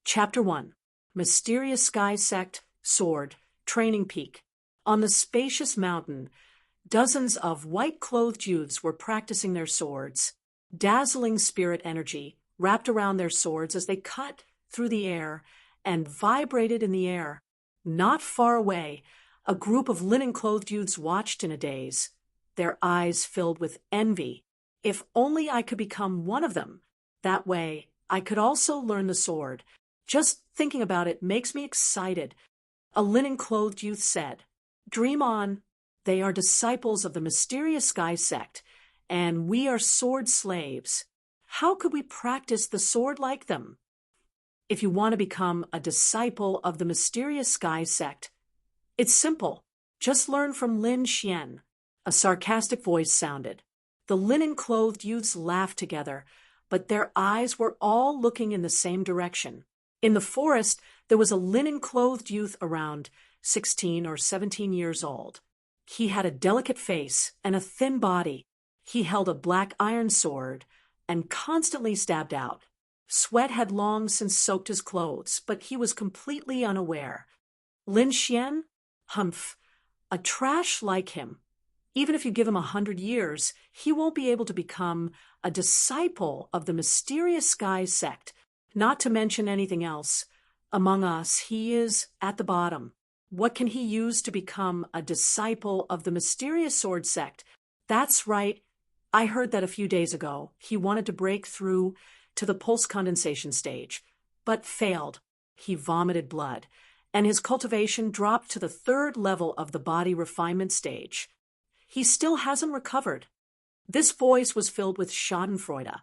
Chapter 1. Mysterious Sky Sect, Sword, Training Peak. On the spacious mountain, dozens of white-clothed youths were practicing their swords. Dazzling spirit energy wrapped around their swords as they cut through the air and vibrated in the air. Not far away, a group of linen-clothed youths watched in a daze, their eyes filled with envy. If only I could become one of them. That way, I could also learn the sword. Just thinking about it makes me excited. A linen-clothed youth said, "Dream on. They are disciples of the mysterious Sky Sect, and we are sword slaves. How could we practice the sword like them?" If you want to become a disciple of the mysterious Sky Sect, it's simple. Just learn from Lin Xian. A sarcastic voice sounded. The linen-clothed youths laughed together, but their eyes were all looking in the same direction. In the forest, there was a linen-clothed youth around 16 or 17 years old. He had a delicate face and a thin body. He held a black iron sword and constantly stabbed out. Sweat had long since soaked his clothes, but he was completely unaware. Lin Xian? Humph. A trash like him. Even if you give him 100 years, he won't be able to become a disciple of the mysterious Sky Sect, not to mention anything else. Among us, he is at the bottom. What can he use to become a disciple of the mysterious sword sect? That's right. I heard that a few days ago. He wanted to break through to the pulse condensation stage, but failed. He vomited blood, and his cultivation dropped to the 3rd level of the body refinement stage. He still hasn't recovered. This voice was filled with schadenfreude.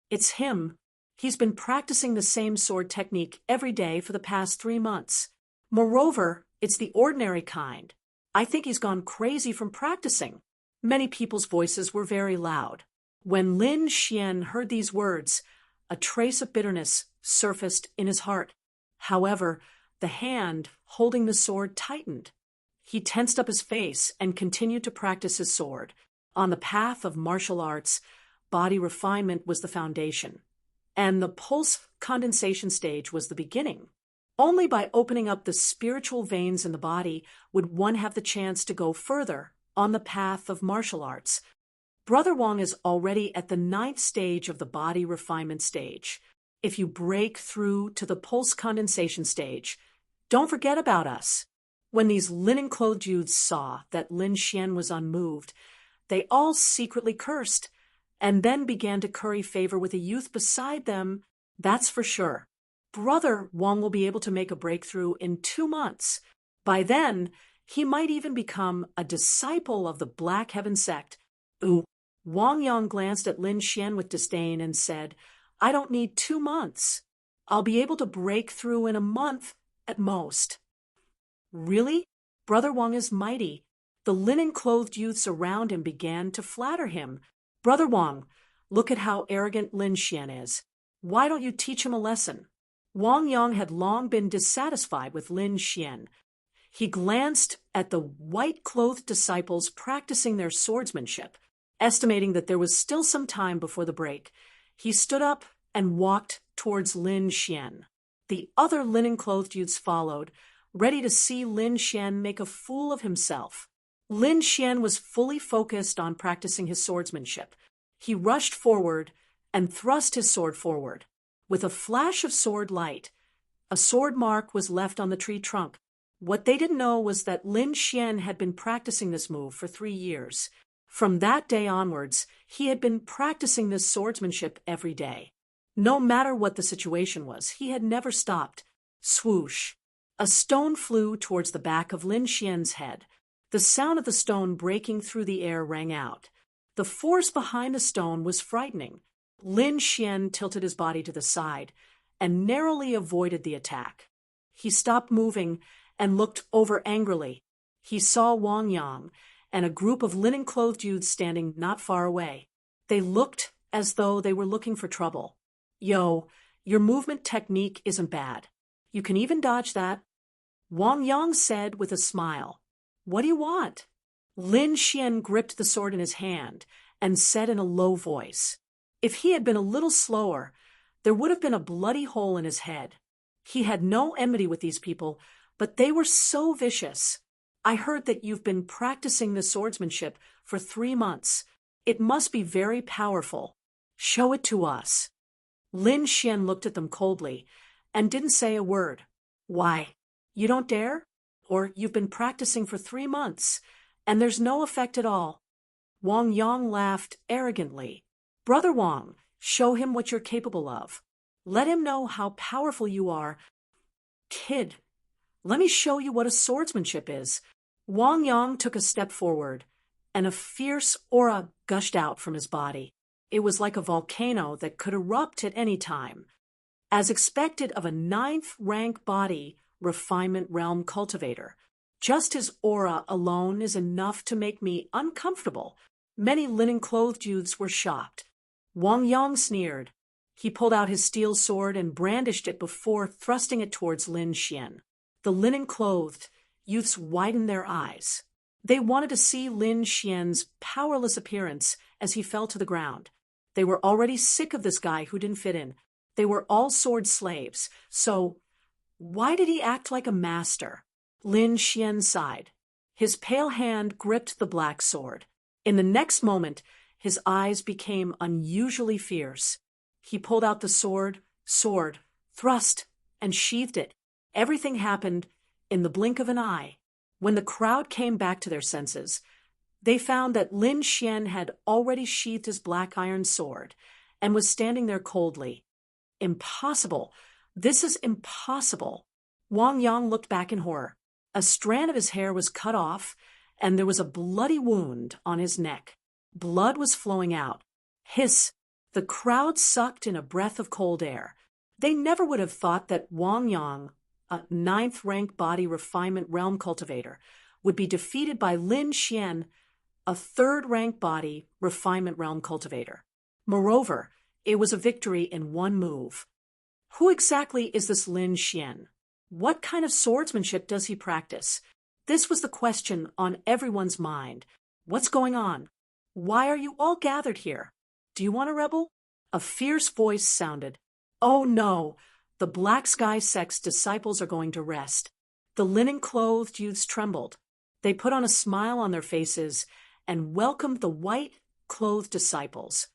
It's him. He's been practicing the same sword technique every day for the past 3 months. Moreover, it's the ordinary kind. I think he's gone crazy from practicing. Many people's voices were very loud. When Lin Xian heard these words, a trace of bitterness surfaced in his heart. However, the hand holding the sword tightened. He tensed up his face and continued to practice his sword. On the path of martial arts, body refinement was the foundation, and the pulse condensation stage was the beginning. Only by opening up the spiritual veins in the body would one have the chance to go further on the path of martial arts. Brother Wang is already at the 9th stage of the body refinement stage. If you break through to the pulse condensation stage, don't forget about us. When these linen-clothed youths saw that Lin Xian was unmoved, they all secretly cursed, and then began to curry favor with a youth beside them. That's for sure. Brother Wang will be able to make a breakthrough in 2 months. By then, he might even become a disciple of the Black Heaven sect. Ooh. Wang Yang glanced at Lin Xian with disdain and said, "I don't need 2 months. I'll be able to break through in a month at most." Really? Brother Wang is mighty. The linen-clothed youths around him began to flatter him. "Brother Wang, look at how arrogant Lin Xian is. Why don't you teach him a lesson?" Wang Yang had long been dissatisfied with Lin Xian. He glanced at the white-clothed disciples practicing their swordsmanship. Estimating that there was still some time before the break, he stood up and walked towards Lin Xian. The other linen-clothed youths followed, ready to see Lin Xian make a fool of himself. Lin Xian was fully focused on practicing his swordsmanship. He rushed forward and thrust his sword forward. With a flash of sword light, a sword mark was left on the tree trunk. What they didn't know was that Lin Xian had been practicing this move for 3 years. From that day onwards, he had been practicing this swordsmanship every day. No matter what the situation was, he had never stopped. Swoosh! A stone flew towards the back of Lin Xian's head. The sound of the stone breaking through the air rang out. The force behind the stone was frightening. Lin Xian tilted his body to the side and narrowly avoided the attack. He stopped moving and looked over angrily. He saw Wang Yang and a group of linen-clothed youths standing not far away. They looked as though they were looking for trouble. "Yo, your movement technique isn't bad. You can even dodge that," Wang Yang said with a smile. "What do you want?" Lin Xian gripped the sword in his hand and said in a low voice. If he had been a little slower, there would have been a bloody hole in his head. He had no enmity with these people, but they were so vicious. I heard that you've been practicing the swordsmanship for 3 months. It must be very powerful. Show it to us. Lin Xian looked at them coldly and didn't say a word. Why? You don't dare? Or you've been practicing for 3 months, and there's no effect at all. Wang Yang laughed arrogantly. Brother Wang, show him what you're capable of. Let him know how powerful you are. Kid, let me show you what a swordsmanship is. Wang Yang took a step forward, and a fierce aura gushed out from his body. It was like a volcano that could erupt at any time. As expected of a 9th-rank body refinement realm cultivator, just his aura alone is enough to make me uncomfortable. Many linen-clothed youths were shocked. Wang Yang sneered. He pulled out his steel sword and brandished it before thrusting it towards Lin Xian. The linen-clothed youths widened their eyes. They wanted to see Lin Xian's powerless appearance as he fell to the ground. They were already sick of this guy who didn't fit in. They were all sword slaves, so why did he act like a master? Lin Xian sighed. His pale hand gripped the black sword. In the next moment, his eyes became unusually fierce. He pulled out the sword, thrust, and sheathed it. Everything happened in the blink of an eye. When the crowd came back to their senses, they found that Lin Xian had already sheathed his black iron sword and was standing there coldly. Impossible. This is impossible. Wang Yang looked back in horror. A strand of his hair was cut off, and there was a bloody wound on his neck. Blood was flowing out. Hiss! The crowd sucked in a breath of cold air. They never would have thought that Wang Yang, a 9th-rank body refinement realm cultivator, would be defeated by Lin Xian, a 3rd-rank body refinement realm cultivator. Moreover, it was a victory in one move. Who exactly is this Lin Xian? What kind of swordsmanship does he practice? This was the question on everyone's mind. What's going on? Why are you all gathered here? Do you want to rebel? A fierce voice sounded. Oh no! The Black Sky sect's disciples are going to rest. The linen-clothed youths trembled. They put on a smile on their faces and welcomed the white-clothed disciples.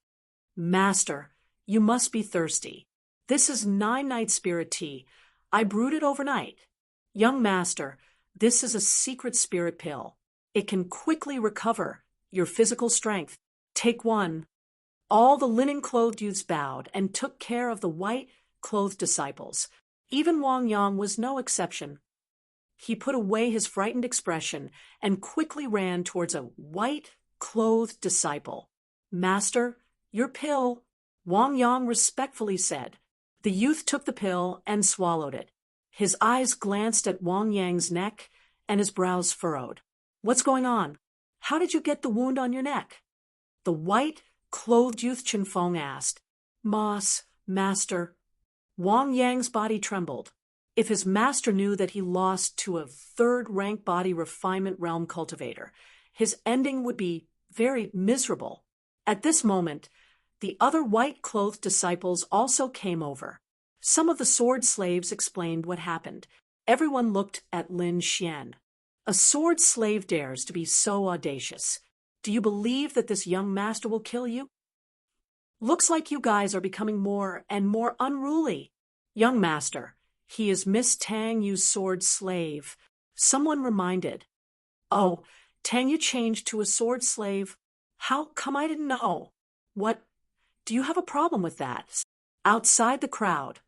Master, you must be thirsty. This is 9-night spirit tea. I brewed it overnight. Young master, this is a secret spirit pill. It can quickly recover your physical strength. Take one. All the linen-clothed youths bowed and took care of the white-clothed disciples. Even Wang Yang was no exception. He put away his frightened expression and quickly ran towards a white-clothed disciple. Master, your pill, Wang Yang respectfully said. The youth took the pill and swallowed it. His eyes glanced at Wang Yang's neck, and his brows furrowed. What's going on? How did you get the wound on your neck? The white-clothed youth Chinfeng asked. Master. Wang Yang's body trembled. If his master knew that he lost to a 3rd-rank body refinement realm cultivator, his ending would be very miserable. At this moment, the other white-clothed disciples also came over. Some of the sword slaves explained what happened. Everyone looked at Lin Xian. A sword slave dares to be so audacious. Do you believe that this young master will kill you? Looks like you guys are becoming more and more unruly. Young master, he is Miss Tang Yu's sword slave. Someone reminded. Oh, Tang Yu changed to a sword slave? How come I didn't know? What? Do you have a problem with that? Outside the crowd,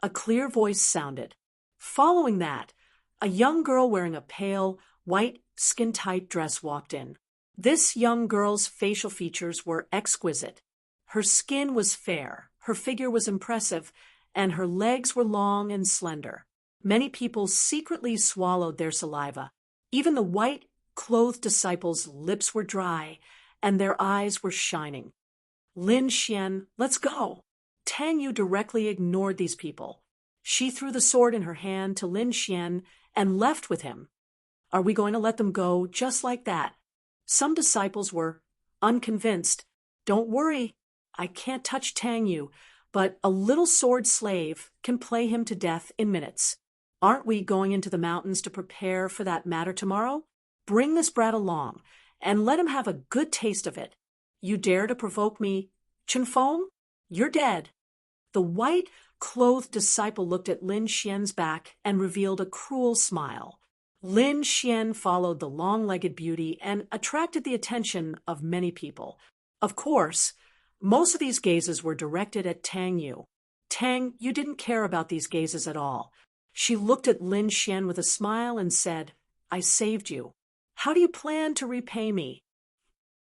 a clear voice sounded. Following that, a young girl wearing a pale, white, skin-tight dress walked in. This young girl's facial features were exquisite. Her skin was fair, her figure was impressive, and her legs were long and slender. Many people secretly swallowed their saliva. Even the white-clothed disciples' lips were dry, and their eyes were shining. Lin Xian, let's go. Tang Yu directly ignored these people. She threw the sword in her hand to Lin Xian and left with him. Are we going to let them go just like that? Some disciples were unconvinced. Don't worry, I can't touch Tang Yu, but a little sword slave can play him to death in minutes. Aren't we going into the mountains to prepare for that matter tomorrow? Bring this brat along, and let him have a good taste of it. You dare to provoke me, Chinfeng? You're dead." The white-clothed disciple looked at Lin Xian's back and revealed a cruel smile. Lin Xian followed the long-legged beauty and attracted the attention of many people. Of course, most of these gazes were directed at Tang Yu. Tang Yu didn't care about these gazes at all. She looked at Lin Xian with a smile and said, "I saved you. How do you plan to repay me?"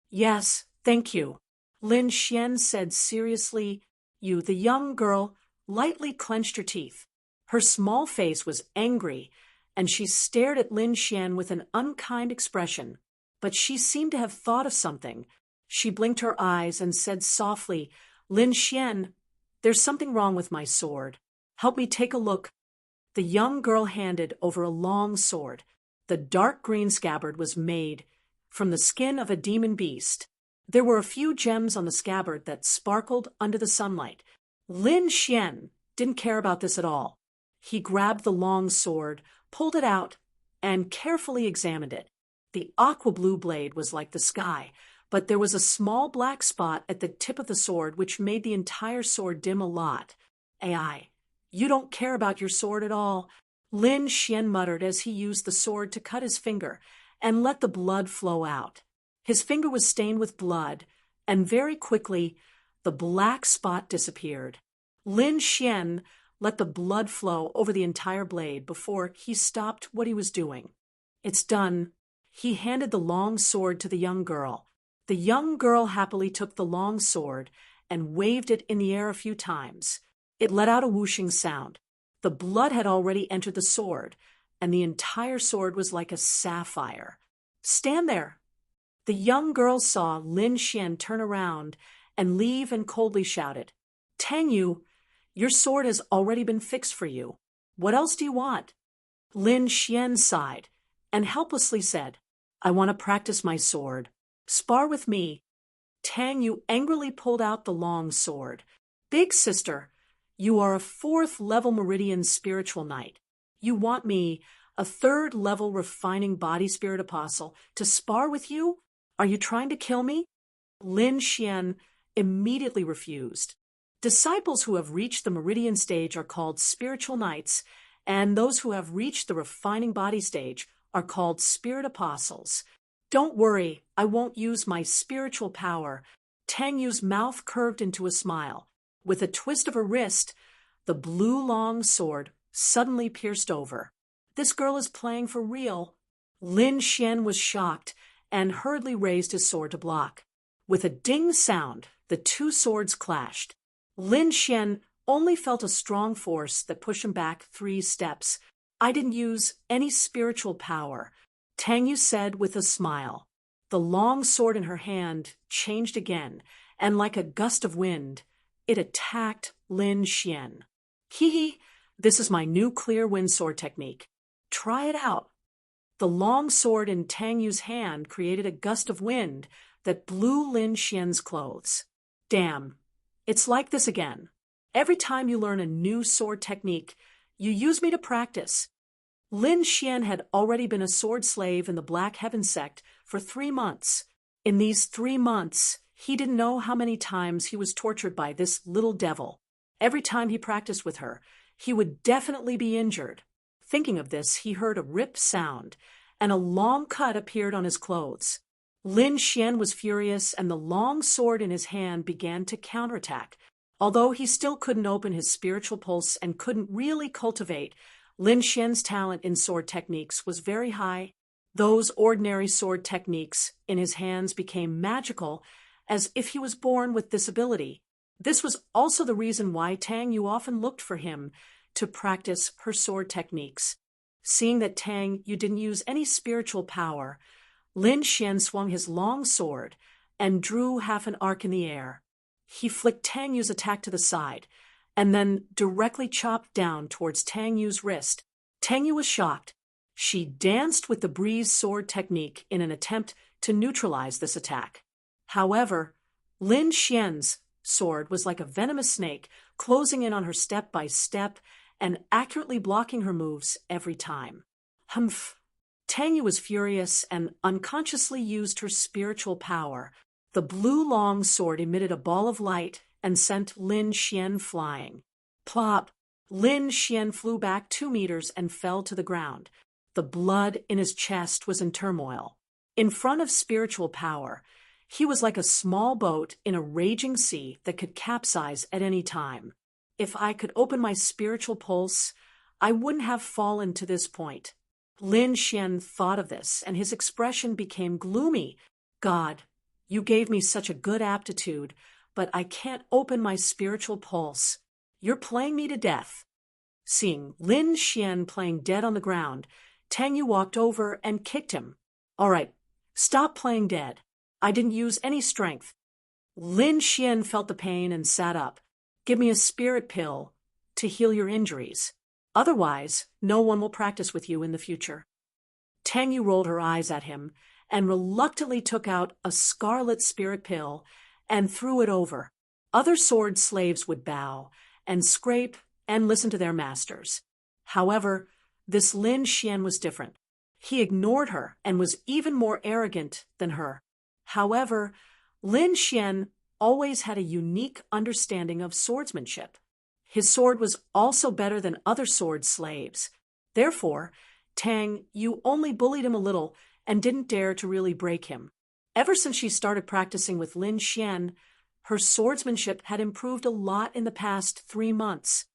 "Yes, thank you," Lin Xian said seriously. The young girl lightly clenched her teeth. Her small face was angry, and she stared at Lin Xian with an unkind expression. But she seemed to have thought of something. She blinked her eyes and said softly, "Lin Xian, there's something wrong with my sword. Help me take a look." The young girl handed over a long sword. The dark green scabbard was made from the skin of a demon beast. There were a few gems on the scabbard that sparkled under the sunlight. Lin Xian didn't care about this at all. He grabbed the long sword, pulled it out, and carefully examined it. The aqua blue blade was like the sky, but there was a small black spot at the tip of the sword which made the entire sword dim a lot. "AI, you don't care about your sword at all," Lin Xian muttered as he used the sword to cut his finger and let the blood flow out. His finger was stained with blood, and very quickly the black spot disappeared. Lin Xian let the blood flow over the entire blade before he stopped what he was doing. "It's done." He handed the long sword to the young girl. The young girl happily took the long sword and waved it in the air a few times. It let out a whooshing sound. The blood had already entered the sword, and the entire sword was like a sapphire. "Stand there." The young girl saw Lin Xian turn around and leave and coldly shouted, "Tang Yu, your sword has already been fixed for you. What else do you want?" Lin Xian sighed and helplessly said, "I want to practice my sword. Spar with me." Tang Yu angrily pulled out the long sword. "Big sister, you are a 4th-level meridian spiritual knight. You want me, a 3rd-level refining body spirit apostle, to spar with you? Are you trying to kill me?" Lin Xian immediately refused. Disciples who have reached the meridian stage are called spiritual knights, and those who have reached the refining body stage are called spirit apostles. "Don't worry, I won't use my spiritual power." Tang Yu's mouth curved into a smile. With a twist of her wrist, the blue long sword suddenly pierced over. "This girl is playing for real." Lin Xian was shocked and hurriedly raised his sword to block. With a ding sound, the two swords clashed. Lin Xian only felt a strong force that pushed him back 3 steps. "I didn't use any spiritual power," Tang Yu said with a smile. The long sword in her hand changed again, and like a gust of wind, it attacked Lin Xian. "Hee, this is my new clear wind sword technique. Try it out." The long sword in Tang Yu's hand created a gust of wind that blew Lin Xian's clothes. "Damn, it's like this again. Every time you learn a new sword technique, you use me to practice." Lin Xian had already been a sword slave in the Black Heaven sect for 3 months. In these 3 months, he didn't know how many times he was tortured by this little devil. Every time he practiced with her, he would definitely be injured. Thinking of this, he heard a rip sound, and a long cut appeared on his clothes. Lin Xian was furious, and the long sword in his hand began to counterattack. Although he still couldn't open his spiritual pulse and couldn't really cultivate, Lin Xian's talent in sword techniques was very high. Those ordinary sword techniques in his hands became magical, as if he was born with this ability. This was also the reason why Tang Yu often looked for him to practice her sword techniques. Seeing that Tang Yu didn't use any spiritual power, Lin Xian swung his long sword and drew half an arc in the air. He flicked Tang Yu's attack to the side, and then directly chopped down towards Tang Yu's wrist. Tang Yu was shocked. She danced with the breeze sword technique in an attempt to neutralize this attack. However, Lin Xian's sword was like a venomous snake, closing in on her step by step and accurately blocking her moves every time. Humph! Tang Yu was furious and unconsciously used her spiritual power. The blue long sword emitted a ball of light and sent Lin Xian flying. Plop! Lin Xian flew back 2 meters and fell to the ground. The blood in his chest was in turmoil. In front of spiritual power, he was like a small boat in a raging sea that could capsize at any time. If I could open my spiritual pulse, I wouldn't have fallen to this point. Lin Xian thought of this, and his expression became gloomy. God, you gave me such a good aptitude, but I can't open my spiritual pulse. You're playing me to death. Seeing Lin Xian playing dead on the ground, Tang Yu walked over and kicked him. All right, stop playing dead. I didn't use any strength. Lin Xian felt the pain and sat up. Give me a spirit pill to heal your injuries. Otherwise, no one will practice with you in the future. Tang Yu rolled her eyes at him and reluctantly took out a scarlet spirit pill and threw it over. Other sword slaves would bow and scrape and listen to their masters. However, this Lin Xian was different. He ignored her and was even more arrogant than her. However, Lin Xian always had a unique understanding of swordsmanship. His sword was also better than other sword slaves. Therefore, Tang Yu only bullied him a little and didn't dare to really break him. Ever since she started practicing with Lin Xian, her swordsmanship had improved a lot in the past 3 months.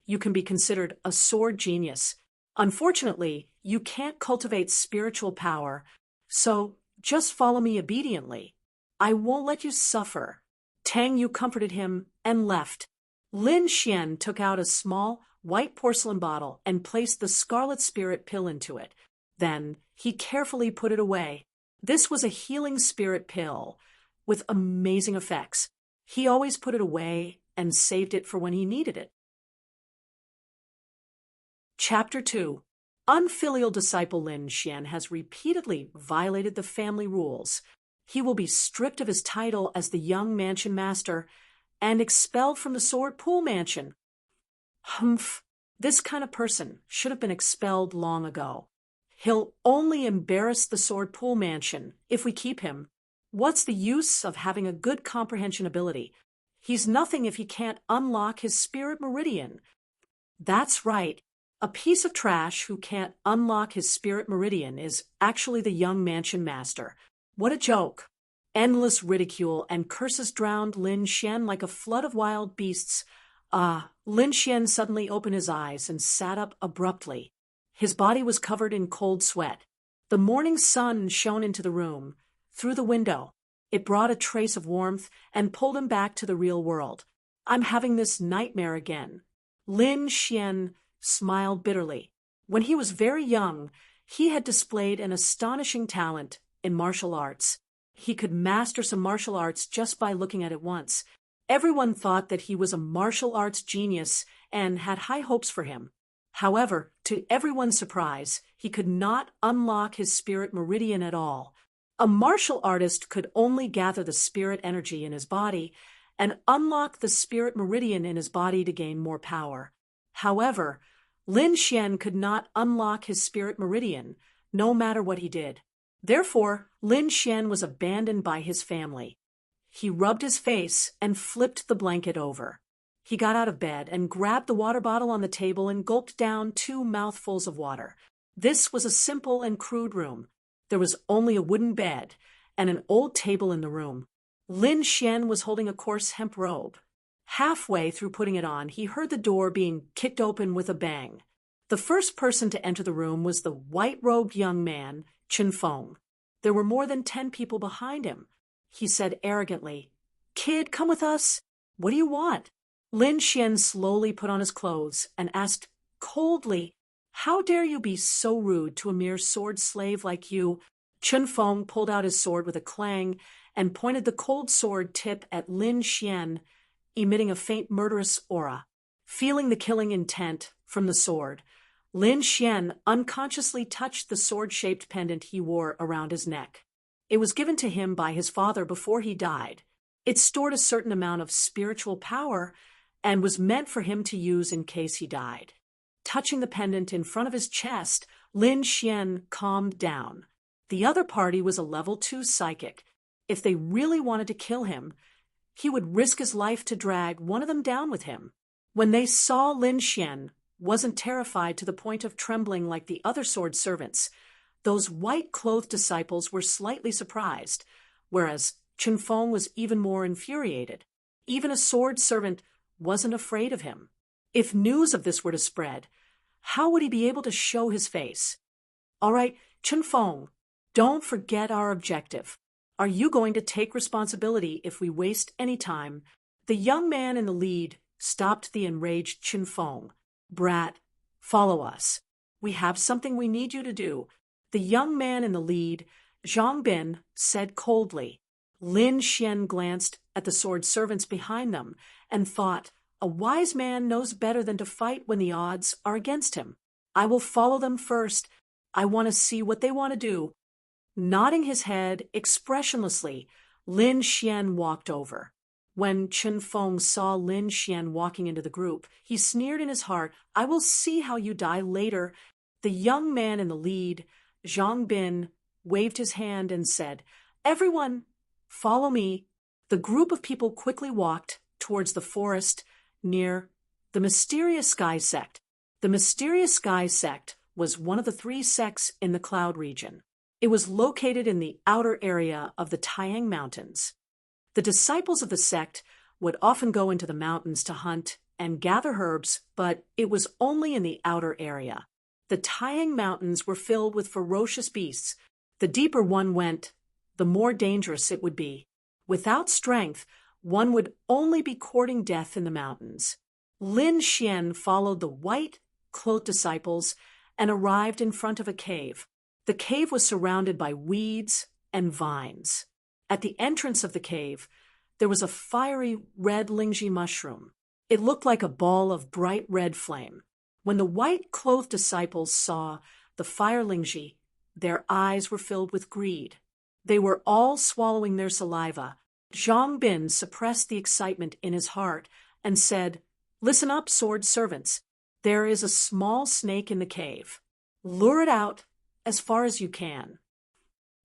You can be considered a sword genius. Unfortunately, you can't cultivate spiritual power, so just follow me obediently. I won't let you suffer. Tang Yu comforted him and left. Lin Xian took out a small white porcelain bottle and placed the scarlet spirit pill into it. Then he carefully put it away. This was a healing spirit pill with amazing effects. He always put it away and saved it for when he needed it. Chapter 2. Unfilial disciple Lin Xian has repeatedly violated the family rules. He will be stripped of his title as the young mansion master and expelled from the sword pool mansion. Humph! This kind of person should have been expelled long ago. He'll only embarrass the sword pool mansion if we keep him. What's the use of having a good comprehension ability? He's nothing if he can't unlock his spirit meridian. That's right. A piece of trash who can't unlock his spirit meridian is actually the young mansion master. What a joke. Endless ridicule and curses drowned Lin Xian like a flood of wild beasts. Lin Xian suddenly opened his eyes and sat up abruptly. His body was covered in cold sweat. The morning sun shone into the room, through the window. It brought a trace of warmth and pulled him back to the real world. I'm having this nightmare again. Lin Xian smiled bitterly. When he was very young, he had displayed an astonishing talent in martial arts. He could master some martial arts just by looking at it once. Everyone thought that he was a martial arts genius and had high hopes for him. However, to everyone's surprise, he could not unlock his spirit meridian at all. A martial artist could only gather the spirit energy in his body and unlock the spirit meridian in his body to gain more power. However, Lin Xian could not unlock his spirit meridian, no matter what he did. Therefore, Lin Xian was abandoned by his family. He rubbed his face and flipped the blanket over. He got out of bed and grabbed the water bottle on the table and gulped down 2 mouthfuls of water. This was a simple and crude room. There was only a wooden bed and an old table in the room. Lin Xian was holding a coarse hemp robe. Halfway through putting it on, he heard the door being kicked open with a bang. The first person to enter the room was the white-robed young man, Chen Feng. There were more than 10 people behind him. He said arrogantly, "Kid, come with us. What do you want?" Lin Xian slowly put on his clothes and asked coldly, "How dare you be so rude to a mere sword slave like you?" Chen Feng pulled out his sword with a clang and pointed the cold sword tip at Lin Xian, emitting a faint murderous aura. Feeling the killing intent from the sword, Lin Xian unconsciously touched the sword-shaped pendant he wore around his neck. It was given to him by his father before he died. It stored a certain amount of spiritual power and was meant for him to use in case he died. Touching the pendant in front of his chest, Lin Xian calmed down. The other party was a level 2 psychic. If they really wanted to kill him, he would risk his life to drag one of them down with him. When they saw Lin Xian wasn't terrified to the point of trembling like the other sword servants, those white-clothed disciples were slightly surprised, whereas Chen Feng was even more infuriated. Even a sword servant wasn't afraid of him. If news of this were to spread, how would he be able to show his face? All right, Chen Feng, don't forget our objective. Are you going to take responsibility if we waste any time? The young man in the lead stopped the enraged Chen Feng. Brat, follow us. We have something we need you to do. The young man in the lead, Zhang Bin, said coldly. Lin Xian glanced at the sword servants behind them and thought, a wise man knows better than to fight when the odds are against him. I will follow them first. I want to see what they want to do. Nodding his head expressionlessly, Lin Xian walked over. When Chen Feng saw Lin Xian walking into the group, he sneered in his heart, I will see how you die later. The young man in the lead, Zhang Bin, waved his hand and said, Everyone, follow me. The group of people quickly walked towards the forest near the Mysterious Sky Sect. The Mysterious Sky Sect was one of the 3 sects in the Cloud region. It was located in the outer area of the Taiyang Mountains. The disciples of the sect would often go into the mountains to hunt and gather herbs, but it was only in the outer area. The Taiyang Mountains were filled with ferocious beasts. The deeper one went, the more dangerous it would be. Without strength, one would only be courting death in the mountains. Lin Xian followed the white-clothed disciples and arrived in front of a cave. The cave was surrounded by weeds and vines. At the entrance of the cave, there was a fiery red lingji mushroom. It looked like a ball of bright red flame. When the white-clothed disciples saw the fire lingji, their eyes were filled with greed. They were all swallowing their saliva. Zhang Bin suppressed the excitement in his heart and said, Listen up, sword servants. There is a small snake in the cave. Lure it out as far as you can.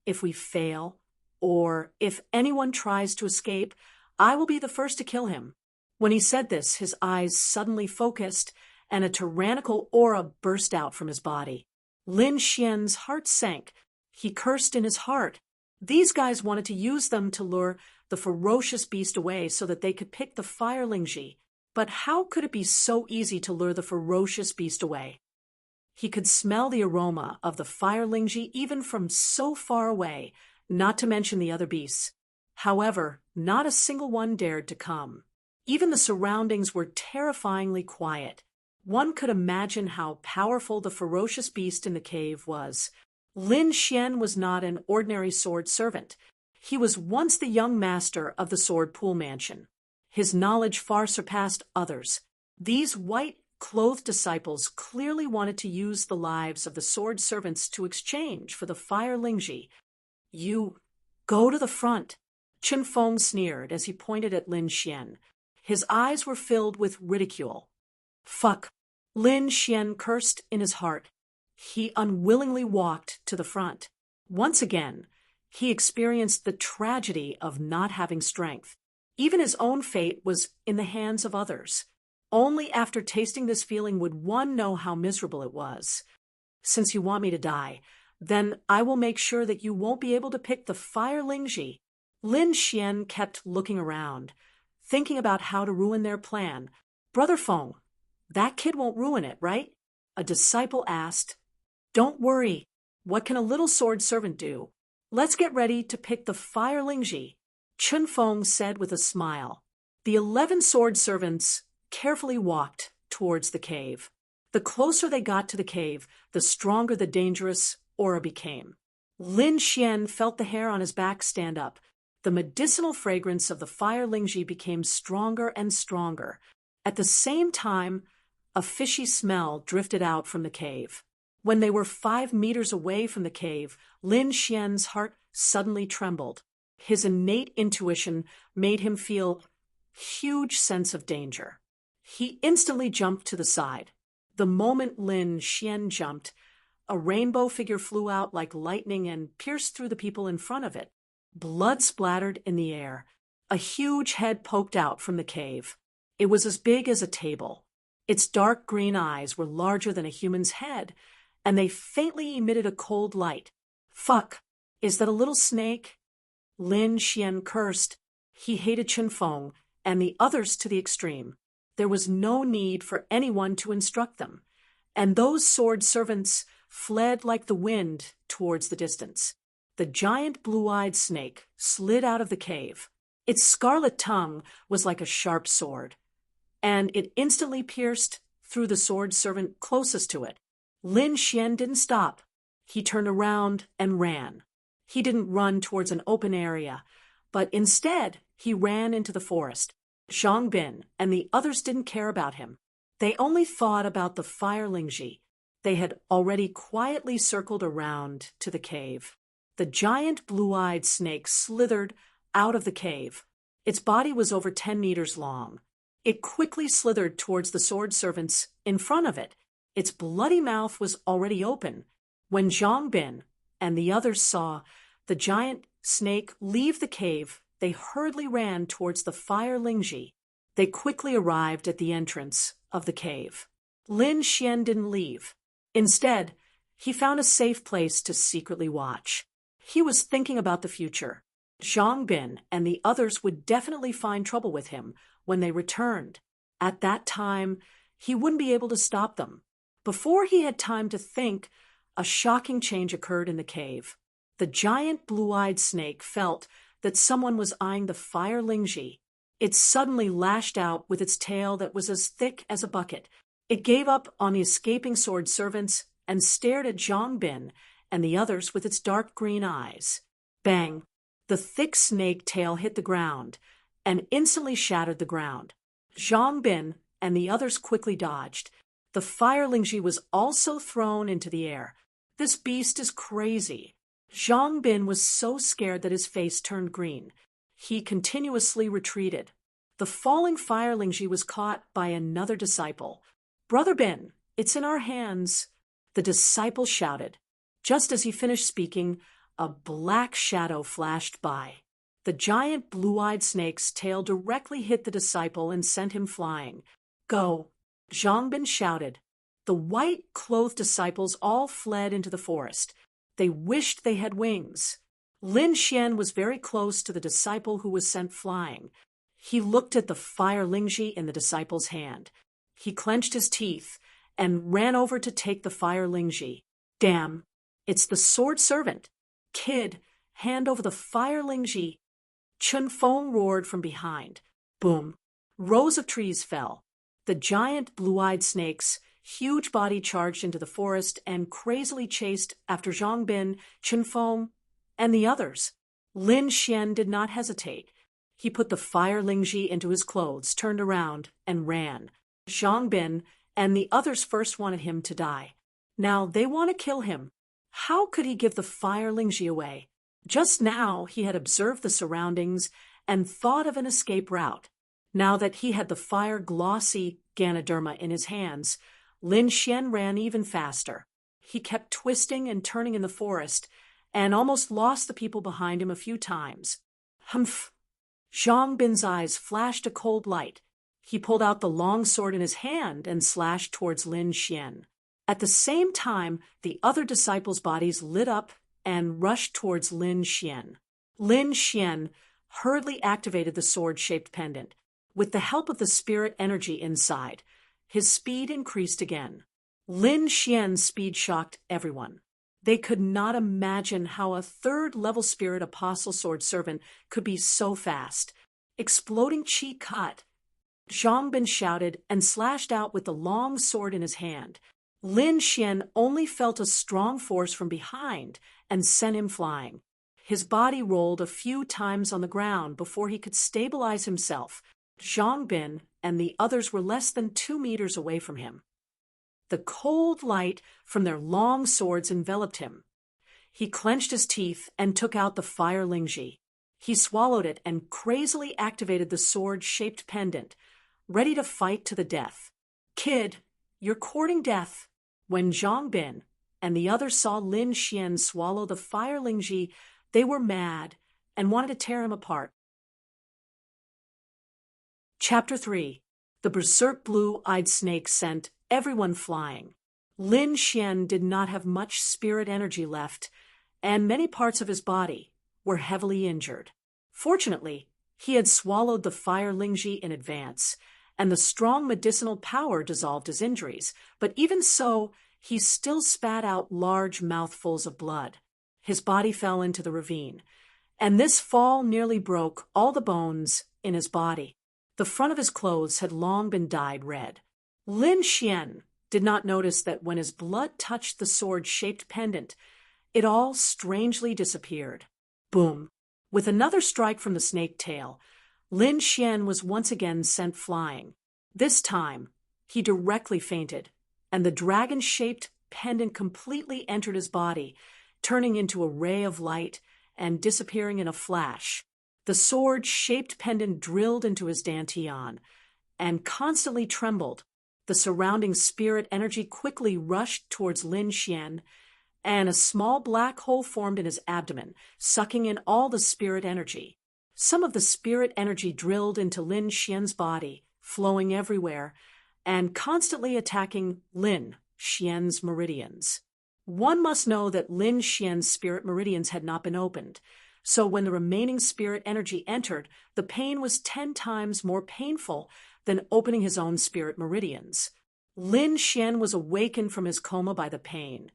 If we fail, or if anyone tries to escape, I will be the first to kill him. When he said this, his eyes suddenly focused, and a tyrannical aura burst out from his body. Lin Xian's heart sank. He cursed in his heart. These guys wanted to use them to lure the ferocious beast away so that they could pick the fire lingji. But how could it be so easy to lure the ferocious beast away? He could smell the aroma of the fire lingji even from so far away, not to mention the other beasts. However, not a single one dared to come. Even the surroundings were terrifyingly quiet. One could imagine how powerful the ferocious beast in the cave was. Lin Xian was not an ordinary sword servant. He was once the young master of the Sword Pool Mansion. His knowledge far surpassed others. These white-clothed disciples clearly wanted to use the lives of the sword servants to exchange for the fire lingji. You go to the front. Chen Feng sneered as he pointed at Lin Xian. His eyes were filled with ridicule. Fuck. Lin Xian cursed in his heart. He unwillingly walked to the front. Once again, he experienced the tragedy of not having strength. Even his own fate was in the hands of others. Only after tasting this feeling would one know how miserable it was. Since you want me to die, then I will make sure that you won't be able to pick the fire lingji. Lin Xian kept looking around, thinking about how to ruin their plan. Brother Feng, that kid won't ruin it, right? A disciple asked. Don't worry. What can a little sword servant do? Let's get ready to pick the fire lingji, Chen Feng said with a smile. The 11 sword servants carefully walked towards the cave. The closer they got to the cave, the stronger the dangerous aura became. Lin Xian felt the hair on his back stand up. The medicinal fragrance of the fire lingji became stronger and stronger. At the same time, a fishy smell drifted out from the cave. When they were 5 meters away from the cave, Lin Xian's heart suddenly trembled. His innate intuition made him feel a huge sense of danger. He instantly jumped to the side. The moment Lin Xian jumped, a rainbow figure flew out like lightning and pierced through the people in front of it. Blood splattered in the air. A huge head poked out from the cave. It was as big as a table. Its dark green eyes were larger than a human's head, and they faintly emitted a cold light. Fuck, is that a little snake? Lin Xian cursed. He hated Chen Feng and the others to the extreme. There was no need for anyone to instruct them, and those sword servants fled like the wind towards the distance. The giant blue-eyed snake slid out of the cave. Its scarlet tongue was like a sharp sword, and it instantly pierced through the sword servant closest to it. Lin Xian didn't stop. He turned around and ran. He didn't run towards an open area, but instead he ran into the forest. Zhang Bin and the others didn't care about him. They only thought about the fire Lingji. They had already quietly circled around to the cave. The giant blue-eyed snake slithered out of the cave. Its body was over 10 meters long. It quickly slithered towards the sword servants in front of it. Its bloody mouth was already open. When Zhang Bin and the others saw the giant snake leave the cave, they hurriedly ran towards the fire Lingji. They quickly arrived at the entrance of the cave. Lin Xian didn't leave. Instead, he found a safe place to secretly watch. He was thinking about the future. Zhang Bin and the others would definitely find trouble with him when they returned. At that time, he wouldn't be able to stop them. Before he had time to think, a shocking change occurred in the cave. The giant blue-eyed snake felt that someone was eyeing the fire Lingji. It suddenly lashed out with its tail that was as thick as a bucket. It gave up on the escaping sword servants and stared at Zhang Bin and the others with its dark green eyes. Bang! The thick snake tail hit the ground and instantly shattered the ground. Zhang Bin and the others quickly dodged. The fire Lingji was also thrown into the air. This beast is crazy. Zhang Bin was so scared that his face turned green. He continuously retreated. The falling fire Lingji was caught by another disciple. "Brother Bin, it's in our hands," the disciple shouted. Just as he finished speaking, a black shadow flashed by. The giant blue-eyed snake's tail directly hit the disciple and sent him flying. "Go!" Zhang Bin shouted. The white-clothed disciples all fled into the forest. They wished they had wings. Lin Xian was very close to the disciple who was sent flying. He looked at the fire Lingji in the disciple's hand. He clenched his teeth and ran over to take the fire Lingji. "Damn, it's the sword servant. Kid, hand over the fire Lingji." Chen Feng roared from behind. Boom. Rows of trees fell. The giant blue-eyed snake's huge body charged into the forest and crazily chased after Zhang Bin, Chen Feng, and the others. Lin Xian did not hesitate. He put the fire Lingji into his clothes, turned around, and ran. Zhang Bin and the others first wanted him to die. Now they want to kill him. How could he give the fire Lingji away? Just now he had observed the surroundings and thought of an escape route. Now that he had the fire glossy Ganoderma in his hands, Lin Xian ran even faster. He kept twisting and turning in the forest and almost lost the people behind him a few times. Humph! Zhang Bin's eyes flashed a cold light. He pulled out the long sword in his hand and slashed towards Lin Xian. At the same time, the other disciples' bodies lit up and rushed towards Lin Xian. Lin Xian hurriedly activated the sword-shaped pendant. With the help of the spirit energy inside, his speed increased again. Lin Xian's speed shocked everyone. They could not imagine how a third-level spirit apostle sword servant could be so fast. Exploding chi cut. Zhang Bin shouted and slashed out with the long sword in his hand. Lin Xian only felt a strong force from behind and sent him flying. His body rolled a few times on the ground before he could stabilize himself. Zhang Bin and the others were less than 2 meters away from him. The cold light from their long swords enveloped him. He clenched his teeth and took out the fire Lingji. He swallowed it and crazily activated the sword-shaped pendant. ready to fight to the death. "Kid, you're courting death." When Zhang Bin and the others saw Lin Xian swallow the fire Lingji, they were mad and wanted to tear him apart. Chapter 3. The berserk blue-eyed snake sent everyone flying. Lin Xian did not have much spirit energy left, and many parts of his body were heavily injured. Fortunately, he had swallowed the fire Lingji in advance, and the strong medicinal power dissolved his injuries, but even so, he still spat out large mouthfuls of blood. His body fell into the ravine, and this fall nearly broke all the bones in his body. The front of his clothes had long been dyed red. Lin Xian did not notice that when his blood touched the sword-shaped pendant, it all strangely disappeared. Boom! With another strike from the snake tail, Lin Xian was once again sent flying. This time, he directly fainted, and the dragon-shaped pendant completely entered his body, turning into a ray of light and disappearing in a flash. The sword-shaped pendant drilled into his dantian and constantly trembled. The surrounding spirit energy quickly rushed towards Lin Xian, and a small black hole formed in his abdomen, sucking in all the spirit energy. Some of the spirit energy drilled into Lin Xian's body, flowing everywhere, and constantly attacking Lin Xian's meridians. One must know that Lin Xian's spirit meridians had not been opened, so when the remaining spirit energy entered, the pain was 10 times more painful than opening his own spirit meridians. Lin Xian was awakened from his coma by the pain.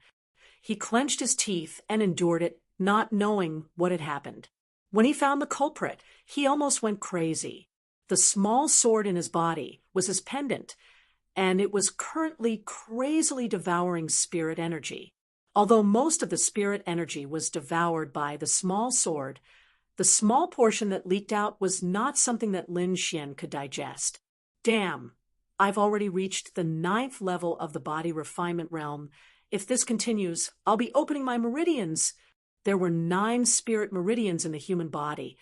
He clenched his teeth and endured it, not knowing what had happened. When he found the culprit, he almost went crazy. The small sword in his body was his pendant, and it was currently crazily devouring spirit energy. Although most of the spirit energy was devoured by the small sword, the small portion that leaked out was not something that Lin Xian could digest. Damn, I've already reached the 9th level of the body refinement realm. If this continues, I'll be opening my meridians. There were 9 spirit meridians in the human body,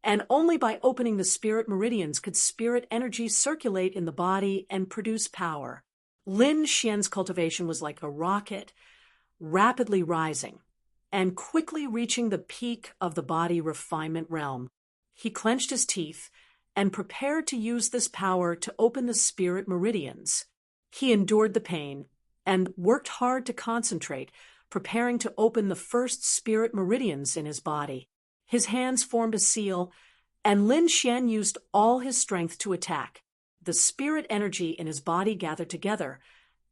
and only by opening the spirit meridians could spirit energy circulate in the body and produce power. Lin Xian's cultivation was like a rocket, rapidly rising and quickly reaching the peak of the body refinement realm. He clenched his teeth and prepared to use this power to open the spirit meridians. He endured the pain and worked hard to concentrate, preparing to open the first spirit meridians in his body. His hands formed a seal, and Lin Xian used all his strength to attack. The spirit energy in his body gathered together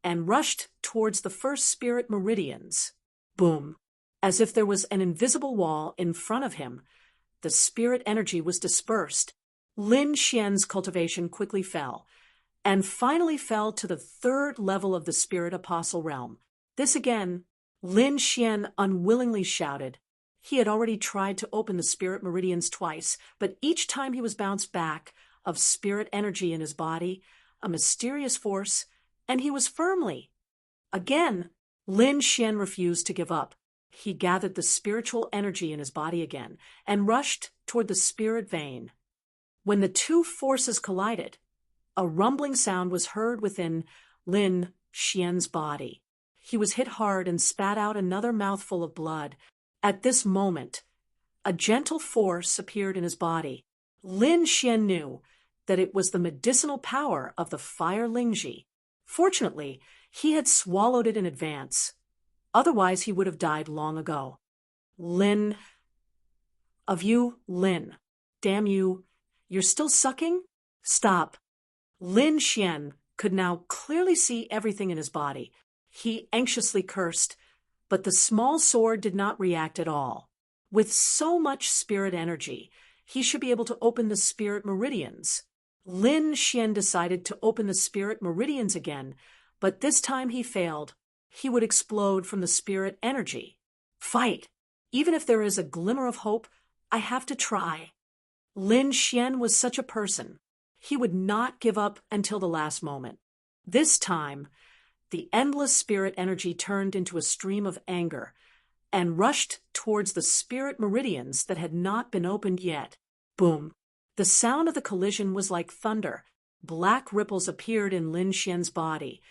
and rushed towards the first spirit meridians. Boom! As if there was an invisible wall in front of him, the spirit energy was dispersed. Lin Xian's cultivation quickly fell, and finally fell to the 3rd level of the spirit apostle realm. This again, Lin Xian unwillingly shouted. He had already tried to open the spirit meridians twice, but each time he was bounced back of spirit energy in his body, a mysterious force, and he was firmly. Again, Lin Xian refused to give up. He gathered the spiritual energy in his body again and rushed toward the spirit vein. When the two forces collided, a rumbling sound was heard within Lin Xian's body. He was hit hard and spat out another mouthful of blood. At this moment, a gentle force appeared in his body. Lin Xian knew that it was the medicinal power of the fire Lingji. Fortunately, he had swallowed it in advance. Otherwise, he would have died long ago. Lin. Damn you. You're still sucking? Stop. Lin Xian could now clearly see everything in his body. He anxiously cursed, but the small sword did not react at all. With so much spirit energy, he should be able to open the spirit meridians. Lin Xian decided to open the spirit meridians again, but this time he failed. He would explode from the spirit energy. Fight! Even if there is a glimmer of hope, I have to try. Lin Xian was such a person. He would not give up until the last moment. This time, the endless spirit energy turned into a stream of anger and rushed towards the spirit meridians that had not been opened yet. Boom! The sound of the collision was like thunder. black ripples appeared in Lin Xian's body,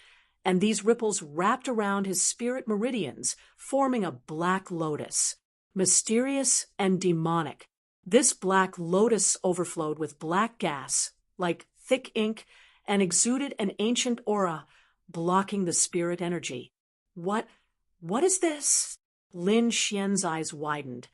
and these ripples wrapped around his spirit meridians, forming a black lotus. Mysterious and demonic, this black lotus overflowed with black gas, like thick ink, and exuded an ancient aura, blocking the spirit energy. What is this? Lin Xian's eyes widened,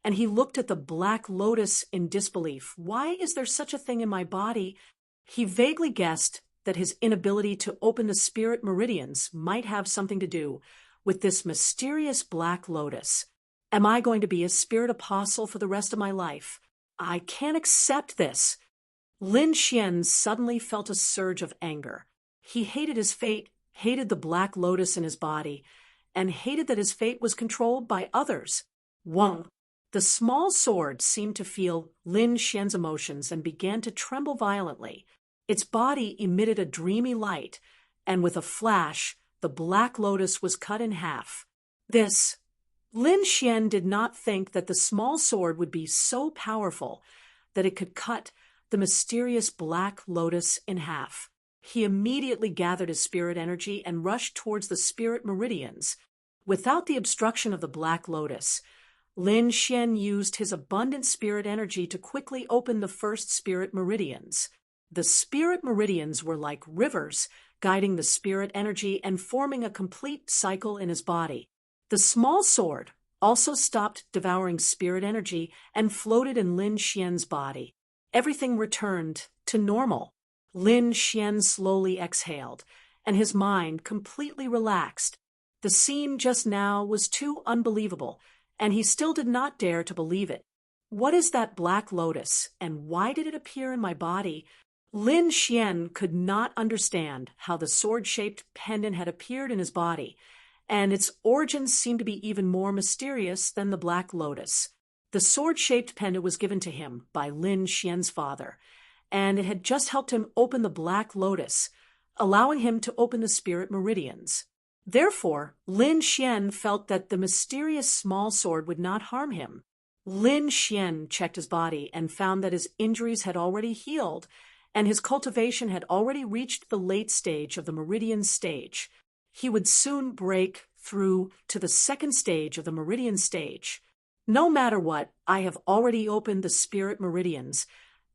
and he looked at the black lotus in disbelief. Why is there such a thing in my body? He vaguely guessed that his inability to open the spirit meridians might have something to do with this mysterious black lotus. Am I going to be a spirit apostle for the rest of my life? I can't accept this. Lin Xian suddenly felt a surge of anger. He hated his fate, hated the black lotus in his body, and hated that his fate was controlled by others. Wang. The small sword seemed to feel Lin Xian's emotions and began to tremble violently. Its body emitted a dreamy light, and with a flash, the black lotus was cut in half. Lin Xian did not think that the small sword would be so powerful that it could cut the mysterious black lotus in half. He immediately gathered his spirit energy and rushed towards the spirit meridians. Without the obstruction of the black lotus, Lin Xian used his abundant spirit energy to quickly open the first spirit meridians. The spirit meridians were like rivers, guiding the spirit energy and forming a complete cycle in his body. The small sword also stopped devouring spirit energy and floated in Lin Xian's body. Everything returned to normal. Lin Xian slowly exhaled, and his mind completely relaxed. The scene just now was too unbelievable, and he still did not dare to believe it. What is that black lotus, and why did it appear in my body? Lin Xian could not understand how the sword-shaped pendant had appeared in his body, and its origins seemed to be even more mysterious than the black lotus. The sword-shaped pendant was given to him by Lin Xian's father, and it had just helped him open the black lotus, allowing him to open the spirit meridians. Therefore, Lin Xian felt that the mysterious small sword would not harm him. Lin Xian checked his body and found that his injuries had already healed, and his cultivation had already reached the late stage of the meridian stage. He would soon break through to the second stage of the meridian stage. No matter what, I have already opened the spirit meridians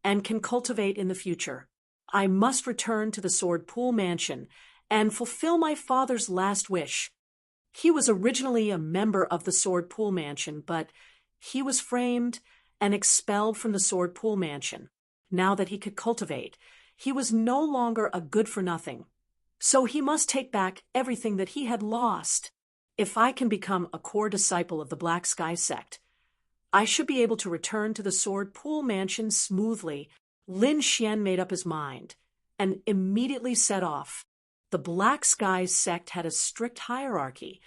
and can cultivate in the future. I must return to the Sword Pool Mansion and fulfill my father's last wish. He was originally a member of the Sword Pool Mansion, but he was framed and expelled from the Sword Pool Mansion. Now that he could cultivate, he was no longer a good-for-nothing. So he must take back everything that he had lost. If I can become a core disciple of the Black Sky sect, I should be able to return to the Sword Pool Mansion smoothly. Lin Xian made up his mind and immediately set off. The Black Sky sect had a strict hierarchy,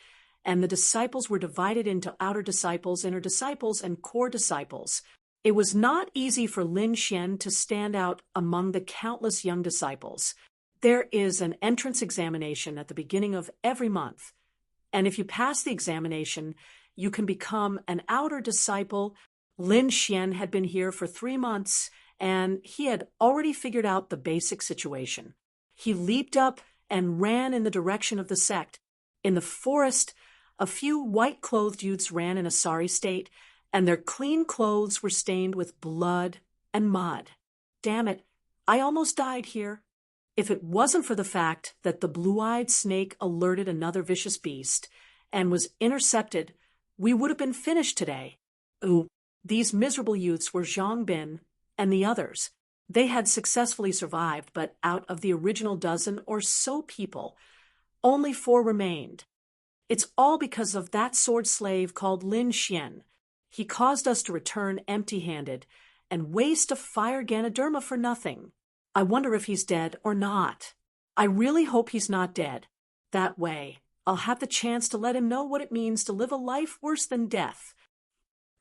and the disciples were divided into outer disciples, inner disciples, and core disciples. It was not easy for Lin Xian to stand out among the countless young disciples. There is an entrance examination at the beginning of every month, and if you pass the examination, you can become an outer disciple. Lin Xian had been here for 3 months, and he had already figured out the basic situation. He leaped up and ran in the direction of the sect. In the forest, a few white-clothed youths ran in a sorry state, and their clean clothes were stained with blood and mud. Damn it, I almost died here. If it wasn't for the fact that the blue-eyed snake alerted another vicious beast and was intercepted, we would have been finished today. Ooh, these miserable youths were Zhang Bin and the others. They had successfully survived, but out of the original dozen or so people, only 4 remained. It's all because of that sword slave called Lin Xian. He caused us to return empty-handed and waste a fire Ganoderma for nothing. I wonder if he's dead or not. I really hope he's not dead. That way, I'll have the chance to let him know what it means to live a life worse than death.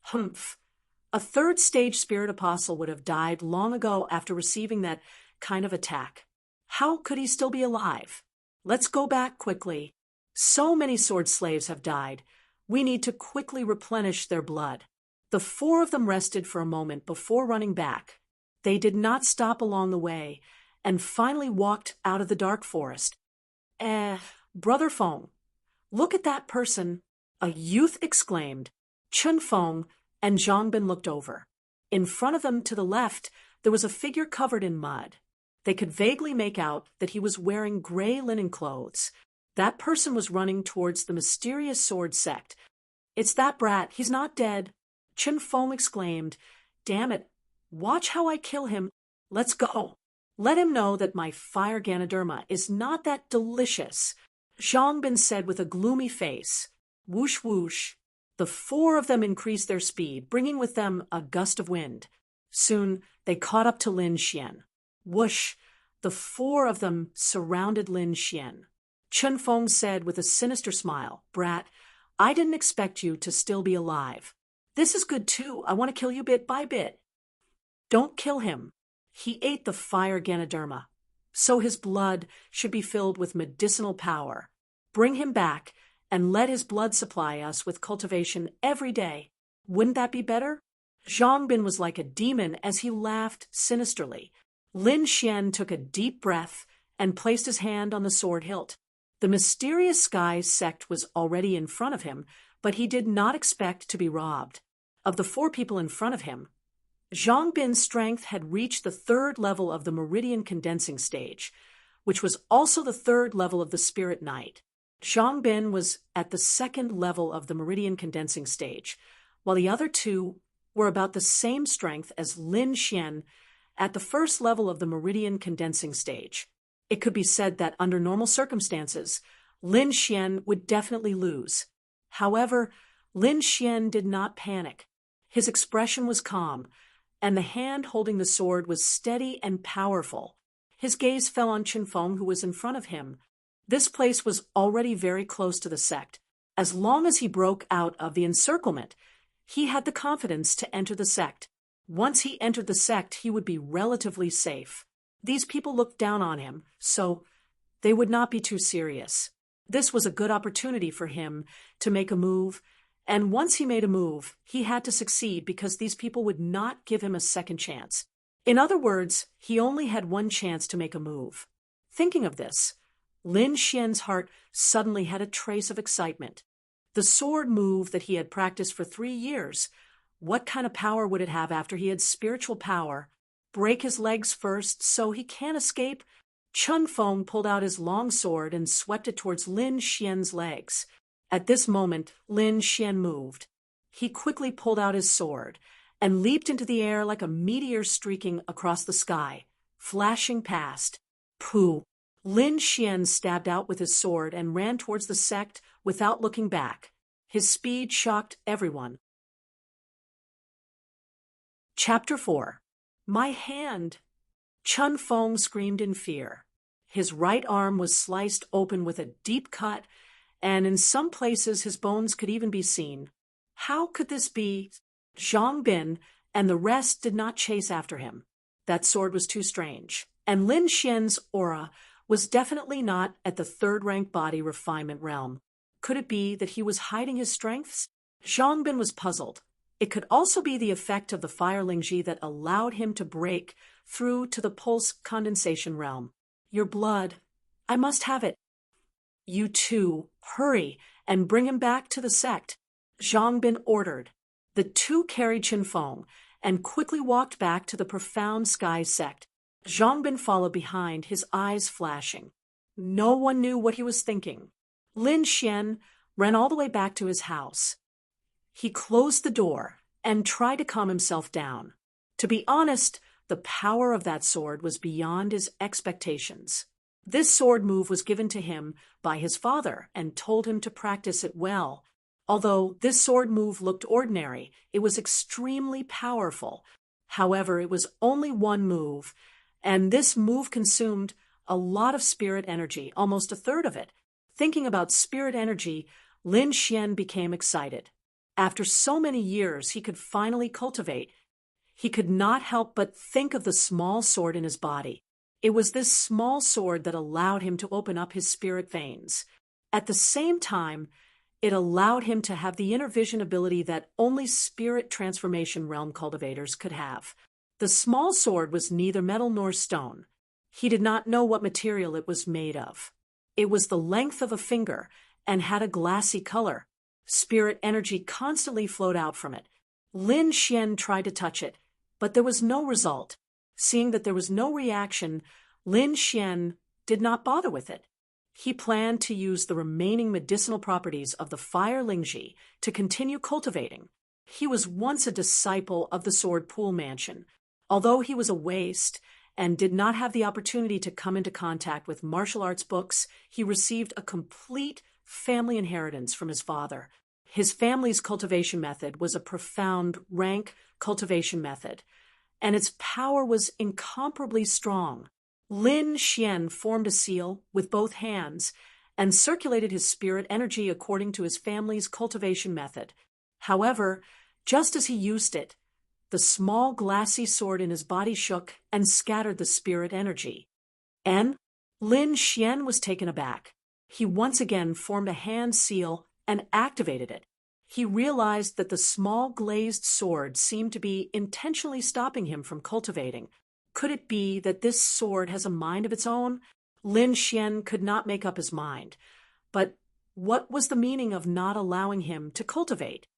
Humph. A 3rd-stage spirit apostle would have died long ago after receiving that kind of attack. How could he still be alive? Let's go back quickly. So many sword slaves have died. We need to quickly replenish their blood. The 4 of them rested for a moment before running back. They did not stop along the way, and finally walked out of the dark forest. Brother Feng, look at that person, a youth exclaimed. Chun Feng and Zhang Bin looked over. In front of them to the left, there was a figure covered in mud. They could vaguely make out that he was wearing gray linen clothes. That person was running towards the mysterious sword sect. It's that brat, he's not dead. Chun Feng exclaimed. Damn it, watch how I kill him. Let's go. Let him know that my fire Ganoderma is not that delicious. Zhang Bin said with a gloomy face. Whoosh whoosh. The four of them increased their speed, bringing with them a gust of wind. Soon they caught up to Lin Xian. Whoosh! The four of them surrounded Lin Xian. Chun Feng said with a sinister smile, Brat, I didn't expect you to still be alive. This is good too. I want to kill you bit by bit. Don't kill him. He ate the fire Ganoderma, so his blood should be filled with medicinal power. Bring him back and let his blood supply us with cultivation every day. Wouldn't that be better? Zhang Bin was like a demon as he laughed sinisterly. Lin Xian took a deep breath and placed his hand on the sword hilt. The mysterious sky sect was already in front of him, but he did not expect to be robbed. Of the four people in front of him, Zhang Bin's strength had reached the third level of the meridian condensing stage, which was also the third level of the spirit night. Zhang Bin was at the second level of the meridian condensing stage, while the other two were about the same strength as Lin Xian at the first level of the meridian condensing stage. It could be said that under normal circumstances, Lin Xian would definitely lose. However, Lin Xian did not panic. His expression was calm, and the hand holding the sword was steady and powerful. His gaze fell on Chun Feng, who was in front of him. This place was already very close to the sect. As long as he broke out of the encirclement, he had the confidence to enter the sect. Once he entered the sect, he would be relatively safe. These people looked down on him, so they would not be too serious. This was a good opportunity for him to make a move, and once he made a move, he had to succeed because these people would not give him a second chance. In other words, he only had one chance to make a move. Thinking of this, Lin Xian's heart suddenly had a trace of excitement. The sword move that he had practiced for 3 years, what kind of power would it have after he had spiritual power? Break his legs first so he can't escape? Chun Feng pulled out his long sword and swept it towards Lin Xian's legs. At this moment, Lin Xian moved. He quickly pulled out his sword and leaped into the air like a meteor streaking across the sky, flashing past. Pooh! Lin Xian stabbed out with his sword and ran towards the sect without looking back. His speed shocked everyone. Chapter 4. My hand! Chun Feng screamed in fear. His right arm was sliced open with a deep cut, and in some places his bones could even be seen. How could this be? Zhang Bin and the rest did not chase after him. That sword was too strange, and Lin Xian's aura was definitely not at the third-rank body refinement realm. Could it be that he was hiding his strengths? Zhang Bin was puzzled. It could also be the effect of the fire Lingji that allowed him to break through to the pulse condensation realm. Your blood. I must have it. You two, hurry and bring him back to the sect, Zhang Bin ordered. The two carried Chun Feng and quickly walked back to the profound sky sect. Zhang Bin followed behind, his eyes flashing. No one knew what he was thinking. Lin Xian ran all the way back to his house. He closed the door and tried to calm himself down. To be honest, the power of that sword was beyond his expectations. This sword move was given to him by his father and told him to practice it well. Although this sword move looked ordinary, it was extremely powerful. However, it was only one move, and this move consumed a lot of spirit energy, almost a third of it. Thinking about spirit energy, Lin Xian became excited. After so many years, he could finally cultivate. He could not help but think of the small sword in his body. It was this small sword that allowed him to open up his spirit veins. At the same time, it allowed him to have the inner vision ability that only spirit transformation realm cultivators could have. The small sword was neither metal nor stone. He did not know what material it was made of. It was the length of a finger and had a glassy color. Spirit energy constantly flowed out from it. Lin Xian tried to touch it, but there was no result. Seeing that there was no reaction, Lin Xian did not bother with it. He planned to use the remaining medicinal properties of the fire Lingji to continue cultivating. He was once a disciple of the Sword Pool Mansion. Although he was a waste and did not have the opportunity to come into contact with martial arts books, he received a complete family inheritance from his father. His family's cultivation method was a profound rank cultivation method, and its power was incomparably strong. Lin Xian formed a seal with both hands and circulated his spirit energy according to his family's cultivation method. However, just as he used it, the small glassy sword in his body shook and scattered the spirit energy. And Lin Xian was taken aback. He once again formed a hand seal and activated it. He realized that the small glazed sword seemed to be intentionally stopping him from cultivating. Could it be that this sword has a mind of its own? Lin Xian could not make up his mind. But what was the meaning of not allowing him to cultivate?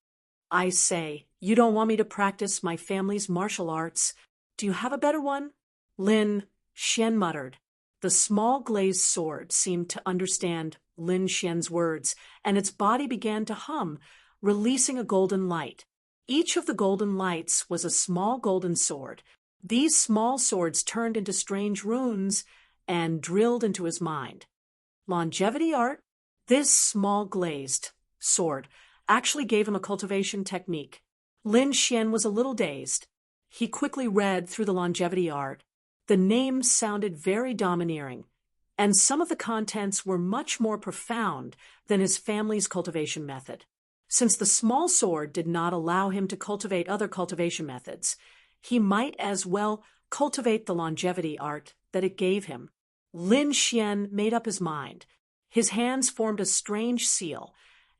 I say, you don't want me to practice my family's martial arts. Do you have a better one? Lin Xian muttered. The small glazed sword seemed to understand Lin Xian's words, and its body began to hum, releasing a golden light. Each of the golden lights was a small golden sword. These small swords turned into strange runes and drilled into his mind. Longevity art? This small glazed sword actually gave him a cultivation technique. Lin Xian was a little dazed. He quickly read through the longevity art. The names sounded very domineering, and some of the contents were much more profound than his family's cultivation method. Since the small sword did not allow him to cultivate other cultivation methods, he might as well cultivate the longevity art that it gave him. Lin Xian made up his mind. His hands formed a strange seal,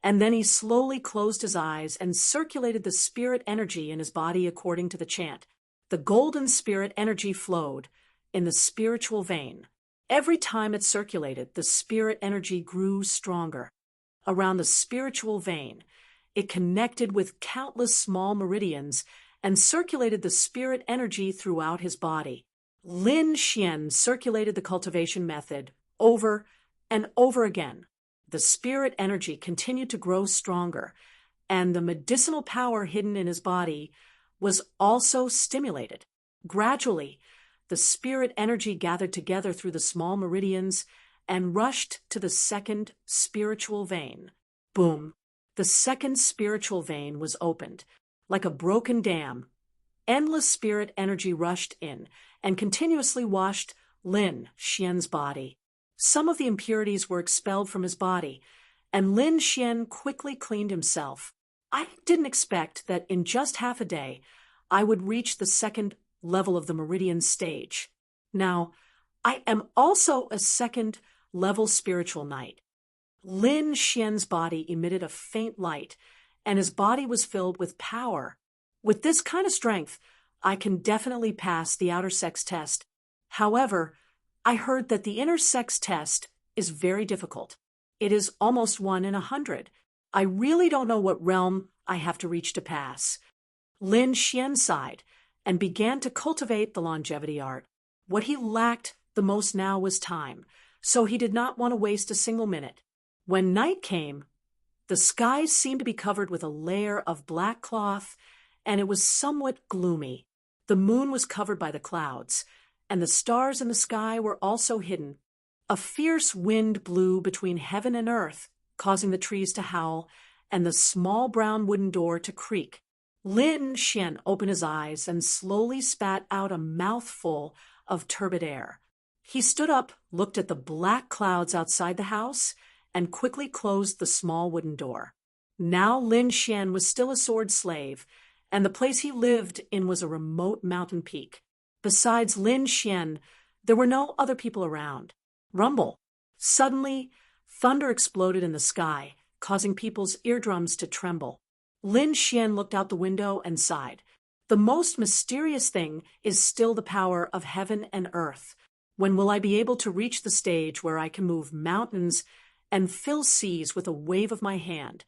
and then he slowly closed his eyes and circulated the spirit energy in his body according to the chant. The golden spirit energy flowed in the spiritual vein. Every time it circulated, the spirit energy grew stronger. Around the spiritual vein, it connected with countless small meridians and circulated the spirit energy throughout his body. Lin Xian circulated the cultivation method over and over again. The spirit energy continued to grow stronger, and the medicinal power hidden in his body was also stimulated. Gradually, the spirit energy gathered together through the small meridians and rushed to the second spiritual vein. Boom! The second spiritual vein was opened. Like a broken dam, endless spirit energy rushed in and continuously washed Lin Xian's body. Some of the impurities were expelled from his body, and Lin Xian quickly cleaned himself. I didn't expect that in just half a day I would reach the second level of the meridian stage. Now, I am also a second level spiritual knight. Lin Xian's body emitted a faint light, and his body was filled with power. With this kind of strength, I can definitely pass the outer sex test. However, I heard that the inner sex test is very difficult. It is almost 1 in 100. I really don't know what realm I have to reach to pass. Lin Xian sighed and began to cultivate the longevity art. What he lacked the most now was time, so he did not want to waste a single minute. When night came, the skies seemed to be covered with a layer of black cloth, and it was somewhat gloomy. The moon was covered by the clouds, and the stars in the sky were also hidden. A fierce wind blew between heaven and earth, causing the trees to howl and the small brown wooden door to creak. Lin Xian opened his eyes and slowly spat out a mouthful of turbid air. He stood up, looked at the black clouds outside the house, and quickly closed the small wooden door. Now Lin Xian was still a sword slave, and the place he lived in was a remote mountain peak. Besides Lin Xian, there were no other people around. Rumble! Suddenly, thunder exploded in the sky, causing people's eardrums to tremble. Lin Xian looked out the window and sighed. The most mysterious thing is still the power of heaven and earth. When will I be able to reach the stage where I can move mountains and fill seas with a wave of my hand?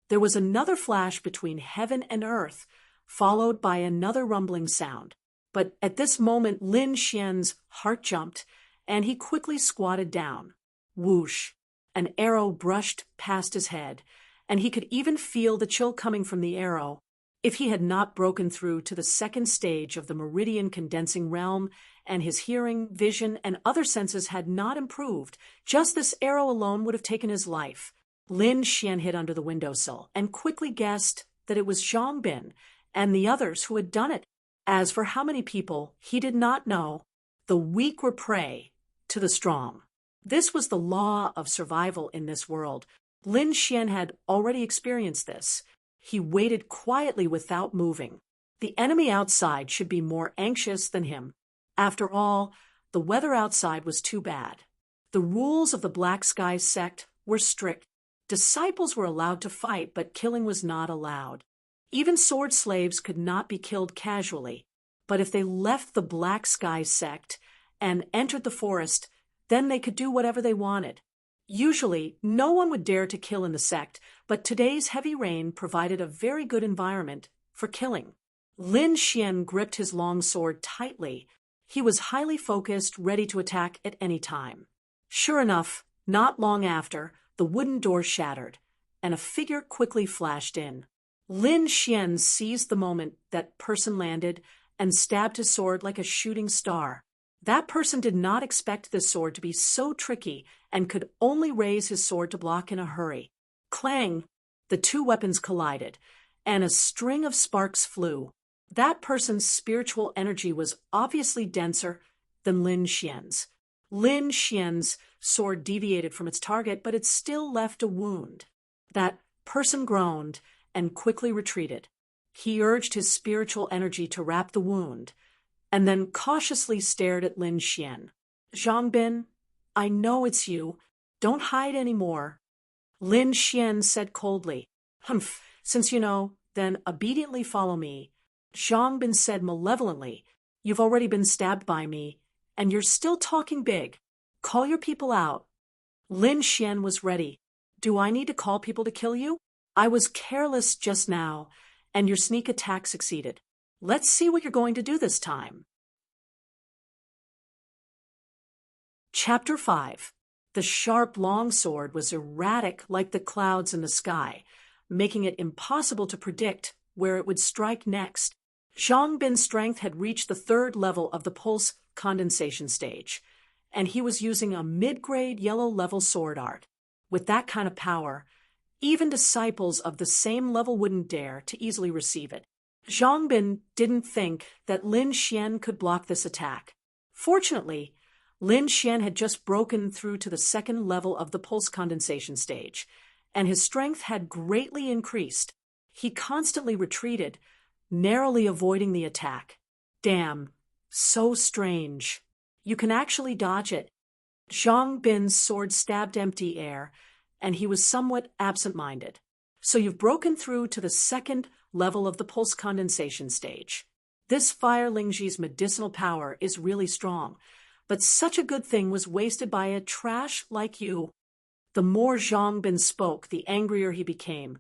There was another flash between heaven and earth, followed by another rumbling sound. But at this moment, Lin Xian's heart jumped, and he quickly squatted down. Whoosh! An arrow brushed past his head, and he could even feel the chill coming from the arrow. If he had not broken through to the second stage of the meridian condensing realm, and his hearing, vision, and other senses had not improved, just this arrow alone would have taken his life. Lin Xian hid under the windowsill and quickly guessed that it was Zhang Bin and the others who had done it. As for how many people, he did not know. The weak were prey to the strong. This was the law of survival in this world. Lin Xian had already experienced this. He waited quietly without moving. The enemy outside should be more anxious than him. After all, the weather outside was too bad. The rules of the Black Sky sect were strict. Disciples were allowed to fight, but killing was not allowed. Even sword slaves could not be killed casually. But if they left the Black Sky sect and entered the forest, then they could do whatever they wanted. Usually, no one would dare to kill in the sect, but today's heavy rain provided a very good environment for killing. Lin Xian gripped his long sword tightly. He was highly focused, ready to attack at any time. Sure enough, not long after, the wooden door shattered, and a figure quickly flashed in. Lin Xian seized the moment that person landed and stabbed his sword like a shooting star. That person did not expect this sword to be so tricky and could only raise his sword to block in a hurry. Clang! The two weapons collided, and a string of sparks flew. That person's spiritual energy was obviously denser than Lin Xian's. Lin Xian's sword deviated from its target, but it still left a wound. That person groaned and quickly retreated. He urged his spiritual energy to wrap the wound, and then cautiously stared at Lin Xian. Zhang Bin, I know it's you. Don't hide anymore. Lin Xian said coldly. Humph, since you know, then obediently follow me. Zhang Bin said malevolently, You've already been stabbed by me, and you're still talking big. Call your people out. Lin Xian was ready. Do I need to call people to kill you? I was careless just now, and your sneak attack succeeded. Let's see what you're going to do this time. Chapter 5. The sharp longsword was erratic like the clouds in the sky, making it impossible to predict where it would strike next. Zhang Bin's strength had reached the third level of the pulse condensation stage, and he was using a mid-grade yellow-level sword art. With that kind of power, even disciples of the same level wouldn't dare to easily receive it. Zhang Bin didn't think that Lin Xian could block this attack. Fortunately, Lin Xian had just broken through to the second level of the pulse condensation stage, and his strength had greatly increased. He constantly retreated, narrowly avoiding the attack. Damn, so strange. You can actually dodge it. Zhang Bin's sword stabbed empty air, and he was somewhat absent-minded. So you've broken through to the second level of the pulse condensation stage. This Fire Lingji's medicinal power is really strong, but such a good thing was wasted by a trash like you. The more Zhang Bin spoke, the angrier he became,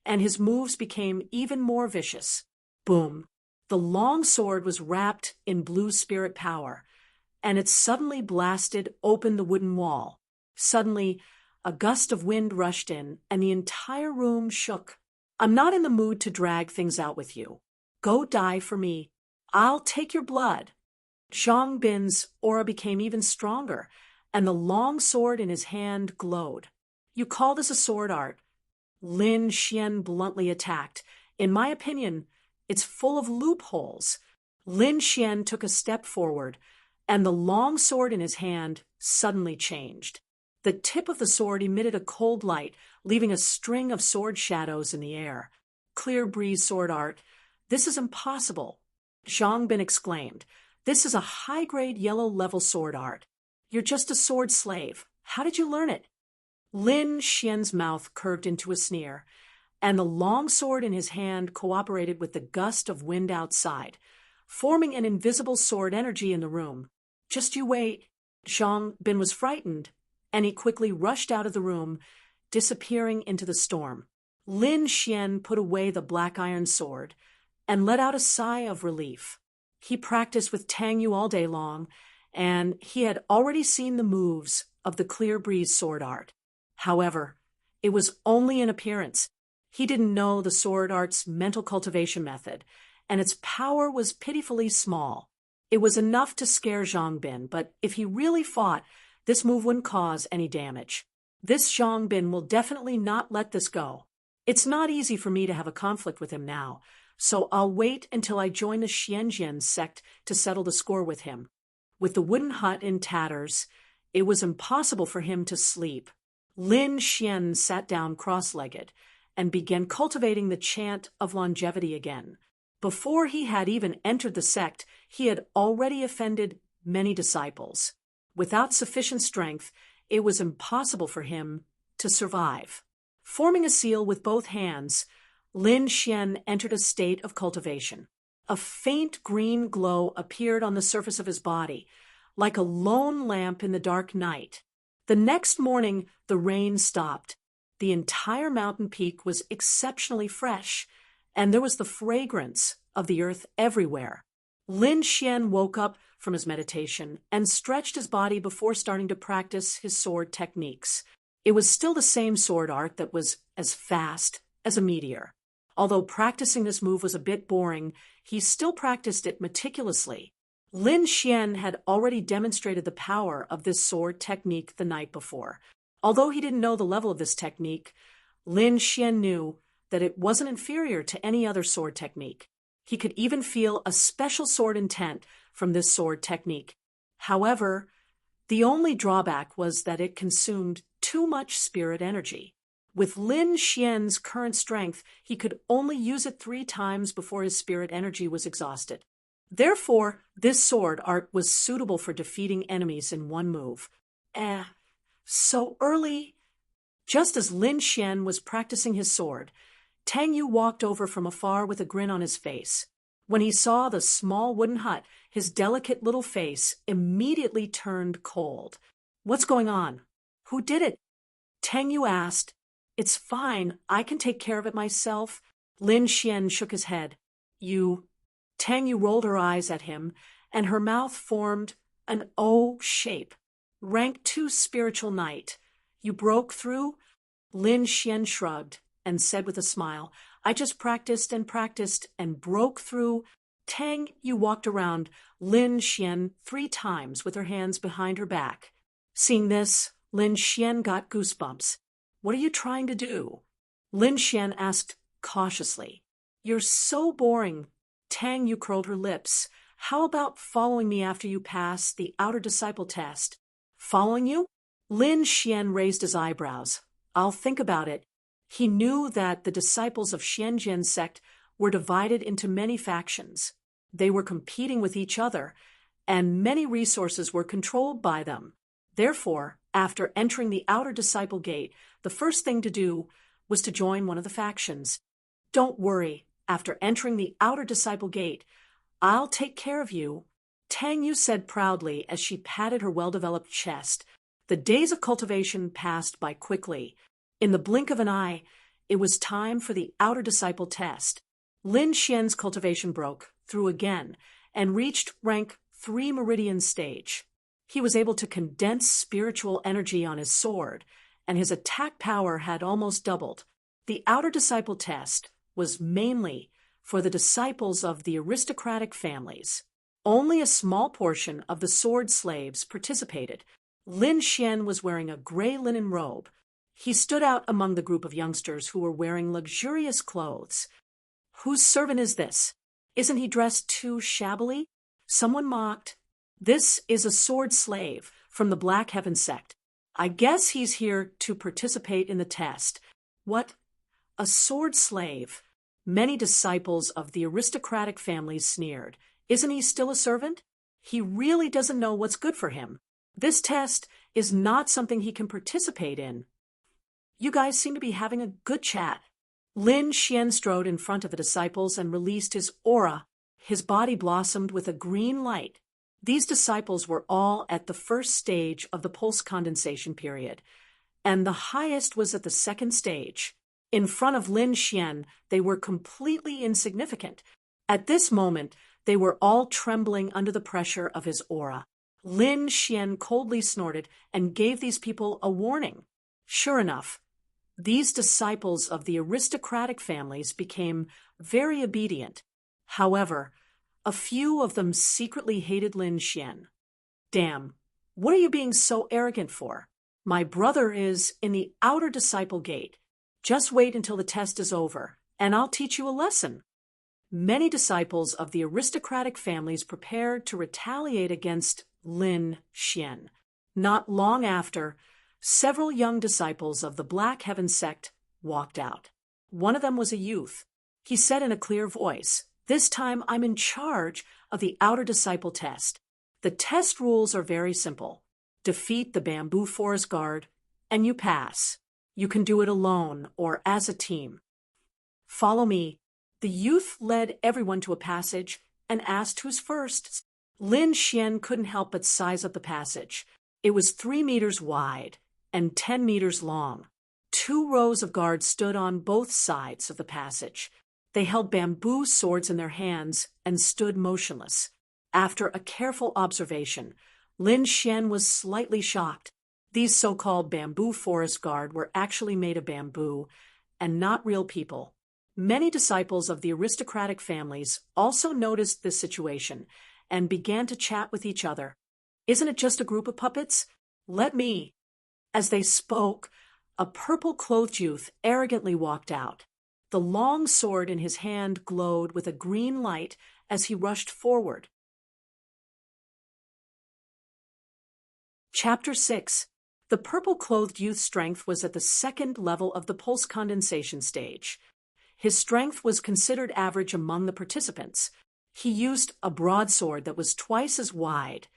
and his moves became even more vicious. Boom! The long sword was wrapped in blue spirit power, and it suddenly blasted open the wooden wall. Suddenly, a gust of wind rushed in, and the entire room shook. I'm not in the mood to drag things out with you. Go die for me. I'll take your blood. Zhang Bin's aura became even stronger, and the long sword in his hand glowed. You call this a sword art? Lin Xian bluntly attacked. In my opinion, it's full of loopholes. Lin Xian took a step forward, and the long sword in his hand suddenly changed. The tip of the sword emitted a cold light, leaving a string of sword shadows in the air. Clear breeze sword art. This is impossible. Zhang Bin exclaimed. This is a high-grade yellow-level sword art. You're just a sword slave. How did you learn it? Lin Xian's mouth curved into a sneer, and the long sword in his hand cooperated with the gust of wind outside, forming an invisible sword energy in the room. Just you wait. Zhang Bin was frightened, and he quickly rushed out of the room, disappearing into the storm. Lin Xian put away the black iron sword and let out a sigh of relief. He practiced with Tang Yu all day long, and he had already seen the moves of the Clear Breeze sword art. However, it was only in appearance. He didn't know the sword art's mental cultivation method, and its power was pitifully small. It was enough to scare Zhang Bin, but if he really fought, this move wouldn't cause any damage. This Zhang Bin will definitely not let this go. It's not easy for me to have a conflict with him now, so I'll wait until I join the Xianjian sect to settle the score with him. With the wooden hut in tatters, it was impossible for him to sleep. Lin Xian sat down cross-legged and began cultivating the chant of longevity again. Before he had even entered the sect, he had already offended many disciples. Without sufficient strength, it was impossible for him to survive. Forming a seal with both hands, Lin Xian entered a state of cultivation. A faint green glow appeared on the surface of his body, like a lone lamp in the dark night. The next morning, the rain stopped. The entire mountain peak was exceptionally fresh, and there was the fragrance of the earth everywhere. Lin Xian woke up from his meditation and stretched his body before starting to practice his sword techniques. It was still the same sword art that was as fast as a meteor. Although practicing this move was a bit boring, he still practiced it meticulously. Lin Xian had already demonstrated the power of this sword technique the night before. Although he didn't know the level of this technique, Lin Xian knew that it wasn't inferior to any other sword technique. He could even feel a special sword intent from this sword technique. However, the only drawback was that it consumed too much spirit energy. With Lin Xian's current strength, he could only use it 3 times before his spirit energy was exhausted. Therefore, this sword art was suitable for defeating enemies in one move. So early? Just as Lin Xian was practicing his sword, Tang Yu walked over from afar with a grin on his face. When he saw the small wooden hut, his delicate little face immediately turned cold. "What's going on? Who did it?" Tang Yu asked. "It's fine. I can take care of it myself." Lin Xian shook his head. "You..." Tang Yu rolled her eyes at him, and her mouth formed an O shape. "Rank 2 spiritual knight. You broke through?" Lin Xian shrugged and said with a smile, "I just practiced and broke through." Tang Yu walked around Lin Xian 3 times with her hands behind her back. Seeing this, Lin Xian got goosebumps. "What are you trying to do?" Lin Xian asked cautiously. "You're so boring." Tang Yu curled her lips. "How about following me after you pass the outer disciple test?" "Following you?" Lin Xian raised his eyebrows. "I'll think about it." He knew that the disciples of Xianjian sect were divided into many factions. They were competing with each other, and many resources were controlled by them. Therefore, after entering the outer disciple gate, the first thing to do was to join one of the factions. "Don't worry, after entering the outer disciple gate, I'll take care of you," Tang Yu said proudly as she patted her well-developed chest. The days of cultivation passed by quickly. In the blink of an eye, it was time for the outer disciple test. Lin Xian's cultivation broke through again and reached rank 3 meridian stage. He was able to condense spiritual energy on his sword, and his attack power had almost doubled. The outer disciple test was mainly for the disciples of the aristocratic families. Only a small portion of the sword slaves participated. Lin Xian was wearing a gray linen robe. He stood out among the group of youngsters who were wearing luxurious clothes. "Whose servant is this? Isn't he dressed too shabbily?" Someone mocked. "This is a sword slave from the Black Heaven sect. I guess he's here to participate in the test." "What? A sword slave?" Many disciples of the aristocratic families sneered. "Isn't he still a servant? He really doesn't know what's good for him. This test is not something he can participate in." "You guys seem to be having a good chat." Lin Xian strode in front of the disciples and released his aura. His body blossomed with a green light. These disciples were all at the first stage of the pulse condensation period, and the highest was at the second stage. In front of Lin Xian, they were completely insignificant. At this moment, they were all trembling under the pressure of his aura. Lin Xian coldly snorted and gave these people a warning. Sure enough, these disciples of the aristocratic families became very obedient. However, a few of them secretly hated Lin Xian. Damn, what are you being so arrogant for? My brother is in the outer disciple gate. Just wait until the test is over, and I'll teach you a lesson. Many disciples of the aristocratic families prepared to retaliate against Lin Xian. Not long after, several young disciples of the Black Heaven sect walked out. One of them was a youth. He said in a clear voice, "This time I'm in charge of the outer disciple test. The test rules are very simple. Defeat the bamboo forest guard, and you pass. You can do it alone or as a team. Follow me." The youth led everyone to a passage and asked who's first. Lin Xian couldn't help but size up the passage. It was 3 meters wide and 10 meters long. 2 rows of guards stood on both sides of the passage. They held bamboo swords in their hands and stood motionless. After a careful observation, Lin Xian was slightly shocked. These so-called bamboo forest guard were actually made of bamboo and not real people. Many disciples of the aristocratic families also noticed this situation and began to chat with each other. "Isn't it just a group of puppets? Let me." As they spoke, a purple-clothed youth arrogantly walked out. The long sword in his hand glowed with a green light as he rushed forward. Chapter 6. The purple-clothed youth's strength was at the second level of the pulse condensation stage. His strength was considered average among the participants. He used a broadsword that was twice as wide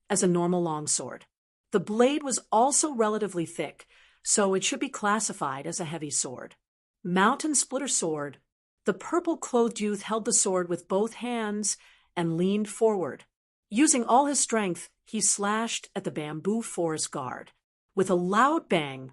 as a normal longsword. The blade was also relatively thick, so it should be classified as a heavy sword. Mountain splitter sword. The purple-clothed youth held the sword with both hands and leaned forward. Using all his strength, he slashed at the bamboo forest guard. With a loud bang,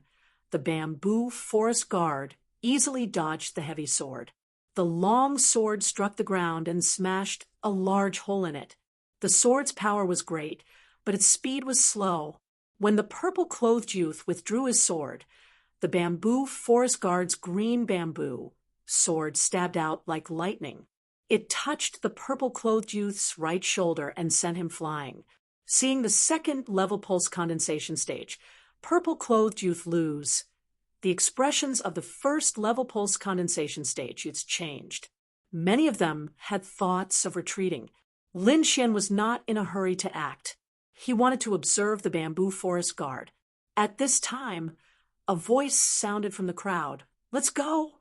the bamboo forest guard easily dodged the heavy sword. The long sword struck the ground and smashed a large hole in it. The sword's power was great, but its speed was slow. When the purple-clothed youth withdrew his sword, the bamboo forest guard's green bamboo sword stabbed out like lightning. It touched the purple-clothed youth's right shoulder and sent him flying. Seeing the second-level pulse condensation stage, purple-clothed youth lose. The expressions of the first-level pulse condensation stage youths changed. Many of them had thoughts of retreating. Lin Xian was not in a hurry to act. He wanted to observe the bamboo forest guard. At this time, a voice sounded from the crowd. "Let's go!"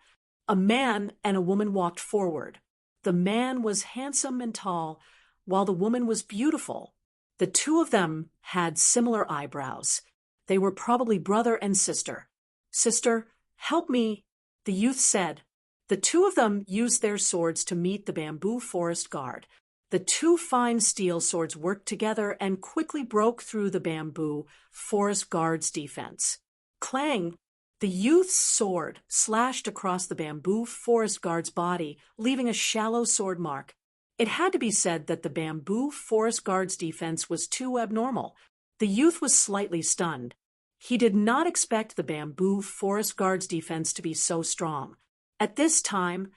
A man and a woman walked forward. The man was handsome and tall, while the woman was beautiful. The two of them had similar eyebrows. They were probably brother and sister. "Sister, help me," the youth said. The two of them used their swords to meet the bamboo forest guard. The 2 fine steel swords worked together and quickly broke through the bamboo forest guard's defense. Clang! The youth's sword slashed across the bamboo forest guard's body, leaving a shallow sword mark. It had to be said that the bamboo forest guard's defense was too abnormal. The youth was slightly stunned. He did not expect the bamboo forest guard's defense to be so strong. At this time,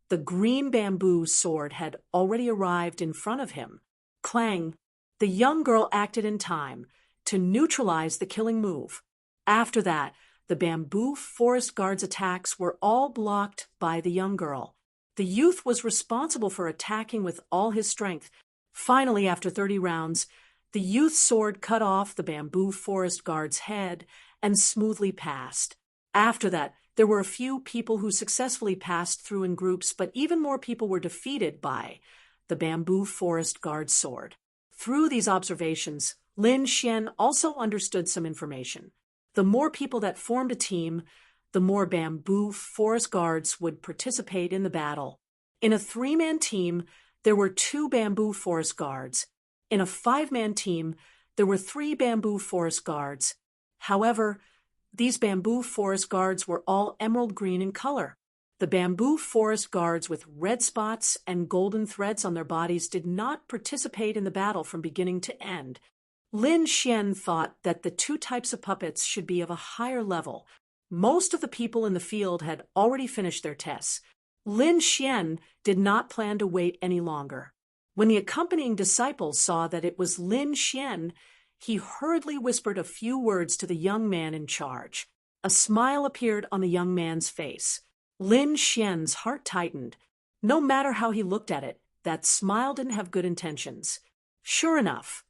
the green bamboo sword had already arrived in front of him. Clang! The young girl acted in time to neutralize the killing move. After that, the bamboo forest guard's attacks were all blocked by the young girl. The youth was responsible for attacking with all his strength. Finally, after 30 rounds, the youth's sword cut off the bamboo forest guard's head and smoothly passed. After that, there were a few people who successfully passed through in groups, but even more people were defeated by the bamboo forest guard's sword. Through these observations, Lin Xian also understood some information. The more people that formed a team, the more bamboo forest guards would participate in the battle. In a 3-man team, there were 2 bamboo forest guards. In a 5-man team, there were 3 bamboo forest guards. However, these bamboo forest guards were all emerald green in color. The bamboo forest guards with red spots and golden threads on their bodies did not participate in the battle from beginning to end. Lin Xian thought that the 2 types of puppets should be of a higher level. Most of the people in the field had already finished their tests. Lin Xian did not plan to wait any longer. When the accompanying disciples saw that it was Lin Xian, he hurriedly whispered a few words to the young man in charge. A smile appeared on the young man's face. Lin Xian's heart tightened. No matter how he looked at it, that smile didn't have good intentions. Sure enough,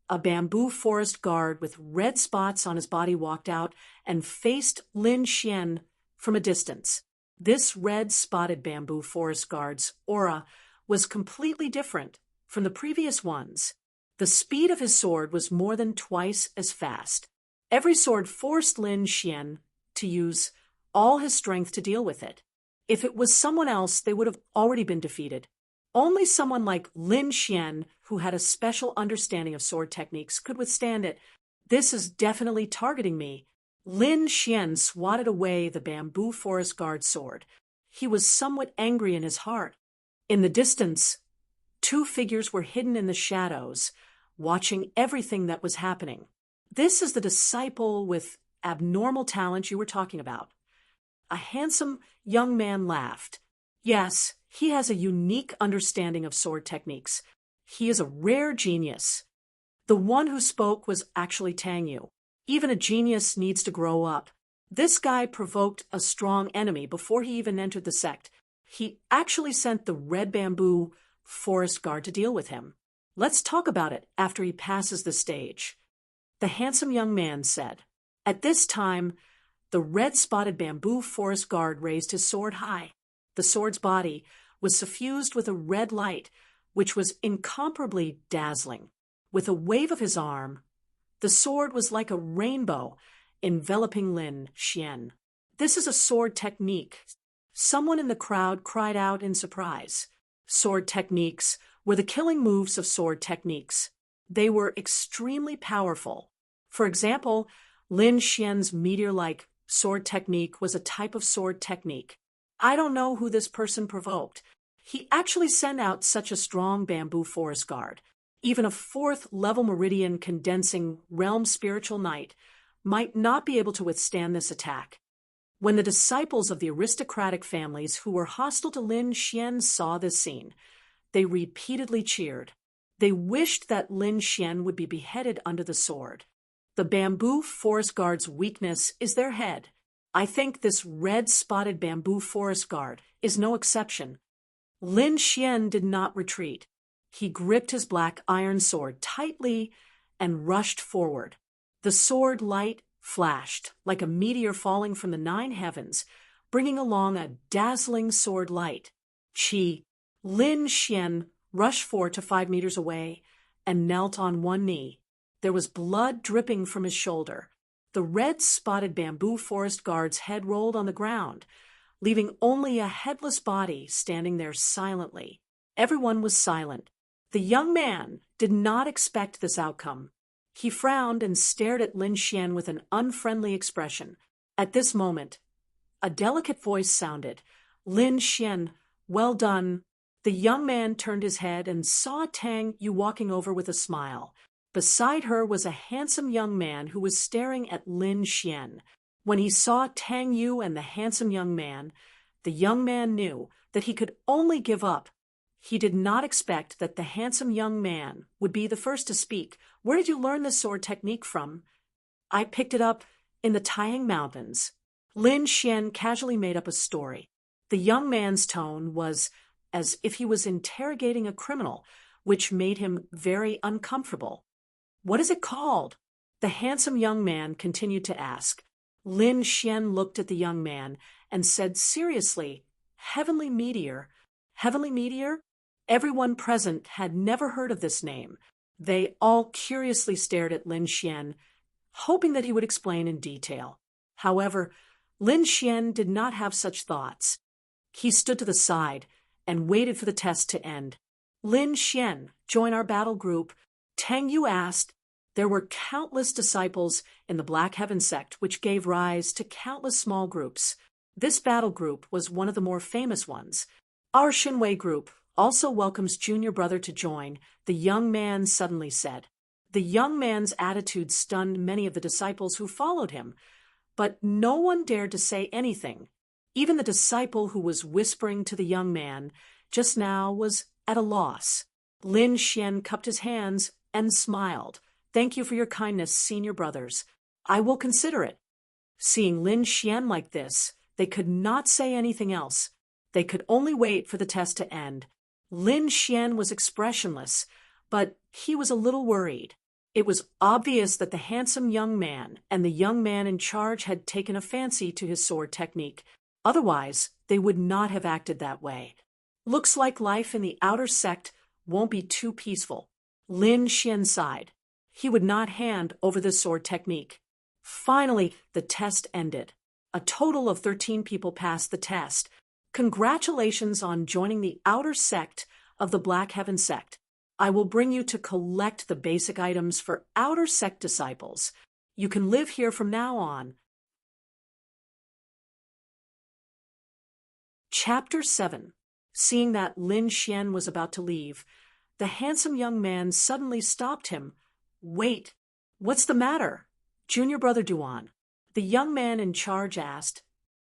a bamboo forest guard with red spots on his body walked out and faced Lin Xian from a distance. This red-spotted bamboo forest guard's aura was completely different from the previous ones. The speed of his sword was more than twice as fast. Every sword forced Lin Xian to use all his strength to deal with it. If it was someone else, they would have already been defeated. Only someone like Lin Xian, who had a special understanding of sword techniques, could withstand it. This is definitely targeting me. Lin Xian swatted away the bamboo forest guard's sword. He was somewhat angry in his heart. In the distance, 2 figures were hidden in the shadows, watching everything that was happening. This is the disciple with abnormal talent you were talking about. A handsome young man laughed. Yes, he has a unique understanding of sword techniques. He is a rare genius. The one who spoke was actually Tang Yu. Even a genius needs to grow up. This guy provoked a strong enemy before he even entered the sect. He actually sent the red bamboo forest guard to deal with him. Let's talk about it after he passes the stage, the handsome young man said. At this time, the red-spotted bamboo forest guard raised his sword high. The sword's body was suffused with a red light, which was incomparably dazzling. With a wave of his arm, the sword was like a rainbow enveloping Lin Xian. This is a sword technique. Someone in the crowd cried out in surprise. Sword techniques were the killing moves of sword techniques. They were extremely powerful. For example, Lin Xian's meteor-like sword technique was a type of sword technique. I don't know who this person provoked. He actually sent out such a strong bamboo forest guard. Even a 4th-level meridian condensing realm spiritual knight might not be able to withstand this attack. When the disciples of the aristocratic families who were hostile to Lin Xian saw this scene, they repeatedly cheered. They wished that Lin Xian would be beheaded under the sword. The bamboo forest guard's weakness is their head. I think this red-spotted bamboo forest guard is no exception. Lin Xian did not retreat. He gripped his black iron sword tightly and rushed forward. The sword light flashed like a meteor falling from the 9 heavens, bringing along a dazzling sword light. Lin Xian rushed 4 to 5 meters away and knelt on one knee. There was blood dripping from his shoulder. The red-spotted bamboo forest guard's head rolled on the ground, leaving only a headless body standing there silently. Everyone was silent. The young man did not expect this outcome. He frowned and stared at Lin Xian with an unfriendly expression. At this moment, a delicate voice sounded. Lin Xian, well done. The young man turned his head and saw Tang Yu walking over with a smile. Beside her was a handsome young man who was staring at Lin Xian. When he saw Tang Yu and the handsome young man knew that he could only give up. He did not expect that the handsome young man would be the first to speak. Where did you learn this sword technique from? I picked it up in the Taiyang Mountains. Lin Xian casually made up a story. The young man's tone was as if he was interrogating a criminal, which made him very uncomfortable. What is it called? The handsome young man continued to ask. Lin Xian looked at the young man and said seriously, Heavenly Meteor. Heavenly Meteor? Everyone present had never heard of this name. They all curiously stared at Lin Xian, hoping that he would explain in detail. However, Lin Xian did not have such thoughts. He stood to the side and waited for the test to end. Lin Xian, join our battle group. Tang Yu asked. There were countless disciples in the Black Heaven sect, which gave rise to countless small groups. This battle group was one of the more famous ones. Our Shinwei group also welcomes junior brother to join, the young man suddenly said. The young man's attitude stunned many of the disciples who followed him, but no one dared to say anything. Even the disciple who was whispering to the young man just now was at a loss. Lin Xian cupped his hands and smiled. Thank you for your kindness, senior brothers. I will consider it. Seeing Lin Xian like this, they could not say anything else. They could only wait for the test to end. Lin Xian was expressionless, but he was a little worried. It was obvious that the handsome young man and the young man in charge had taken a fancy to his sword technique. Otherwise, they would not have acted that way. Looks like life in the outer sect won't be too peaceful. Lin Xian sighed. He would not hand over the sword technique. Finally, the test ended. A total of 13 people passed the test. Congratulations on joining the outer sect of the Black Heaven sect. I will bring you to collect the basic items for outer sect disciples. You can live here from now on. Chapter 7. Seeing that Lin Xian was about to leave, the handsome young man suddenly stopped him. Wait, what's the matter? Junior brother Duan. The young man in charge asked.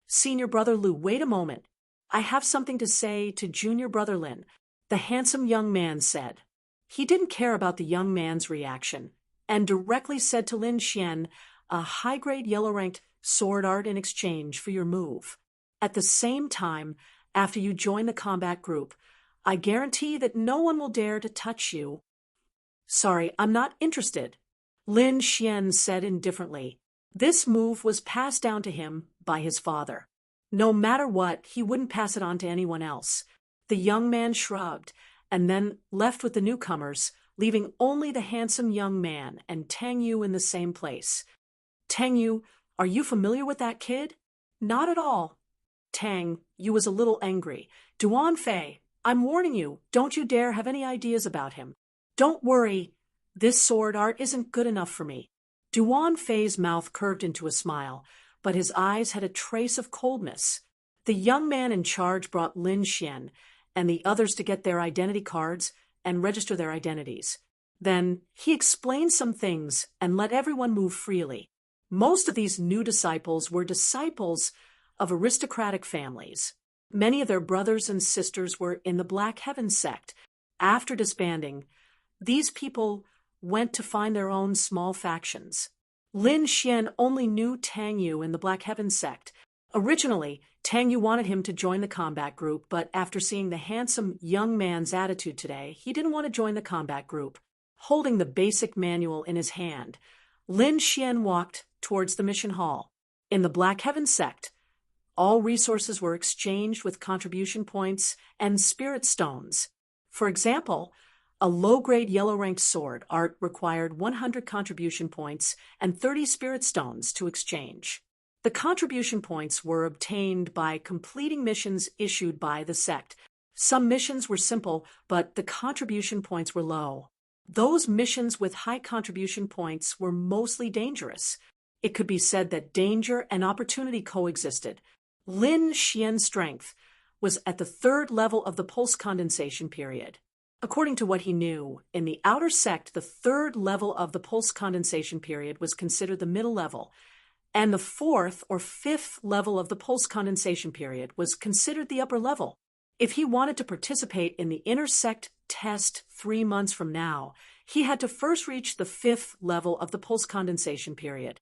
Senior brother Lu, wait a moment. I have something to say to junior brother Lin, the handsome young man said. He didn't care about the young man's reaction, and directly said to Lin Xian, a high-grade yellow-ranked sword art in exchange for your move. At the same time, after you join the combat group, I guarantee that no one will dare to touch you. Sorry, I'm not interested, Lin Xian said indifferently. This move was passed down to him by his father. No matter what, he wouldn't pass it on to anyone else. The young man shrugged, and then left with the newcomers, leaving only the handsome young man and Tang Yu in the same place. Tang Yu, are you familiar with that kid? Not at all. Tang Yu was a little angry. Duan Fei, I'm warning you, don't you dare have any ideas about him. Don't worry, this sword art isn't good enough for me. Duan Fei's mouth curved into a smile, but his eyes had a trace of coldness. The young man in charge brought Lin Xian and the others to get their identity cards and register their identities. Then he explained some things and let everyone move freely. Most of these new disciples were disciples of aristocratic families. Many of their brothers and sisters were in the Black Heaven sect. After disbanding, these people went to find their own small factions. Lin Xian only knew Tang Yu in the Black Heaven sect. Originally, Tang Yu wanted him to join the combat group, but after seeing the handsome young man's attitude today, he didn't want to join the combat group. Holding the basic manual in his hand, Lin Xian walked towards the mission hall. In the Black Heaven sect, all resources were exchanged with contribution points and spirit stones. For example, a low-grade yellow-ranked sword art required 100 contribution points and 30 spirit stones to exchange. The contribution points were obtained by completing missions issued by the sect. Some missions were simple, but the contribution points were low. Those missions with high contribution points were mostly dangerous. It could be said that danger and opportunity coexisted. Lin Xian's strength was at the 3rd level of the pulse condensation period. According to what he knew, in the outer sect, the 3rd level of the pulse condensation period was considered the middle level, and the 4th or 5th level of the pulse condensation period was considered the upper level. If he wanted to participate in the inner sect test 3 months from now, he had to first reach the 5th level of the pulse condensation period.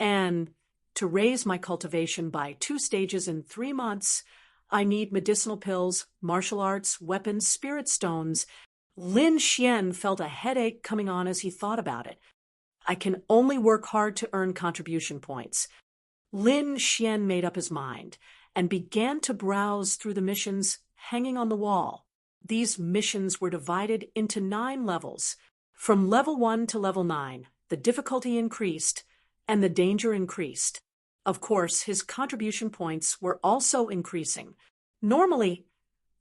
And to raise my cultivation by 2 stages in 3 months, I need medicinal pills, martial arts, weapons, spirit stones. Lin Xian felt a headache coming on as he thought about it. I can only work hard to earn contribution points. Lin Xian made up his mind and began to browse through the missions hanging on the wall. These missions were divided into 9 levels. From level 1 to level 9, the difficulty increased and the danger increased. Of course, his contribution points were also increasing. Normally,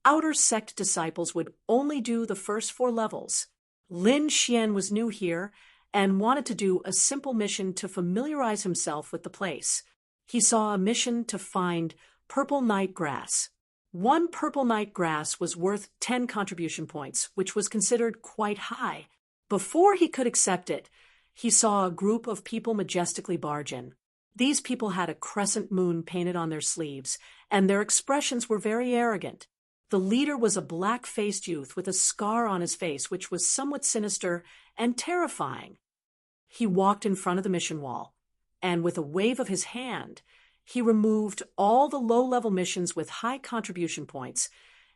outer sect disciples would only do the first 4 levels. Lin Xian was new here and wanted to do a simple mission to familiarize himself with the place. He saw a mission to find purple night grass. One purple night grass was worth 10 contribution points, which was considered quite high. Before he could accept it, he saw a group of people majestically barge in. These people had a crescent moon painted on their sleeves, and their expressions were very arrogant. The leader was a black-faced youth with a scar on his face, which was somewhat sinister and terrifying. He walked in front of the mission wall, and with a wave of his hand, he removed all the low-level missions with high contribution points,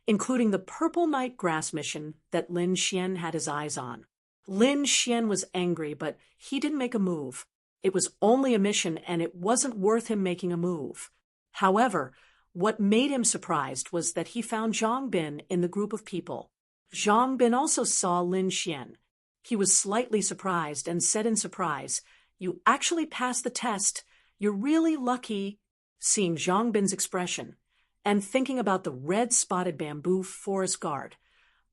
including the Purple Night Grass mission that Lin Xian had his eyes on. Lin Xian was angry, but he didn't make a move. It was only a mission, and it wasn't worth him making a move. However, what made him surprised was that he found Zhang Bin in the group of people. Zhang Bin also saw Lin Xian. He was slightly surprised and said in surprise, "You actually passed the test. You're really lucky." Seeing Zhang Bin's expression and thinking about the red-spotted bamboo forest guard,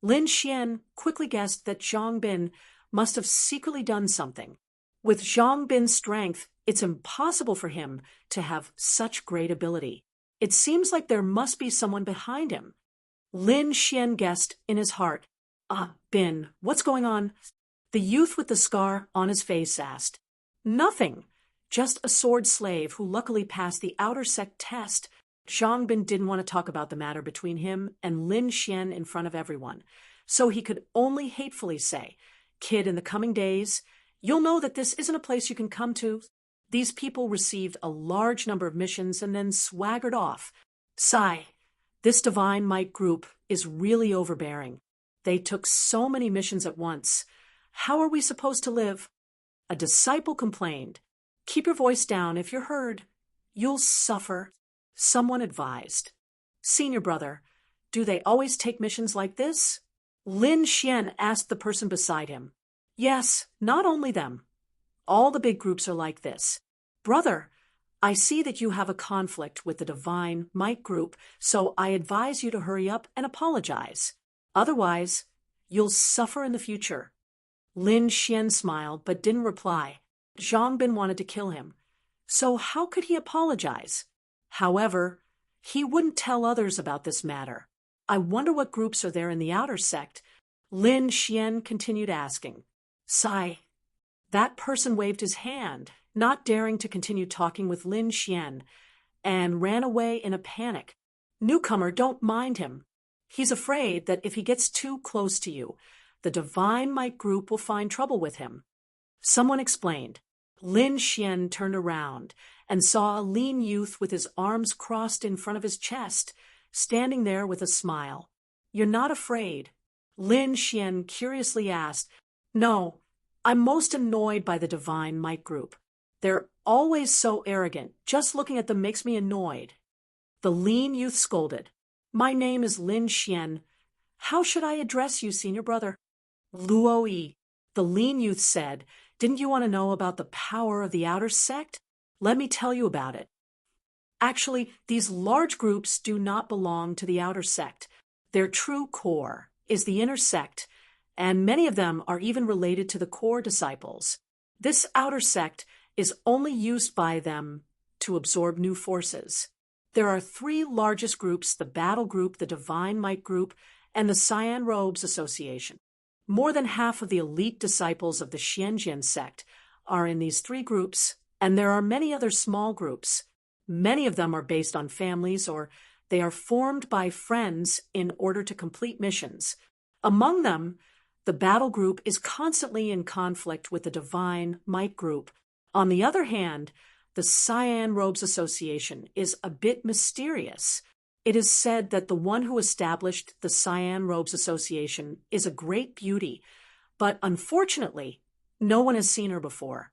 Lin Xian quickly guessed that Zhang Bin must have secretly done something. With Zhang Bin's strength, it's impossible for him to have such great ability. It seems like there must be someone behind him. Lin Xian guessed in his heart, Bin, what's going on?" The youth with the scar on his face asked. "Nothing. Just a sword slave who luckily passed the outer sect test." Zhang Bin didn't want to talk about the matter between him and Lin Xian in front of everyone, so he could only hatefully say, "Kid, in the coming days, you'll know that this isn't a place you can come to." These people received a large number of missions and then swaggered off. Sigh, this Divine Might group is really overbearing. They took so many missions at once. How are we supposed to live? A disciple complained, "Keep your voice down if you're heard. You'll suffer." Someone advised, "Senior brother, do they always take missions like this?" Lin Xian asked the person beside him. "Yes, not only them. All the big groups are like this. Brother, I see that you have a conflict with the Divine Might group, so I advise you to hurry up and apologize. Otherwise, you'll suffer in the future." Lin Xian smiled but didn't reply. Zhang Bin wanted to kill him. So how could he apologize? However, he wouldn't tell others about this matter. I wonder what groups are there in the outer sect. Lin Xian continued asking. Sigh. That person waved his hand, not daring to continue talking with Lin Xian, and ran away in a panic. "Newcomer, don't mind him. He's afraid that if he gets too close to you, the Divine Might group will find trouble with him." Someone explained. Lin Xian turned around and saw a lean youth with his arms crossed in front of his chest, standing there with a smile. "You're not afraid?" Lin Xian curiously asked. "No, I'm most annoyed by the Divine Might group. They're always so arrogant. Just looking at them makes me annoyed." The lean youth scolded. "My name is Lin Xian. How should I address you, senior brother?" "Luo Yi," the lean youth said. "Didn't you want to know about the power of the outer sect? Let me tell you about it. Actually, these large groups do not belong to the outer sect. Their true core is the inner sect, and many of them are even related to the core disciples. This outer sect is only used by them to absorb new forces. There are three largest groups: the Battle Group, the Divine Might Group, and the Cyan Robes Association. More than half of the elite disciples of the Xianjian sect are in these three groups, and there are many other small groups. Many of them are based on families, or they are formed by friends in order to complete missions. Among them, the Battle Group is constantly in conflict with the Divine Might Group. On the other hand, the Cyan Robes Association is a bit mysterious. It is said that the one who established the Cyan Robes Association is a great beauty, but unfortunately, no one has seen her before.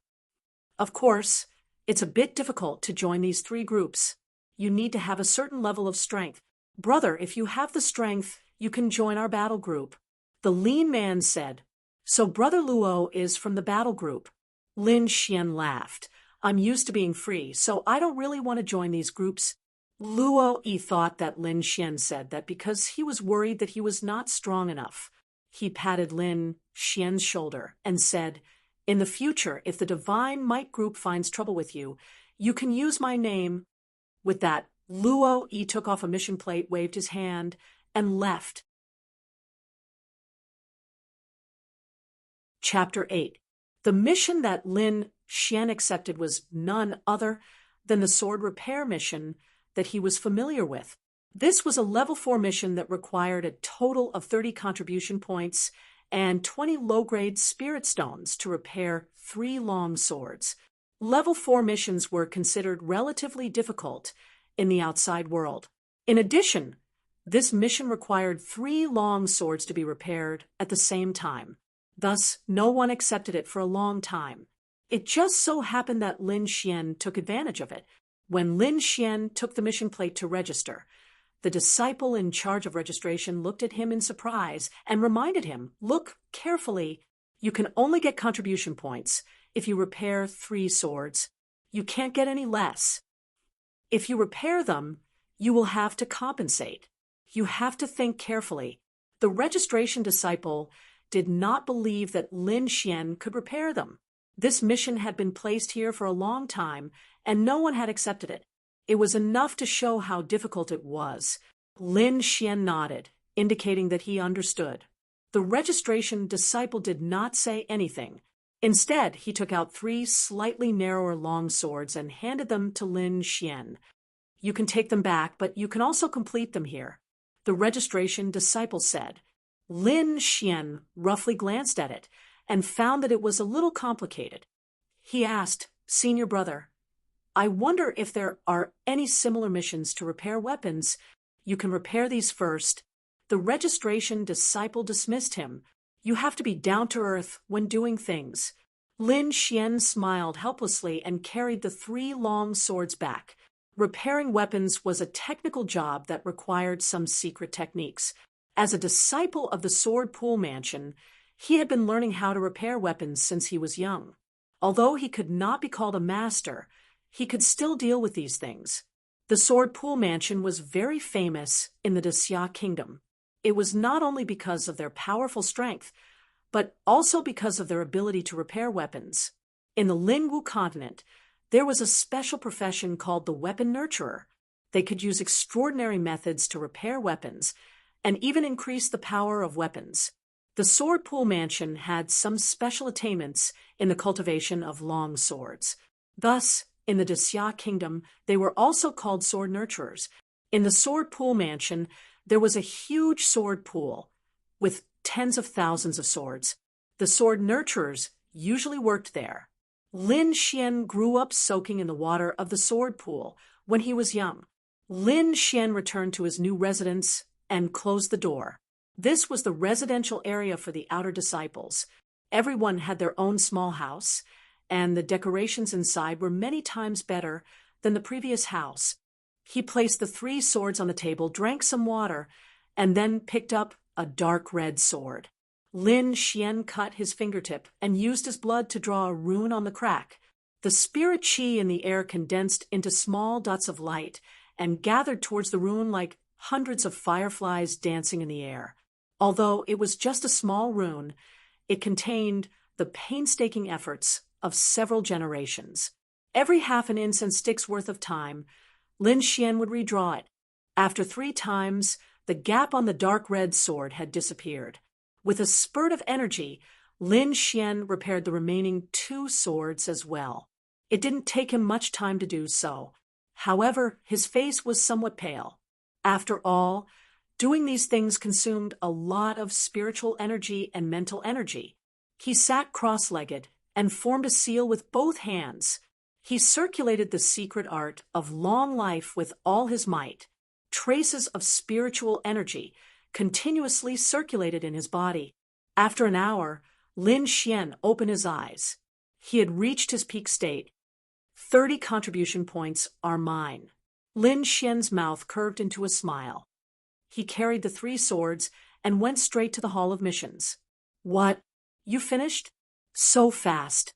Of course, it's a bit difficult to join these three groups. You need to have a certain level of strength. Brother, if you have the strength, you can join our battle group. The lean man said. So Brother Luo is from the battle group. Lin Xian laughed. I'm used to being free, so I don't really want to join these groups. Luo Yi thought that Lin Xian said that because he was worried that he was not strong enough. He patted Lin Xian's shoulder and said, "In the future, if the Divine Might Group finds trouble with you, you can use my name." With that, Luo Yi took off a mission plate, waved his hand, and left. Chapter 8. The mission that Lin Xian accepted was none other than the sword repair mission that he was familiar with. This was a level 4 mission that required a total of 30 contribution points and 20 low-grade spirit stones to repair 3 long swords. Level 4 missions were considered relatively difficult in the outside world. In addition, this mission required 3 long swords to be repaired at the same time. Thus, no one accepted it for a long time. It just so happened that Lin Xian took advantage of it. When Lin Xian took the mission plate to register, the disciple in charge of registration looked at him in surprise and reminded him, "Look carefully. You can only get contribution points if you repair 3 swords. You can't get any less. If you repair them, you will have to compensate. You have to think carefully." The registration disciple did not believe that Lin Xian could repair them. This mission had been placed here for a long time, and no one had accepted it. It was enough to show how difficult it was. Lin Xian nodded, indicating that he understood. The registration disciple did not say anything. Instead, he took out 3 slightly narrower long swords and handed them to Lin Xian. "You can take them back, but you can also complete them here," the registration disciple said. Lin Xian roughly glanced at it and found that it was a little complicated. He asked, "Senior brother, I wonder if there are any similar missions to repair weapons. You can repair these first." The registration disciple dismissed him. "You have to be down to earth when doing things." Lin Xian smiled helplessly and carried the 3 long swords back. Repairing weapons was a technical job that required some secret techniques. As a disciple of the Sword Pool Mansion, he had been learning how to repair weapons since he was young. Although he could not be called a master, he could still deal with these things. The Sword Pool Mansion was very famous in the Xia Kingdom. It was not only because of their powerful strength, but also because of their ability to repair weapons. In the Lingwu continent, there was a special profession called the weapon nurturer. They could use extraordinary methods to repair weapons and even increase the power of weapons. The Sword Pool Mansion had some special attainments in the cultivation of long swords. Thus, in the Xia Kingdom, they were also called sword nurturers. In the Sword Pool Mansion, there was a huge sword pool with tens of thousands of swords. The sword nurturers usually worked there. Lin Xian grew up soaking in the water of the sword pool when he was young. Lin Xian returned to his new residence and closed the door. This was the residential area for the outer disciples. Everyone had their own small house, and the decorations inside were many times better than the previous house. He placed the 3 swords on the table, drank some water, and then picked up a dark red sword. Lin Xian cut his fingertip and used his blood to draw a rune on the crack. The spirit qi in the air condensed into small dots of light and gathered towards the rune like hundreds of fireflies dancing in the air. Although it was just a small rune, it contained the painstaking efforts of several generations. Every half an incense stick's worth of time, Lin Xian would redraw it. After 3 times, the gap on the dark red sword had disappeared. With a spurt of energy, Lin Xian repaired the remaining 2 swords as well. It didn't take him much time to do so. However, his face was somewhat pale. After all, doing these things consumed a lot of spiritual energy and mental energy. He sat cross-legged and formed a seal with both hands. He circulated the secret art of long life with all his might. Traces of spiritual energy continuously circulated in his body. After an hour, Lin Xian opened his eyes. He had reached his peak state. 30 contribution points are mine. Lin Xian's mouth curved into a smile. He carried the 3 swords and went straight to the Hall of Missions. "What? You finished? So fast."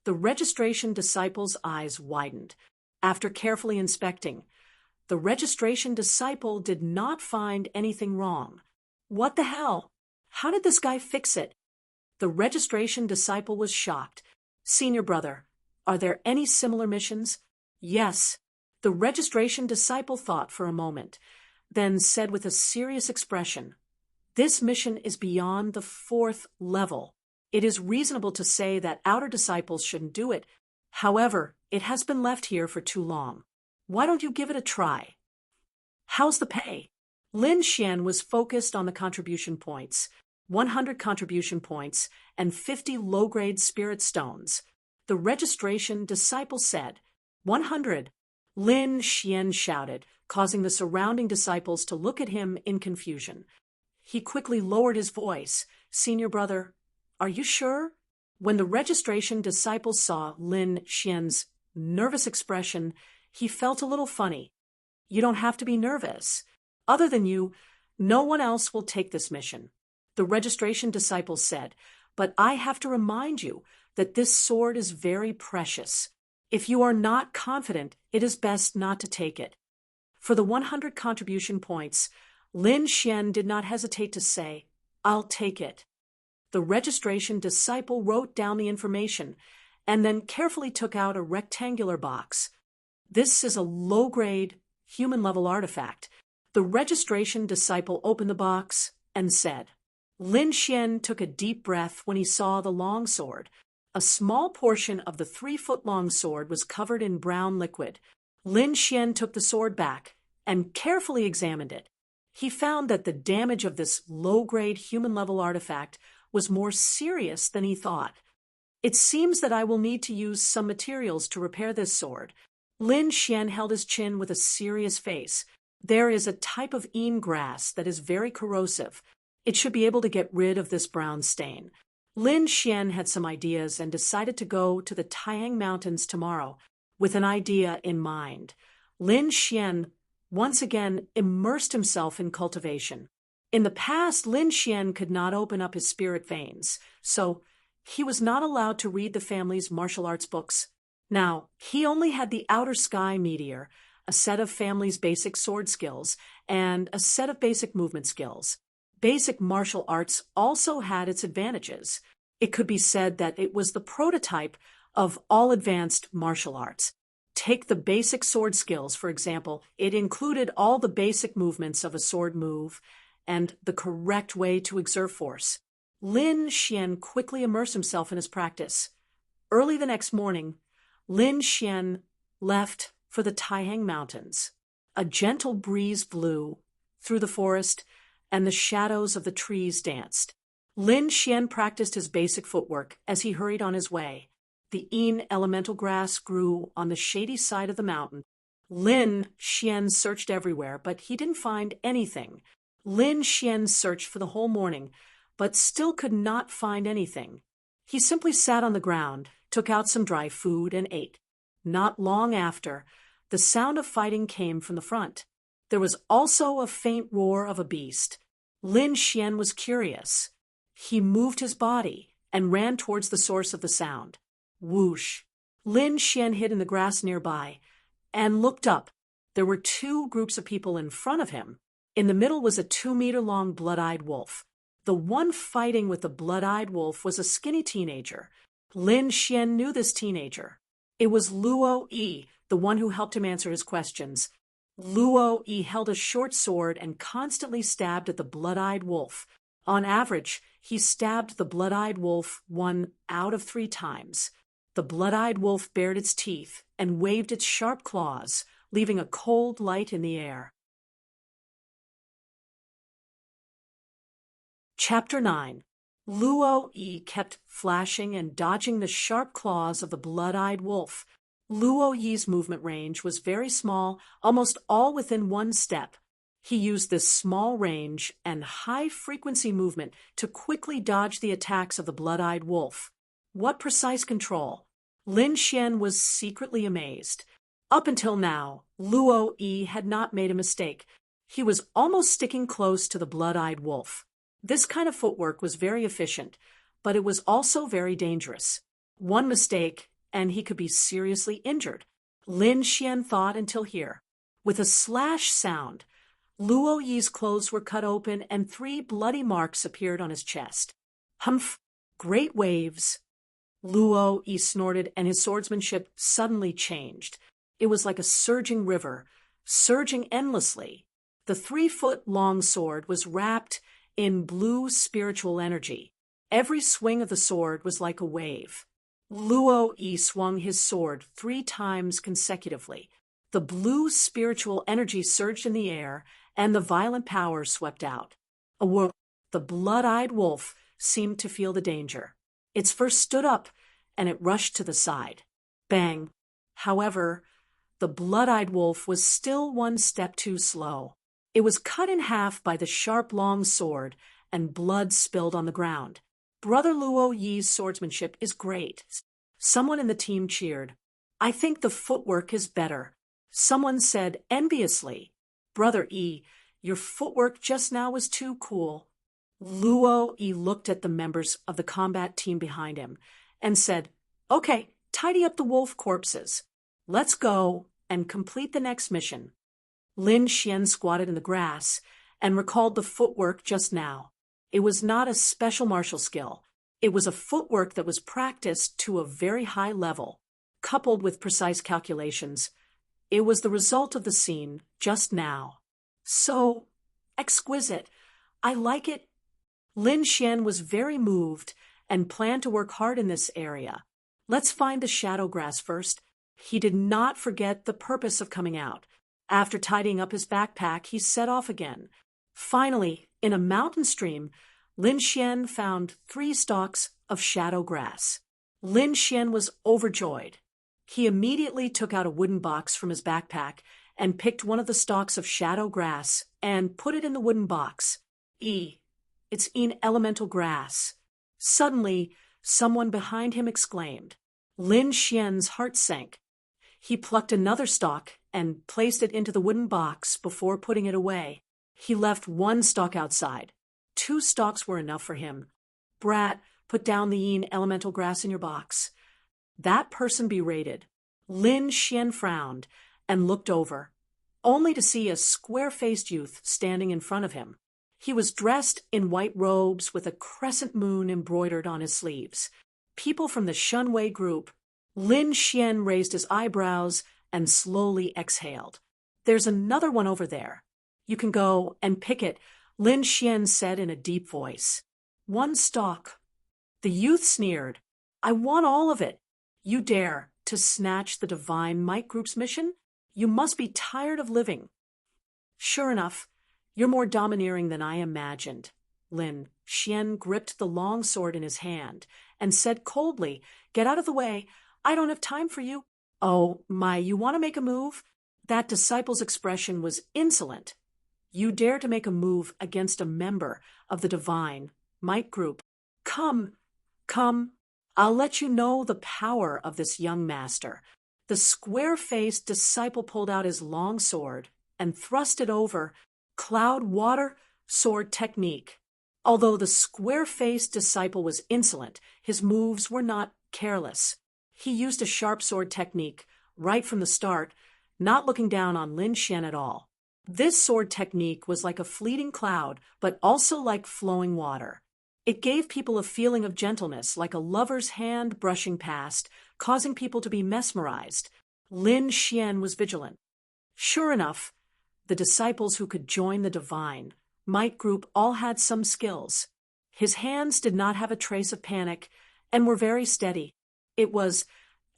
The registration disciple's eyes widened. After carefully inspecting, the registration disciple did not find anything wrong. What the hell? How did this guy fix it? The registration disciple was shocked. Senior brother, are there any similar missions? Yes. The registration disciple thought for a moment, then said with a serious expression, this mission is beyond the 4th level. It is reasonable to say that outer disciples shouldn't do it. However, it has been left here for too long. Why don't you give it a try? How's the pay? Lin Xian was focused on the contribution points, 100 contribution points and 50 low-grade spirit stones. The registration disciple said, 100. Lin Xian shouted, causing the surrounding disciples to look at him in confusion. He quickly lowered his voice. Senior brother, are you sure? When the registration disciple saw Lin Xian's nervous expression, he felt a little funny. You don't have to be nervous. Other than you, no one else will take this mission. The registration disciple said, but I have to remind you that this sword is very precious. If you are not confident, it is best not to take it. For the 100 contribution points, Lin Xian did not hesitate to say, I'll take it. The registration disciple wrote down the information and then carefully took out a rectangular box. This is a low-grade, human-level artifact. The registration disciple opened the box and said, Lin Xian took a deep breath when he saw the long sword. A small portion of the 3-foot-long sword was covered in brown liquid. Lin Xian took the sword back and carefully examined it. He found that the damage of this low-grade human-level artifact was more serious than he thought. It seems that I will need to use some materials to repair this sword. Lin Xian held his chin with a serious face. There is a type of een grass that is very corrosive. It should be able to get rid of this brown stain. Lin Xian had some ideas and decided to go to the Taiyang Mountains tomorrow with an idea in mind. Lin Xian once again immersed himself in cultivation. In the past, Lin Xian could not open up his spirit veins, so he was not allowed to read the family's martial arts books. Now, he only had the Outer Sky Meteor, a set of family's basic sword skills, and a set of basic movement skills. Basic martial arts also had its advantages. It could be said that it was the prototype of all advanced martial arts. Take the basic sword skills, for example. It included all the basic movements of a sword move and the correct way to exert force. Lin Xian quickly immersed himself in his practice. Early the next morning, Lin Xian left for the Taiyang Mountains. A gentle breeze blew through the forest, and the shadows of the trees danced. Lin Xian practiced his basic footwork as he hurried on his way. The een elemental grass grew on the shady side of the mountain. Lin Xian searched everywhere, but he didn't find anything. Lin Xian searched for the whole morning, but still could not find anything. He simply sat on the ground, took out some dry food, and ate. Not long after, the sound of fighting came from the front. There was also a faint roar of a beast. Lin Xian was curious. He moved his body and ran towards the source of the sound. Whoosh! Lin Xian hid in the grass nearby and looked up. There were 2 groups of people in front of him. In the middle was a 2-meter-long blood-eyed wolf. The one fighting with the blood-eyed wolf was a skinny teenager. Lin Xian knew this teenager. It was Luo Yi, the one who helped him answer his questions. Luo Yi held a short sword and constantly stabbed at the blood-eyed wolf. On average, he stabbed the blood-eyed wolf 1 out of 3 times. The blood-eyed wolf bared its teeth and waved its sharp claws, leaving a cold light in the air. Chapter 9. Luo Yi kept flashing and dodging the sharp claws of the blood-eyed wolf. Luo Yi's movement range was very small, almost all within 1 step. He used this small range and high-frequency movement to quickly dodge the attacks of the blood-eyed wolf. What precise control! Lin Xian was secretly amazed. Up until now, Luo Yi had not made a mistake. He was almost sticking close to the blood-eyed wolf. This kind of footwork was very efficient, but it was also very dangerous. One mistake, and he could be seriously injured. Lin Xian thought until here. With a slash sound, Luo Yi's clothes were cut open and 3 bloody marks appeared on his chest. Humph! Great waves! Luo Yi snorted, and his swordsmanship suddenly changed. It was like a surging river, surging endlessly. The 3-foot-long sword was wrapped in blue spiritual energy. Every swing of the sword was like a wave. Luo Yi swung his sword 3 times consecutively. The blue spiritual energy surged in the air, and the violent power swept out. A wolf, the blood-eyed wolf, seemed to feel the danger. Its fur stood up, and it rushed to the side. Bang! However, the blood-eyed wolf was still 1 step too slow. It was cut in half by the sharp long sword, and blood spilled on the ground. Brother Luo Yi's swordsmanship is great. Someone in the team cheered. I think the footwork is better. Someone said enviously. Brother Yi, your footwork just now was too cool. Luo Yi looked at the members of the combat team behind him and said, Okay, tidy up the wolf corpses. Let's go and complete the next mission. Lin Xian squatted in the grass and recalled the footwork just now. It was not a special martial skill. It was a footwork that was practiced to a very high level, coupled with precise calculations. It was the result of the scene just now. So exquisite. I like it. Lin Xian was very moved and planned to work hard in this area. Let's find the shadow grass first. He did not forget the purpose of coming out. After tidying up his backpack, he set off again. Finally, in a mountain stream, Lin Xian found 3 stalks of shadow grass. Lin Xian was overjoyed. He immediately took out a wooden box from his backpack and picked one of the stalks of shadow grass and put it in the wooden box. It's in elemental grass. Suddenly, someone behind him exclaimed. Lin Xian's heart sank. He plucked another stalk and placed it into the wooden box before putting it away. He left 1 stalk outside. 2 stalks were enough for him. Brat, put down the yin elemental grass in your box. That person berated. Lin Xian frowned and looked over, only to see a square-faced youth standing in front of him. He was dressed in white robes with a crescent moon embroidered on his sleeves. People from the Shunwei group. Lin Xian raised his eyebrows and slowly exhaled. There's another one over there. You can go and pick it, Lin Xian said in a deep voice. 1 stalk. The youth sneered. I want all of it. You dare to snatch the Divine Might Group's mission? You must be tired of living. Sure enough, you're more domineering than I imagined. Lin Xian gripped the long sword in his hand and said coldly, Get out of the way. I don't have time for you. Oh, my, you want to make a move? That disciple's expression was insolent. You dare to make a move against a member of the Divine Might Group. Come. I'll let you know the power of this young master. The square-faced disciple pulled out his long sword and thrust it over. Cloud water sword technique. Although the square-faced disciple was insolent, his moves were not careless. He used a sharp sword technique right from the start, not looking down on Lin Xian at all. This sword technique was like a fleeting cloud, but also like flowing water. It gave people a feeling of gentleness, like a lover's hand brushing past, causing people to be mesmerized. Lin Xian was vigilant. Sure enough, the disciples who could join the Divine Might Group all had some skills. His hands did not have a trace of panic and were very steady. It was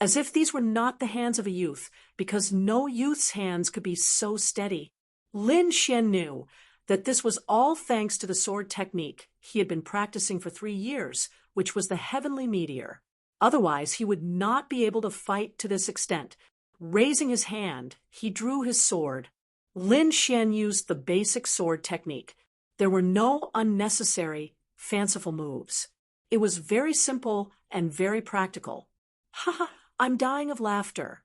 as if these were not the hands of a youth, because no youth's hands could be so steady. Lin Xian knew that this was all thanks to the sword technique he had been practicing for 3 years, which was the heavenly meteor. Otherwise, he would not be able to fight to this extent. Raising his hand, he drew his sword. Lin Xian used the basic sword technique. There were no unnecessary, fanciful moves. It was very simple and very practical. Ha! I'm dying of laughter.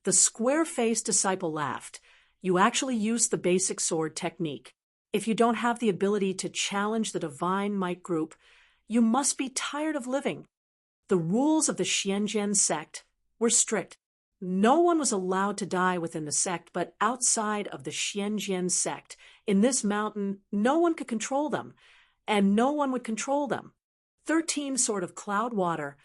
The square-faced disciple laughed. You actually used the basic sword technique. If you don't have the ability to challenge the Divine Might Group, you must be tired of living. The rules of the Xianzhen sect were strict. No one was allowed to die within the sect, but outside of the Xianjian sect, in this mountain, no one could control them, and no one would control them. 13 sort of cloud water,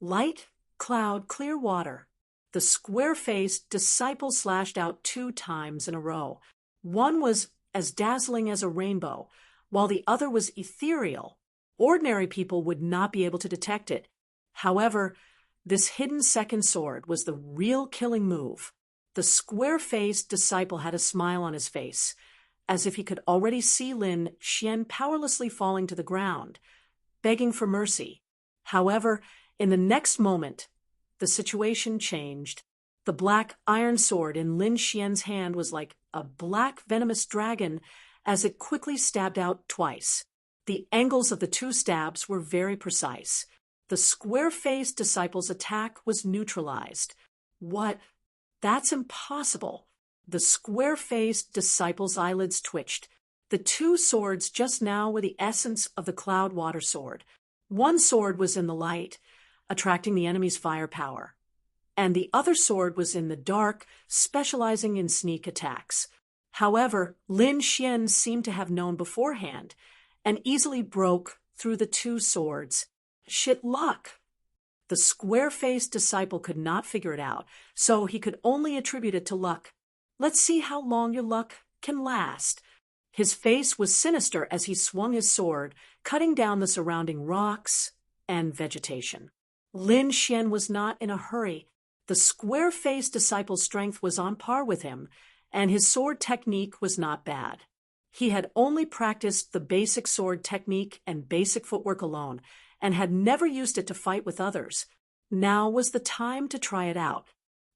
light, cloud, clear water. The square-faced disciple slashed out 2 times in a row. One was as dazzling as a rainbow, while the other was ethereal. Ordinary people would not be able to detect it. However, this hidden second sword was the real killing move. The square-faced disciple had a smile on his face, as if he could already see Lin Xian powerlessly falling to the ground, begging for mercy. However, in the next moment, the situation changed. The black iron sword in Lin Xian's hand was like a black venomous dragon as it quickly stabbed out twice. The angles of the 2 stabs were very precise. The square-faced disciple's attack was neutralized. What? That's impossible. The square-faced disciple's eyelids twitched. The 2 swords just now were the essence of the cloud water sword. One sword was in the light, attracting the enemy's firepower, and the other sword was in the dark, specializing in sneak attacks. However, Lin Xian seemed to have known beforehand, and easily broke through the 2 swords. Shit luck! The square-faced disciple could not figure it out, so he could only attribute it to luck. Let's see how long your luck can last. His face was sinister as he swung his sword, cutting down the surrounding rocks and vegetation. Lin Xian was not in a hurry. The square-faced disciple's strength was on par with him, and his sword technique was not bad. He had only practiced the basic sword technique and basic footwork alone, and had never used it to fight with others. Now was the time to try it out.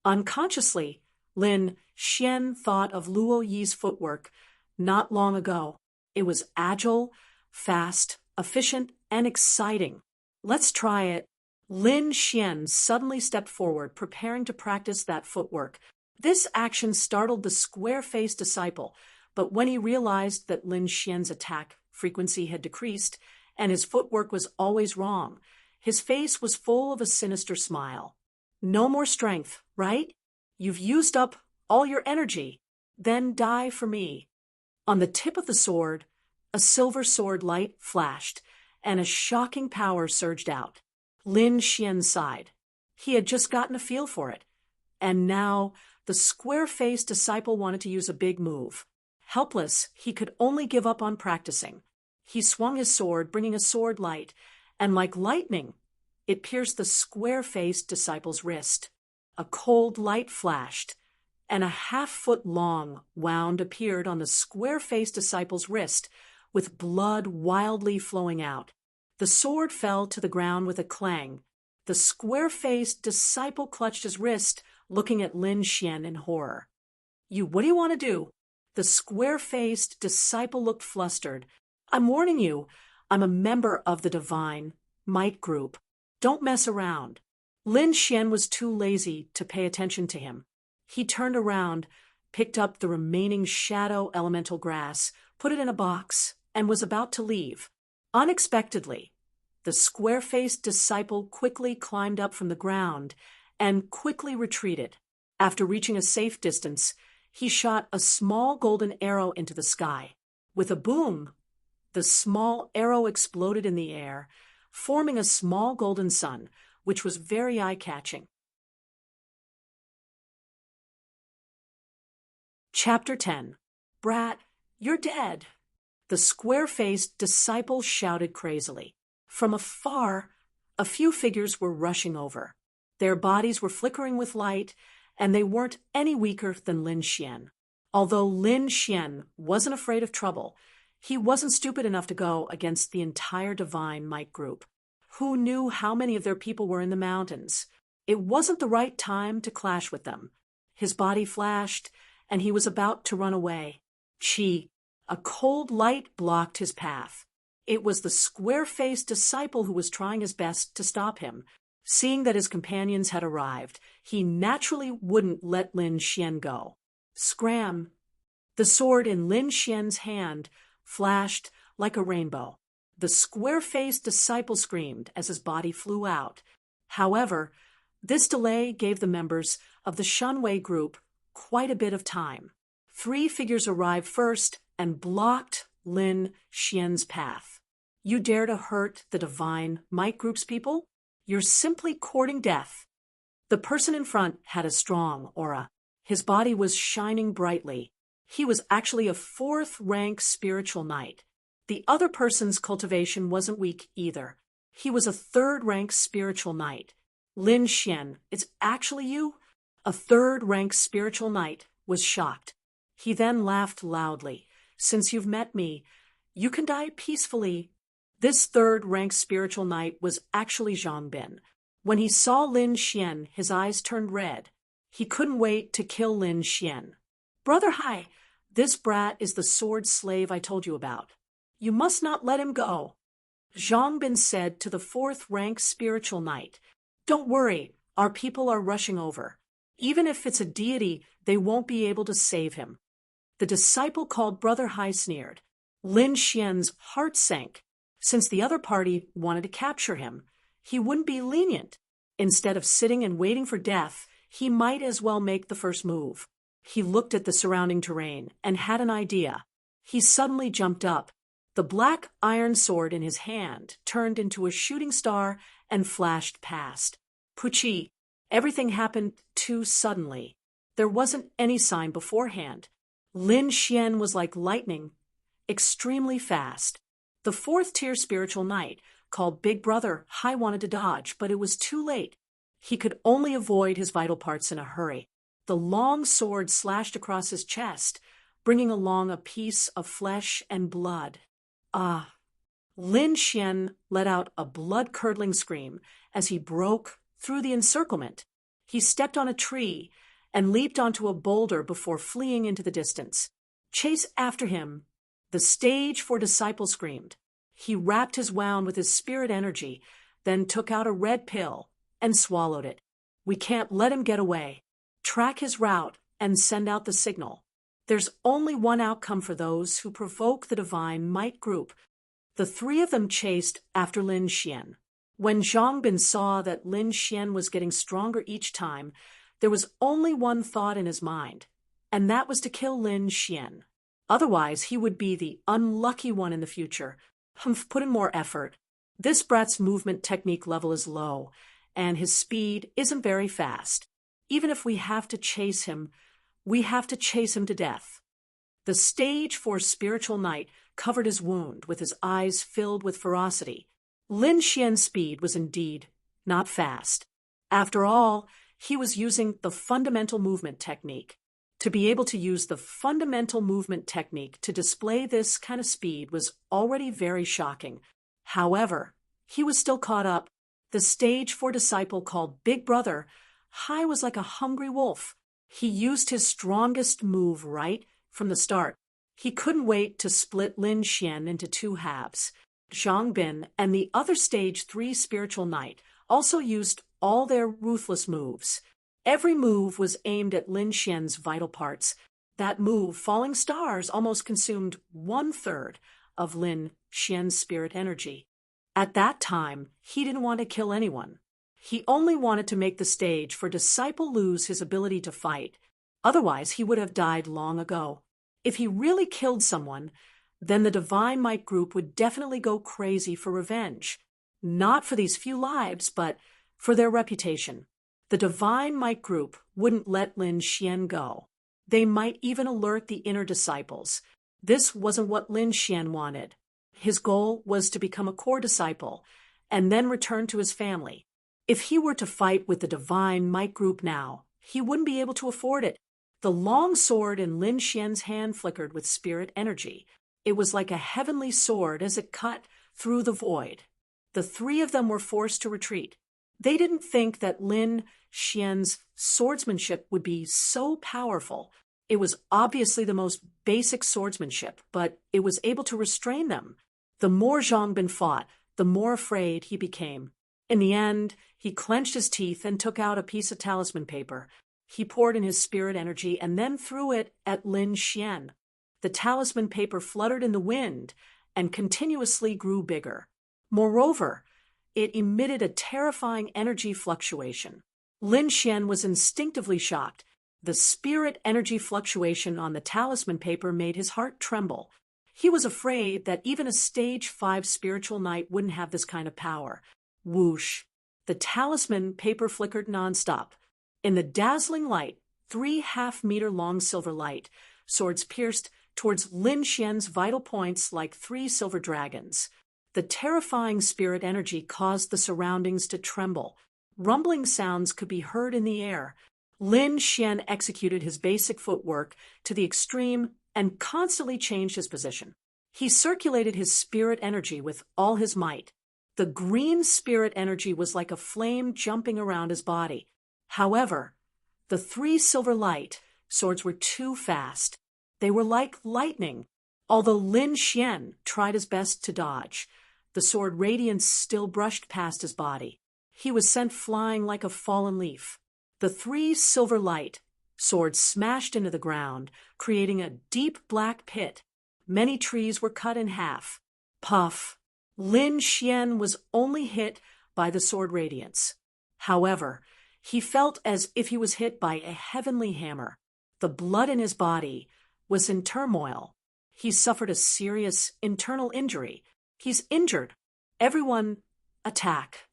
Unconsciously, Lin Xian thought of Luo Yi's footwork not long ago. It was agile, fast, efficient, and exciting. Let's try it. Lin Xian suddenly stepped forward, preparing to practice that footwork. This action startled the square-faced disciple, but when he realized that Lin Xian's attack frequency had decreased, and his footwork was always wrong, his face was full of a sinister smile. No more strength, right? You've used up all your energy. Then die for me. On the tip of the sword, a silver sword light flashed, and a shocking power surged out. Lin Xian sighed. He had just gotten a feel for it. And now, the square-faced disciple wanted to use a big move. Helpless, he could only give up on practicing. He swung his sword, bringing a sword light, and like lightning, it pierced the square-faced disciple's wrist. A cold light flashed, and a half-foot-long wound appeared on the square-faced disciple's wrist, with blood wildly flowing out. The sword fell to the ground with a clang. The square-faced disciple clutched his wrist, looking at Lin Xian in horror. What do you want to do? The square-faced disciple looked flustered. I'm warning you, I'm a member of the Divine Might Group. Don't mess around. Lin Xian was too lazy to pay attention to him. He turned around, picked up the remaining shadow elemental grass, put it in a box, and was about to leave. Unexpectedly, the square-faced disciple quickly climbed up from the ground and quickly retreated. After reaching a safe distance, he shot a small golden arrow into the sky. With a boom, the small arrow exploded in the air, forming a small golden sun, which was very eye-catching. Chapter 10. Brat, you're dead. The square-faced disciple shouted crazily. From afar, a few figures were rushing over. Their bodies were flickering with light, and they weren't any weaker than Lin Xian. Although Lin Xian wasn't afraid of trouble, he wasn't stupid enough to go against the entire Divine Might Group. Who knew how many of their people were in the mountains? It wasn't the right time to clash with them. His body flashed, and he was about to run away. A cold light blocked his path. It was the square-faced disciple who was trying his best to stop him. Seeing that his companions had arrived, he naturally wouldn't let Lin Xian go. Scram! The sword in Lin Xian's hand flashed like a rainbow. The square-faced disciple screamed as his body flew out. However, This delay gave the members of the Shunwei group quite a bit of time. 3 figures arrived first and blocked Lin Xian's path. You dare to hurt the divine might group's people? You're simply courting death. The person in front had a strong aura. His body was shining brightly. He was actually a 4th-rank spiritual knight. The other person's cultivation wasn't weak either. He was a 3rd-rank spiritual knight. Lin Xian, it's actually you? A 3rd-rank spiritual knight was shocked. He then laughed loudly. Since you've met me, you can die peacefully. This 3rd-rank spiritual knight was actually Zhang Bin. When he saw Lin Xian, his eyes turned red. He couldn't wait to kill Lin Xian. Brother Hai, this brat is the sword slave I told you about. You must not let him go. Zhang Bin said to the 4th-rank spiritual knight, Don't worry, our people are rushing over. Even if it's a deity, they won't be able to save him. The disciple called Brother Hai sneered. Lin Xian's heart sank. Since the other party wanted to capture him, he wouldn't be lenient. Instead of sitting and waiting for death, he might as well make the first move. He looked at the surrounding terrain and had an idea. He suddenly jumped up. The black iron sword in his hand turned into a shooting star and flashed past. Puchi, everything happened too suddenly. There wasn't any sign beforehand. Lin Xian was like lightning, extremely fast. The 4th-tier spiritual knight, called Big Brother, Hai wanted to dodge, but it was too late. He could only avoid his vital parts in a hurry. The long sword slashed across his chest, bringing along a piece of flesh and blood. Ah! Lin Xian let out a blood-curdling scream as he broke through the encirclement. He stepped on a tree and leaped onto a boulder before fleeing into the distance. Chase after him! The stage for disciple screamed. He wrapped his wound with his spirit energy, then took out a red pill and swallowed it. We can't let him get away. Track his route and send out the signal. There's only one outcome for those who provoke the divine might group. The 3 of them chased after Lin Xian. When Zhang Bin saw that Lin Xian was getting stronger each time, there was only one thought in his mind, and that was to kill Lin Xian. Otherwise, he would be the unlucky one in the future. Humph, put in more effort. This brat's movement technique level is low, and his speed isn't very fast. Even if we have to chase him, we have to chase him to death. The stage for spiritual knight covered his wound with his eyes filled with ferocity. Lin Xian's speed was indeed not fast. After all, he was using the fundamental movement technique. To be able to use the fundamental movement technique to display this kind of speed was already very shocking. However, he was still caught up. The stage for disciple called Big Brother, Hai was like a hungry wolf. He used his strongest move right from the start. He couldn't wait to split Lin Xian into 2 halves. Zhang Bin and the other stage 3 spiritual knight also used all their ruthless moves. Every move was aimed at Lin Xian's vital parts. That move, Falling Stars, almost consumed 1/3 of Lin Xian's spirit energy. At that time, he didn't want to kill anyone. He only wanted to make the stage for disciple lose his ability to fight. Otherwise, he would have died long ago. If he really killed someone, then the Divine Might group would definitely go crazy for revenge. Not for these few lives, but for their reputation. The Divine Might group wouldn't let Lin Xian go. They might even alert the inner disciples. This wasn't what Lin Xian wanted. His goal was to become a core disciple and then return to his family. If he were to fight with the Divine Might group now, he wouldn't be able to afford it. The long sword in Lin Xian's hand flickered with spirit energy. It was like a heavenly sword as it cut through the void. The 3 of them were forced to retreat. They didn't think that Lin Xian's swordsmanship would be so powerful. It was obviously the most basic swordsmanship, but it was able to restrain them. The more Zhang Bin fought, the more afraid he became. In the end, he clenched his teeth and took out a piece of talisman paper. He poured in his spirit energy and then threw it at Lin Xian. The talisman paper fluttered in the wind and continuously grew bigger. Moreover, it emitted a terrifying energy fluctuation. Lin Xian was instinctively shocked. The spirit energy fluctuation on the talisman paper made his heart tremble. He was afraid that even a stage 5 spiritual knight wouldn't have this kind of power. Whoosh! The talisman paper flickered nonstop. In the dazzling light, 3 half-meter-long silver light swords pierced towards Lin Xian's vital points like 3 silver dragons. The terrifying spirit energy caused the surroundings to tremble. Rumbling sounds could be heard in the air. Lin Xian executed his basic footwork to the extreme and constantly changed his position. He circulated his spirit energy with all his might. The green spirit energy was like a flame jumping around his body. However, the 3 silver light swords were too fast. They were like lightning. Although Lin Xian tried his best to dodge, the sword radiance still brushed past his body. He was sent flying like a fallen leaf. The 3 silver light swords smashed into the ground, creating a deep black pit. Many trees were cut in half. Puff! Lin Xian was only hit by the sword radiance. However, he felt as if he was hit by a heavenly hammer. The blood in his body was in turmoil. He suffered a serious internal injury. He's injured. Everyone, attack.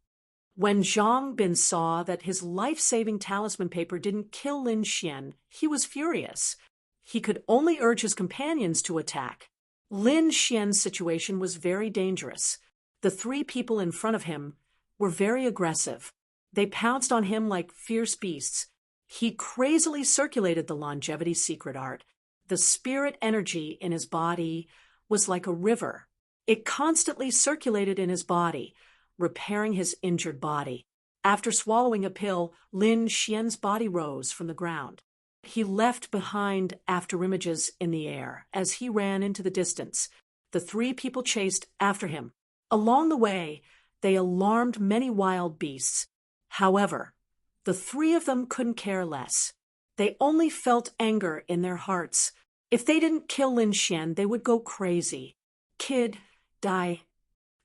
When Zhang Bin saw that his life-saving talisman paper didn't kill Lin Xian, he was furious. He could only urge his companions to attack. Lin Xian's situation was very dangerous. The 3 people in front of him were very aggressive. They pounced on him like fierce beasts. He crazily circulated the longevity secret art. The spirit energy in his body was like a river. It constantly circulated in his body, repairing his injured body. After swallowing a pill, Lin Xian's body rose from the ground. He left behind afterimages in the air as he ran into the distance. The 3 people chased after him. Along the way, they alarmed many wild beasts. However, the 3 of them couldn't care less. They only felt anger in their hearts. If they didn't kill Lin Xian, they would go crazy. Kid, die.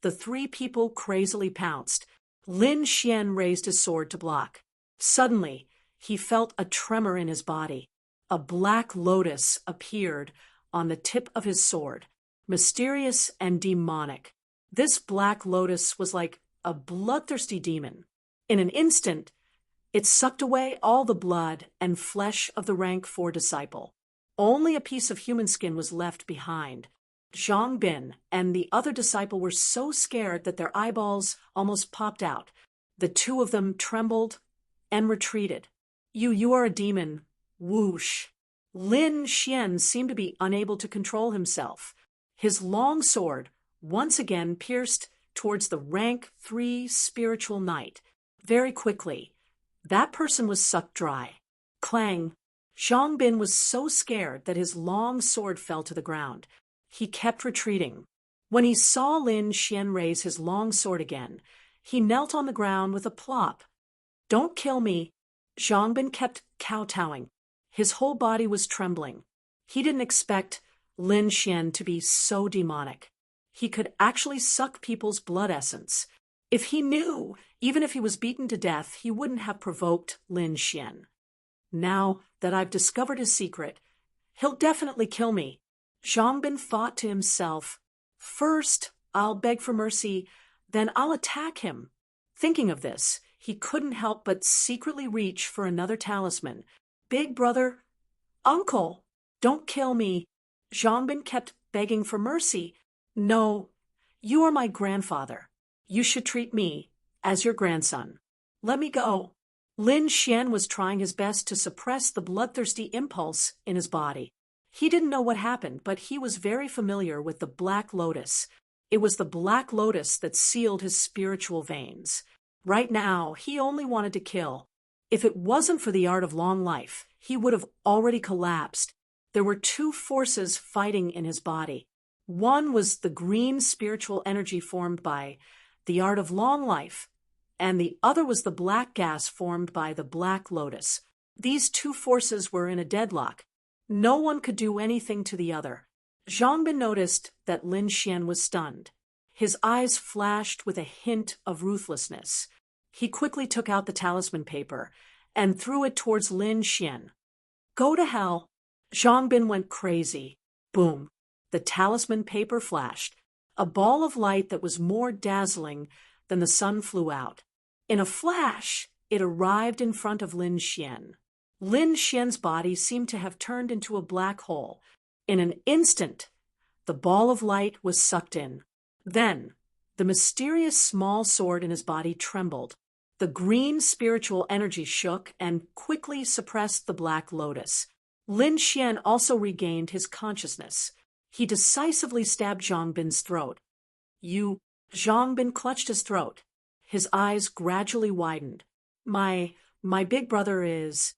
The 3 people crazily pounced. Lin Xian raised his sword to block. Suddenly, he felt a tremor in his body. A black lotus appeared on the tip of his sword, mysterious and demonic. This black lotus was like a bloodthirsty demon. In an instant, it sucked away all the blood and flesh of the rank 4 disciple. Only a piece of human skin was left behind. Zhang Bin and the other disciple were so scared that their eyeballs almost popped out. The 2 of them trembled and retreated. You are a demon. Whoosh! Lin Xian seemed to be unable to control himself. His long sword once again pierced towards the rank 3 spiritual knight. Very quickly, that person was sucked dry. Clang! Zhang Bin was so scared that his long sword fell to the ground. He kept retreating. When he saw Lin Xian raise his long sword again, he knelt on the ground with a plop. Don't kill me. Zhang Bin kept kowtowing. His whole body was trembling. He didn't expect Lin Xian to be so demonic. He could actually suck people's blood essence. If he knew, even if he was beaten to death, he wouldn't have provoked Lin Xian. Now that I've discovered his secret, he'll definitely kill me. Zhang Bin thought to himself, first, I'll beg for mercy, then I'll attack him. Thinking of this, he couldn't help but secretly reach for another talisman. Big brother, uncle, don't kill me. Zhang Bin kept begging for mercy. No, you are my grandfather. You should treat me as your grandson. Let me go. Lin Xian was trying his best to suppress the bloodthirsty impulse in his body. He didn't know what happened, but he was very familiar with the Black Lotus. It was the Black Lotus that sealed his spiritual veins. Right now, he only wanted to kill. If it wasn't for the art of long life, he would have already collapsed. There were 2 forces fighting in his body. One was the green spiritual energy formed by the art of long life, and the other was the black gas formed by the Black Lotus. These 2 forces were in a deadlock. No one could do anything to the other. Zhang Bin noticed that Lin Xian was stunned. His eyes flashed with a hint of ruthlessness. He quickly took out the talisman paper and threw it towards Lin Xian. Go to hell. Zhang Bin went crazy. Boom. The talisman paper flashed. A ball of light that was more dazzling than the sun flew out. In a flash, it arrived in front of Lin Xian. Lin Xian's body seemed to have turned into a black hole. In an instant, the ball of light was sucked in. Then, the mysterious small sword in his body trembled. The green spiritual energy shook and quickly suppressed the black lotus. Lin Xian also regained his consciousness. He decisively stabbed Zhang Bin's throat. You. Zhang Bin clutched his throat. His eyes gradually widened. My big brother is...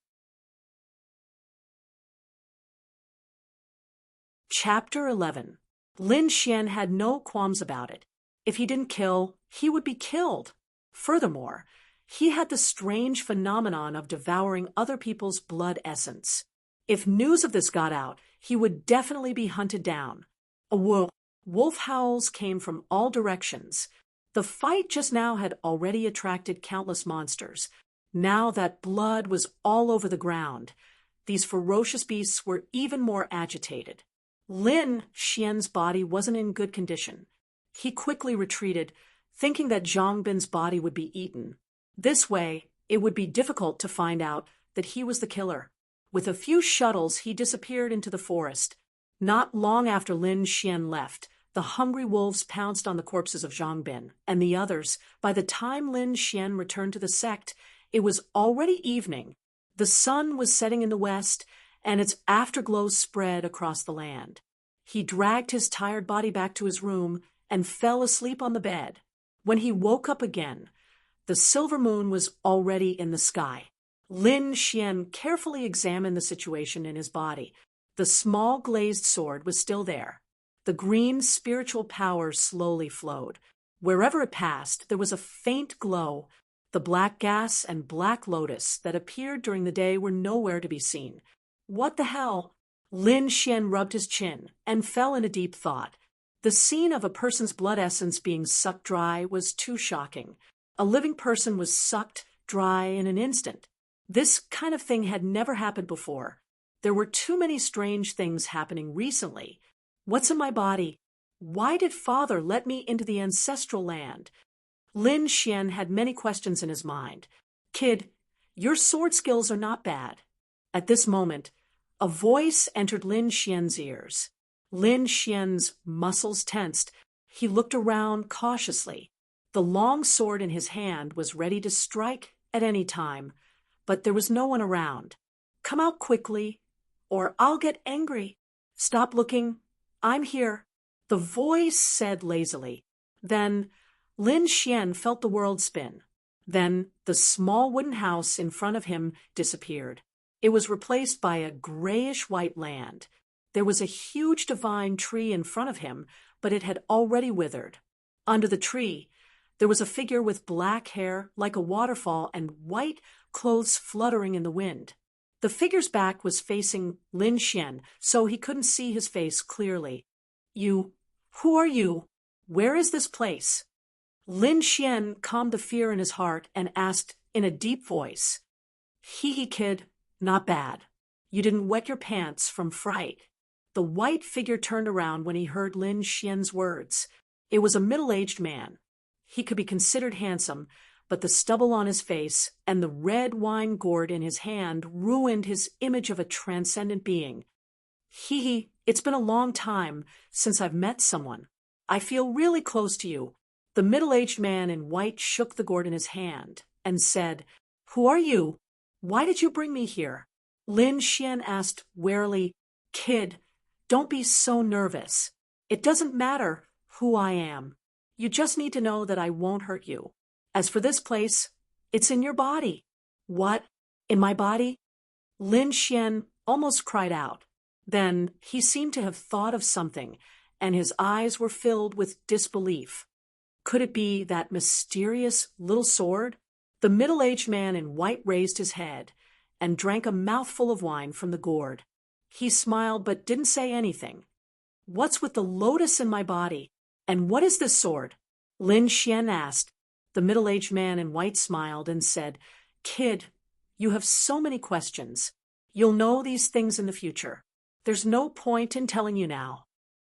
Chapter 11. Lin Xian had no qualms about it. If he didn't kill, he would be killed. Furthermore, he had the strange phenomenon of devouring other people's blood essence. If news of this got out, he would definitely be hunted down. Wolf howls came from all directions. The fight just now had already attracted countless monsters. Now that blood was all over the ground, these ferocious beasts were even more agitated. Lin Xian's body wasn't in good condition. He quickly retreated, thinking that Zhang Bin's body would be eaten. This way, it would be difficult to find out that he was the killer. With a few shuttles, he disappeared into the forest. Not long after Lin Xian left, the hungry wolves pounced on the corpses of Zhang Bin and the others. By the time Lin Xian returned to the sect, it was already evening. The sun was setting in the west, and its afterglow spread across the land. He dragged his tired body back to his room and fell asleep on the bed. When he woke up again, the silver moon was already in the sky. Lin Xian carefully examined the situation in his body. The small glazed sword was still there. The green spiritual power slowly flowed. Wherever it passed, there was a faint glow. The black gas and black lotus that appeared during the day were nowhere to be seen. What the hell? Lin Xian rubbed his chin and fell in a deep thought. The scene of a person's blood essence being sucked dry was too shocking. A living person was sucked dry in an instant. This kind of thing had never happened before. There were too many strange things happening recently. What's in my body? Why did Father let me into the ancestral land? Lin Xian had many questions in his mind. Kid, your sword skills are not bad. At this moment, a voice entered Lin Xian's ears. Lin Xian's muscles tensed. He looked around cautiously. The long sword in his hand was ready to strike at any time, but there was no one around. Come out quickly, or I'll get angry. Stop looking. I'm here. The voice said lazily. Then Lin Xian felt the world spin. Then the small wooden house in front of him disappeared. It was replaced by a grayish-white land. There was a huge divine tree in front of him, but it had already withered. Under the tree, there was a figure with black hair like a waterfall and white clothes fluttering in the wind. The figure's back was facing Lin Xian, so he couldn't see his face clearly. Who are you? Where is this place? Lin Xian calmed the fear in his heart and asked in a deep voice, Hee kid, not bad. You didn't wet your pants from fright. The white figure turned around when he heard Lin Xian's words. It was a middle-aged man. He could be considered handsome, but the stubble on his face and the red wine gourd in his hand ruined his image of a transcendent being. It's been a long time since I've met someone. I feel really close to you. The middle-aged man in white shook the gourd in his hand and said, Who are you? Why did you bring me here? Lin Xian asked warily, Kid, don't be so nervous. It doesn't matter who I am. You just need to know that I won't hurt you. As for this place, it's in your body. What? In my body? Lin Xian almost cried out. Then he seemed to have thought of something, and his eyes were filled with disbelief. Could it be that mysterious little sword? The middle-aged man in white raised his head and drank a mouthful of wine from the gourd. He smiled but didn't say anything. What's with the lotus in my body? And what is this sword? Lin Xian asked. The middle-aged man in white smiled and said, Kid, You have so many questions. You'll know these things in the future. There's no point in telling you now.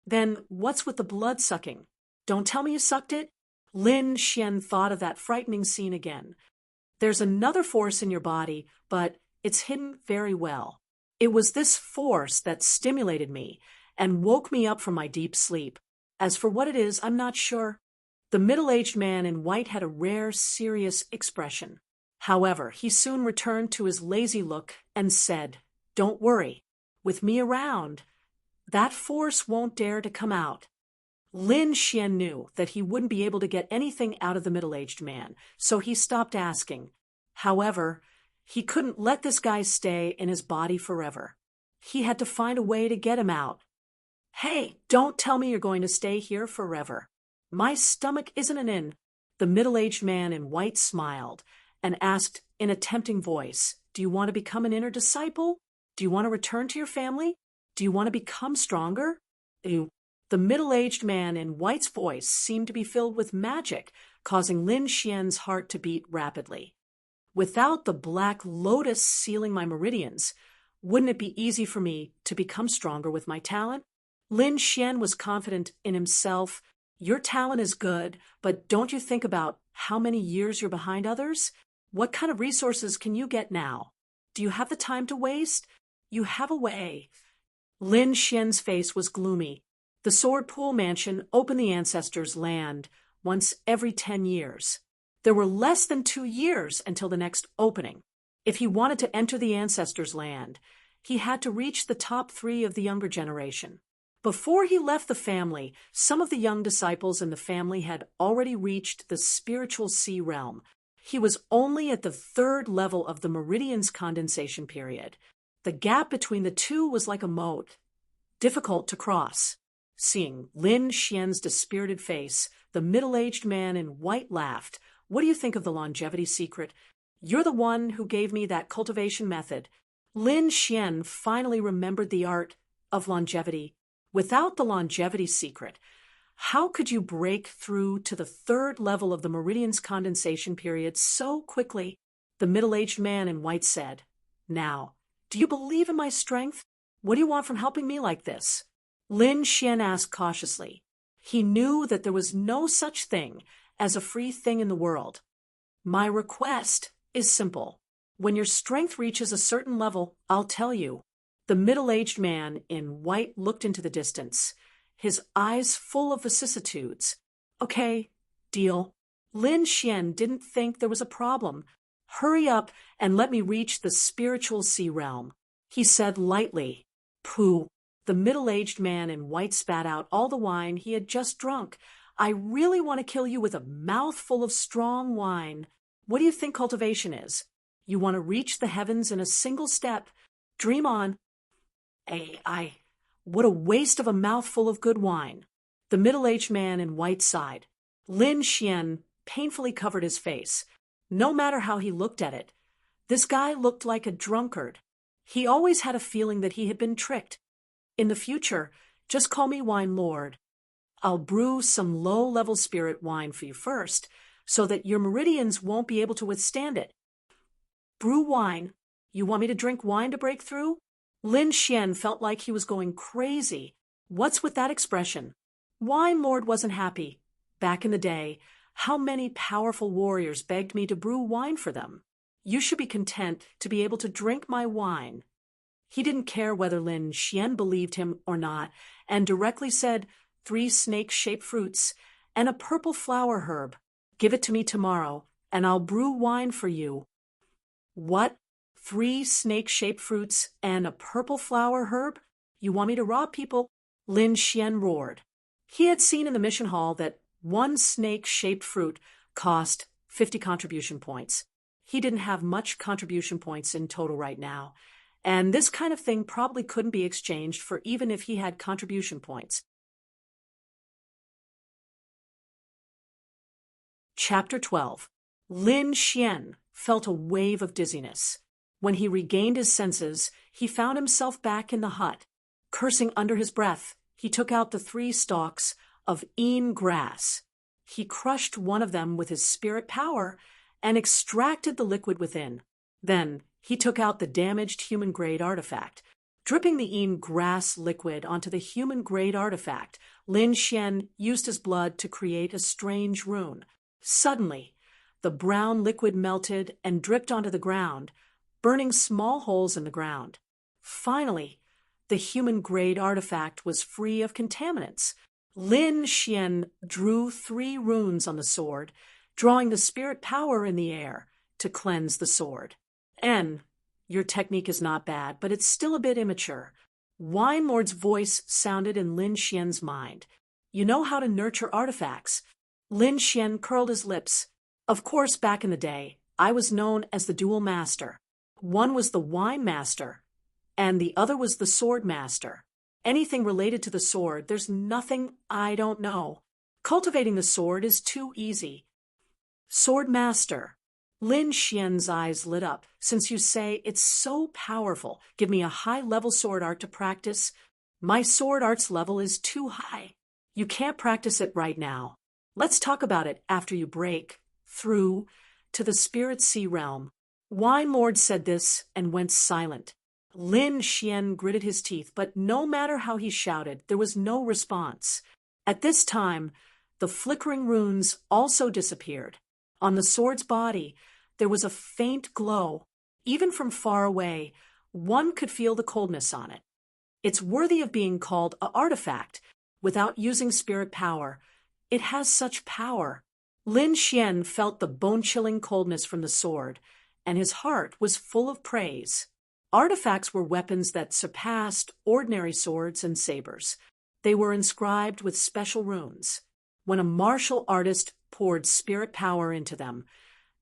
Then what's with the blood sucking? Don't tell me you sucked it? Lin Xian thought of that frightening scene again. There's another force in your body, but it's hidden very well. It was this force that stimulated me and woke me up from my deep sleep. As for what it is, I'm not sure. The middle-aged man in white had a rare, serious expression. However, he soon returned to his lazy look and said, "Don't worry. With me around, that force won't dare to come out." Lin Xian knew that he wouldn't be able to get anything out of the middle-aged man, so he stopped asking. However, he couldn't let this guy stay in his body forever. He had to find a way to get him out. "Hey, don't tell me you're going to stay here forever. My stomach isn't an inn." The middle-aged man in white smiled and asked in a tempting voice, "Do you want to become an inner disciple? Do you want to return to your family? Do you want to become stronger?" The middle-aged man in white's voice seemed to be filled with magic, causing Lin Xian's heart to beat rapidly. Without the black lotus sealing my meridians, wouldn't it be easy for me to become stronger with my talent? Lin Xian was confident in himself. Your talent is good, but don't you think about how many years you're behind others? What kind of resources can you get now? Do you have the time to waste? You have a way. Lin Xian's face was gloomy. The Sword Pool Mansion opened the ancestors' land once every 10 years. There were less than 2 years until the next opening. If he wanted to enter the ancestors' land, he had to reach the top 3 of the younger generation. Before he left the family, some of the young disciples in the family had already reached the spiritual sea realm. He was only at the 3rd level of the meridian's condensation period. The gap between the two was like a moat, difficult to cross. Seeing Lin Xian's dispirited face, the middle-aged man in white laughed. "What do you think of the longevity secret? You're the one who gave me that cultivation method." Lin Xian finally remembered the art of longevity. Without the longevity secret, how could you break through to the 3rd level of the meridian's condensation period so quickly? The middle-aged man in white said, "Now, do you believe in my strength? What do you want from helping me like this?" Lin Xian asked cautiously. He knew that there was no such thing as a free thing in the world. "My request is simple. When your strength reaches a certain level, I'll tell you." The middle-aged man in white looked into the distance, his eyes full of vicissitudes. "Okay, deal." Lin Xian didn't think there was a problem. "Hurry up and let me reach the spiritual sea realm," he said lightly. "Pooh." The middle-aged man in white spat out all the wine he had just drunk. "I really want to kill you with a mouthful of strong wine. What do you think cultivation is? You want to reach the heavens in a single step. Dream on." What a waste of a mouthful of good wine." The middle-aged man in white sighed. Lin Xian painfully covered his face. No matter how he looked at it, this guy looked like a drunkard. He always had a feeling that he had been tricked. "In the future, just call me Wine Lord. I'll brew some low-level spirit wine for you first, so that your meridians won't be able to withstand it." "Brew wine? You want me to drink wine to break through?" Lin Xian felt like he was going crazy. What's with that expression? Wine Lord wasn't happy. Back in the day, how many powerful warriors begged me to brew wine for them? You should be content to be able to drink my wine. He didn't care whether Lin Xian believed him or not, and directly said, 3 snake-shaped fruits and a purple flower herb. Give it to me tomorrow, and I'll brew wine for you." "What? 3 snake-shaped fruits and a purple flower herb? You want me to rob people?" Lin Xian roared. He had seen in the mission hall that 1 snake-shaped fruit cost 50 contribution points. He didn't have much contribution points in total right now, and this kind of thing probably couldn't be exchanged for even if he had contribution points. Chapter 12. Lin Xian felt a wave of dizziness. When he regained his senses, he found himself back in the hut. Cursing under his breath, he took out the 3 stalks of een grass. He crushed one of them with his spirit power and extracted the liquid within. Then he took out the damaged human-grade artifact. Dripping the Een grass liquid onto the human-grade artifact, Lin Xian used his blood to create a strange rune. Suddenly, the brown liquid melted and dripped onto the ground, burning small holes in the ground. Finally, the human-grade artifact was free of contaminants. Lin Xian drew 3 runes on the sword, drawing the spirit power in the air to cleanse the sword. N, your technique is not bad, but it's still a bit immature. Wine Lord's voice sounded in Lin Xian's mind. You know how to nurture artifacts. Lin Xian curled his lips. Of course, back in the day, I was known as the dual master. One was the wine master, and the other was the sword master. Anything related to the sword, there's nothing I don't know. Cultivating the sword is too easy. Sword master. Lin Xian's eyes lit up. Since you say it's so powerful, give me a high-level sword art to practice. My sword arts level is too high. You can't practice it right now. Let's talk about it after you break through to the spirit sea realm. Wine Lord said this and went silent. Lin Xian gritted his teeth, but no matter how he shouted, there was no response. At this time, the flickering runes also disappeared. On the sword's body, there was a faint glow. Even from far away, one could feel the coldness on it. It's worthy of being called an artifact. Without using spirit power, it has such power. Lin Xian felt the bone-chilling coldness from the sword, and his heart was full of praise. Artifacts were weapons that surpassed ordinary swords and sabers. They were inscribed with special runes. When a martial artist poured spirit power into them,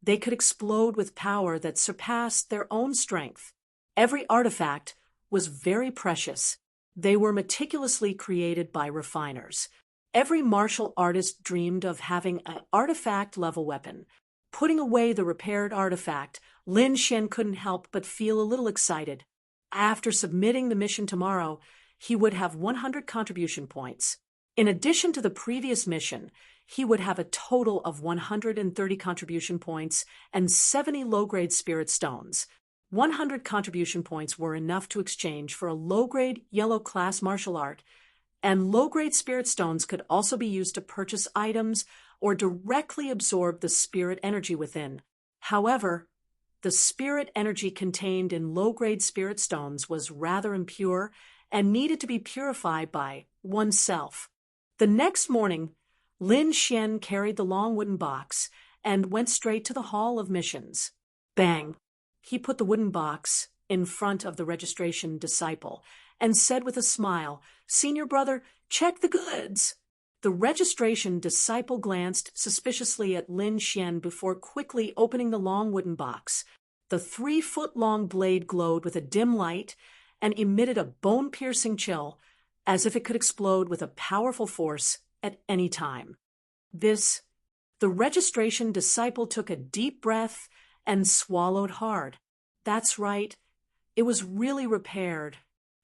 they could explode with power that surpassed their own strength. Every artifact was very precious. They were meticulously created by refiners. Every martial artist dreamed of having an artifact-level weapon. Putting away the repaired artifact, Lin Xian couldn't help but feel a little excited. After submitting the mission tomorrow, he would have 100 contribution points. In addition to the previous mission, he would have a total of 130 contribution points and 70 low-grade spirit stones. 100 contribution points were enough to exchange for a low-grade yellow class martial art, and low-grade spirit stones could also be used to purchase items or directly absorb the spirit energy within. However, the spirit energy contained in low-grade spirit stones was rather impure and needed to be purified by oneself. The next morning, Lin Xian carried the long wooden box and went straight to the Hall of Missions. Bang! He put the wooden box in front of the registration disciple and said with a smile, "Senior brother, check the goods." The registration disciple glanced suspiciously at Lin Xian before quickly opening the long wooden box. The 3-foot-long blade glowed with a dim light and emitted a bone-piercing chill, as if it could explode with a powerful force at any time. The registration disciple took a deep breath and swallowed hard. That's right, it was really repaired.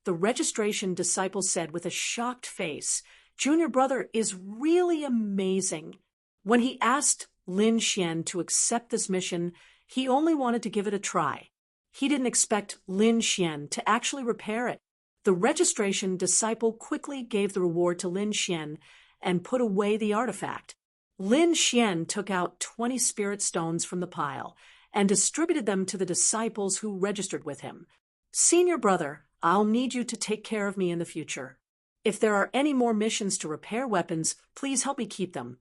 The registration disciple said with a shocked face, "Junior brother is really amazing." When he asked Lin Xian to accept this mission, he only wanted to give it a try. He didn't expect Lin Xian to actually repair it. The registration disciple quickly gave the reward to Lin Xian and put away the artifact. Lin Xian took out 20 spirit stones from the pile and distributed them to the disciples who registered with him. "Senior brother, I'll need you to take care of me in the future. If there are any more missions to repair weapons, please help me keep them,"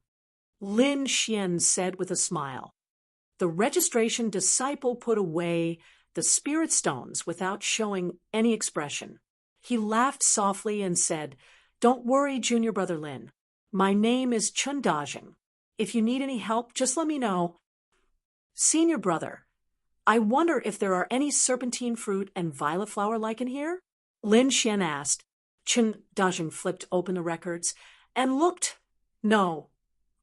Lin Xian said with a smile. The registration disciple put away the spirit stones without showing any expression. He laughed softly and said, "Don't worry, Junior Brother Lin. My name is Chun Dajing. If you need any help, just let me know." "Senior brother, I wonder if there are any serpentine fruit and violet flower lichen here?" Lin Xian asked. Chun Dajing flipped open the records and looked. "No.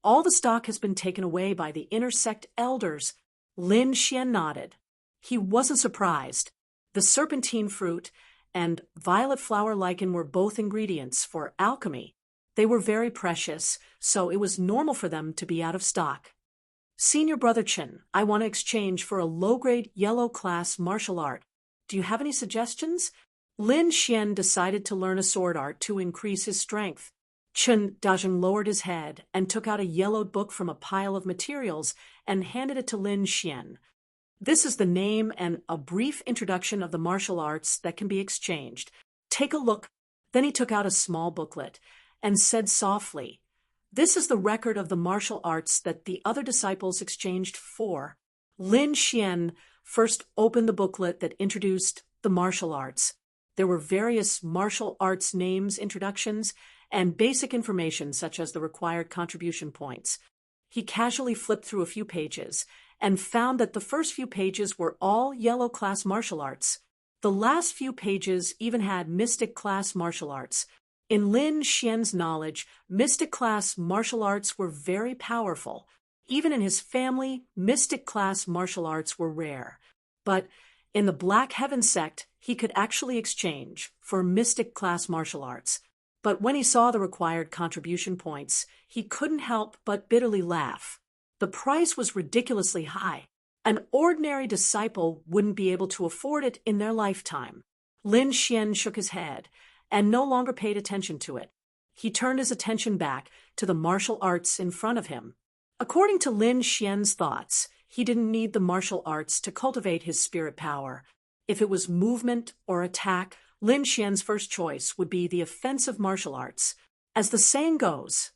All the stock has been taken away by the intersect elders." Lin Xian nodded. He wasn't surprised. The serpentine fruit and violet flower lichen were both ingredients for alchemy. They were very precious, so it was normal for them to be out of stock. Senior brother Chen, I want to exchange for a low-grade yellow class martial art. Do you have any suggestions? Lin Xian decided to learn a sword art to increase his strength. Chen Dajing lowered his head and took out a yellowed book from a pile of materials and handed it to Lin Xian. This is the name and a brief introduction of the martial arts that can be exchanged. Take a look. Then he took out a small booklet and said softly, "This is the record of the martial arts that the other disciples exchanged for." Lin Xian first opened the booklet that introduced the martial arts. There were various martial arts names, introductions, and basic information such as the required contribution points. He casually flipped through a few pages and found that the first few pages were all yellow class martial arts. The last few pages even had mystic class martial arts. In Lin Xian's knowledge, mystic class martial arts were very powerful. Even in his family, mystic class martial arts were rare. But in the Black Heaven sect, he could actually exchange for mystic class martial arts. But when he saw the required contribution points, he couldn't help but bitterly laugh. The price was ridiculously high. An ordinary disciple wouldn't be able to afford it in their lifetime. Lin Xian shook his head and no longer paid attention to it. He turned his attention back to the martial arts in front of him. According to Lin Xian's thoughts, he didn't need the martial arts to cultivate his spirit power. If it was movement or attack, Lin Xian's first choice would be the offensive martial arts. As the saying goes,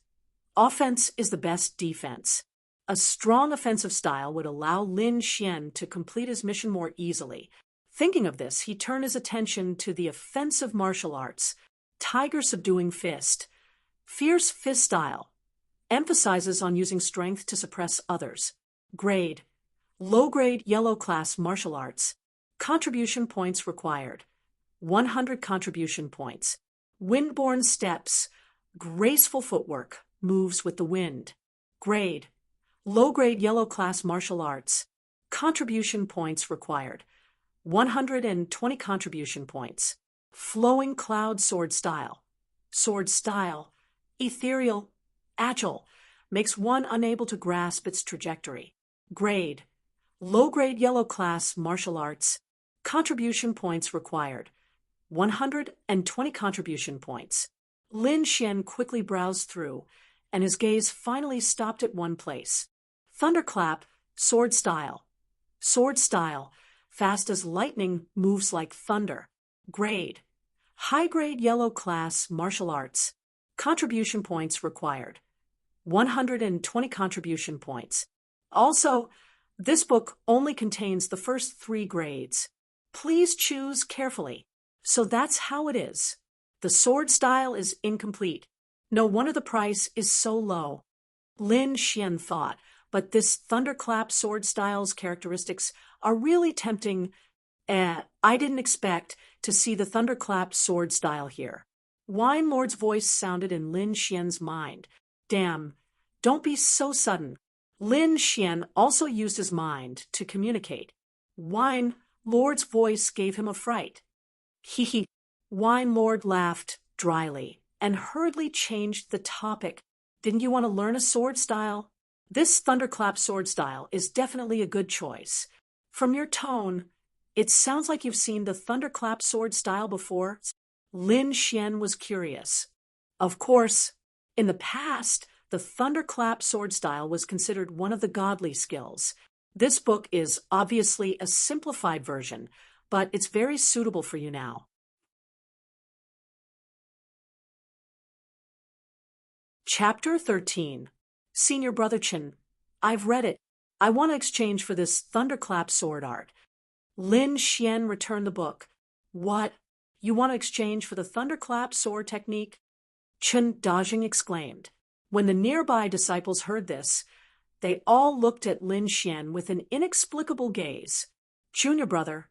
offense is the best defense. A strong offensive style would allow Lin Xian to complete his mission more easily. Thinking of this, he turned his attention to the offensive martial arts. Tiger subduing fist. Fierce fist style. Emphasizes on using strength to suppress others. Grade. Low-grade yellow class martial arts. Contribution points required. 100 contribution points. Windborne steps. Graceful footwork. Moves with the wind. Grade. Low-grade yellow class martial arts. Contribution points required. 120 contribution points. Flowing cloud sword style. Sword style. Ethereal. Agile. Makes one unable to grasp its trajectory. Grade. Low-grade yellow class martial arts. Contribution points required. 120 contribution points. Lin Xian quickly browsed through, and his gaze finally stopped at one place. Thunderclap, sword style. Sword style, fast as lightning, moves like thunder. Grade. High-grade yellow class martial arts. Contribution points required. 120 contribution points. Also, this book only contains the first 3 grades. Please choose carefully. So that's how it is. The sword style is incomplete. No wonder the price is so low. Lin Xian thought, but this thunderclap sword style's characteristics are really tempting. I didn't expect to see the thunderclap sword style here. Wine Lord's voice sounded in Lin Xian's mind. Damn, don't be so sudden. Lin Xian also used his mind to communicate. Wine Lord's voice gave him a fright. Hee. Wine Lord laughed dryly and hurriedly changed the topic. Didn't you want to learn a sword style? This thunderclap sword style is definitely a good choice. From your tone, it sounds like you've seen the thunderclap sword style before. Lin Xian was curious. Of course, in the past, the thunderclap sword style was considered one of the godly skills. This book is obviously a simplified version, but it's very suitable for you now. Chapter 13. Senior Brother Chen, I've read it. I want to exchange for this thunderclap sword art. Lin Xian returned the book. What? You want to exchange for the thunderclap sword technique? Chen Dajing exclaimed. When the nearby disciples heard this, they all looked at Lin Xian with an inexplicable gaze. Junior brother,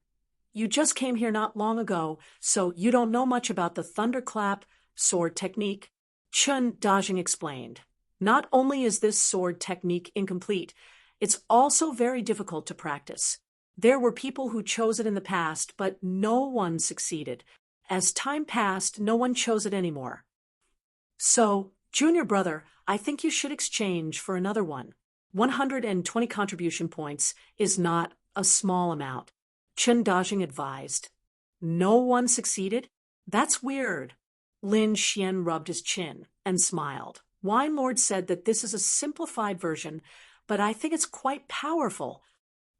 you just came here not long ago, so you don't know much about the thunderclap sword technique. Chen Dajing explained. Not only is this sword technique incomplete, it's also very difficult to practice. There were people who chose it in the past, but no one succeeded. As time passed, no one chose it anymore. So, junior brother, I think you should exchange for another one. 120 contribution points is not a small amount. Chen Dajing advised. No one succeeded? That's weird. Lin Xian rubbed his chin and smiled. Wine Lord said that this is a simplified version, but I think it's quite powerful.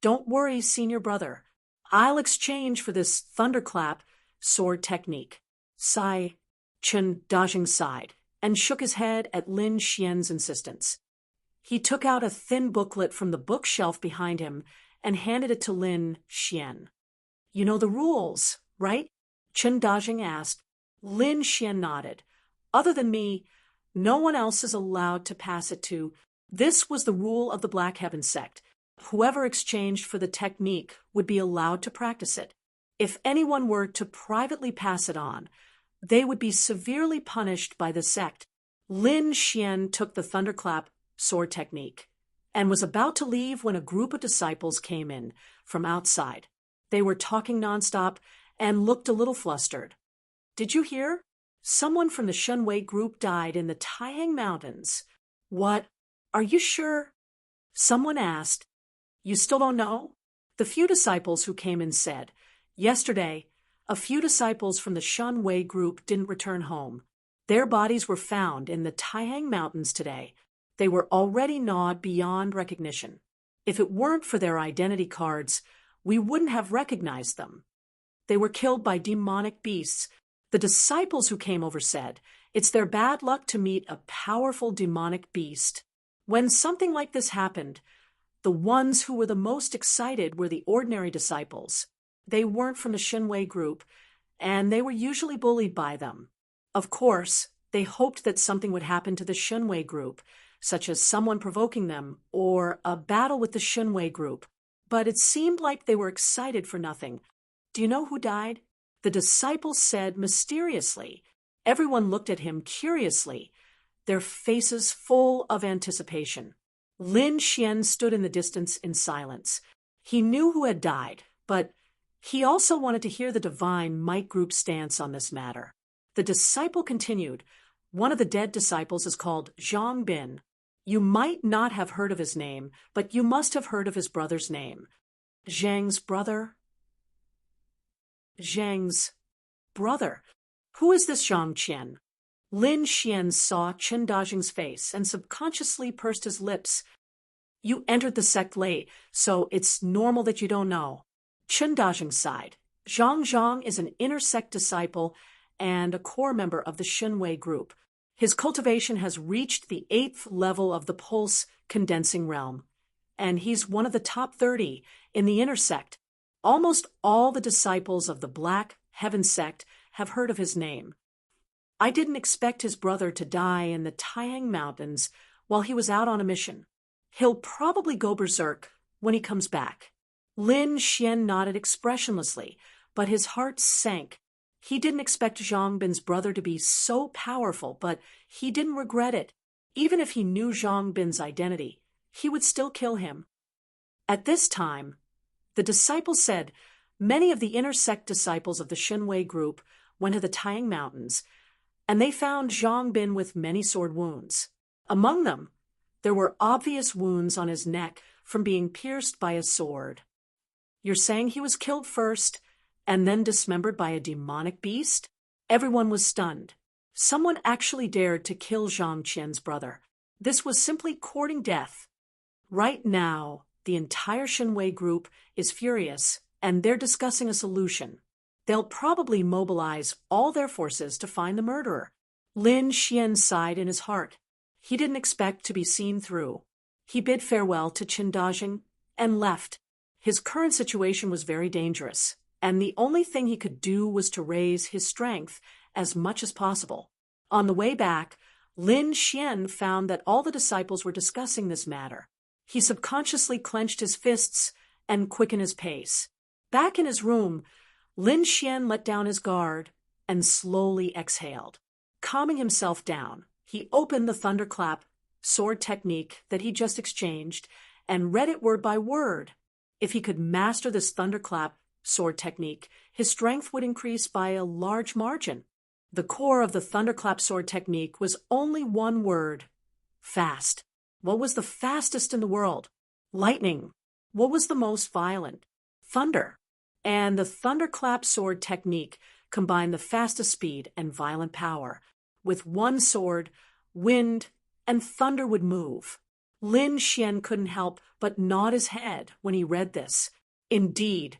Don't worry, senior brother. I'll exchange for this thunderclap sword technique. Chen Dajing sighed and shook his head at Lin Xian's insistence. He took out a thin booklet from the bookshelf behind him and handed it to Lin Xian. You know the rules, right? Chen Dajing asked. Lin Xian nodded. Other than me, no one else is allowed to pass it to. This was the rule of the Black Heaven sect. Whoever exchanged for the technique would be allowed to practice it. If anyone were to privately pass it on, they would be severely punished by the sect. Lin Xian took the thunderclap sword technique and was about to leave when a group of disciples came in from outside. They were talking nonstop and looked a little flustered. Did you hear? Someone from the Shunwei group died in the Taihang Mountains. What? Are you sure? Someone asked. You still don't know? The few disciples who came in said, yesterday, a few disciples from the Shunwei group didn't return home. Their bodies were found in the Taihang Mountains today. They were already gnawed beyond recognition. If it weren't for their identity cards, we wouldn't have recognized them. They were killed by demonic beasts. The disciples who came over said, it's their bad luck to meet a powerful demonic beast. When something like this happened, the ones who were the most excited were the ordinary disciples. They weren't from the Shunwei group, and they were usually bullied by them. Of course, they hoped that something would happen to the Shunwei group, such as someone provoking them or a battle with the Shunwei group. But it seemed like they were excited for nothing. Do you know who died? The disciples said mysteriously. Everyone looked at him curiously, their faces full of anticipation. Lin Xian stood in the distance in silence. He knew who had died, but he also wanted to hear the divine might group's stance on this matter. The disciple continued. One of the dead disciples is called Zhang Bin. You might not have heard of his name, but you must have heard of his brother's name. Zhang's brother? Zhang's brother. Who is this Zhang Qian? Lin Xian saw Chen Dajing's face and subconsciously pursed his lips. You entered the sect late, so it's normal that you don't know. Chen Dajing sighed. Zhang is an inner sect disciple and a core member of the Shunwei group. His cultivation has reached the 8th level of the pulse condensing realm, and he's one of the top 30 in the inner sect. Almost all the disciples of the Black Heaven sect have heard of his name. I didn't expect his brother to die in the Taihang Mountains while he was out on a mission. He'll probably go berserk when he comes back. Lin Xian nodded expressionlessly, but his heart sank. He didn't expect Zhang Bin's brother to be so powerful, but he didn't regret it. Even if he knew Zhang Bin's identity, he would still kill him. At this time, the disciple said, many of the inner sect disciples of the Shunwei group went to the Taihang Mountains, and they found Zhang Bin with many sword wounds. Among them, there were obvious wounds on his neck from being pierced by a sword. You're saying he was killed first and then dismembered by a demonic beast? Everyone was stunned. Someone actually dared to kill Zhang Qian's brother. This was simply courting death. Right now, the entire Shunwei group is furious, and they're discussing a solution. They'll probably mobilize all their forces to find the murderer. Lin Xian sighed in his heart. He didn't expect to be seen through. He bid farewell to Chen Dajing and left. His current situation was very dangerous, and the only thing he could do was to raise his strength as much as possible. On the way back, Lin Xian found that all the disciples were discussing this matter. He subconsciously clenched his fists and quickened his pace. Back in his room, Lin Xian let down his guard and slowly exhaled. Calming himself down, he opened the thunderclap sword technique that he just exchanged and read it word by word. If he could master this thunderclap sword technique, his strength would increase by a large margin. The core of the thunderclap sword technique was only one word: fast. What was the fastest in the world? Lightning. What was the most violent? Thunder. And the thunderclap sword technique combined the fastest speed and violent power. With one sword, wind and thunder would move. Lin Xian couldn't help but nod his head when he read this. Indeed,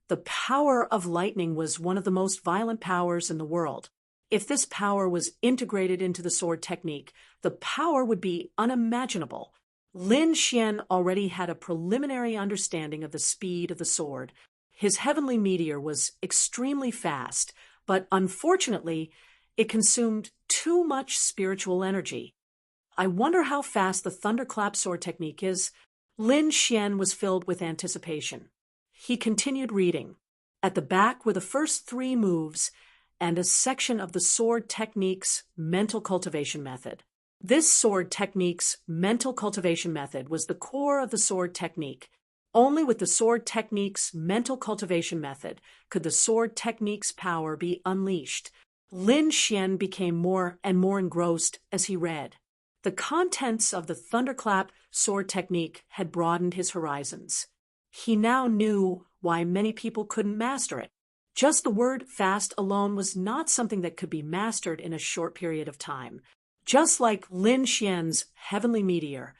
the power of lightning was one of the most violent powers in the world. If this power was integrated into the sword technique, the power would be unimaginable. Lin Xian already had a preliminary understanding of the speed of the sword. His heavenly meteor was extremely fast, but unfortunately, it consumed too much spiritual energy. I wonder how fast the thunderclap sword technique is. Lin Xian was filled with anticipation. He continued reading. At the back were the first 3 moves and a section of the sword technique's mental cultivation method. This sword technique's mental cultivation method was the core of the sword technique. Only with the sword technique's mental cultivation method could the sword technique's power be unleashed. Lin Xian became more and more engrossed as he read. The contents of the thunderclap sword technique had broadened his horizons. He now knew why many people couldn't master it. Just the word fast alone was not something that could be mastered in a short period of time. Just like Lin Xian's heavenly meteor,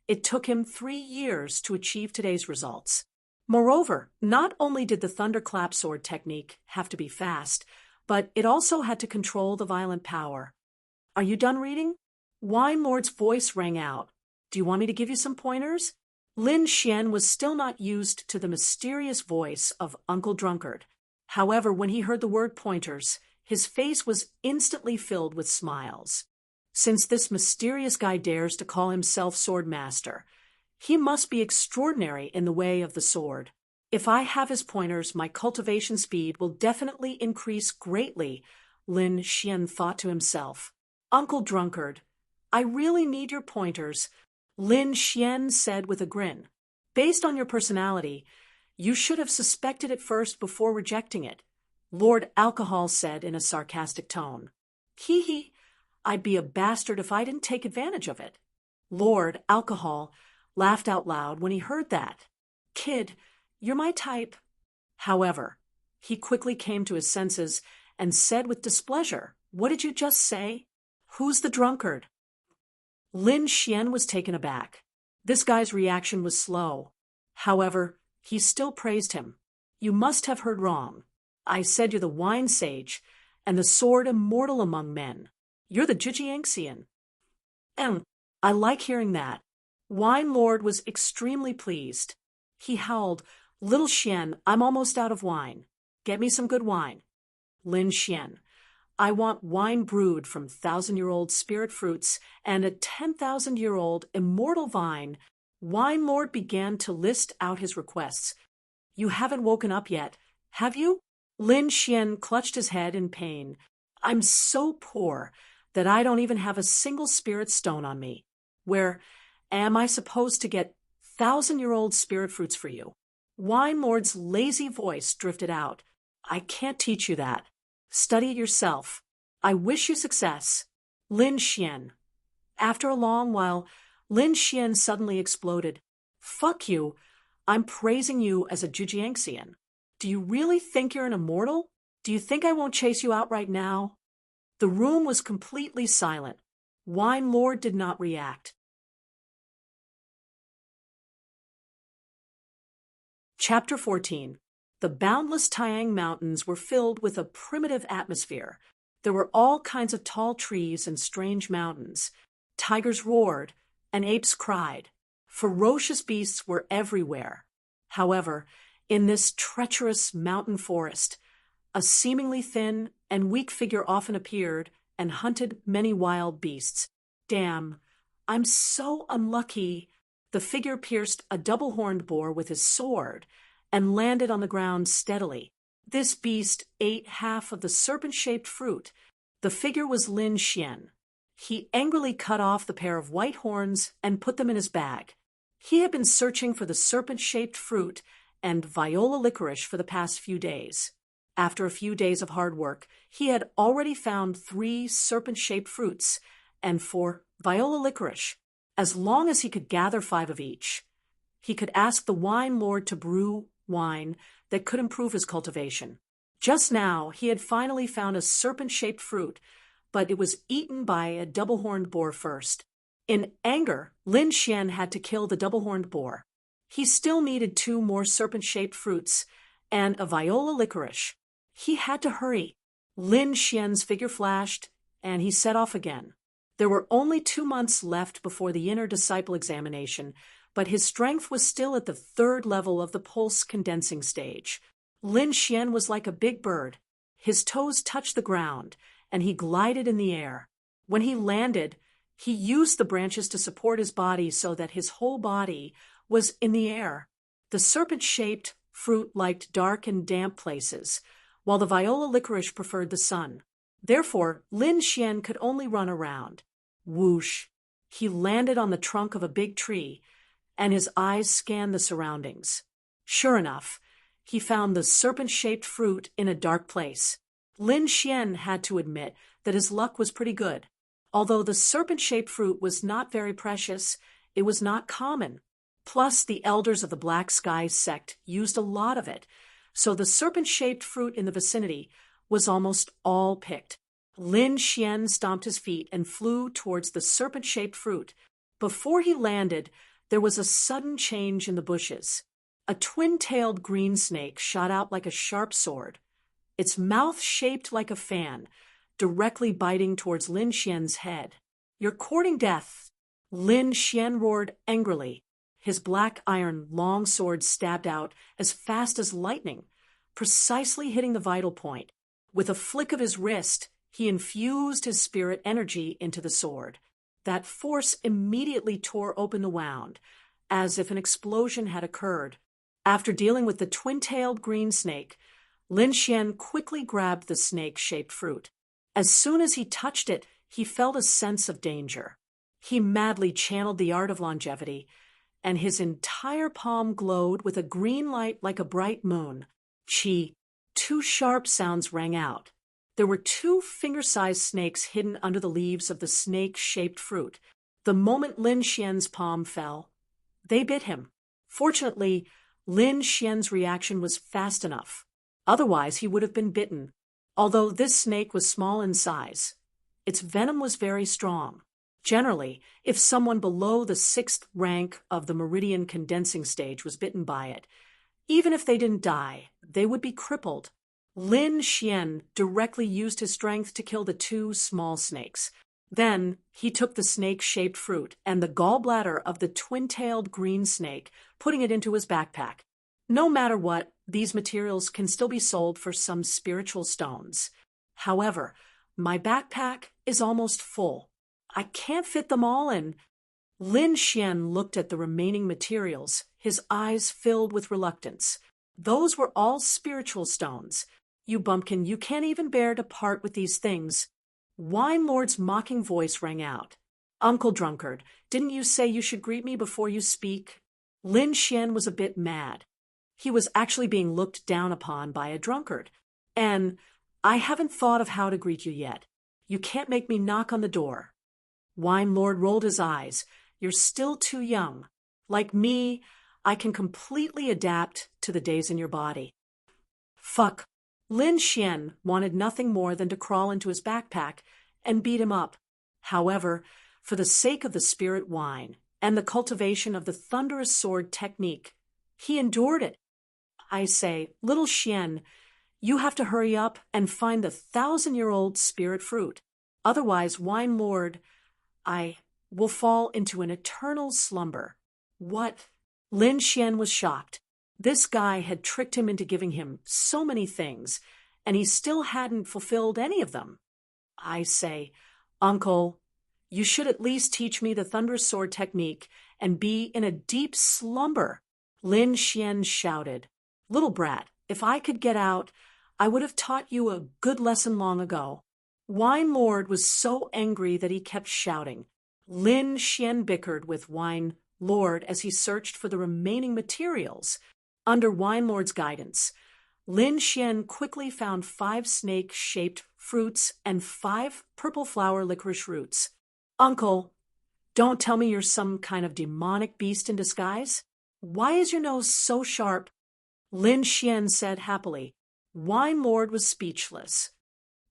it took him 3 years to achieve today's results. Moreover, not only did the thunderclap sword technique have to be fast, but it also had to control the violent power. Are you done reading? Wine Lord's voice rang out. Do you want me to give you some pointers? Lin Xian was still not used to the mysterious voice of Uncle Drunkard. However, when he heard the word pointers, his face was instantly filled with smiles. Since this mysterious guy dares to call himself sword master, he must be extraordinary in the way of the sword. If I have his pointers, my cultivation speed will definitely increase greatly, Lin Xian thought to himself. Uncle Drunkard, I really need your pointers, Lin Xian said with a grin. Based on your personality, you should have suspected it first before rejecting it, Lord Alcohol said in a sarcastic tone. Hee hee, I'd be a bastard if I didn't take advantage of it. Lord Alcohol laughed out loud when he heard that. Kid, you're my type. However, he quickly came to his senses and said with displeasure, What did you just say? Who's the drunkard? Lin Xian was taken aback. This guy's reaction was slow. However, he still praised him. You must have heard wrong. I said you're the wine sage and the sword immortal among men. You're the Jijiangxian. I like hearing that. Wine Lord was extremely pleased. He howled, Little Xian, I'm almost out of wine. Get me some good wine. Lin Xian, I want wine brewed from 1,000-year-old spirit fruits and a 10,000-year-old immortal vine. Wine Lord began to list out his requests. You haven't woken up yet, have you? Lin Xian clutched his head in pain. I'm so poor that I don't even have a single spirit stone on me. Where am I supposed to get 1,000-year-old spirit fruits for you? Wine Lord's lazy voice drifted out. I can't teach you that. Study it yourself. I wish you success. Lin Xian. After a long while, Lin Xian suddenly exploded. Fuck you. I'm praising you as a Jijiangxian. Do you really think you're an immortal? Do you think I won't chase you out right now? The room was completely silent. Wine Lord did not react. Chapter 14. The boundless Taiyang Mountains were filled with a primitive atmosphere. There were all kinds of tall trees and strange mountains. Tigers roared, and apes cried. Ferocious beasts were everywhere. However, in this treacherous mountain forest, a seemingly thin and weak figure often appeared and hunted many wild beasts. Damn, I'm so unlucky. The figure pierced a double-horned boar with his sword and landed on the ground steadily. This beast ate half of the serpent-shaped fruit. The figure was Lin Xian. He angrily cut off the pair of white horns and put them in his bag. He had been searching for the serpent-shaped fruit and viola licorice for the past few days. After a few days of hard work, he had already found 3 serpent-shaped fruits and 4 viola licorice. as long as he could gather 5 of each. He could ask the wine lord to brew wine that could improve his cultivation. Just now, he had finally found a serpent-shaped fruit, but it was eaten by a double-horned boar first. In anger, Lin Xian had to kill the double-horned boar. He still needed 2 more serpent-shaped fruits and a viola licorice. He had to hurry. Lin Xian's figure flashed, and he set off again. There were only 2 months left before the inner disciple examination, but his strength was still at the 3rd level of the pulse condensing stage. Lin Xian was like a big bird. His toes touched the ground, and he glided in the air. When he landed, he used the branches to support his body so that his whole body was in the air. The serpent-shaped fruit liked dark and damp places, while the viola licorice preferred the sun. Therefore, Lin Xian could only run around. Whoosh! He landed on the trunk of a big tree, and his eyes scanned the surroundings. Sure enough, he found the serpent-shaped fruit in a dark place. Lin Xian had to admit that his luck was pretty good. Although the serpent-shaped fruit was not very precious, it was not common. Plus, the elders of the Black Sky sect used a lot of it, so the serpent-shaped fruit in the vicinity was almost all picked. Lin Xian stomped his feet and flew towards the serpent-shaped fruit. Before he landed, there was a sudden change in the bushes. A twin-tailed green snake shot out like a sharp sword, its mouth shaped like a fan, directly biting towards Lin Xian's head. "You're courting death!" Lin Xian roared angrily. His black iron long sword stabbed out as fast as lightning, precisely hitting the vital point. With a flick of his wrist, he infused his spirit energy into the sword. That force immediately tore open the wound, as if an explosion had occurred. After dealing with the twin-tailed green snake, Lin Xian quickly grabbed the snake-shaped fruit. As soon as he touched it, he felt a sense of danger. He madly channeled the art of longevity, and his entire palm glowed with a green light like a bright moon. Chi! 2 sharp sounds rang out. There were 2 finger-sized snakes hidden under the leaves of the snake-shaped fruit. The moment Lin Xian's palm fell, they bit him. Fortunately, Lin Xian's reaction was fast enough. Otherwise, he would have been bitten. Although this snake was small in size, its venom was very strong. Generally, if someone below the 6th rank of the meridian condensing stage was bitten by it, even if they didn't die, they would be crippled. Lin Xian directly used his strength to kill the 2 small snakes. Then he took the snake-shaped fruit and the gallbladder of the twin-tailed green snake, putting it into his backpack. No matter what, these materials can still be sold for some spiritual stones. However, my backpack is almost full. I can't fit them all in. Lin Xian looked at the remaining materials, his eyes filled with reluctance. Those were all spiritual stones. "You bumpkin, you can't even bear to part with these things." Wine Lord's mocking voice rang out. "Uncle Drunkard, didn't you say you should greet me before you speak?" Lin Xian was a bit mad. He was actually being looked down upon by a drunkard. "And I haven't thought of how to greet you yet. You can't make me knock on the door." Wine Lord rolled his eyes. "You're still too young. Like me, I can completely adapt to the days in your body." Fuck. Lin Xian wanted nothing more than to crawl into his backpack and beat him up. However, for the sake of the spirit wine and the cultivation of the thunderous sword technique, he endured it. "I say, little Xian, you have to hurry up and find the 1,000-year-old spirit fruit. Otherwise, Wine Lord, I will fall into an eternal slumber." "What?" Lin Xian was shocked. This guy had tricked him into giving him so many things, and he still hadn't fulfilled any of them. "I say, Uncle, you should at least teach me the thunderous sword technique and be in a deep slumber." Lin Xian shouted. "Little brat, if I could get out, I would have taught you a good lesson long ago." Wine Lord was so angry that he kept shouting. Lin Xian bickered with Wine Lord as he searched for the remaining materials. Under Wine Lord's guidance, Lin Xian quickly found 5 snake-shaped fruits and 5 purple flower licorice roots. "Uncle, Don't tell me you're some kind of demonic beast in disguise. Why is your nose so sharp? Lin Xian said happily. Wine Lord was speechless.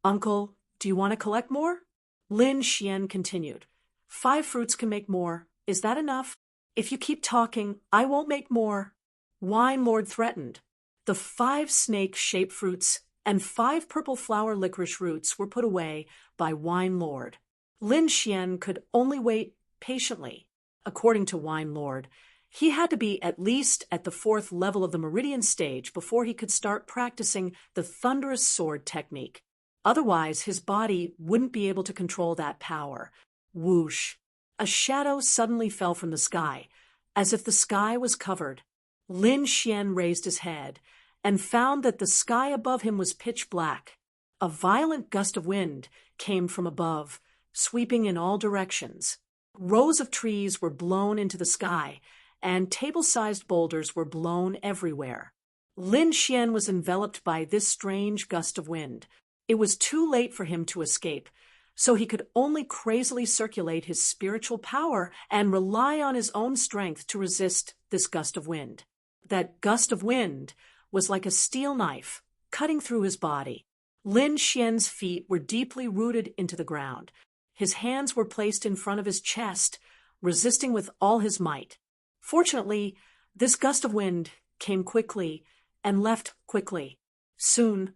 Uncle, do you want to collect more? Lin Xian continued. 5 fruits can make more. Is that enough? If you keep talking, I won't make more. Wine Lord threatened. The 5 snake-shaped fruits and 5 purple flower licorice roots were put away by Wine Lord. Lin Xian could only wait patiently. According to Wine Lord, he had to be at least at the 4th level of the meridian stage before he could start practicing the thunderous sword technique. Otherwise, his body wouldn't be able to control that power. Whoosh! A shadow suddenly fell from the sky, as if the sky was covered. Lin Xian raised his head and found that the sky above him was pitch black. A violent gust of wind came from above, sweeping in all directions. Rows of trees were blown into the sky, and table-sized boulders were blown everywhere. Lin Xian was enveloped by this strange gust of wind. It was too late for him to escape, so he could only crazily circulate his spiritual power and rely on his own strength to resist this gust of wind. That gust of wind was like a steel knife, cutting through his body. Lin Xian's feet were deeply rooted into the ground. His hands were placed in front of his chest, resisting with all his might. Fortunately, this gust of wind came quickly and left quickly. Soon,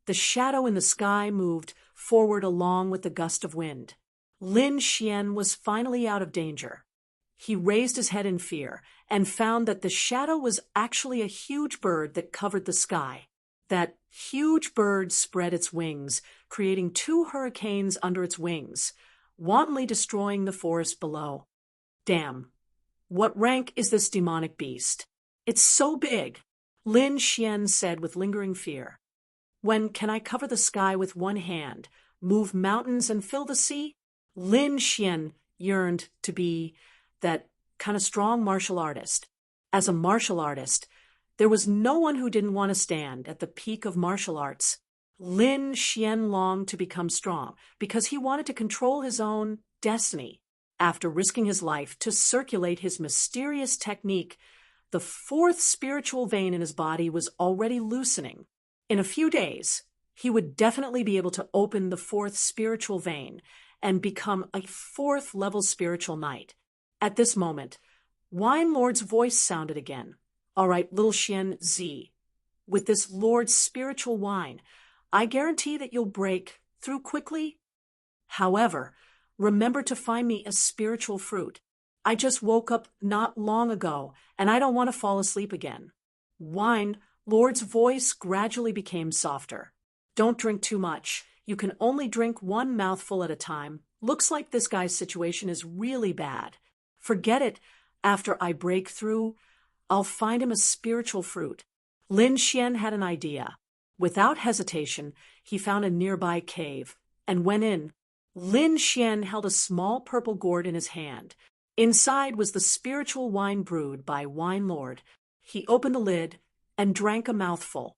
the shadow in the sky moved forward along with the gust of wind. Lin Xian was finally out of danger. He raised his head in fear and found that the shadow was actually a huge bird that covered the sky. That huge bird spread its wings, creating 2 hurricanes under its wings, wantonly destroying the forest below. Damn! What rank is this demonic beast? It's so big, Lin Xian said with lingering fear. When can I cover the sky with one hand, move mountains and fill the sea? Lin Xian yearned to be that kind of strong martial artist. As a martial artist, there was no one who didn't want to stand at the peak of martial arts. Lin Xian longed to become strong because he wanted to control his own destiny. After risking his life to circulate his mysterious technique, the 4th spiritual vein in his body was already loosening. In a few days, he would definitely be able to open the 4th spiritual vein and become a 4th level spiritual knight. At this moment, Wine Lord's voice sounded again. All right, little Xian Z, with this Lord's spiritual wine, I guarantee that you'll break through quickly. However, remember to find me a spiritual fruit. I just woke up not long ago, and I don't want to fall asleep again. Wine Lord's voice gradually became softer. Don't drink too much. You can only drink 1 mouthful at a time. Looks like this guy's situation is really bad. Forget it. After I break through, I'll find him a spiritual fruit. Lin Xian had an idea. Without hesitation, he found a nearby cave and went in. Lin Xian held a small purple gourd in his hand. Inside was the spiritual wine brewed by Wine Lord. He opened the lid and drank a mouthful.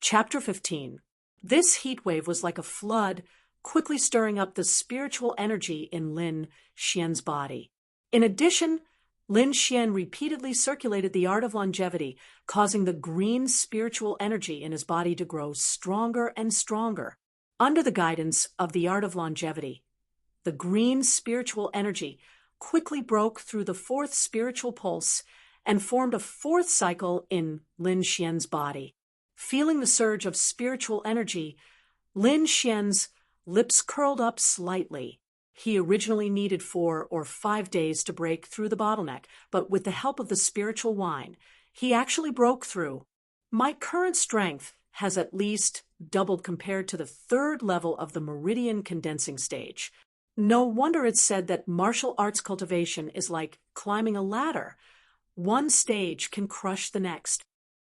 Chapter 15. This heat wave was like a flood, quickly stirring up the spiritual energy in Lin Xian's body. In addition, Lin Xian repeatedly circulated the art of longevity, causing the green spiritual energy in his body to grow stronger and stronger. Under the guidance of the art of longevity, the green spiritual energy quickly broke through the 4th spiritual pulse and formed a 4th cycle in Lin Xian's body. Feeling the surge of spiritual energy, Lin Xian's lips curled up slightly. He originally needed 4 or 5 days to break through the bottleneck, but with the help of the spiritual wine, he actually broke through. My current strength has at least doubled compared to the 3rd level of the meridian condensing stage. No wonder it's said that martial arts cultivation is like climbing a ladder. One stage can crush the next.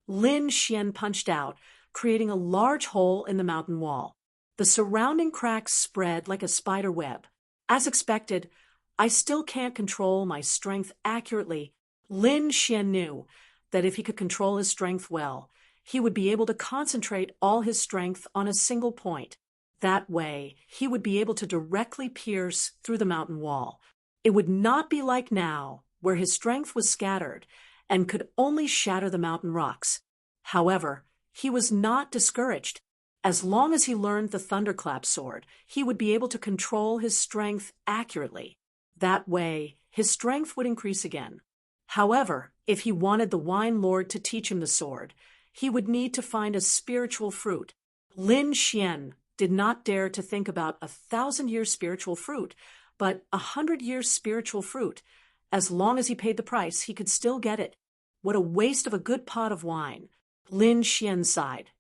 Lin Xian punched out, creating a large hole in the mountain wall. The surrounding cracks spread like a spider web. As expected, I still can't control my strength accurately. Lin Xian knew that if he could control his strength well, he would be able to concentrate all his strength on a single point. That way, he would be able to directly pierce through the mountain wall. It would not be like now, where his strength was scattered and could only shatter the mountain rocks. However, he was not discouraged. As long as he learned the thunderclap sword, he would be able to control his strength accurately. That way, his strength would increase again. However, if he wanted the wine lord to teach him the sword, he would need to find a spiritual fruit. Lin Xian did not dare to think about 1,000-year spiritual fruit, but 100-year spiritual fruit. As long as he paid the price, he could still get it. What a waste of a good pot of wine. Lin Xian sighed.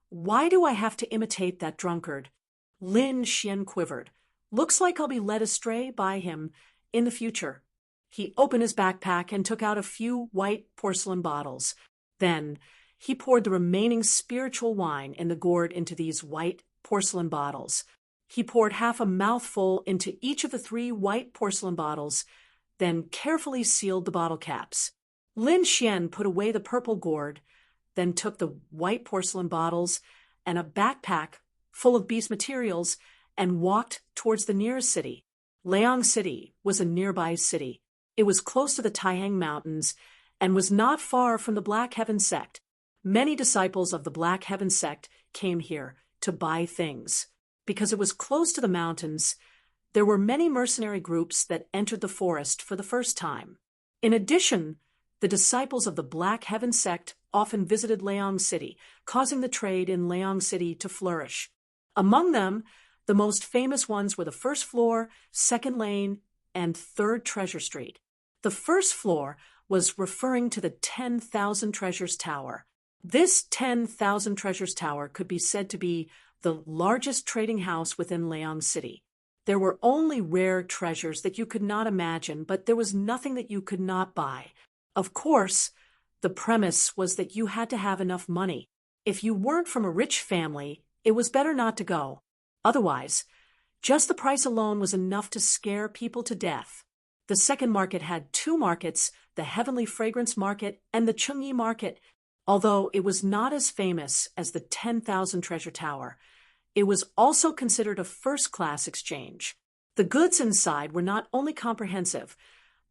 Why do I have to imitate that drunkard? Lin Xian quivered. Looks like I'll be led astray by him in the future. He opened his backpack and took out a few white porcelain bottles. Then he poured the remaining spiritual wine in the gourd into these white porcelain bottles. He poured half a mouthful into each of the 3 white porcelain bottles, then carefully sealed the bottle caps. Lin Xian put away the purple gourd, then took the white porcelain bottles and a backpack full of beast materials and walked towards the nearest city. Liang City was a nearby city. It was close to the Taihang Mountains and was not far from the Black Heaven sect. Many disciples of the Black Heaven sect came here to buy things. Because it was close to the mountains, there were many mercenary groups that entered the forest for the first time. In addition, the disciples of the Black Heaven sect often visited Liang City, causing the trade in Liang City to flourish. Among them, the most famous ones were the first floor, second lane, and third treasure street. The first floor was referring to the 10,000 Treasures Tower. This 10,000 Treasures Tower could be said to be the largest trading house within Liang City. There were only rare treasures that you could not imagine, but there was nothing that you could not buy. Of course, the premise was that you had to have enough money. If you weren't from a rich family, it was better not to go. Otherwise, just the price alone was enough to scare people to death. The second market had 2 markets, the Heavenly Fragrance Market and the Chengyi Market. Although it was not as famous as the 10,000 Treasure Tower, it was also considered a first-class exchange. The goods inside were not only comprehensive,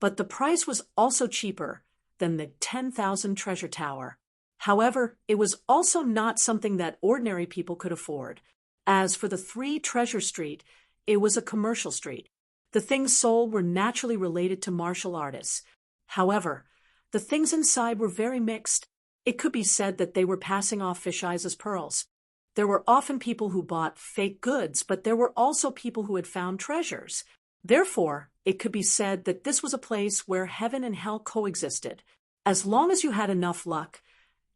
but the price was also cheaper than the 10,000 Treasure Tower. However, it was also not something that ordinary people could afford. As for the 3 Treasure Street, it was a commercial street. The things sold were naturally related to martial artists. However, the things inside were very mixed. It could be said that they were passing off fish eyes as pearls. There were often people who bought fake goods, but there were also people who had found treasures. Therefore, it could be said that this was a place where heaven and hell coexisted. As long as you had enough luck,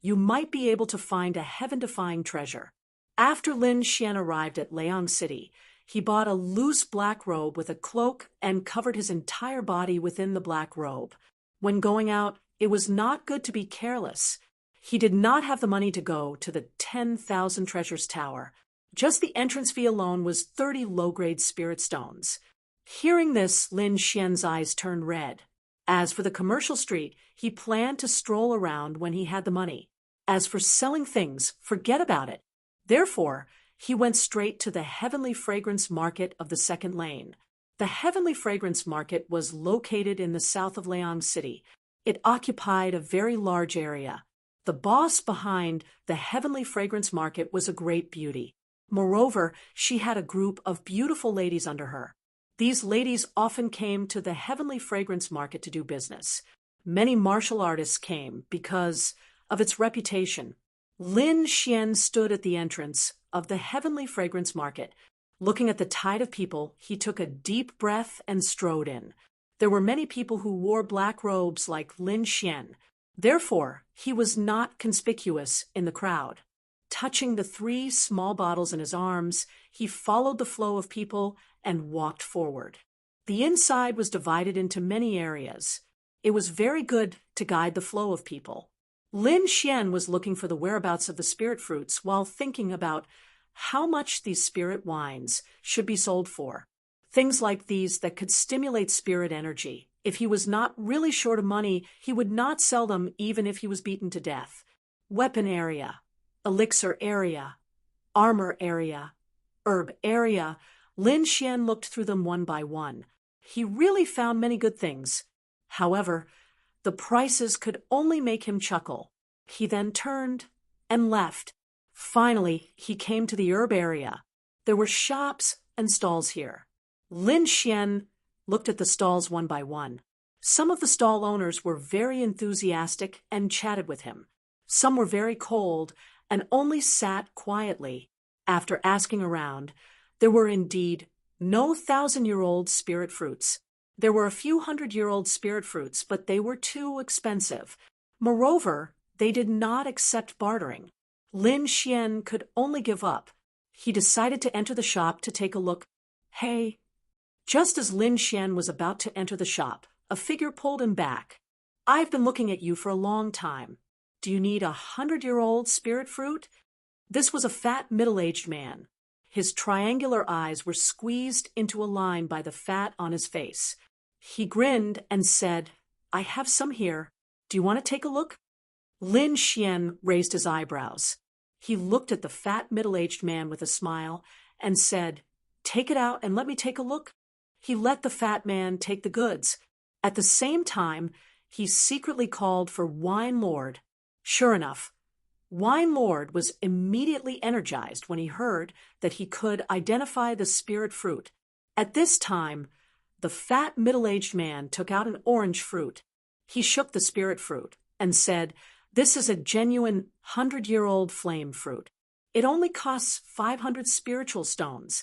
you might be able to find a heaven-defying treasure. After Lin Xian arrived at Liang City, he bought a loose black robe with a cloak and covered his entire body within the black robe. When going out, it was not good to be careless. He did not have the money to go to the 10,000 Treasures Tower. Just the entrance fee alone was 30 low-grade spirit stones. Hearing this, Lin Xian's eyes turned red. As for the commercial street, he planned to stroll around when he had the money. As for selling things, forget about it. Therefore, he went straight to the Heavenly Fragrance Market of the second lane. The Heavenly Fragrance Market was located in the south of Liang City. It occupied a very large area. The boss behind the Heavenly Fragrance Market was a great beauty. Moreover, she had a group of beautiful ladies under her. These ladies often came to the Heavenly Fragrance Market to do business. Many martial artists came because of its reputation. Lin Xian stood at the entrance of the Heavenly Fragrance Market. Looking at the tide of people, he took a deep breath and strode in. There were many people who wore black robes like Lin Xian. Therefore, he was not conspicuous in the crowd. Touching the 3 small bottles in his arms, he followed the flow of people and walked forward. The inside was divided into many areas. It was very good to guide the flow of people. Lin Xian was looking for the whereabouts of the spirit fruits while thinking about how much these spirit wines should be sold for. Things like these that could stimulate spirit energy. If he was not really short of money, he would not sell them even if he was beaten to death. Weapon area, elixir area, armor area, herb area, Lin Xian looked through them one by one. He really found many good things. However, the prices could only make him chuckle. He then turned and left. Finally, he came to the herb area. There were shops and stalls here. Lin Xian looked at the stalls one by one. Some of the stall owners were very enthusiastic and chatted with him. Some were very cold and only sat quietly. After asking around, there were indeed no 1,000-year-old spirit fruits. There were a few 100-year-old spirit fruits, but they were too expensive. Moreover, they did not accept bartering. Lin Xian could only give up. He decided to enter the shop to take a look. Hey! Just as Lin Xian was about to enter the shop, a figure pulled him back. I've been looking at you for a long time. Do you need a 100-year-old spirit fruit? This was a fat, middle-aged man. His triangular eyes were squeezed into a line by the fat on his face. He grinned and said, I have some here. Do you want to take a look? Lin Xian raised his eyebrows. He looked at the fat, middle-aged man with a smile and said, Take it out and let me take a look. He let the fat man take the goods. At the same time, he secretly called for Wine Lord. Sure enough, Wine Lord was immediately energized when he heard that he could identify the spirit fruit. At this time, the fat middle-aged man took out an orange fruit. He shook the spirit fruit and said, This is a genuine 100-year-old flame fruit. It only costs 500 spiritual stones.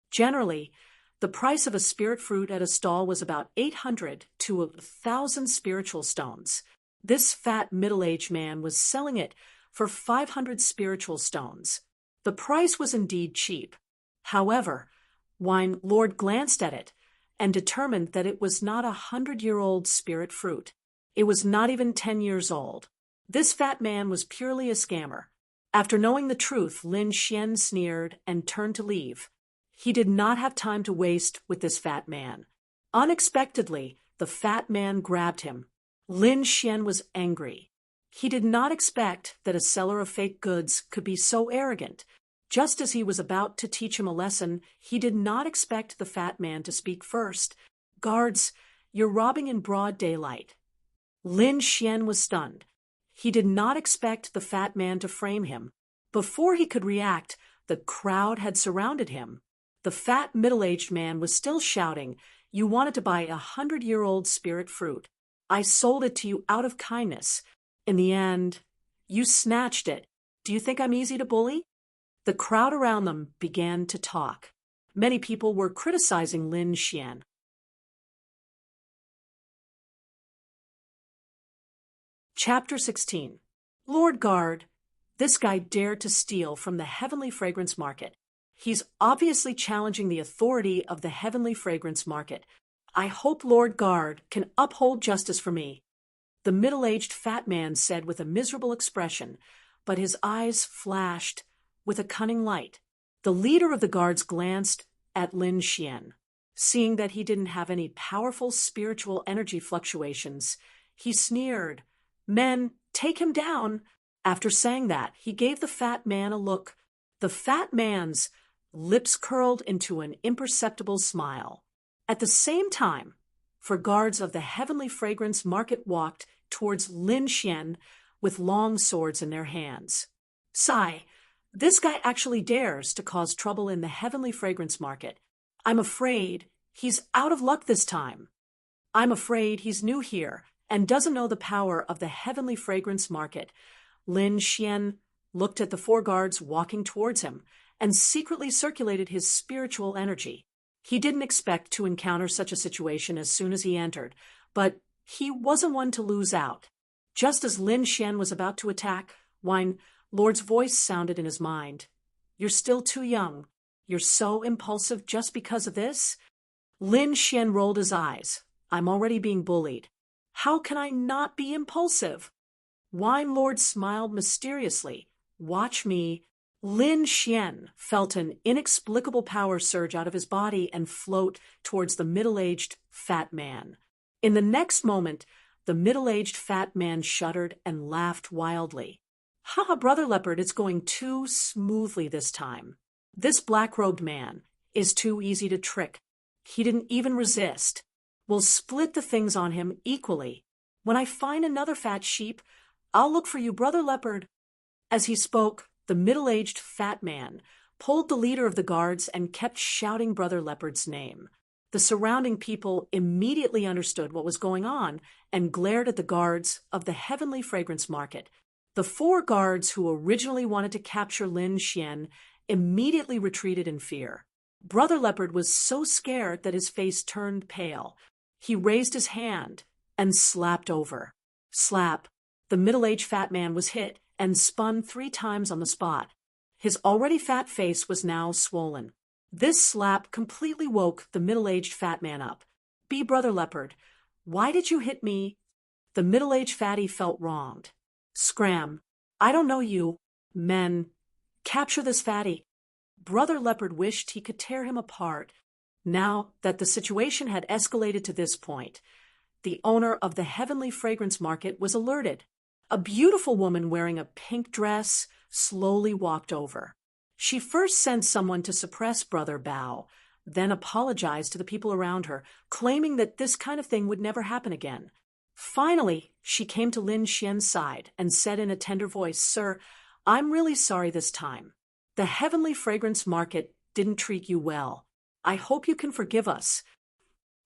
Generally, the price of a spirit fruit at a stall was about 800 to 1,000 spiritual stones. This fat middle-aged man was selling it for 500 spiritual stones. The price was indeed cheap. However, Wine Lord glanced at it and determined that it was not a 100-year-old spirit fruit. It was not even 10 years old. This fat man was purely a scammer. After knowing the truth, Lin Xian sneered and turned to leave. He did not have time to waste with this fat man. Unexpectedly, the fat man grabbed him. Lin Xian was angry. He did not expect that a seller of fake goods could be so arrogant. Just as he was about to teach him a lesson, he did not expect the fat man to speak first. Guards, you're robbing in broad daylight. Lin Xian was stunned. He did not expect the fat man to frame him. Before he could react, the crowd had surrounded him. The fat middle-aged man was still shouting, You wanted to buy a 100-year-old spirit fruit. I sold it to you out of kindness. In the end, you snatched it. Do you think I'm easy to bully? The crowd around them began to talk. Many people were criticizing Lin Xian. Chapter 16. Lord Guard, this guy dared to steal from the Heavenly Fragrance Market. He's obviously challenging the authority of the Heavenly Fragrance Market. I hope Lord Guard can uphold justice for me. The middle-aged fat man said with a miserable expression, but his eyes flashed with a cunning light. The leader of the guards glanced at Lin Xian. Seeing that he didn't have any powerful spiritual energy fluctuations, he sneered, Men, take him down. After saying that, he gave the fat man a look. The fat man's lips curled into an imperceptible smile. At the same time, for guards of the Heavenly Fragrance Market walked towards Lin Xian with long swords in their hands. Sigh, this guy actually dares to cause trouble in the Heavenly Fragrance Market. I'm afraid he's out of luck this time. I'm afraid he's new here and doesn't know the power of the Heavenly Fragrance Market. Lin Xian looked at the four guards walking towards him and secretly circulated his spiritual energy. He didn't expect to encounter such a situation as soon as he entered, but he wasn't one to lose out. Just as Lin Xian was about to attack, Wine Lord's voice sounded in his mind. You're still too young. You're so impulsive just because of this? Lin Xian rolled his eyes. I'm already being bullied. How can I not be impulsive? Wine Lord smiled mysteriously. Watch me. Lin Xian felt an inexplicable power surge out of his body and float towards the middle-aged fat man. In the next moment, the middle-aged fat man shuddered and laughed wildly. Ha, Brother Leopard, it's going too smoothly this time. This black-robed man is too easy to trick. He didn't even resist. We'll split the things on him equally. When I find another fat sheep, I'll look for you, Brother Leopard." As he spoke, the middle-aged fat man pulled the leader of the guards and kept shouting Brother Leopard's name. The surrounding people immediately understood what was going on and glared at the guards of the Heavenly Fragrance Market. The 4 guards who originally wanted to capture Lin Xian immediately retreated in fear. Brother Leopard was so scared that his face turned pale. He raised his hand and slapped over. Slap. The middle-aged fat man was hit and spun 3 times on the spot. His already fat face was now swollen. This slap completely woke the middle-aged fat man up. "Be Brother Leopard, why did you hit me?" The middle-aged fatty felt wronged. "Scram. I don't know you. Men, capture this fatty." Brother Leopard wished he could tear him apart. Now that the situation had escalated to this point, the owner of the Heavenly Fragrance Market was alerted. A beautiful woman wearing a pink dress slowly walked over. She first sent someone to suppress Brother Bao, then apologized to the people around her, claiming that this kind of thing would never happen again. Finally, she came to Lin Xian's side and said in a tender voice, "Sir, I'm really sorry this time. The Heavenly Fragrance Market didn't treat you well. I hope you can forgive us.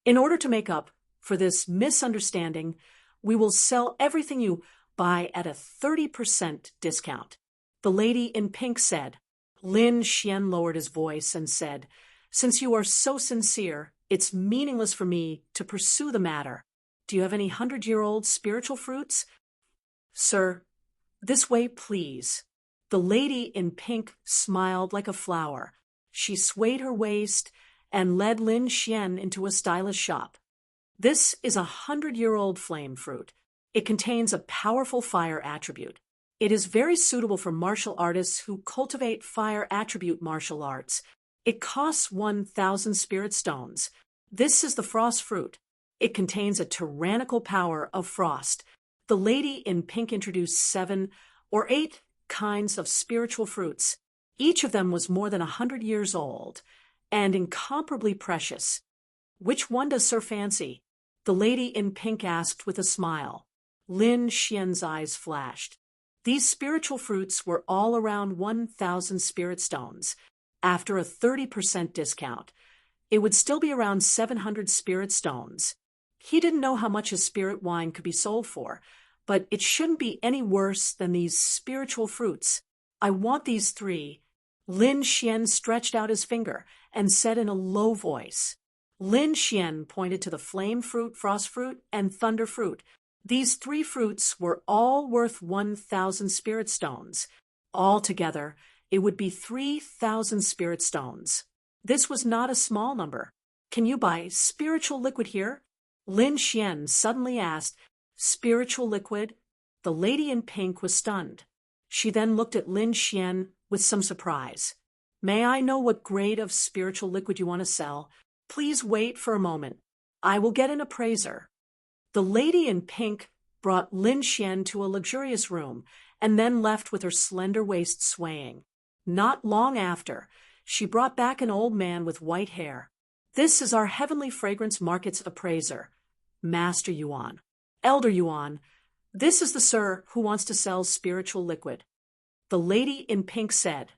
In order to make up for this misunderstanding, we will sell everything you buy at a 30% discount." The lady in pink said. Lin Xian lowered his voice and said, "Since you are so sincere, it's meaningless for me to pursue the matter. Do you have any 100-year-old spiritual fruits?" "Sir, this way, please." The lady in pink smiled like a flower. She swayed her waist and led Lin Xian into a stylish shop. "This is a 100-year-old flame fruit. It contains a powerful fire attribute. It is very suitable for martial artists who cultivate fire attribute martial arts. It costs 1,000 spirit stones. This is the frost fruit. It contains a tyrannical power of frost." The lady in pink introduced 7 or 8 kinds of spiritual fruits. Each of them was more than 100 years old and incomparably precious. "Which one does Sir fancy?" the lady in pink asked with a smile. Lin Xian's eyes flashed. These spiritual fruits were all around 1,000 spirit stones. After a 30% discount, it would still be around 700 spirit stones. He didn't know how much his spirit wine could be sold for, but it shouldn't be any worse than these spiritual fruits. "I want these 3. Lin Xian stretched out his finger and said in a low voice. Lin Xian pointed to the flame fruit, frost fruit, and thunder fruit. These 3 fruits were all worth 1,000 spirit stones. Altogether, it would be 3,000 spirit stones. This was not a small number. "Can you buy spiritual liquid here?" Lin Xian suddenly asked. "Spiritual liquid?" The lady in pink was stunned. She then looked at Lin Xian with some surprise. "May I know what grade of spiritual liquid you want to sell? Please wait for a moment. I will get an appraiser." The lady in pink brought Lin Xian to a luxurious room and then left with her slender waist swaying. Not long after, she brought back an old man with white hair. "This is our Heavenly Fragrance Market's appraiser, Master Yuan. Elder Yuan, this is the sir who wants to sell spiritual liquid." The lady in pink said.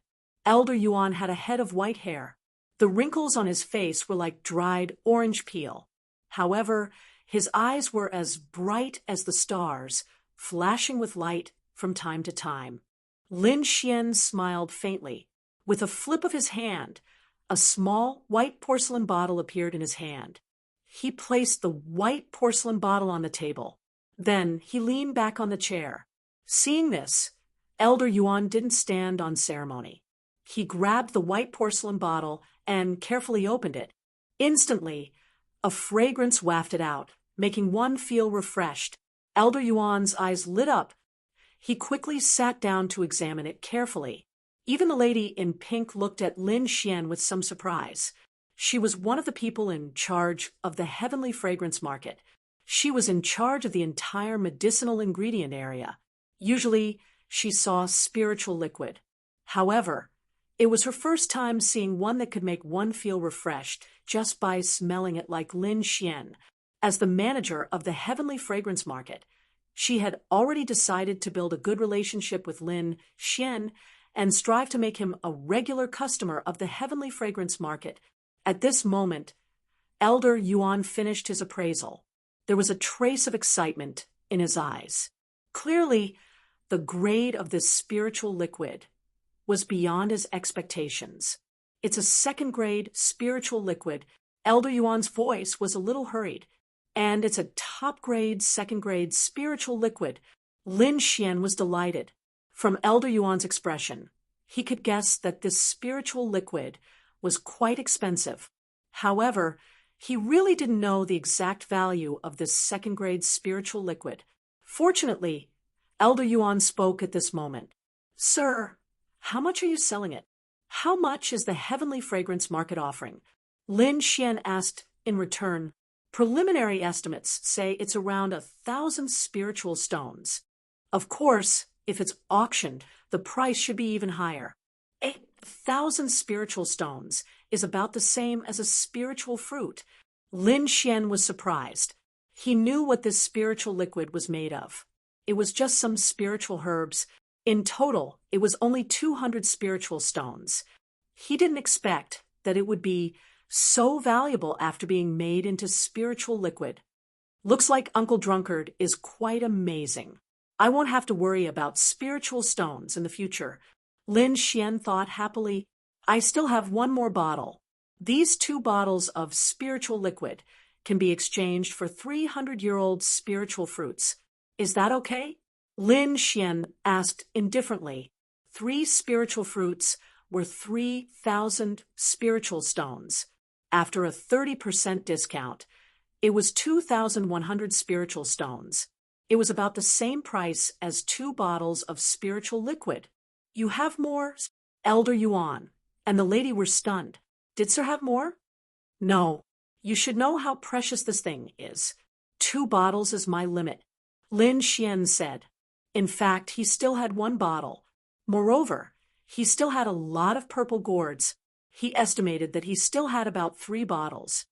Elder Yuan had a head of white hair. The wrinkles on his face were like dried orange peel. However, his eyes were as bright as the stars, flashing with light from time to time. Lin Xian smiled faintly. With a flip of his hand, a small white porcelain bottle appeared in his hand. He placed the white porcelain bottle on the table. Then he leaned back on the chair. Seeing this, Elder Yuan didn't stand on ceremony. He grabbed the white porcelain bottle and carefully opened it. Instantly, a fragrance wafted out, making one feel refreshed. Elder Yuan's eyes lit up. He quickly sat down to examine it carefully. Even the lady in pink looked at Lin Xian with some surprise. She was one of the people in charge of the Heavenly Fragrance Market. She was in charge of the entire medicinal ingredient area. Usually, she saw spiritual liquid. However, It was her first time seeing one that could make one feel refreshed just by smelling it, like Lin Xian. As the manager of the Heavenly Fragrance Market, she had already decided to build a good relationship with Lin Xian and strive to make him a regular customer of the Heavenly Fragrance Market. At this moment, Elder Yuan finished his appraisal. There was a trace of excitement in his eyes. Clearly, the grade of this spiritual liquid was beyond his expectations. It's a second-grade spiritual liquid. Elder Yuan's voice was a little hurried. And it's a top-grade, second-grade spiritual liquid. Lin Xian was delighted. From Elder Yuan's expression, he could guess that this spiritual liquid was quite expensive. However, he really didn't know the exact value of this second-grade spiritual liquid. Fortunately, Elder Yuan spoke at this moment. "Sir, how much are you selling it? How much is the Heavenly Fragrance Market offering?" Lin Xian asked in return. "Preliminary estimates say it's around 1,000 spiritual stones. Of course, if it's auctioned, the price should be even higher. 8,000 spiritual stones is about the same as a spiritual fruit." Lin Xian was surprised. He knew what this spiritual liquid was made of. It was just some spiritual herbs. In total, it was only 200 spiritual stones. He didn't expect that it would be so valuable after being made into spiritual liquid. "Looks like Uncle Drunkard is quite amazing. I won't have to worry about spiritual stones in the future." Lin Xian thought happily. "I still have one more bottle. These 2 bottles of spiritual liquid can be exchanged for 300-year-old spiritual fruits. Is that okay?" Lin Xian asked indifferently. 3 spiritual fruits were 3,000 spiritual stones. After a 30% discount, it was 2,100 spiritual stones. It was about the same price as 2 bottles of spiritual liquid. "You have more?" Elder Yuan and the lady were stunned. "Did Sir have more?" "No. You should know how precious this thing is. 2 bottles is my limit," Lin Xian said. In fact, he still had 1 bottle. Moreover, he still had a lot of purple gourds. He estimated that he still had about 3 bottles.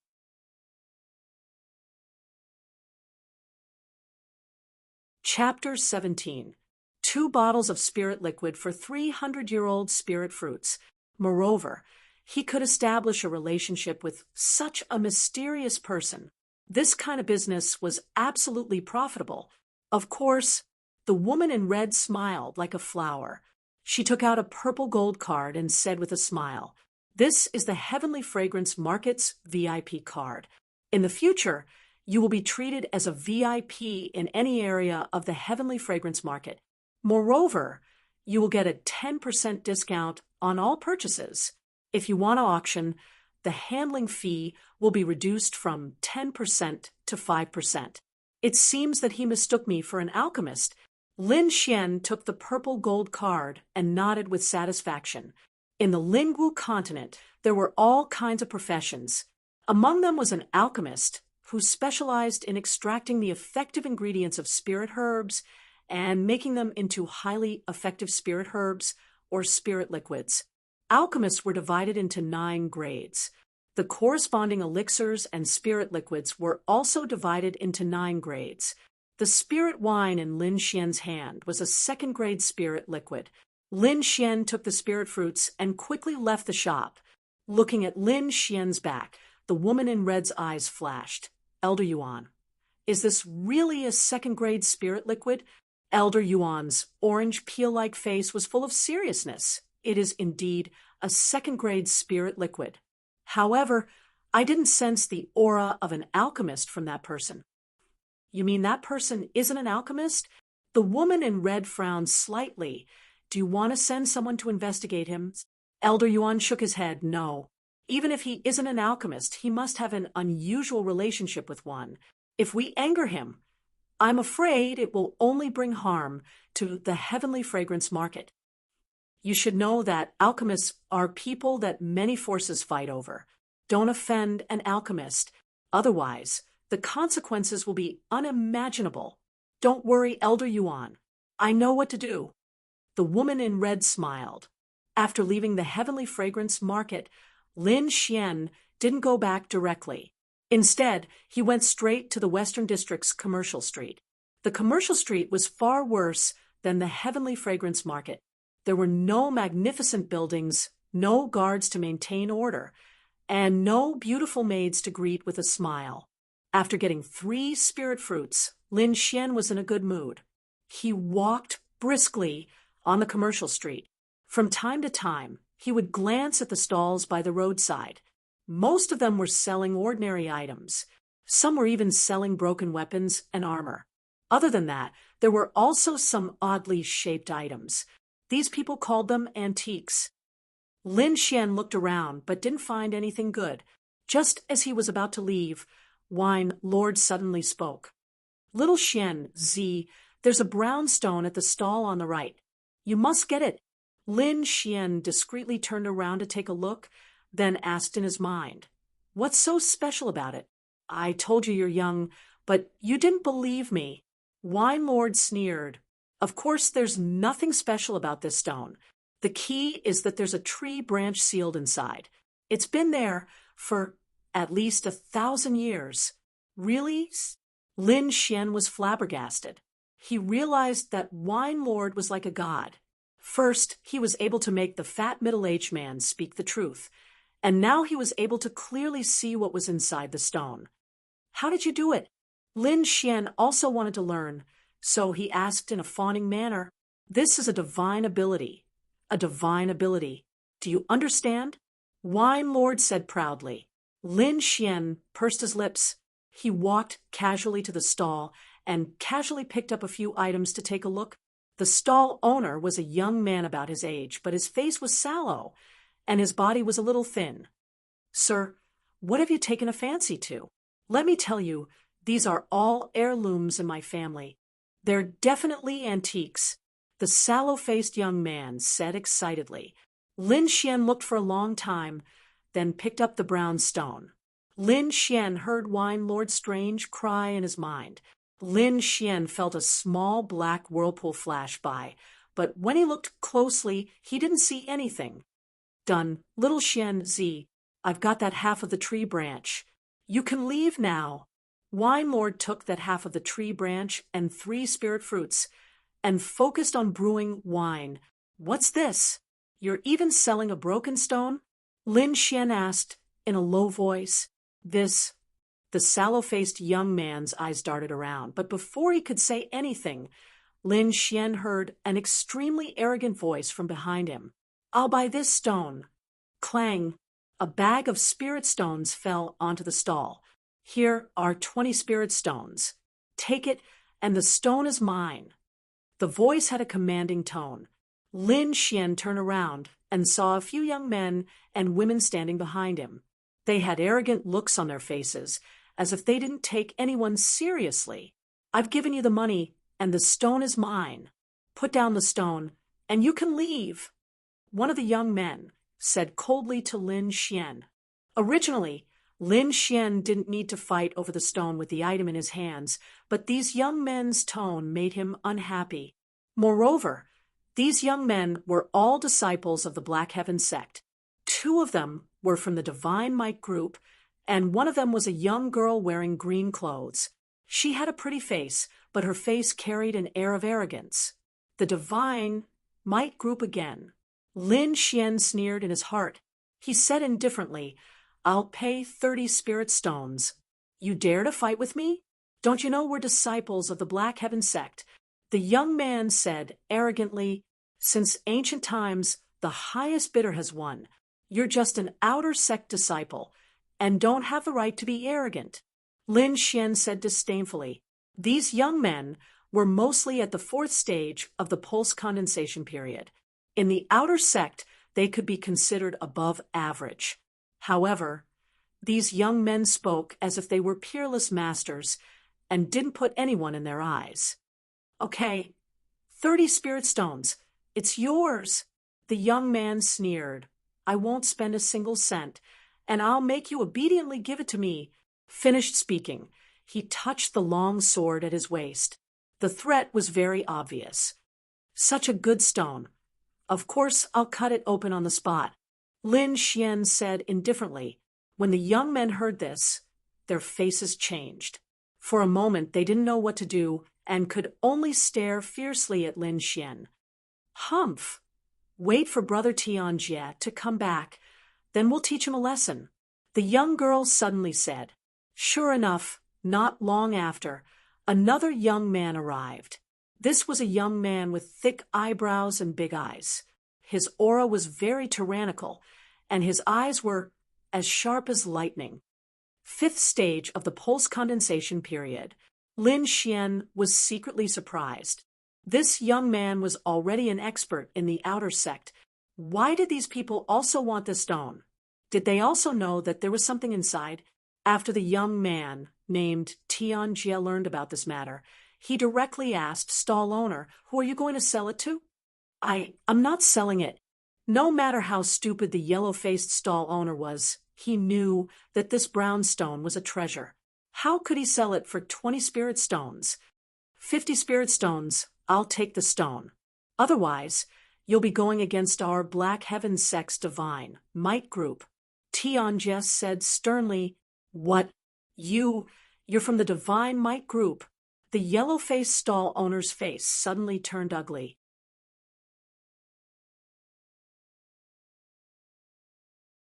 Chapter 17. 2 bottles of spirit liquid for 300-year-old spirit fruits. Moreover, he could establish a relationship with such a mysterious person. This kind of business was absolutely profitable. Of course, the woman in red smiled like a flower. She took out a purple gold card and said with a smile, "This is the Heavenly Fragrance Market's VIP card. In the future, you will be treated as a VIP in any area of the Heavenly Fragrance Market. Moreover, you will get a 10% discount on all purchases. If you want to auction, the handling fee will be reduced from 10% to 5%. It seems that he mistook me for an alchemist." Lin Xian took the purple gold card and nodded with satisfaction. In the Lingwu continent, there were all kinds of professions. Among them was an alchemist who specialized in extracting the effective ingredients of spirit herbs and making them into highly effective spirit herbs or spirit liquids. Alchemists were divided into 9 grades. The corresponding elixirs and spirit liquids were also divided into 9 grades. The spirit wine in Lin Xian's hand was a second-grade spirit liquid. Lin Xian took the spirit fruits and quickly left the shop. Looking at Lin Xian's back, the woman in red's eyes flashed. "Elder Yuan, is this really a second-grade spirit liquid?" Elder Yuan's orange peel-like face was full of seriousness. "It is indeed a second-grade spirit liquid. However, I didn't sense the aura of an alchemist from that person." "You mean that person isn't an alchemist?" The woman in red frowned slightly. "Do you want to send someone to investigate him?" Elder Yuan shook his head. "No. Even if he isn't an alchemist, he must have an unusual relationship with one. If we anger him, I'm afraid it will only bring harm to the Heavenly Fragrance Market. You should know that alchemists are people that many forces fight over. Don't offend an alchemist. Otherwise, the consequences will be unimaginable. Don't worry, Elder Yuan. I know what to do." The woman in red smiled. After leaving the Heavenly Fragrance Market, Lin Xian didn't go back directly. Instead, he went straight to the Western District's Commercial Street. The Commercial Street was far worse than the Heavenly Fragrance Market. There were no magnificent buildings, no guards to maintain order, and no beautiful maids to greet with a smile. After getting 3 spirit fruits, Lin Xian was in a good mood. He walked briskly on the Commercial Street. From time to time, he would glance at the stalls by the roadside. Most of them were selling ordinary items. Some were even selling broken weapons and armor. Other than that, there were also some oddly shaped items. These people called them antiques. Lin Xian looked around but didn't find anything good. Just as he was about to leave, Wine Lord suddenly spoke. "Little Xian, Z, there's a brown stone at the stall on the right. You must get it." Lin Xian discreetly turned around to take a look, then asked in his mind, "What's so special about it? I told you you're young, but you didn't believe me." Wine Lord sneered. "Of course there's nothing special about this stone. The key is that there's a tree branch sealed inside. It's been there for at least 1,000 years. Really?" Lin Xian was flabbergasted. He realized that Wine Lord was like a god. First, he was able to make the fat middle-aged man speak the truth, and now he was able to clearly see what was inside the stone. "How did you do it?" Lin Xian also wanted to learn, so he asked in a fawning manner, "This is a divine ability. A divine ability. Do you understand?" Wine Lord said proudly. Lin Xian pursed his lips. He walked casually to the stall and casually picked up a few items to take a look. The stall owner was a young man about his age, but his face was sallow, and his body was a little thin. "Sir, what have you taken a fancy to? Let me tell you, these are all heirlooms in my family. They're definitely antiques," the sallow-faced young man said excitedly. Lin Xian looked for a long time, then picked up the brown stone. Lin Xian heard Wine Lord Strange cry in his mind. Lin Xian felt a small black whirlpool flash by, but when he looked closely, he didn't see anything. "Done. Little Xian Z, I've got that half of the tree branch. You can leave now." Wine Lord took that half of the tree branch and 3 spirit fruits and focused on brewing wine. "What's this? You're even selling a broken stone?" Lin Xian asked in a low voice. "This." The sallow-faced young man's eyes darted around, but before he could say anything, Lin Xian heard an extremely arrogant voice from behind him. "I'll buy this stone." Clang! A bag of spirit stones fell onto the stall. "Here are 20 spirit stones. Take it, and the stone is mine." The voice had a commanding tone. Lin Xian turned around and saw a few young men and women standing behind him. They had arrogant looks on their faces, as if they didn't take anyone seriously. "I've given you the money, and the stone is mine. Put down the stone, and you can leave," one of the young men said coldly to Lin Xian. Originally, Lin Xian didn't need to fight over the stone with the item in his hands, but these young men's tone made him unhappy. Moreover, these young men were all disciples of the Black Heaven sect. 2 of them were from the Divine Might group, and one of them was a young girl wearing green clothes. She had a pretty face, but her face carried an air of arrogance. The Divine Might group again. Lin Xian sneered in his heart. He said indifferently, "I'll pay 30 spirit stones. You dare to fight with me? Don't you know we're disciples of the Black Heaven sect?" The young man said arrogantly, "Since ancient times, the highest bidder has won. You're just an outer sect disciple, and don't have the right to be arrogant." Lin Xian said disdainfully. These young men were mostly at the 4th stage of the pulse condensation period. In the outer sect, they could be considered above average. However, these young men spoke as if they were peerless masters and didn't put anyone in their eyes. "Okay, 30 spirit stones. It's yours." The young man sneered. "I won't spend a single cent, and I'll make you obediently give it to me." Finished speaking, he touched the long sword at his waist. The threat was very obvious. "Such a good stone. Of course, I'll cut it open on the spot, Lin Xian said indifferently. When the young men heard this, their faces changed. For a moment, they didn't know what to do and could only stare fiercely at Lin Xian. Humph! Wait for Brother Tianjie to come back, then we'll teach him a lesson, the young girl suddenly said. Sure enough, not long after, another young man arrived. This was a young man with thick eyebrows and big eyes. His aura was very tyrannical, and his eyes were as sharp as lightning. Fifth stage of the pulse condensation period. Lin Xian was secretly surprised. This young man was already an expert in the outer sect. Why did these people also want the stone? Did they also know that there was something inside? After the young man named Tianjie learned about this matter, he directly asked stall owner, "Who are you going to sell it to?" I'm not selling it. No matter how stupid the yellow-faced stall owner was, he knew that this brown stone was a treasure. How could he sell it for 20 spirit stones? 50 spirit stones, I'll take the stone. Otherwise, you'll be going against our Black Heaven Sect's divine might group. Tianjie said sternly. What? You're from the divine might group? The yellow-faced stall owner's face suddenly turned ugly.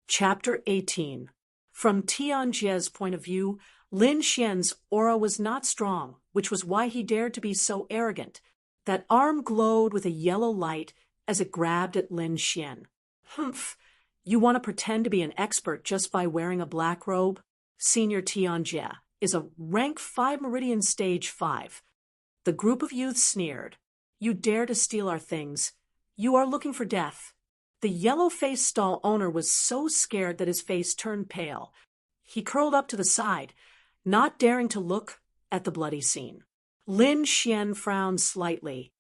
Chapter 18. From Tianjie's point of view, Lin Xian's aura was not strong, which was why he dared to be so arrogant. That arm glowed with a yellow light as it grabbed at Lin Xian. Humph! You want to pretend to be an expert just by wearing a black robe? Senior Tianjie is a rank 5 Meridian Stage 5. The group of youths sneered. You dare to steal our things. You are looking for death. The yellow-faced stall owner was so scared that his face turned pale. He curled up to the side, not daring to look at the bloody scene. Lin Xian frowned slightly.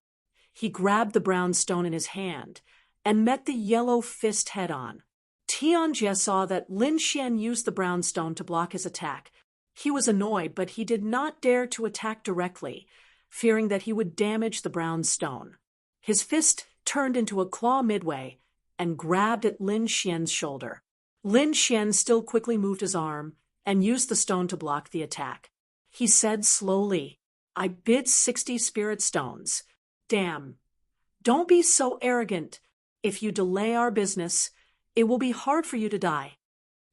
He grabbed the brown stone in his hand and met the yellow fist head-on. Tianjie saw that Lin Xian used the brown stone to block his attack. He was annoyed, but he did not dare to attack directly, fearing that he would damage the brown stone. His fist turned into a claw midway and grabbed at Lin Xian's shoulder. Lin Xian still quickly moved his arm and used the stone to block the attack. He said slowly, I bid 60 spirit stones. Damn. Don't be so arrogant. If you delay our business, it will be hard for you to die.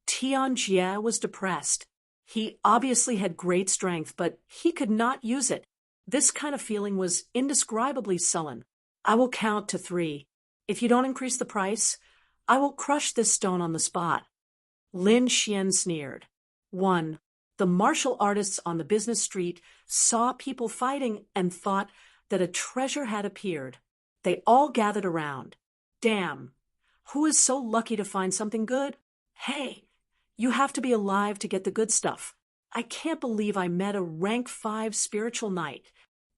Tianjie was depressed. He obviously had great strength, but he could not use it. This kind of feeling was indescribably sullen. I will count to 3. If you don't increase the price, I will crush this stone on the spot. Lin Xian sneered. 1. The martial artists on the business street saw people fighting and thought that a treasure had appeared. They all gathered around. Damn. Who is so lucky to find something good? Hey, you have to be alive to get the good stuff. I can't believe I met a rank 5 spiritual knight.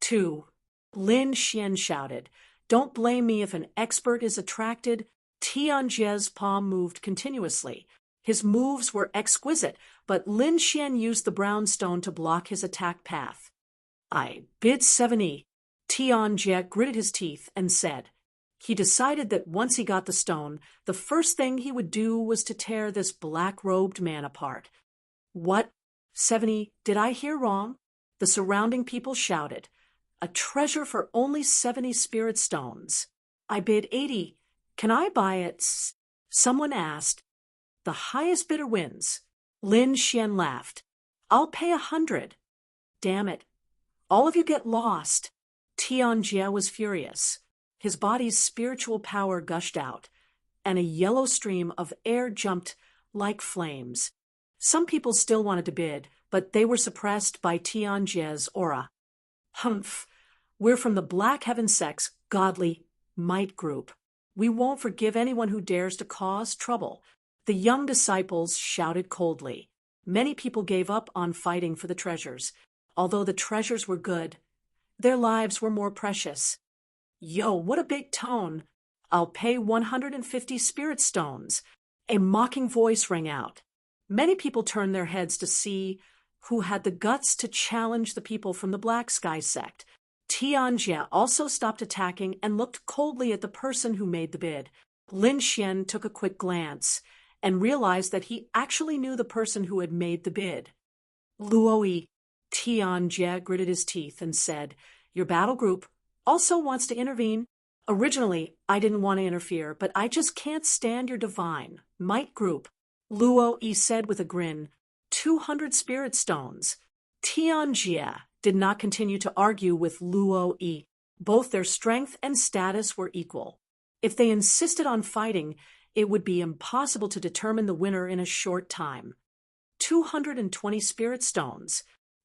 2. Lin Xian shouted, Don't blame me if an expert is attracted. Tianjie's palm moved continuously. His moves were exquisite, but Lin Xian used the brown stone to block his attack path. I bid 70. Tianjie gritted his teeth and said. He decided that once he got the stone, the first thing he would do was to tear this black-robed man apart. What? 70? Did I hear wrong? The surrounding people shouted. A treasure for only 70 spirit stones. I bid 80. Can I buy it? Someone asked. The highest bidder wins. Lin Xian laughed. I'll pay 100. Damn it. All of you get lost. Tianjie was furious. His body's spiritual power gushed out, and a yellow stream of air jumped like flames. Some people still wanted to bid, but they were suppressed by Tianjie's aura. Humph. We're from the Black Heaven Sect's godly might group. We won't forgive anyone who dares to cause trouble. The young disciples shouted coldly. Many people gave up on fighting for the treasures. Although the treasures were good, their lives were more precious. Yo, what a big tone. I'll pay 150 spirit stones. A mocking voice rang out. Many people turned their heads to see who had the guts to challenge the people from the Black Sky sect. Tianjie also stopped attacking and looked coldly at the person who made the bid. Lin Xian took a quick glance and realized that he actually knew the person who had made the bid. Luoi. Tianjie gritted his teeth and said, "Your battle group also wants to intervene. Originally, I didn't want to interfere, but I just can't stand your divine might group." Luoi said with a grin, 200 spirit stones. Tianjie did not continue to argue with Luoi. Both their strength and status were equal. If they insisted on fighting, it would be impossible to determine the winner in a short time. 220 spirit stones.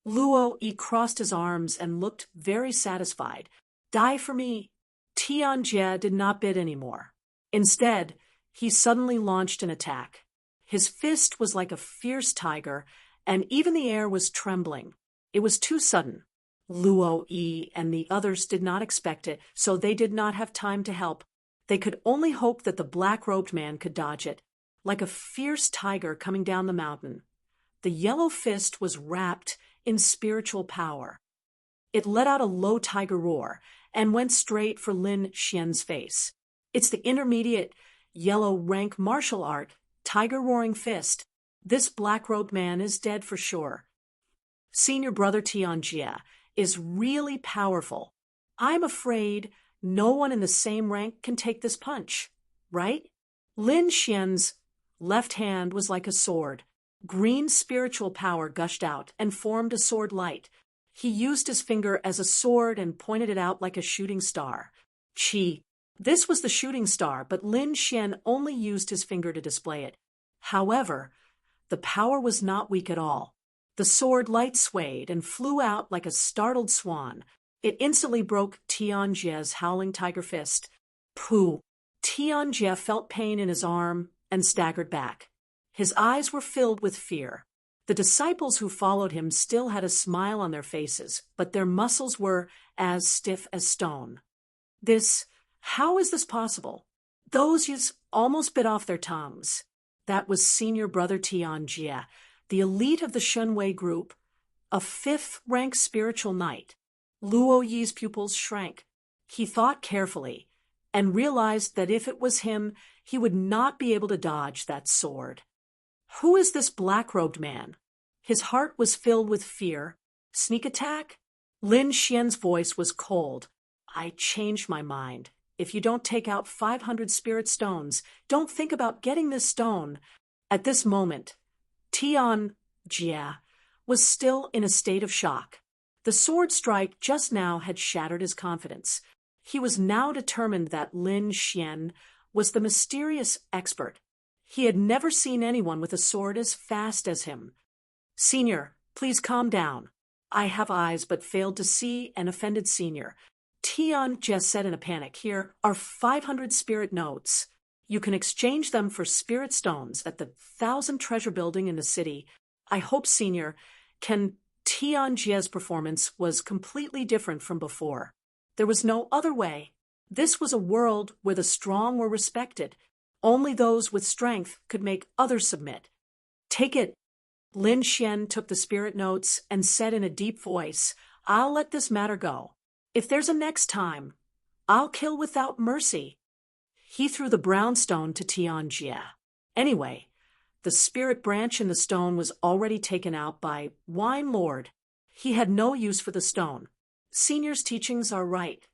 Luoi crossed his arms and looked very satisfied. "Die for me." Tianjie did not bid anymore. Instead, he suddenly launched an attack. His fist was like a fierce tiger, and even the air was trembling. It was too sudden. Luoi and the others did not expect it, so they did not have time to help. They could only hope that the black-robed man could dodge it, like a fierce tiger coming down the mountain. The yellow fist was wrapped in spiritual power. It let out a low tiger roar and went straight for Lin Xian's face. It's the intermediate yellow rank martial art, tiger roaring fist. This black-robed man is dead for sure. Senior brother Tianjie is really powerful. I'm afraid no one in the same rank can take this punch, right? Lin Xian's left hand was like a sword. Green spiritual power gushed out and formed a sword light. He used his finger as a sword and pointed it out like a shooting star. Chi. This was the shooting star, but Lin Xian only used his finger to display it. However, the power was not weak at all. The sword light swayed and flew out like a startled swan. It instantly broke Tianjie's howling tiger fist. Pooh! Tianjie felt pain in his arm and staggered back. His eyes were filled with fear. The disciples who followed him still had a smile on their faces, but their muscles were as stiff as stone. How is this possible? Those youths almost bit off their tongues. That was senior brother Tianjie, the elite of the Shunwei group, a fifth-rank spiritual knight. Luoyi's pupils shrank. He thought carefully and realized that if it was him, he would not be able to dodge that sword. Who is this black-robed man? His heart was filled with fear. Sneak attack? Lin Xian's voice was cold. I changed my mind. If you don't take out 500 spirit stones, don't think about getting this stone. At this moment, Tianjie was still in a state of shock. The sword strike just now had shattered his confidence. He was now determined that Lin Xian was the mysterious expert. He had never seen anyone with a sword as fast as him. Senior, please calm down. I have eyes but failed to see an offended senior. Tianjie said in a panic. Here are 500 spirit notes. You can exchange them for spirit stones at the 1,000 treasure building in the city. I hope, senior, Tianjie's performance was completely different from before. There was no other way. This was a world where the strong were respected. Only those with strength could make others submit. Take it. Lin Xian took the spirit notes and said in a deep voice, I'll let this matter go. If there's a next time, I'll kill without mercy. He threw the brown stone to Tianjie. Anyway, the spirit branch in the stone was already taken out by Wine Lord. He had no use for the stone. Senior's teachings are right,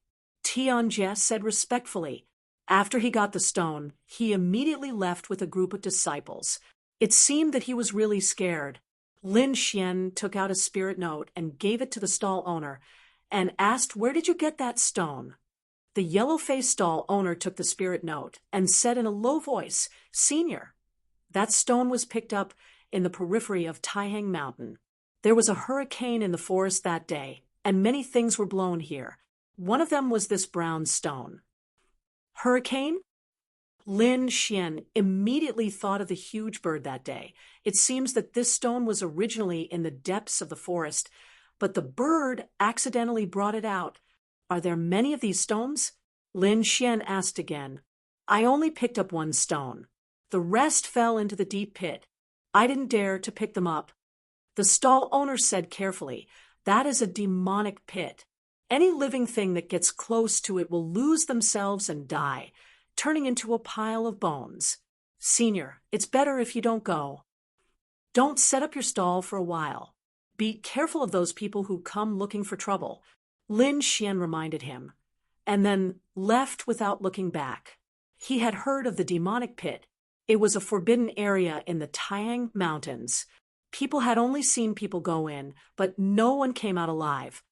Tianjie said respectfully. After he got the stone, he immediately left with a group of disciples. It seemed that he was really scared. Lin Xian took out a spirit note and gave it to the stall owner and asked, Where did you get that stone? The yellow-faced stall owner took the spirit note and said in a low voice, Senior, that stone was picked up in the periphery of Taihang Mountain. There was a hurricane in the forest that day, and many things were blown here. One of them was this brown stone. Hurricane? Lin Xian immediately thought of the huge bird that day. It seems that this stone was originally in the depths of the forest, but the bird accidentally brought it out. Are there many of these stones? Lin Xian asked again. I only picked up one stone. The rest fell into the deep pit. I didn't dare to pick them up. The stall owner said carefully, That is a demonic pit. Any living thing that gets close to it will lose themselves and die, turning into a pile of bones. Senior, it's better if you don't go. Don't set up your stall for a while. Be careful of those people who come looking for trouble, Lin Xian reminded him, and then left without looking back. He had heard of the demonic pit. It was a forbidden area in the Taiyang Mountains. People had only seen people go in, but no one came out alive.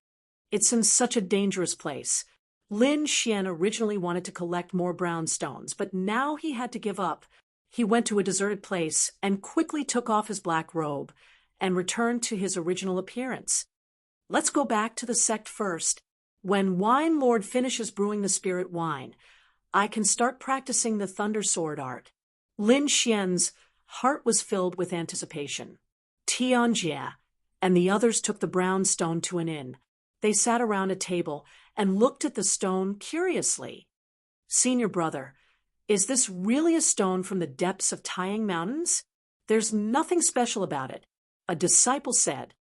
It's in such a dangerous place. Lin Xian originally wanted to collect more brown stones, but now he had to give up. He went to a deserted place and quickly took off his black robe and returned to his original appearance. Let's go back to the sect first. When Wine Lord finishes brewing the spirit wine, I can start practicing the Thunder Sword art. Lin Xian's heart was filled with anticipation. Tianjia and the others took the brown stone to an inn. They sat around a table and looked at the stone curiously. Senior brother, is this really a stone from the depths of Taiyang Mountains? There's nothing special about it, a disciple said.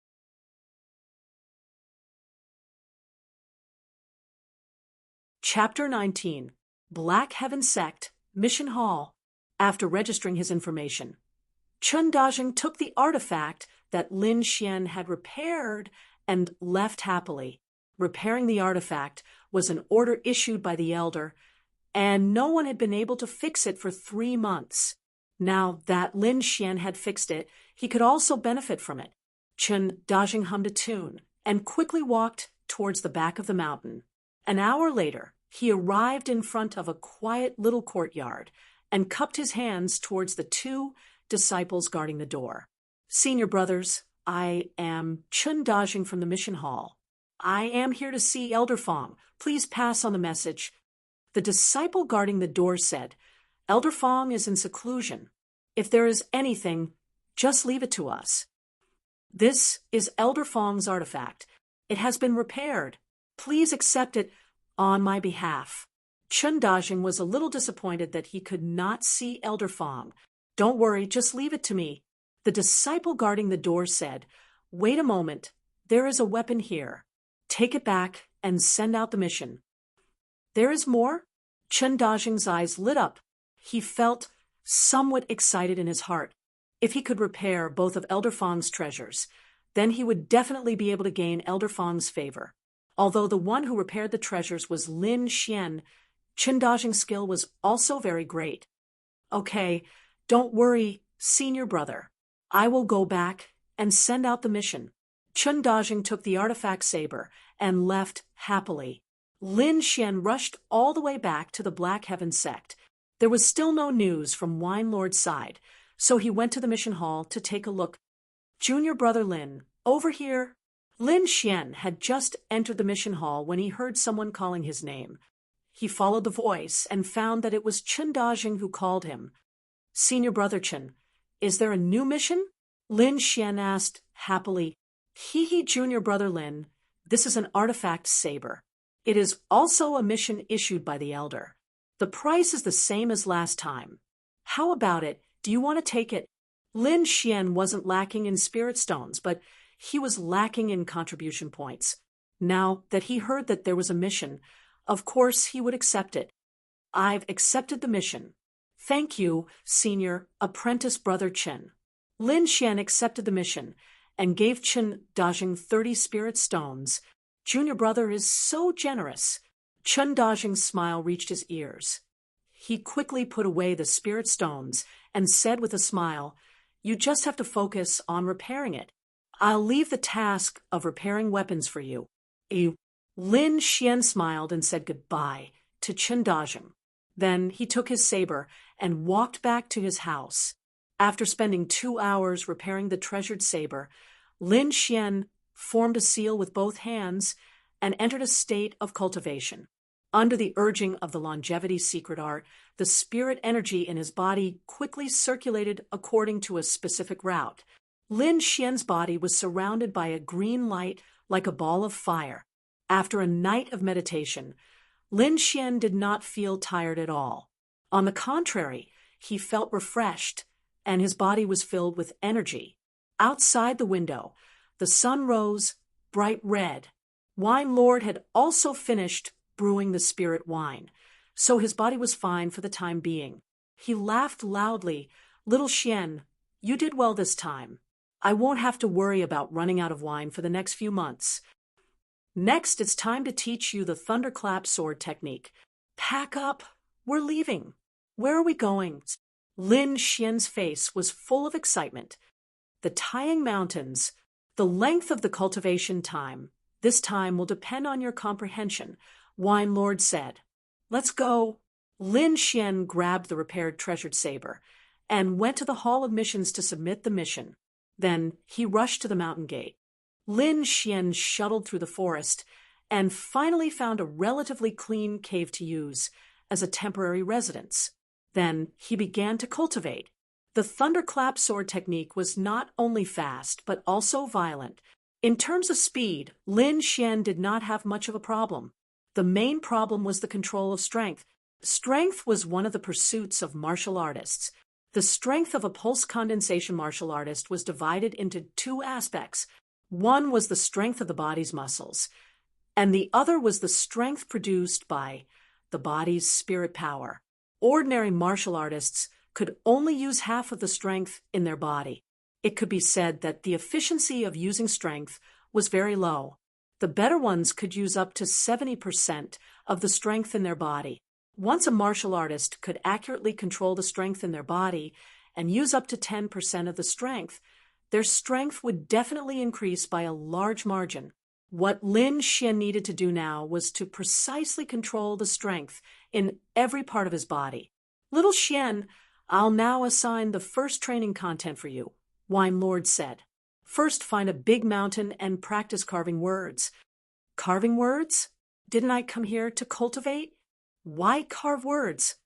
Chapter 19. Black Heaven Sect, Mission Hall. After registering his information, Chen Dajing took the artifact that Lin Xian had repaired and left happily. Repairing the artifact was an order issued by the elder, and no one had been able to fix it for 3 months. Now that Lin Xian had fixed it, he could also benefit from it. Chen Dajing hummed a tune and quickly walked towards the back of the mountain. An hour later, he arrived in front of a quiet little courtyard and cupped his hands towards the 2 disciples guarding the door. Senior brothers, I am Chen Dajing from the mission hall. I am here to see Elder Fong. Please pass on the message. The disciple guarding the door said, Elder Fong is in seclusion. If there is anything, just leave it to us. This is Elder Fong's artifact. It has been repaired. Please accept it on my behalf. Chen Dajing was a little disappointed that he could not see Elder Fong. Don't worry, just leave it to me. The disciple guarding the door said, Wait a moment. There is a weapon here. Take it back and send out the mission. There is more? Chen Dajing's eyes lit up. He felt somewhat excited in his heart. If he could repair both of Elder Fong's treasures, then he would definitely be able to gain Elder Fong's favor. Although the one who repaired the treasures was Lin Xian, Chen Dajing's skill was also very great. Okay, don't worry, senior brother. I will go back and send out the mission. Chen Dajing took the artifact saber and left happily. Lin Xian rushed all the way back to the Black Heaven sect. There was still no news from Wine Lord's side, so he went to the mission hall to take a look. Junior brother Lin, over here. Lin Xian had just entered the mission hall when he heard someone calling his name. He followed the voice and found that it was Chen Dajing who called him. Senior brother Chen, is there a new mission? Lin Xian asked happily. Hee junior brother Lin, this is an artifact saber. It is also a mission issued by the elder. The price is the same as last time. How about it? Do you want to take it? Lin Xian wasn't lacking in spirit stones, but he was lacking in contribution points. Now that he heard that there was a mission, of course he would accept it. I've accepted the mission. Thank you, senior apprentice brother Chen. Lin Xian accepted the mission and gave Chen Dajing 30 spirit stones. Junior brother is so generous. Chen Dajing's smile reached his ears. He quickly put away the spirit stones and said with a smile, You just have to focus on repairing it. I'll leave the task of repairing weapons for you. Lin Xian smiled and said goodbye to Chen Dajing. Then he took his saber and walked back to his house. After spending 2 hours repairing the treasured saber, Lin Xian formed a seal with both hands and entered a state of cultivation. Under the urging of the longevity secret art, the spirit energy in his body quickly circulated according to a specific route. Lin Xian's body was surrounded by a green light like a ball of fire. After a night of meditation, Lin Xian did not feel tired at all. On the contrary, he felt refreshed, and his body was filled with energy. Outside the window, the sun rose bright red. Wine Lord had also finished brewing the spirit wine, so his body was fine for the time being. He laughed loudly. Little Xian, you did well this time. I won't have to worry about running out of wine for the next few months. Next, it's time to teach you the thunderclap sword technique. Pack up. We're leaving. Where are we going? Lin Xian's face was full of excitement. The Taiyang Mountains. The length of the cultivation time. This time will depend on your comprehension, Wine Lord said. Let's go. Lin Xian grabbed the repaired treasured saber and went to the Hall of Missions to submit the mission. Then he rushed to the mountain gate. Lin Xian shuttled through the forest and finally found a relatively clean cave to use as a temporary residence. Then he began to cultivate. The thunderclap sword technique was not only fast, but also violent. In terms of speed, Lin Xian did not have much of a problem. The main problem was the control of strength. Strength was one of the pursuits of martial artists. The strength of a pulse condensation martial artist was divided into two aspects. One was the strength of the body's muscles, and the other was the strength produced by the body's spirit power. Ordinary martial artists could only use half of the strength in their body. It could be said that the efficiency of using strength was very low. The better ones could use up to 70% of the strength in their body. Once a martial artist could accurately control the strength in their body and use up to 10% of the strength, their strength would definitely increase by a large margin. What Lin Xian needed to do now was to precisely control the strength in every part of his body. Little Xian, I'll now assign the first training content for you, Wine Lord said. First, find a big mountain and practice carving words. Carving words? Didn't I come here to cultivate? Why carve words?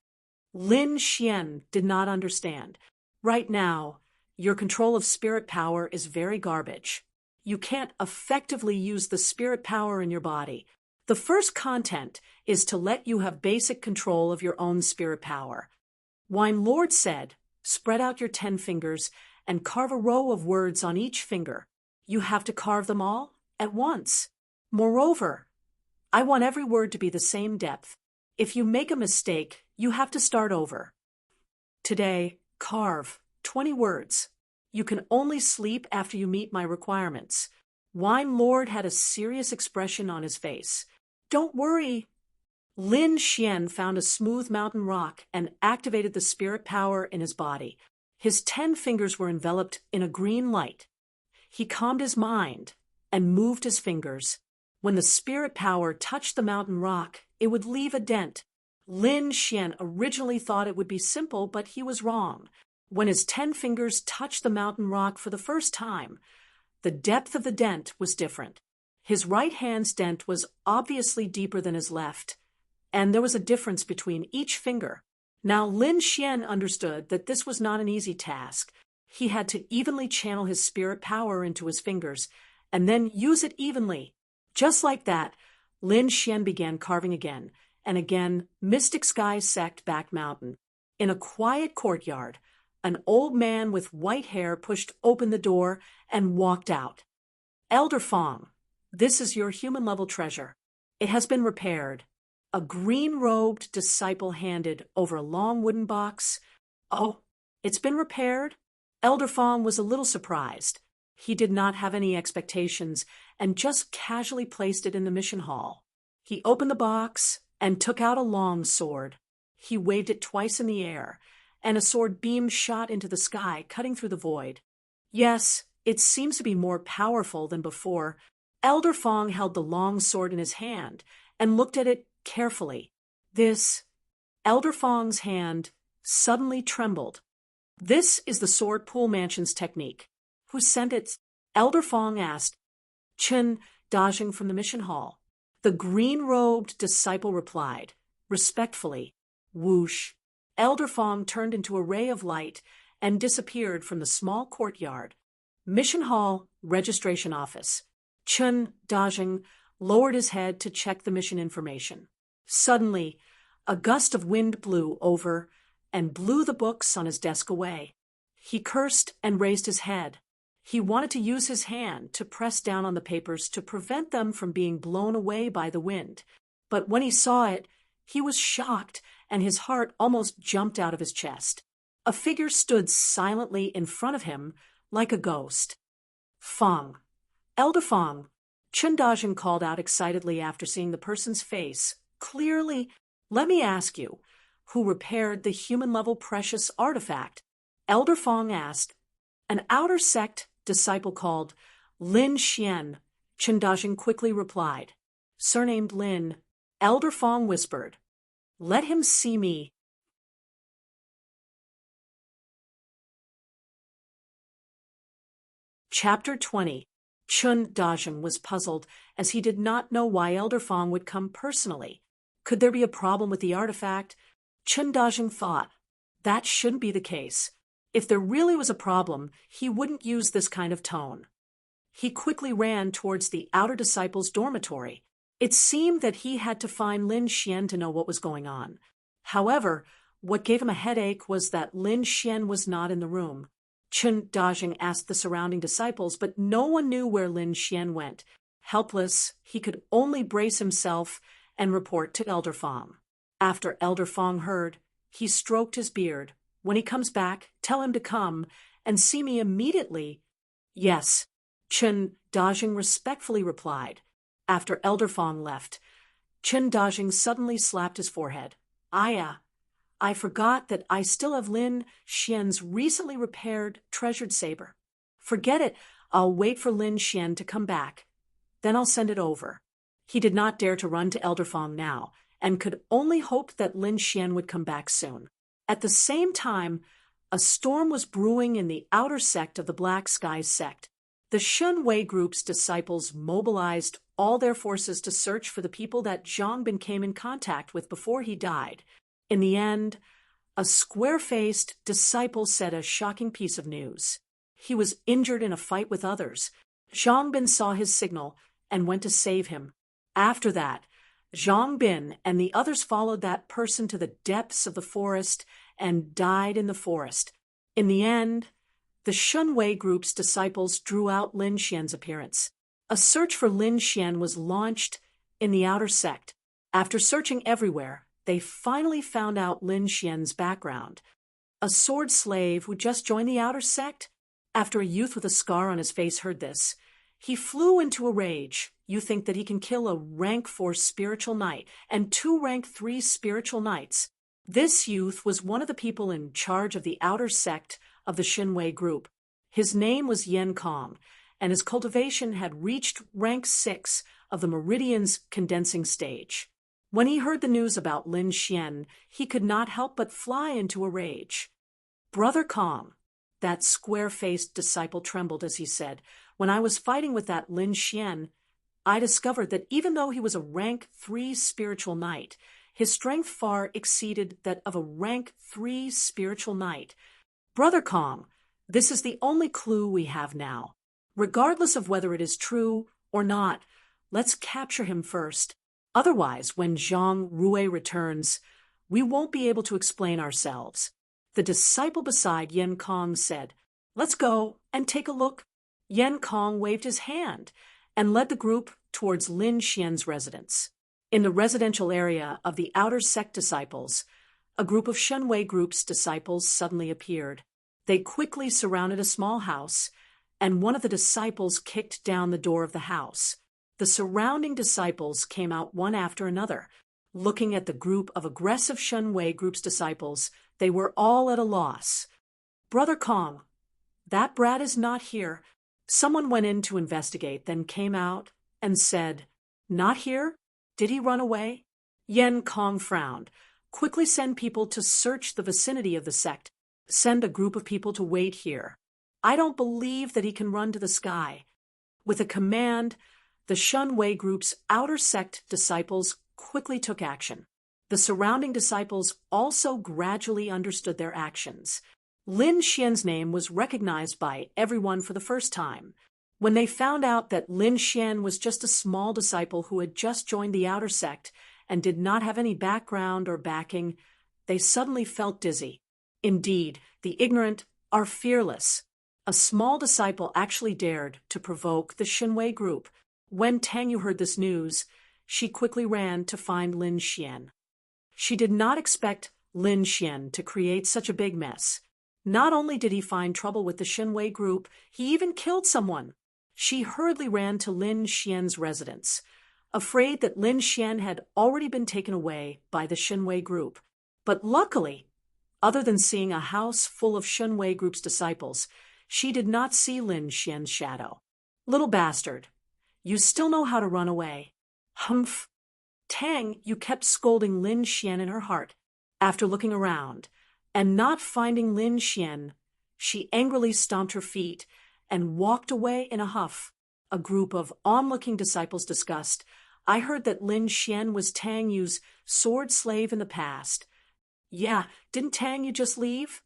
Lin Xian did not understand. Right now, your control of spirit power is very garbage. You can't effectively use the spirit power in your body. The first content is to let you have basic control of your own spirit power. Wine Lord said, spread out your 10 fingers and carve a row of words on each finger. You have to carve them all at once. Moreover, I want every word to be the same depth. If you make a mistake, you have to start over. Today, carve 20 words. You can only sleep after you meet my requirements. Wine Lord had a serious expression on his face. Don't worry. Lin Xian found a smooth mountain rock and activated the spirit power in his body. His 10 fingers were enveloped in a green light. He calmed his mind and moved his fingers. When the spirit power touched the mountain rock, it would leave a dent. Lin Xian originally thought it would be simple, but he was wrong. When his 10 fingers touched the mountain rock for the first time, the depth of the dent was different. His right hand's dent was obviously deeper than his left, and there was a difference between each finger. Now Lin Xian understood that this was not an easy task. He had to evenly channel his spirit power into his fingers, and then use it evenly. Just like that, Lin Xian began carving again, and again mystic skies sacked back mountain. In a quiet courtyard, an old man with white hair pushed open the door and walked out. Elder Fong, this is your human-level treasure. It has been repaired. A green-robed disciple handed over a long wooden box. Oh, it's been repaired? Elder Fong was a little surprised. He did not have any expectations and just casually placed it in the mission hall. He opened the box and took out a long sword. He waved it twice in the air, and a sword beam shot into the sky, cutting through the void. Yes, it seems to be more powerful than before. Elder Fong held the long sword in his hand and looked at it carefully. Elder Fong's hand suddenly trembled. This is the Sword Pool Mansion's technique. Who sent it? Elder Fong asked. Chen, dodging from the mission hall. The green-robed disciple replied, respectfully, whoosh. Elder Fong turned into a ray of light and disappeared from the small courtyard. Mission hall, registration office. Chen, dodging, lowered his head to check the mission information. Suddenly, a gust of wind blew over and blew the books on his desk away. He cursed and raised his head. He wanted to use his hand to press down on the papers to prevent them from being blown away by the wind. But when he saw it, he was shocked, and his heart almost jumped out of his chest. A figure stood silently in front of him, like a ghost. "Feng. Elder Feng," Chen Dajing called out excitedly after seeing the person's face. "Clearly, let me ask you, who repaired the human-level precious artifact?" Elder Feng asked. "An outer sect disciple called Lin Xian," Chen Dajing quickly replied. "Surnamed Lin," Elder Feng whispered. "Let him see me." Chapter 20. Chen Dajing was puzzled, as he did not know why Elder Feng would come personally. Could there be a problem with the artifact? Chen Dajing thought, that shouldn't be the case. If there really was a problem, he wouldn't use this kind of tone. He quickly ran towards the outer disciples' dormitory. It seemed that he had to find Lin Xian to know what was going on. However, what gave him a headache was that Lin Xian was not in the room. Chen Dajing asked the surrounding disciples, but no one knew where Lin Xian went. Helpless, he could only brace himself and report to Elder Feng. After Elder Feng heard, he stroked his beard. "When he comes back, tell him to come and see me immediately." "Yes," Chen Dajing respectfully replied. After Elder Feng left, Chen Dajing suddenly slapped his forehead. I forgot that I still have Lin Xian's recently repaired treasured saber. Forget it, I'll wait for Lin Xian to come back. Then I'll send it over." He did not dare to run to Elder Feng now, and could only hope that Lin Xian would come back soon. At the same time, a storm was brewing in the outer sect of the Black Skies sect. The Shun Wei group's disciples mobilized all their forces to search for the people that Zhang Bin came in contact with before he died. In the end, a square-faced disciple said a shocking piece of news. He was injured in a fight with others. Zhang Bin saw his signal and went to save him. After that, Zhang Bin and the others followed that person to the depths of the forest and died in the forest. In the end, the Shun Wei group's disciples drew out Lin Xian's appearance. A search for Lin Xian was launched in the outer sect. After searching everywhere, they finally found out Lin Xian's background. A sword slave who just joined the outer sect? After a youth with a scar on his face heard this, he flew into a rage. You think that he can kill a rank 4 spiritual knight and 2 rank 3 spiritual knights. This youth was one of the people in charge of the outer sect of the Xinwei group. His name was Yan Kong, and his cultivation had reached rank 6 of the Meridian's condensing stage. When he heard the news about Lin Xian, he could not help but fly into a rage. "Brother Kong," that square-faced disciple trembled as he said, "when I was fighting with that Lin Xian, I discovered that even though he was a rank 3 spiritual knight, his strength far exceeded that of a rank 3 spiritual knight. Brother Kong, this is the only clue we have now. Regardless of whether it is true or not, let's capture him first. Otherwise, when Zhang Rui returns, we won't be able to explain ourselves." The disciple beside Yan Kong said, "Let's go and take a look." Yan Kong waved his hand and led the group towards Lin Xian's residence. In the residential area of the outer sect disciples, a group of Shunwei group's disciples suddenly appeared. They quickly surrounded a small house, and one of the disciples kicked down the door of the house. The surrounding disciples came out one after another. Looking at the group of aggressive Shunwei group's disciples, they were all at a loss. "Brother Kong, that brat is not here." Someone went in to investigate, then came out and said, "Not here? Did he run away?" Yan Kong frowned. "Quickly send people to search the vicinity of the sect. Send a group of people to wait here. I don't believe that he can run to the sky." With a command, the Shun Wei group's outer sect disciples quickly took action. The surrounding disciples also gradually understood their actions. Lin Xian's name was recognized by everyone for the first time. When they found out that Lin Xian was just a small disciple who had just joined the outer sect and did not have any background or backing, they suddenly felt dizzy. Indeed, the ignorant are fearless. A small disciple actually dared to provoke the Xinwei group. When Tang Yu heard this news, she quickly ran to find Lin Xian. She did not expect Lin Xian to create such a big mess. Not only did he find trouble with the Xinwei group, he even killed someone. She hurriedly ran to Lin Xian's residence, afraid that Lin Xian had already been taken away by the Xinwei group. But luckily, other than seeing a house full of Xinwei group's disciples, she did not see Lin Xian's shadow. "Little bastard, you still know how to run away." "Humph." Tang Yu kept scolding Lin Xian in her heart. After looking around and not finding Lin Xian, she angrily stomped her feet and walked away in a huff. A group of onlooking disciples discussed, "I heard that Lin Xian was Tang Yu's sword slave in the past." "Yeah, didn't Tang Yu just leave?"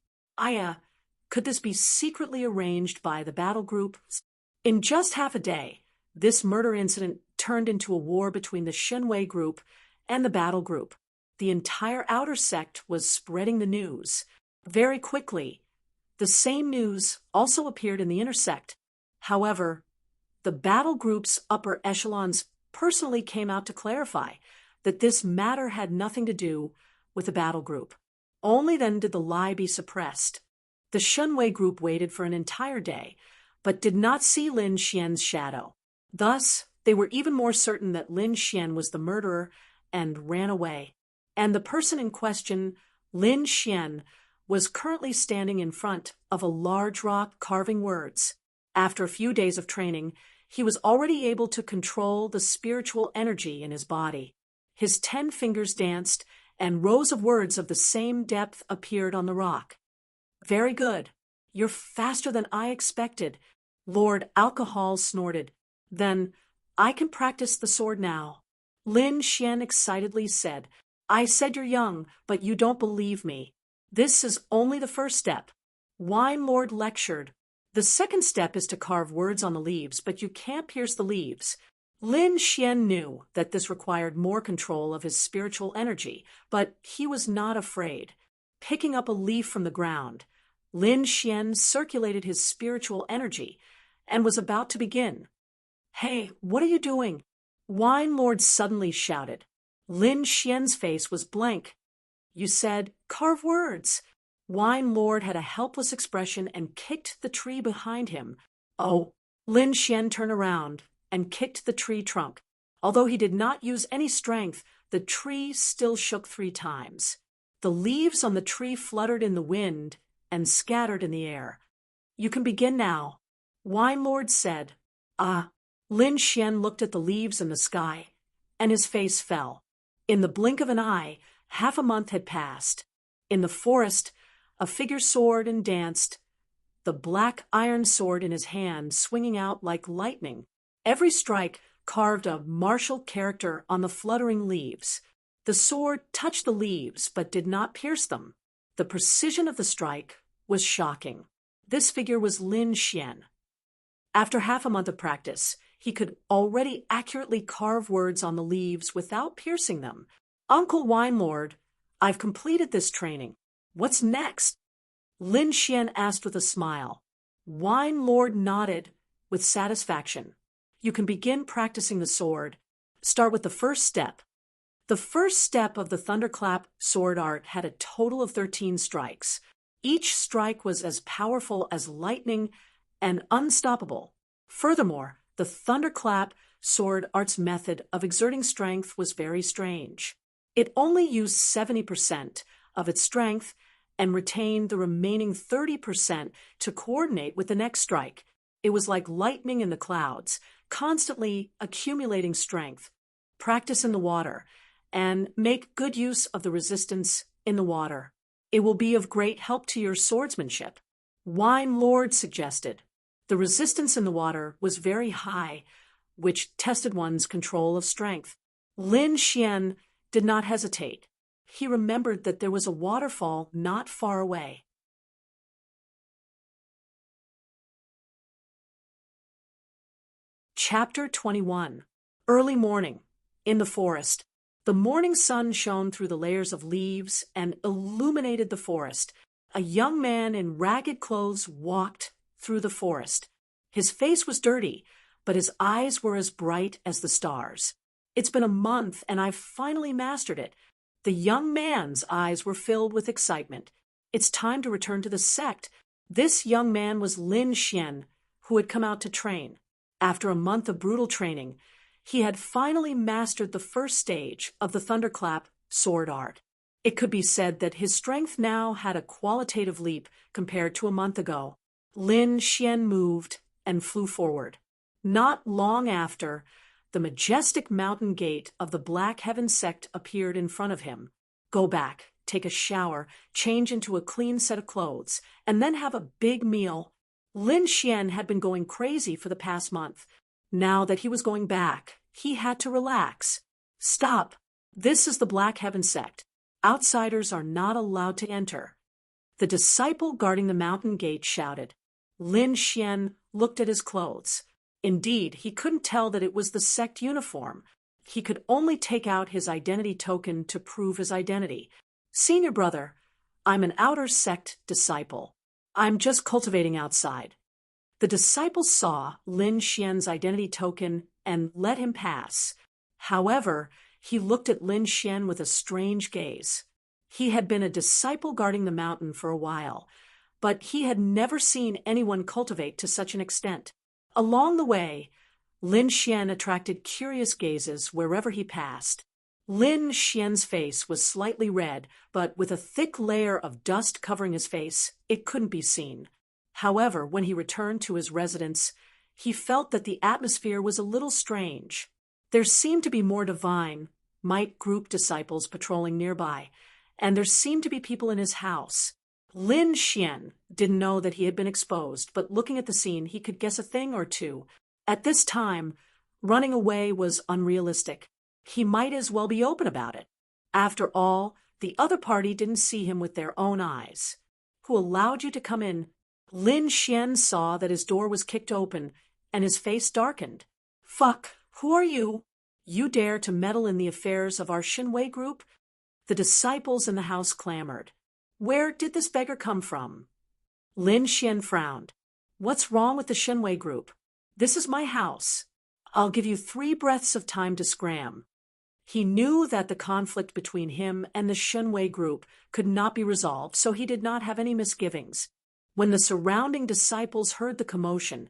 Could this be secretly arranged by the battle group?" In just half a day, this murder incident turned into a war between the Xinwei group and the battle group. The entire outer sect was spreading the news. Very quickly, the same news also appeared in the inner sect. However, the battle group's upper echelons personally came out to clarify that this matter had nothing to do with the battle group. Only then did the lie be suppressed. The Xinwei group waited for an entire day, but did not see Lin Xian's shadow. Thus, they were even more certain that Lin Xian was the murderer and ran away. And the person in question, Lin Xian, was currently standing in front of a large rock carving words. After a few days of training, he was already able to control the spiritual energy in his body. His 10 fingers danced, and rows of words of the same depth appeared on the rock. "Very good. You're faster than I expected," Lord Alcohol snorted. "Then I can practice the sword now." Lin Xian excitedly said, "I said you're young, but you don't believe me. This is only the first step." Wine Lord lectured, "The second step is to carve words on the leaves, but you can't pierce the leaves." Lin Xian knew that this required more control of his spiritual energy, but he was not afraid. Picking up a leaf from the ground, Lin Xian circulated his spiritual energy and was about to begin. "Hey, what are you doing?" Wine Lord suddenly shouted. Lin Xian's face was blank. "You said, carve words." Wine Lord had a helpless expression and kicked the tree behind him. "Oh." Lin Xian turned around and kicked the tree trunk. Although he did not use any strength, the tree still shook 3 times. The leaves on the tree fluttered in the wind and scattered in the air. "You can begin now," Wine Lord said. "Ah." Lin Xian looked at the leaves in the sky, and his face fell. In the blink of an eye, half a month had passed. In the forest, a figure soared and danced, the black iron sword in his hand swinging out like lightning. Every strike carved a martial character on the fluttering leaves. The sword touched the leaves but did not pierce them. The precision of the strike was shocking. This figure was Lin Xian. After half a month of practice, he could already accurately carve words on the leaves without piercing them. "Uncle Wine Lord, I've completed this training. What's next?" Lin Xian asked with a smile. Wine Lord nodded with satisfaction. "You can begin practicing the sword. Start with the first step." The first step of the thunderclap sword art had a total of 13 strikes. Each strike was as powerful as lightning and unstoppable. Furthermore, the thunderclap sword art's method of exerting strength was very strange. It only used 70% of its strength and retained the remaining 30% to coordinate with the next strike. It was like lightning in the clouds, constantly accumulating strength. Practice in the water, and make good use of the resistance in the water. It will be of great help to your swordsmanship. Wine Lord suggested. The resistance in the water was very high, which tested one's control of strength. Lin Xian did not hesitate. He remembered that there was a waterfall not far away. Chapter 21. Early morning. In the forest. The morning sun shone through the layers of leaves and illuminated the forest. A young man in ragged clothes walked through the forest. His face was dirty, but his eyes were as bright as the stars. "It's been a month, and I've finally mastered it." The young man's eyes were filled with excitement. It's time to return to the sect. This young man was Lin Xian, who had come out to train. After a month of brutal training, he had finally mastered the first stage of the thunderclap sword art. It could be said that his strength now had a qualitative leap compared to a month ago. Lin Xian moved and flew forward. Not long after, the majestic mountain gate of the Black Heaven sect appeared in front of him. Go back, take a shower, change into a clean set of clothes, and then have a big meal. Lin Xian had been going crazy for the past month. Now that he was going back, he had to relax. Stop! This is the Black Heaven sect. Outsiders are not allowed to enter. The disciple guarding the mountain gate shouted. Lin Xian looked at his clothes. Indeed, he couldn't tell that it was the sect uniform. He could only take out his identity token to prove his identity. Senior brother, I'm an outer sect disciple. I'm just cultivating outside. The disciple saw Lin Xian's identity token and let him pass. However, he looked at Lin Xian with a strange gaze. He had been a disciple guarding the mountain for a while, but he had never seen anyone cultivate to such an extent. Along the way, Lin Xian attracted curious gazes wherever he passed. Lin Xian's face was slightly red, but with a thick layer of dust covering his face, it couldn't be seen. However, when he returned to his residence, he felt that the atmosphere was a little strange. There seemed to be more divine, might group disciples patrolling nearby, and there seemed to be people in his house. Lin Xian didn't know that he had been exposed, but looking at the scene, he could guess a thing or two. At this time, running away was unrealistic. He might as well be open about it. After all, the other party didn't see him with their own eyes. Who allowed you to come in? Lin Xian saw that his door was kicked open, and his face darkened. Fuck, who are you? You dare to meddle in the affairs of our Xinwei group? The disciples in the house clamored. Where did this beggar come from? Lin Xian frowned. What's wrong with the Xinwei group? This is my house. I'll give you 3 breaths of time to scram. He knew that the conflict between him and the Xinwei group could not be resolved, so he did not have any misgivings. When the surrounding disciples heard the commotion,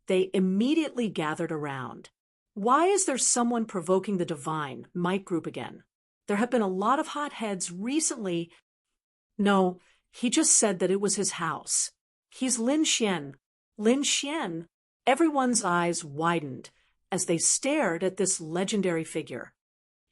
they immediately gathered around. Why is there someone provoking the divine might group again? There have been a lot of hot heads recently. No, he just said that it was his house. He's Lin Xian. Lin Xian. Everyone's eyes widened as they stared at this legendary figure.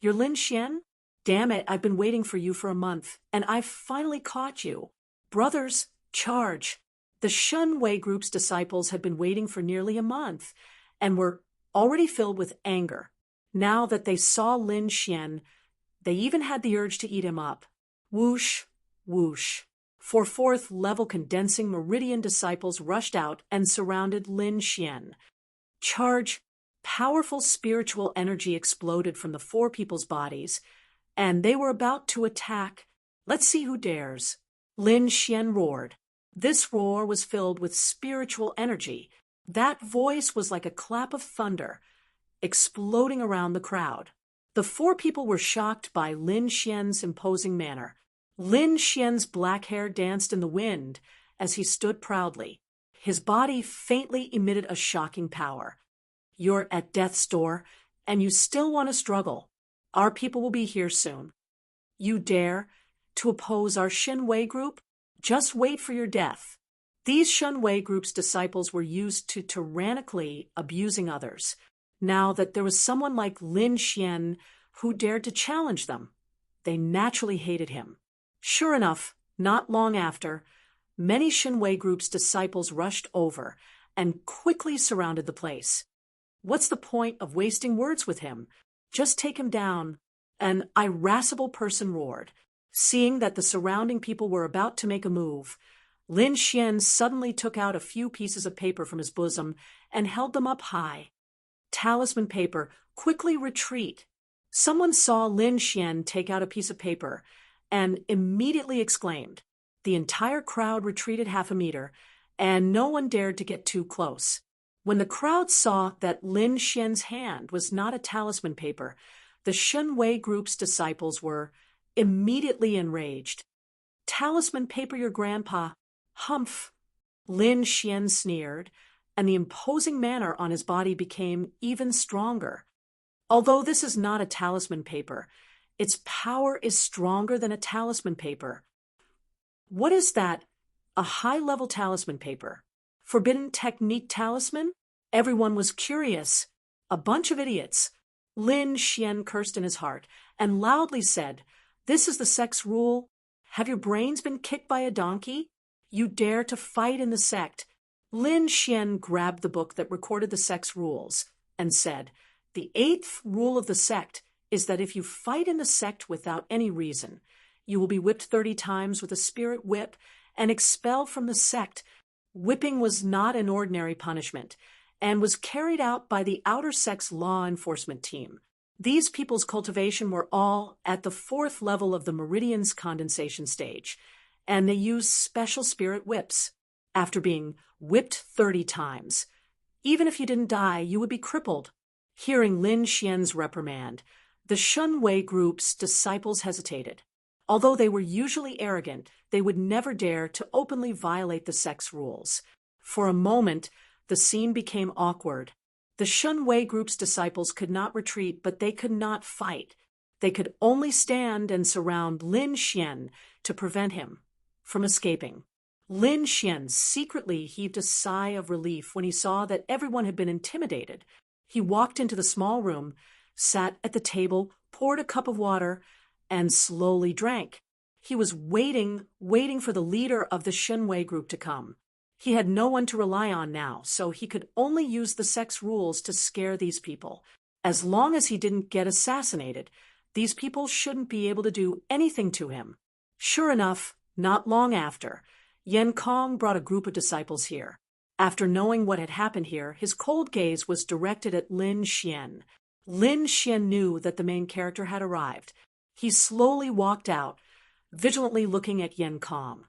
You're Lin Xian? Damn it, I've been waiting for you for a month, and I've finally caught you. Brothers, charge. The Xinwei group's disciples had been waiting for nearly a month, and were already filled with anger. Now that they saw Lin Xian, they even had the urge to eat him up. Whoosh, whoosh. 4th-level condensing meridian disciples rushed out and surrounded Lin Xian. Charge. Powerful spiritual energy exploded from the 4 people's bodies, and they were about to attack. Let's see who dares. Lin Xian roared. This roar was filled with spiritual energy. That voice was like a clap of thunder, exploding around the crowd. The 4 people were shocked by Lin Xian's imposing manner. Lin Xian's black hair danced in the wind as he stood proudly. His body faintly emitted a shocking power. You're at death's door, and you still want to struggle. Our people will be here soon. You dare to oppose our Xinwei group? Just wait for your death. These Xinwei group's disciples were used to tyrannically abusing others. Now that there was someone like Lin Xian who dared to challenge them, they naturally hated him. Sure enough, not long after, many Xinwei group's disciples rushed over and quickly surrounded the place. What's the point of wasting words with him? Just take him down. An irascible person roared. Seeing that the surrounding people were about to make a move, Lin Xian suddenly took out a few pieces of paper from his bosom and held them up high. Talisman paper, quickly retreat. Someone saw Lin Xian take out a piece of paper and immediately exclaimed. The entire crowd retreated half a meter, and no one dared to get too close. When the crowd saw that Lin Xian's hand was not a talisman paper, the Shunwei group's disciples were immediately enraged. "Talisman paper your grandpa, humph," Lin Xian sneered, and the imposing manner on his body became even stronger. "Although this is not a talisman paper, its power is stronger than a talisman paper." "What is that? A high-level talisman paper? Forbidden technique talisman?" Everyone was curious. "A bunch of idiots." Lin Xian cursed in his heart and loudly said, "This is the sect's rule. Have your brains been kicked by a donkey? You dare to fight in the sect." Lin Xian grabbed the book that recorded the sect's rules and said, "The 8th rule of the sect is that if you fight in the sect without any reason, you will be whipped 30 times with a spirit whip and expelled from the sect." Whipping was not an ordinary punishment and was carried out by the outer sect's law enforcement team. These people's cultivation were all at the 4th level of the meridian's condensation stage, and they used special spirit whips. After being whipped 30 times, even if you didn't die, you would be crippled. Hearing Lin Xian's reprimand, the Shunwei group's disciples hesitated. Although they were usually arrogant, they would never dare to openly violate the sect's rules. For a moment, the scene became awkward. The Shunwei group's disciples could not retreat, but they could not fight. They could only stand and surround Lin Xian to prevent him from escaping. Lin Xian secretly heaved a sigh of relief when he saw that everyone had been intimidated. He walked into the small room, sat at the table, poured a cup of water, and slowly drank. He was waiting for the leader of the Shunwei group to come. He had no one to rely on now, so he could only use the sect's rules to scare these people. As long as he didn't get assassinated, these people shouldn't be able to do anything to him. Sure enough, not long after, Yan Kong brought a group of disciples here. After knowing what had happened here, his cold gaze was directed at Lin Xian. Lin Xian knew that the main character had arrived. He slowly walked out, vigilantly looking at Yan Kong.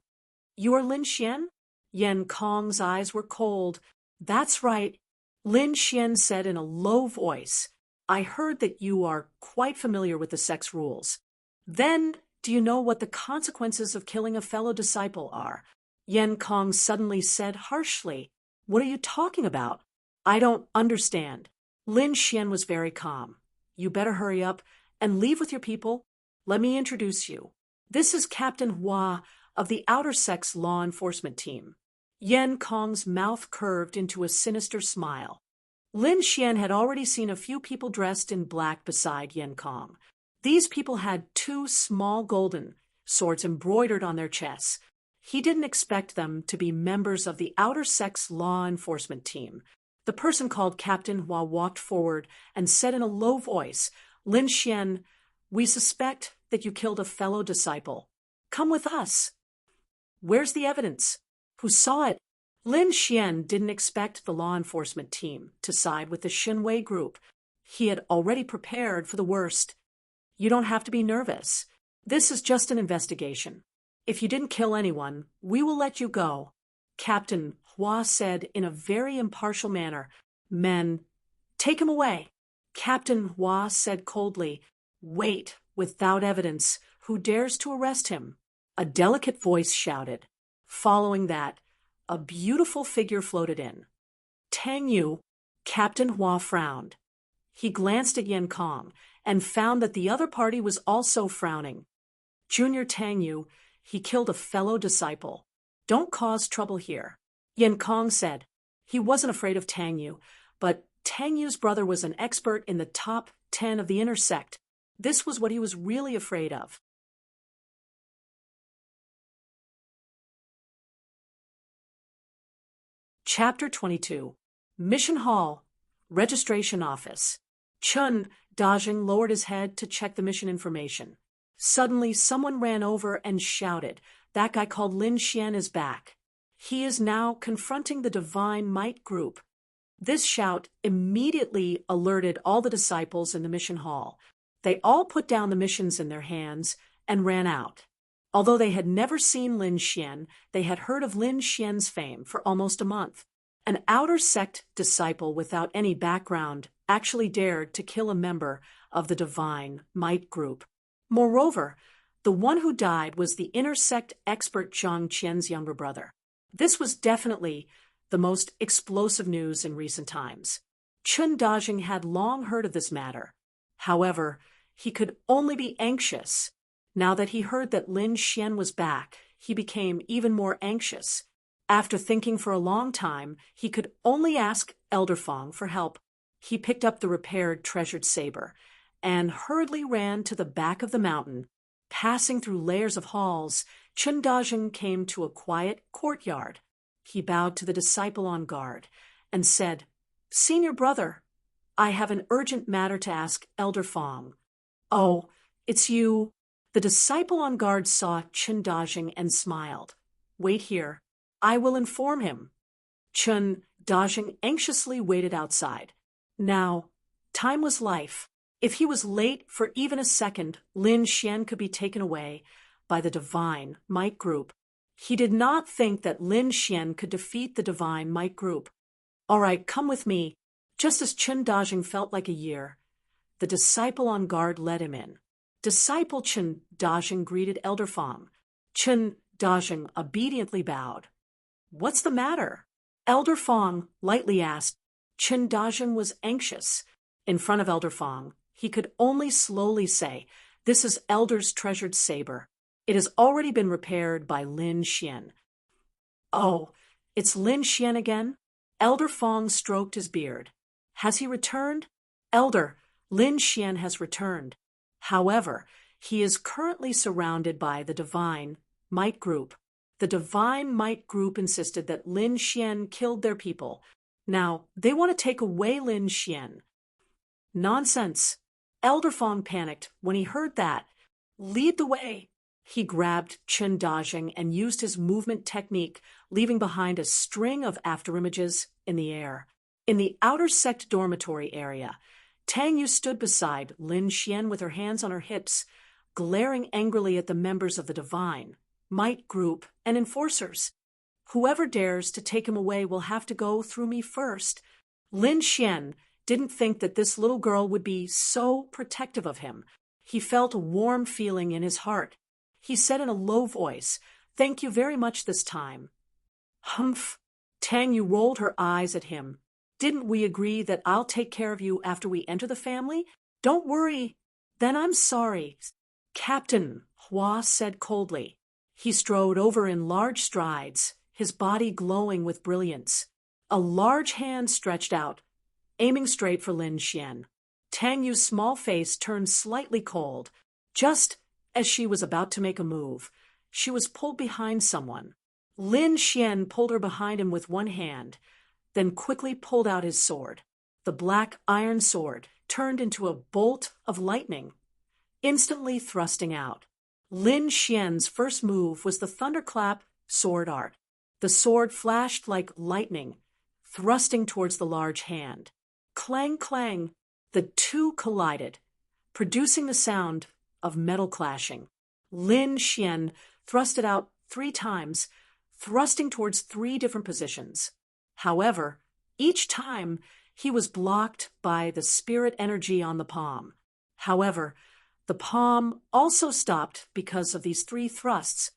"You are Lin Xian?" Yan Kong's eyes were cold. "That's right," Lin Xian said in a low voice. "I heard that you are quite familiar with the sect's rules. Then, do you know what the consequences of killing a fellow disciple are?" Yan Kong suddenly said harshly, "What are you talking about? I don't understand." Lin Xian was very calm. "You better hurry up and leave with your people. Let me introduce you. This is Captain Hua of the Outer Sect's law enforcement team." Yan Kong's mouth curved into a sinister smile. Lin Xian had already seen a few people dressed in black beside Yan Kong. These people had 2 small golden swords embroidered on their chests. He didn't expect them to be members of the Outer Sect's law enforcement team. The person called Captain Hua walked forward and said in a low voice, "Lin Xian, we suspect that you killed a fellow disciple. Come with us." "Where's the evidence? Who saw it?" Lin Xian didn't expect the law enforcement team to side with the Shunwei group. He had already prepared for the worst. "You don't have to be nervous. This is just an investigation. If you didn't kill anyone, we will let you go," Captain Hua said in a very impartial manner. "Men, take him away." Captain Hua said coldly, "Wait, without evidence. Who dares to arrest him?" A delicate voice shouted. Following that, a beautiful figure floated in. "Tang Yu." Captain Hua frowned. He glanced at Yan Kong and found that the other party was also frowning. "Junior Tang Yu, he killed a fellow disciple. Don't cause trouble here," Yan Kong said. He wasn't afraid of Tang Yu, but Tang Yu's brother was an expert in the top 10 of the inner sect. This was what he was really afraid of. Chapter 22. Mission Hall. Registration Office. Chun Dajing lowered his head to check the mission information. Suddenly, someone ran over and shouted, "That guy called Lin Xian is back. He is now confronting the Divine Might group." This shout immediately alerted all the disciples in the mission hall. They all put down the missions in their hands and ran out. Although they had never seen Lin Xian, they had heard of Lin Xian's fame for almost a month. An outer sect disciple without any background actually dared to kill a member of the divine might group. Moreover, the one who died was the inner sect expert Zhang Qian's younger brother. This was definitely the most explosive news in recent times. Chen Dajing had long heard of this matter. However, he could only be anxious. Now that he heard that Lin Xian was back, he became even more anxious. After thinking for a long time, he could only ask Elder Fong for help. He picked up the repaired treasured saber and hurriedly ran to the back of the mountain. Passing through layers of halls, Chen Dajing came to a quiet courtyard. He bowed to the disciple on guard and said, "Senior brother, I have an urgent matter to ask Elder Fong." "Oh, it's you." The disciple on guard saw Chen Dajing and smiled. "Wait here. I will inform him." Chen Dajing anxiously waited outside. Now, time was life. If he was late for even a second, Lin Xian could be taken away by the divine might group. He did not think that Lin Xian could defeat the divine might group. "All right, come with me." Just as Chen Dajing felt like a year, the disciple on guard led him in. Disciple Chen Dajing greeted Elder Fong. Chen Dajing obediently bowed. "What's the matter?" Elder Fong lightly asked. Chen Dajing was anxious. In front of Elder Fong, he could only slowly say, "This is Elder's treasured saber. It has already been repaired by Lin Xian." "Oh, it's Lin Xian again?" Elder Fong stroked his beard. "Has he returned?" "Elder, Lin Xian has returned. However, he is currently surrounded by the divine might group. The divine might group insisted that Lin Xian killed their people. Now, they want to take away Lin Xian." "Nonsense." Elder Fong panicked when he heard that. "Lead the way." He grabbed Chen Dajing and used his movement technique, leaving behind a string of afterimages in the air. In the outer sect dormitory area, Tang Yu stood beside Lin Xian with her hands on her hips, glaring angrily at the members of the divine might group and enforcers. "Whoever dares to take him away will have to go through me first." Lin Xian didn't think that this little girl would be so protective of him. He felt a warm feeling in his heart. He said in a low voice, "Thank you very much this time." "Humph." Tang Yu rolled her eyes at him. "Didn't we agree that I'll take care of you after we enter the family? Don't worry." "Then I'm sorry." "Captain," Hua said coldly. He strode over in large strides, his body glowing with brilliance. A large hand stretched out, aiming straight for Lin Xian. Tang Yu's small face turned slightly cold. Just as she was about to make a move, she was pulled behind someone. Lin Xian pulled her behind him with one hand, then quickly pulled out his sword. The black iron sword turned into a bolt of lightning, instantly thrusting out. Lin Xian's first move was the thunderclap sword art. The sword flashed like lightning, thrusting towards the large hand. Clang, clang, the two collided, producing the sound of metal clashing. Lin Xian thrust it out 3 times, thrusting towards 3 different positions. However, each time he was blocked by the spirit energy on the palm. However, the palm also stopped because of these 3 thrusts.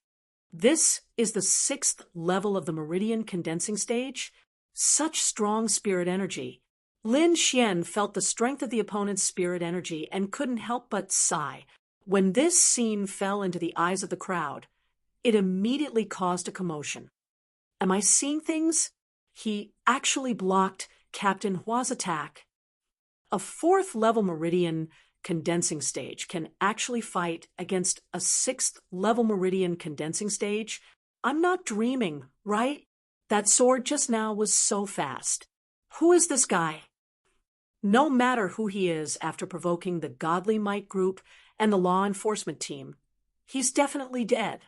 This is the 6th level of the meridian condensing stage. Such strong spirit energy. Lin Xian felt the strength of the opponent's spirit energy and couldn't help but sigh. When this scene fell into the eyes of the crowd, it immediately caused a commotion. Am I seeing things? He actually blocked Captain Hua's attack. A 4th level meridian condensing stage can actually fight against a 6th level meridian condensing stage. I'm not dreaming, right? That sword just now was so fast. Who is this guy? No matter who he is, after provoking the Godly Might group and the law enforcement team, he's definitely dead.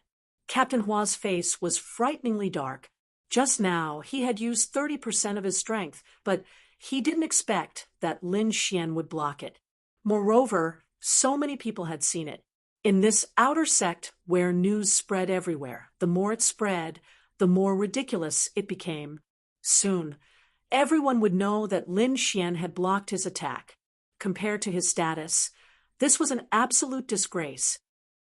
Captain Hua's face was frighteningly dark. Just now, he had used 30% of his strength, but he didn't expect that Lin Xian would block it. Moreover, so many people had seen it. In this outer sect where news spread everywhere, the more it spread, the more ridiculous it became. Soon, everyone would know that Lin Xian had blocked his attack. Compared to his status, this was an absolute disgrace.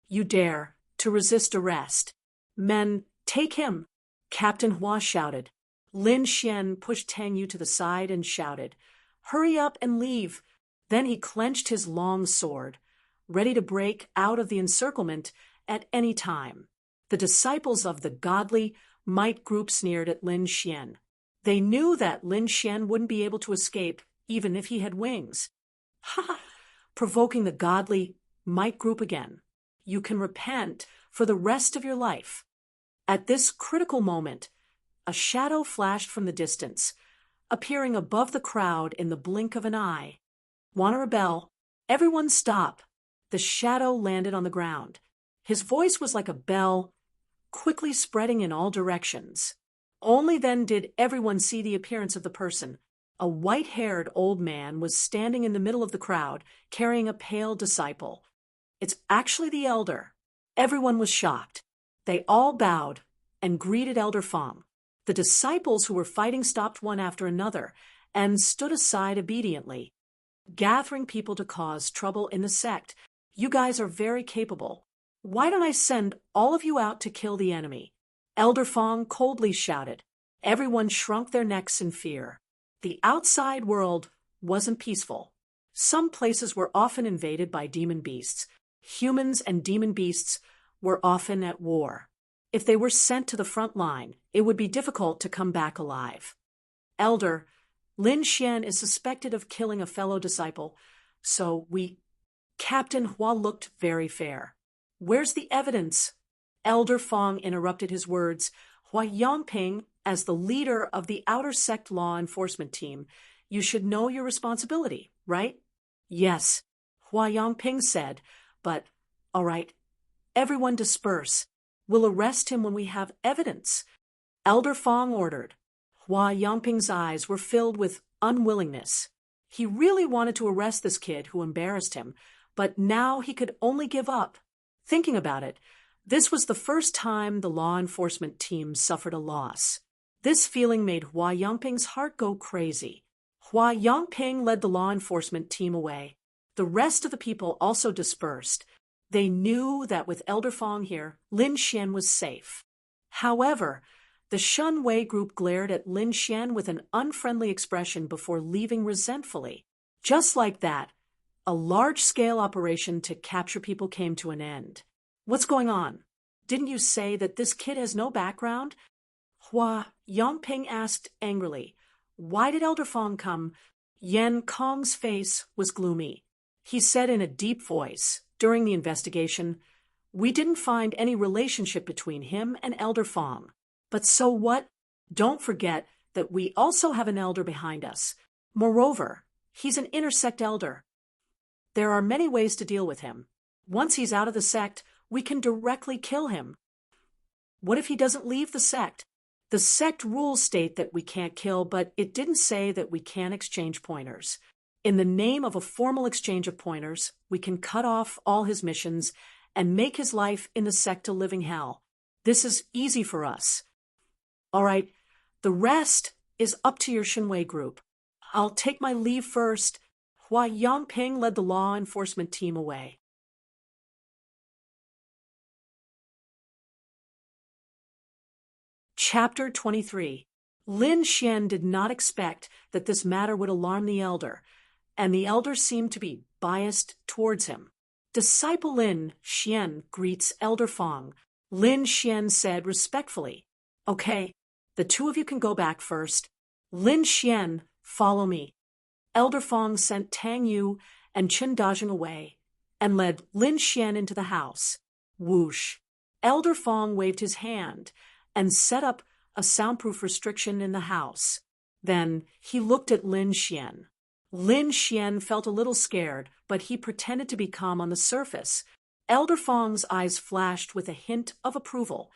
You dare to resist arrest. Men, take him, Captain Hua shouted. Lin Xian pushed Tang Yu to the side and shouted, "Hurry up and leave." Then he clenched his long sword, ready to break out of the encirclement at any time. The disciples of the godly might group sneered at Lin Xian. They knew that Lin Xian wouldn't be able to escape even if he had wings. Ha! Provoking the godly might group again. You can repent for the rest of your life. At this critical moment, a shadow flashed from the distance, appearing above the crowd in the blink of an eye. "Wanna rebel? Everyone stop." The shadow landed on the ground. His voice was like a bell, quickly spreading in all directions. Only then did everyone see the appearance of the person. A white-haired old man was standing in the middle of the crowd, carrying a pale disciple. "It's actually the elder." Everyone was shocked. They all bowed and greeted Elder Fong. The disciples who were fighting stopped one after another and stood aside obediently. "Gathering people to cause trouble in the sect. You guys are very capable. Why don't I send all of you out to kill the enemy?" Elder Fong coldly shouted. Everyone shrunk their necks in fear. The outside world wasn't peaceful. Some places were often invaded by demon beasts. Humans and demon beasts were often at war. If they were sent to the front line, it would be difficult to come back alive. "Elder, Lin Xian is suspected of killing a fellow disciple, so we—" Captain Hua looked very fair. "Where's the evidence?" Elder Fong interrupted his words. "Hua Yongping, as the leader of the outer sect law enforcement team, you should know your responsibility, right?" "Yes," Hua Yongping said, "but, all right, everyone disperse. We'll arrest him when we have evidence." Elder Fong ordered. Hua Yongping's eyes were filled with unwillingness. He really wanted to arrest this kid who embarrassed him, but now he could only give up. Thinking about it, this was the first time the law enforcement team suffered a loss. This feeling made Hua Yongping's heart go crazy. Hua Yongping led the law enforcement team away. The rest of the people also dispersed. They knew that with Elder Fong here, Lin Xian was safe. However, the Shun Wei group glared at Lin Xian with an unfriendly expression before leaving resentfully. Just like that, a large-scale operation to capture people came to an end. "What's going on? Didn't you say that this kid has no background?" Hua Yongping asked angrily. "Why did Elder Fong come?" Yan Kong's face was gloomy. He said in a deep voice, during the investigation, "We didn't find any relationship between him and Elder Fong. But so what? Don't forget that we also have an elder behind us. Moreover, he's an intersect elder. There are many ways to deal with him. Once he's out of the sect, we can directly kill him. What if he doesn't leave the sect? The sect rules state that we can't kill, but it didn't say that we can't exchange pointers. In the name of a formal exchange of pointers, we can cut off all his missions and make his life in the sect a living hell. This is easy for us. All right, the rest is up to your Shinwei group. I'll take my leave first." Hua Yongping led the law enforcement team away. Chapter 23. Lin Xian did not expect that this matter would alarm the elder, and the elder seemed to be biased towards him. "Disciple Lin Xian greets Elder Fong," Lin Xian said respectfully. "Okay, the two of you can go back first. Lin Xian, follow me." Elder Fong sent Tang Yu and Qin Dajing away and led Lin Xian into the house. Whoosh! Elder Fong waved his hand and set up a soundproof restriction in the house. Then he looked at Lin Xian. Lin Xian felt a little scared, but he pretended to be calm on the surface. Elder Fong's eyes flashed with a hint of approval.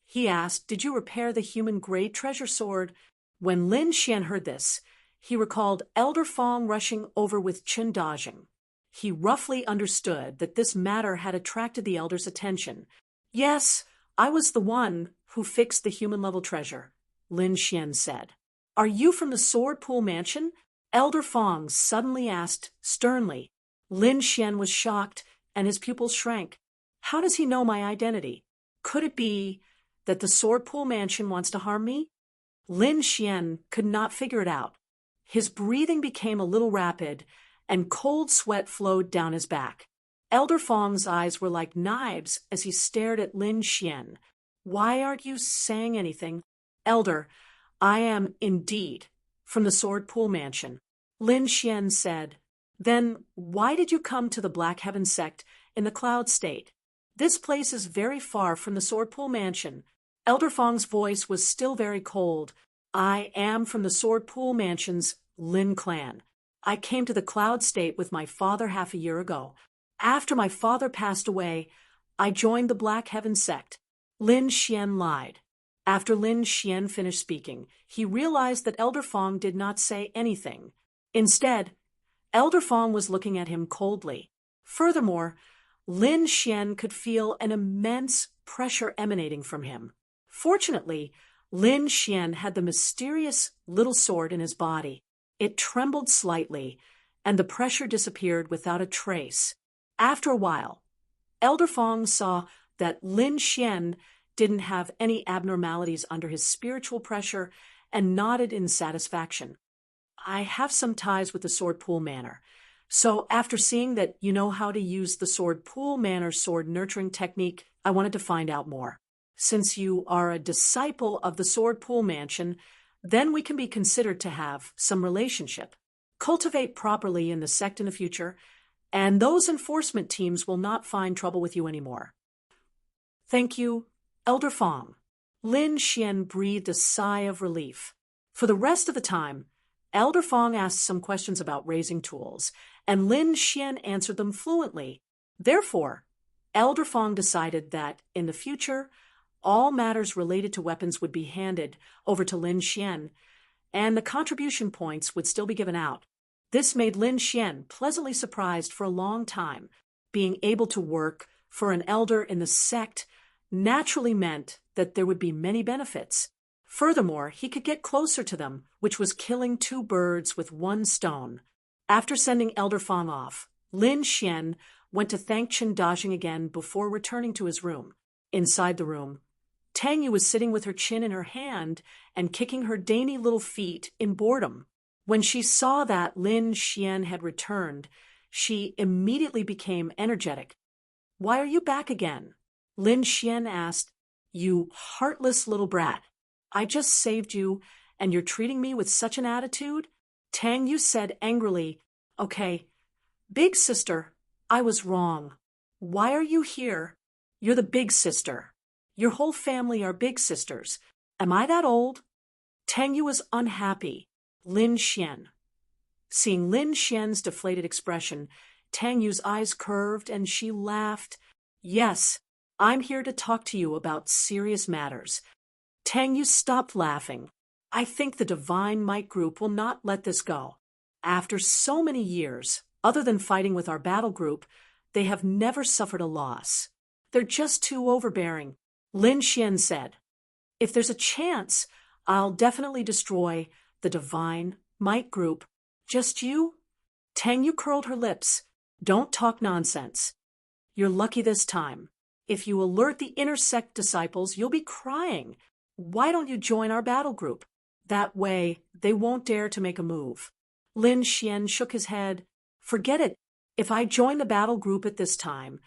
He asked, "Did you repair the human-grade treasure sword?" When Lin Xian heard this, he recalled Elder Fong rushing over with Qin Dajing. He roughly understood that this matter had attracted the elder's attention. Yes, I was the one who fixed the human-level treasure, Lin Xian said. Are you from the Sword Pool Mansion? Elder Fong suddenly asked sternly. Lin Xian was shocked, and his pupils shrank. How does he know my identity? Could it be that the Sword Pool Mansion wants to harm me? Lin Xian could not figure it out. His breathing became a little rapid, and cold sweat flowed down his back. Elder Fong's eyes were like knives as he stared at Lin Xian. Why aren't you saying anything? Elder, I am indeed from the Sword Pool Mansion. Lin Xian said. Then why did you come to the Black Heaven sect in the Cloud State? This place is very far from the Sword Pool Mansion. Elder Fong's voice was still very cold. I am from the Sword Pool Mansion's Lin clan. I came to the Cloud State with my father half a year ago. After my father passed away, I joined the Black Heaven sect. Lin Xian lied. After Lin Xian finished speaking, he realized that Elder Fong did not say anything. Instead, Elder Fong was looking at him coldly. Furthermore, Lin Xian could feel an immense pressure emanating from him. Fortunately, Lin Xian had the mysterious little sword in his body. It trembled slightly, and the pressure disappeared without a trace. After a while, Elder Fong saw that Lin Xian didn't have any abnormalities under his spiritual pressure and nodded in satisfaction. I have some ties with the Sword Pool Manor. So after seeing that you know how to use the Sword Pool Manor sword nurturing technique, I wanted to find out more. Since you are a disciple of the Sword Pool Mansion, then we can be considered to have some relationship. Cultivate properly in the sect in the future, and those enforcement teams will not find trouble with you anymore. Thank you, Elder Fong. Lin Xian breathed a sigh of relief. For the rest of the time, Elder Fong asked some questions about raising tools, and Lin Xian answered them fluently. Therefore, Elder Fong decided that, in the future, all matters related to weapons would be handed over to Lin Xian, and the contribution points would still be given out. This made Lin Xian pleasantly surprised for a long time. Being able to work for an elder in the sect naturally meant that there would be many benefits. Furthermore, he could get closer to them, which was killing two birds with one stone. After sending Elder Fong off, Lin Xian went to thank Chen Dajing again before returning to his room. Inside the room, Tang Yu was sitting with her chin in her hand and kicking her dainty little feet in boredom. When she saw that Lin Xian had returned, she immediately became energetic. Why are you back again? Lin Xian asked. You heartless little brat. I just saved you, and you're treating me with such an attitude? Tang Yu said angrily. Okay, big sister, I was wrong. Why are you here? You're the big sister. Your whole family are big sisters. Am I that old? Tang Yu was unhappy. Lin Xian. Seeing Lin Xian's deflated expression, Tang Yu's eyes curved and she laughed. Yes, I'm here to talk to you about serious matters. Tang Yu stopped laughing. I think the Divine Might Group will not let this go. After so many years, other than fighting with our battle group, they have never suffered a loss. They're just too overbearing. Lin Xian said, if there's a chance, I'll definitely destroy the Divine Might Group. Just you? Tang Yu curled her lips. Don't talk nonsense. You're lucky this time. If you alert the inner sect disciples, you'll be crying. Why don't you join our battle group? That way, they won't dare to make a move. Lin Xian shook his head. Forget it. If I join the battle group at this time,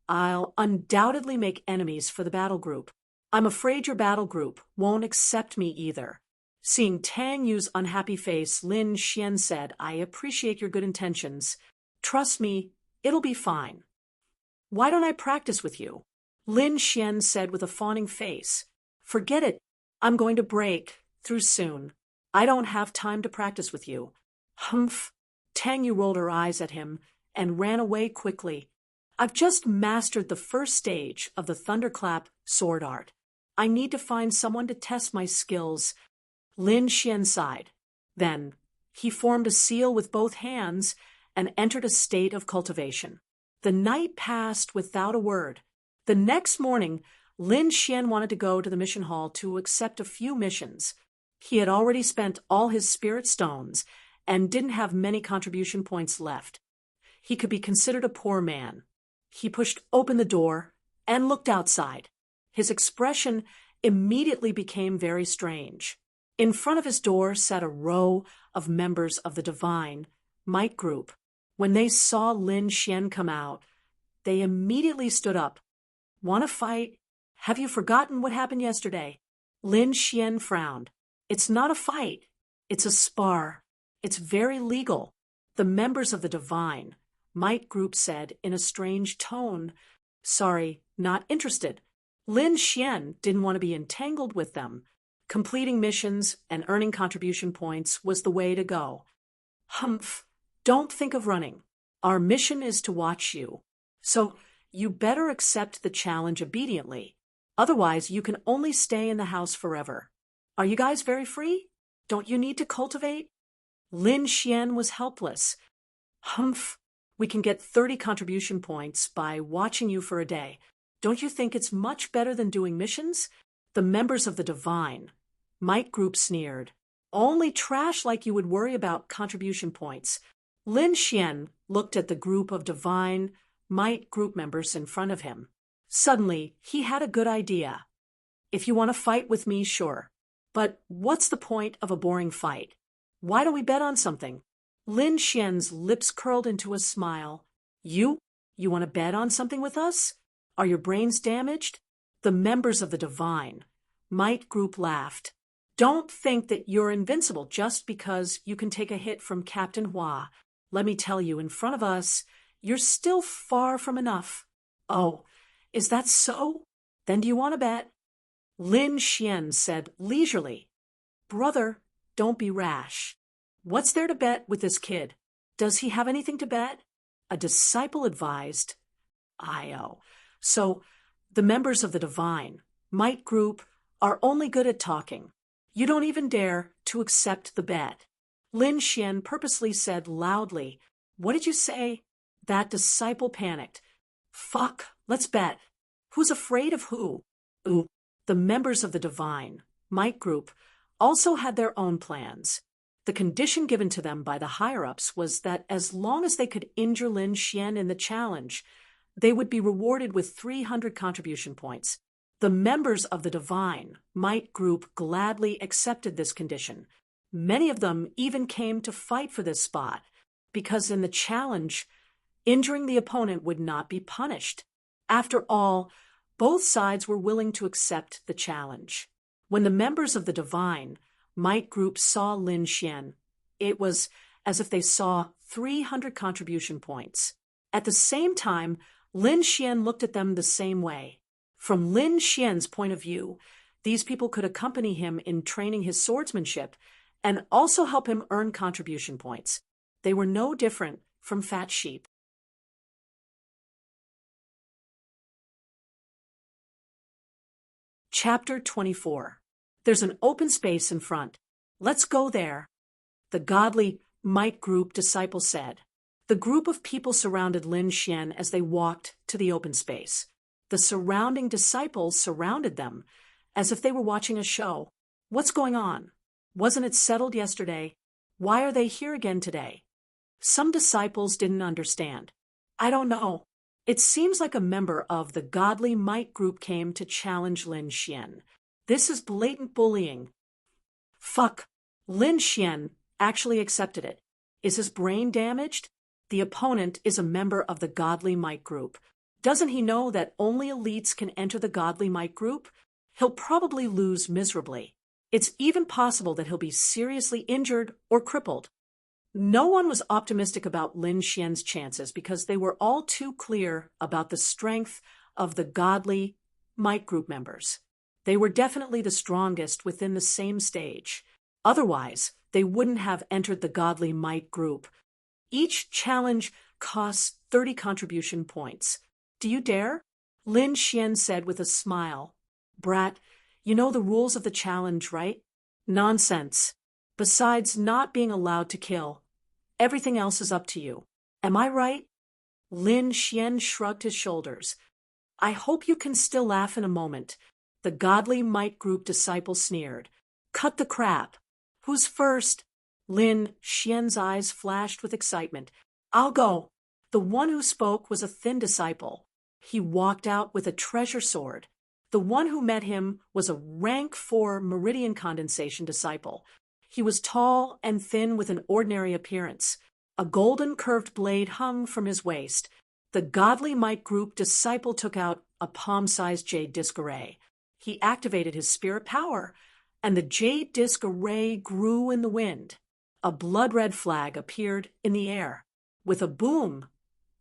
I'll undoubtedly make enemies for the battle group. I'm afraid your battle group won't accept me either. Seeing Tang Yu's unhappy face, Lin Xian said, I appreciate your good intentions. Trust me, it'll be fine. Why don't I practice with you? Lin Xian said with a fawning face. Forget it. I'm going to break through soon. I don't have time to practice with you. Humph. Tang Yu rolled her eyes at him and ran away quickly. I've just mastered the first stage of the Thunderclap sword art. I need to find someone to test my skills. Lin Xian sighed. Then he formed a seal with both hands and entered a state of cultivation. The night passed without a word. The next morning, Lin Xian wanted to go to the mission hall to accept a few missions. He had already spent all his spirit stones and didn't have many contribution points left. He could be considered a poor man. He pushed open the door and looked outside. His expression immediately became very strange. In front of his door sat a row of members of the Divine Might Group. When they saw Lin Xian come out, they immediately stood up. "Want to fight? Have you forgotten what happened yesterday?" Lin Xian frowned. "It's not a fight. It's a spar. It's very legal," the members of the Divine Might Group said in a strange tone. "Sorry, not interested." Lin Xian didn't want to be entangled with them. Completing missions and earning contribution points was the way to go. "Humph, don't think of running. Our mission is to watch you. So you better accept the challenge obediently. Otherwise, you can only stay in the house forever. Are you guys very free? Don't you need to cultivate?" Lin Xian was helpless. "Humph, we can get 30 contribution points by watching you for a day. Don't you think it's much better than doing missions?" The members of the Divine Might Group sneered. "Only trash like you would worry about contribution points." Lin Xian looked at the group of Divine Might Group members in front of him. Suddenly, he had a good idea. "If you want to fight with me, sure. But what's the point of a boring fight? Why don't we bet on something?" Lin Xian's lips curled into a smile. You want to bet on something with us? Are your brains damaged?" The members of the Divine Might Group laughed. "Don't think that you're invincible just because you can take a hit from Captain Hua. Let me tell you, in front of us, you're still far from enough." "Oh, is that so? Then do you want to bet?" Lin Xian said leisurely. "Brother, don't be rash. What's there to bet with this kid? Does he have anything to bet?" A disciple advised. So the members of the Divine Might Group are only good at talking. You don't even dare to accept the bet." Lin Xian purposely said loudly, "What did you say?" That disciple panicked. "Fuck, let's bet. Who's afraid of who?" Ooh. The members of the Divine Might Group also had their own plans. The condition given to them by the higher-ups was that as long as they could injure Lin Xian in the challenge, they would be rewarded with 300 contribution points. The members of the Divine Might Group gladly accepted this condition. Many of them even came to fight for this spot, because in the challenge, injuring the opponent would not be punished. After all, both sides were willing to accept the challenge. When the members of the Divine Might Group saw Lin Xian, it was as if they saw 300 contribution points. At the same time, Lin Xian looked at them the same way. From Lin Xian's point of view, these people could accompany him in training his swordsmanship and also help him earn contribution points. They were no different from fat sheep. Chapter 24. There's an open space in front. Let's go there. The Godly Might Group disciple said. The group of people surrounded Lin Xian as they walked to the open space. The surrounding disciples surrounded them, as if they were watching a show. What's going on? Wasn't it settled yesterday? Why are they here again today? Some disciples didn't understand. I don't know. It seems like a member of the Godly Might Group came to challenge Lin Xian. This is blatant bullying. Fuck. Lin Xian actually accepted it. Is his brain damaged? The opponent is a member of the Godly Might Group. Doesn't he know that only elites can enter the Godly Might Group? He'll probably lose miserably. It's even possible that he'll be seriously injured or crippled. No one was optimistic about Lin Xian's chances because they were all too clear about the strength of the Godly Might Group members. They were definitely the strongest within the same stage. Otherwise, they wouldn't have entered the Godly Might Group. Each challenge costs 30 contribution points. Do you dare? Lin Xian said with a smile. Brat, you know the rules of the challenge, right? Nonsense. Besides not being allowed to kill, everything else is up to you. Am I right? Lin Xian shrugged his shoulders. I hope you can still laugh in a moment. The godly might group disciple sneered. Cut the crap. Who's first? Lin Xian's eyes flashed with excitement. I'll go. The one who spoke was a thin disciple. He walked out with a treasure sword. The one who met him was a rank 4 meridian condensation disciple. He was tall and thin with an ordinary appearance. A golden curved blade hung from his waist. The godly might group disciple took out a palm-sized jade disc array. He activated his spirit power, and the jade disc array grew in the wind. A blood-red flag appeared in the air. With a boom,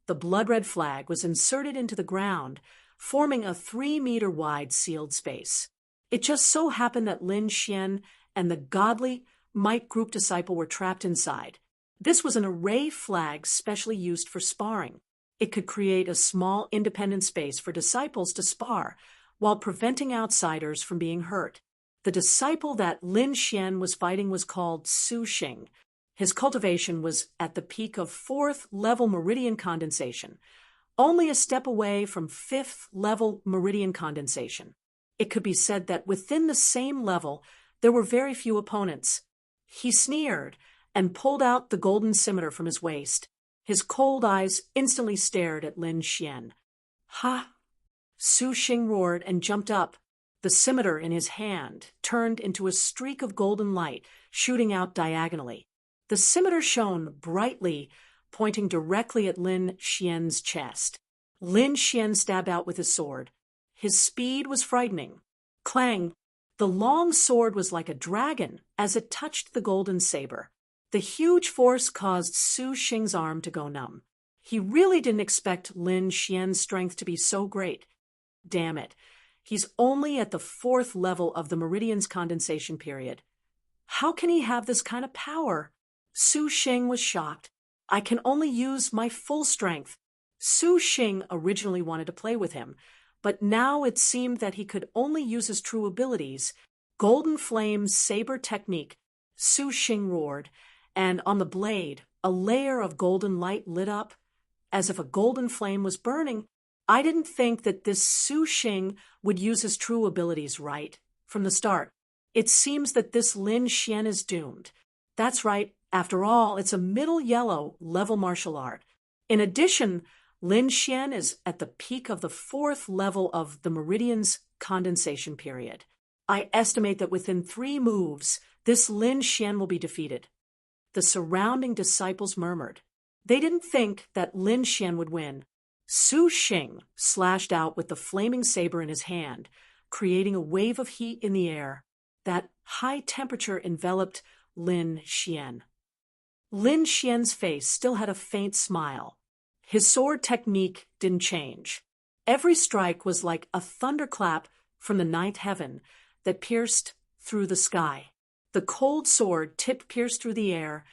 the blood-red flag was inserted into the ground, forming a 3-meter-wide sealed space. It just so happened that Lin Xian and the godly might group disciple were trapped inside. This was an array flag specially used for sparring. It could create a small independent space for disciples to spar, while preventing outsiders from being hurt. The disciple that Lin Xian was fighting was called Su Xing. His cultivation was at the peak of 4th level meridian condensation, only a step away from 5th level meridian condensation. It could be said that within the same level, there were very few opponents. He sneered and pulled out the golden scimitar from his waist. His cold eyes instantly stared at Lin Xian. Ha! Su Xing roared and jumped up. The scimitar in his hand turned into a streak of golden light, shooting out diagonally. The scimitar shone brightly, pointing directly at Lin Xian's chest. Lin Xian stabbed out with his sword. His speed was frightening. Clang! The long sword was like a dragon as it touched the golden saber. The huge force caused Su Xing's arm to go numb. He really didn't expect Lin Xian's strength to be so great. Damn it. He's only at the 4th level of the meridian's condensation period. How can he have this kind of power? Su Xing was shocked. I can only use my full strength. Su Xing originally wanted to play with him, but now it seemed that he could only use his true abilities. Golden Flame's saber technique. Su Xing roared, and on the blade, a layer of golden light lit up, as if a golden flame was burning. I didn't think that this Su Xing would use his true abilities right from the start. It seems that this Lin Xian is doomed. That's right. After all, it's a middle yellow level martial art. In addition, Lin Xian is at the peak of the 4th level of the meridian's condensation period. I estimate that within 3 moves, this Lin Xian will be defeated. The surrounding disciples murmured. They didn't think that Lin Xian would win. Su Xing slashed out with the flaming saber in his hand, creating a wave of heat in the air. That high temperature enveloped Lin Xian. Lin Xian's face still had a faint smile. His sword technique didn't change. Every strike was like a thunderclap from the 9th heaven that pierced through the sky. The cold sword tipped pierced through the air,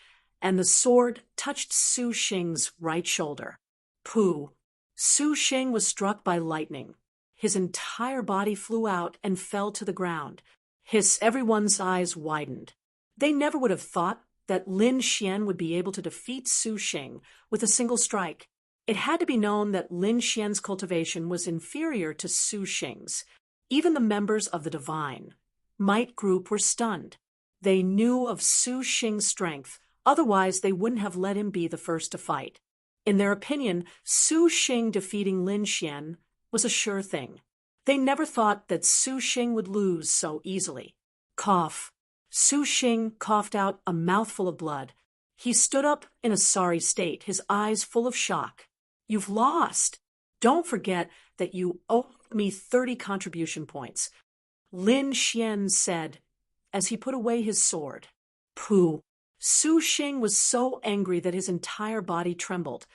and the sword touched Su Xing's right shoulder. Pooh! Su Xing was struck by lightning. His entire body flew out and fell to the ground. Everyone's eyes widened. They never would have thought that Lin Xian would be able to defeat Su Xing with a single strike. It had to be known that Lin Xian's cultivation was inferior to Su Xing's. Even the members of the Divine Might group were stunned. They knew of Su Xing's strength, otherwise they wouldn't have let him be the first to fight. In their opinion, Su Xing defeating Lin Xian was a sure thing. They never thought that Su Xing would lose so easily. Cough. Su Xing coughed out a mouthful of blood. He stood up in a sorry state, his eyes full of shock. You've lost. Don't forget that you owe me 30 contribution points, Lin Xian said as he put away his sword. Pooh. Su Xing was so angry that his entire body trembled.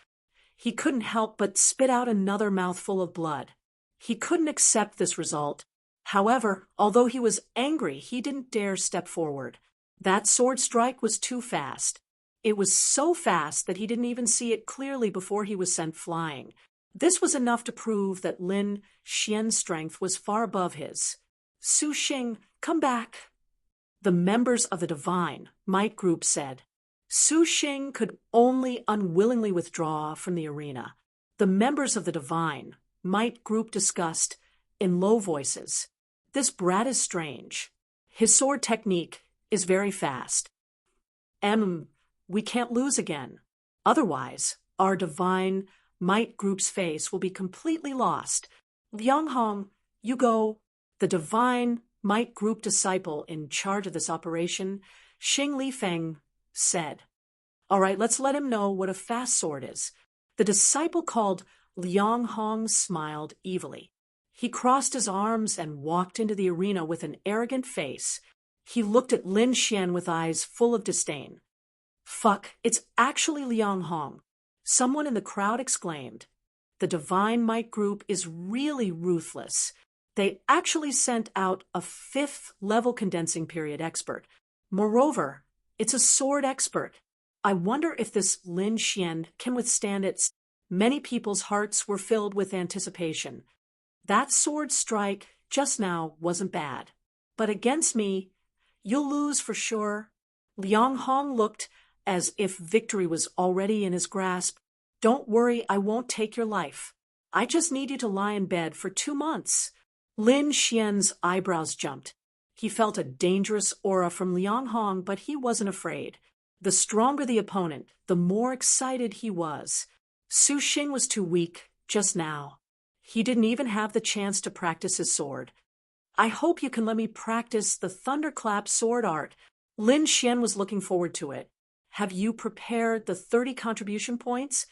He couldn't help but spit out another mouthful of blood. He couldn't accept this result. However, although he was angry, he didn't dare step forward. That sword strike was too fast. It was so fast that he didn't even see it clearly before he was sent flying. This was enough to prove that Lin Xian's strength was far above his. Su Xing, come back. The members of the Divine Might group said. Su Xing could only unwillingly withdraw from the arena. The members of the Divine Might group discussed in low voices. This brat is strange. His sword technique is very fast. We can't lose again. Otherwise, our Divine Might group's face will be completely lost. Liang Hong, you go. The Divine Might group disciple in charge of this operation, Xing Lifeng, said. All right, let's let him know what a fast sword is. The disciple called Liang Hong smiled evilly. He crossed his arms and walked into the arena with an arrogant face. He looked at Lin Xian with eyes full of disdain. Fuck, it's actually Liang Hong. Someone in the crowd exclaimed. The Divine Might group is really ruthless. They actually sent out a 5th-level condensing period expert. Moreover, it's a sword expert. I wonder if this Lin Xian can withstand it. Many people's hearts were filled with anticipation. That sword strike just now wasn't bad. But against me, you'll lose for sure. Liang Hong looked as if victory was already in his grasp. Don't worry, I won't take your life. I just need you to lie in bed for 2 months. Lin Xian's eyebrows jumped. He felt a dangerous aura from Liang Hong, but he wasn't afraid. The stronger the opponent, the more excited he was. Su Xing was too weak just now. He didn't even have the chance to practice his sword. I hope you can let me practice the thunderclap sword art. Lin Xian was looking forward to it. Have you prepared the 30 contribution points?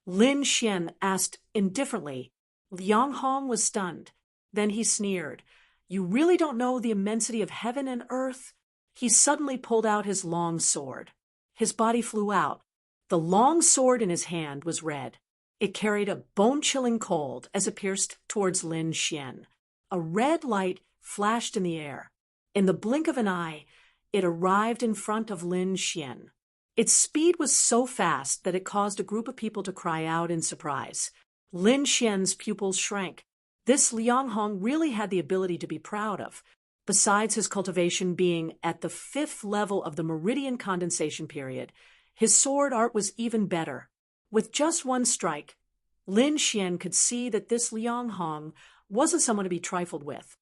Lin Xian asked indifferently. Liang Hong was stunned. Then he sneered. You really don't know the immensity of heaven and earth? He suddenly pulled out his long sword. His body flew out. The long sword in his hand was red. It carried a bone-chilling cold as it pierced towards Lin Xian. A red light flashed in the air. In the blink of an eye, it arrived in front of Lin Xian. Its speed was so fast that it caused a group of people to cry out in surprise. Lin Xian's pupils shrank. This Liang Hong really had the ability to be proud of. Besides his cultivation being at the 5th level of the meridian condensation period, his sword art was even better. With just one strike, Lin Xian could see that this Liang Hong wasn't someone to be trifled with.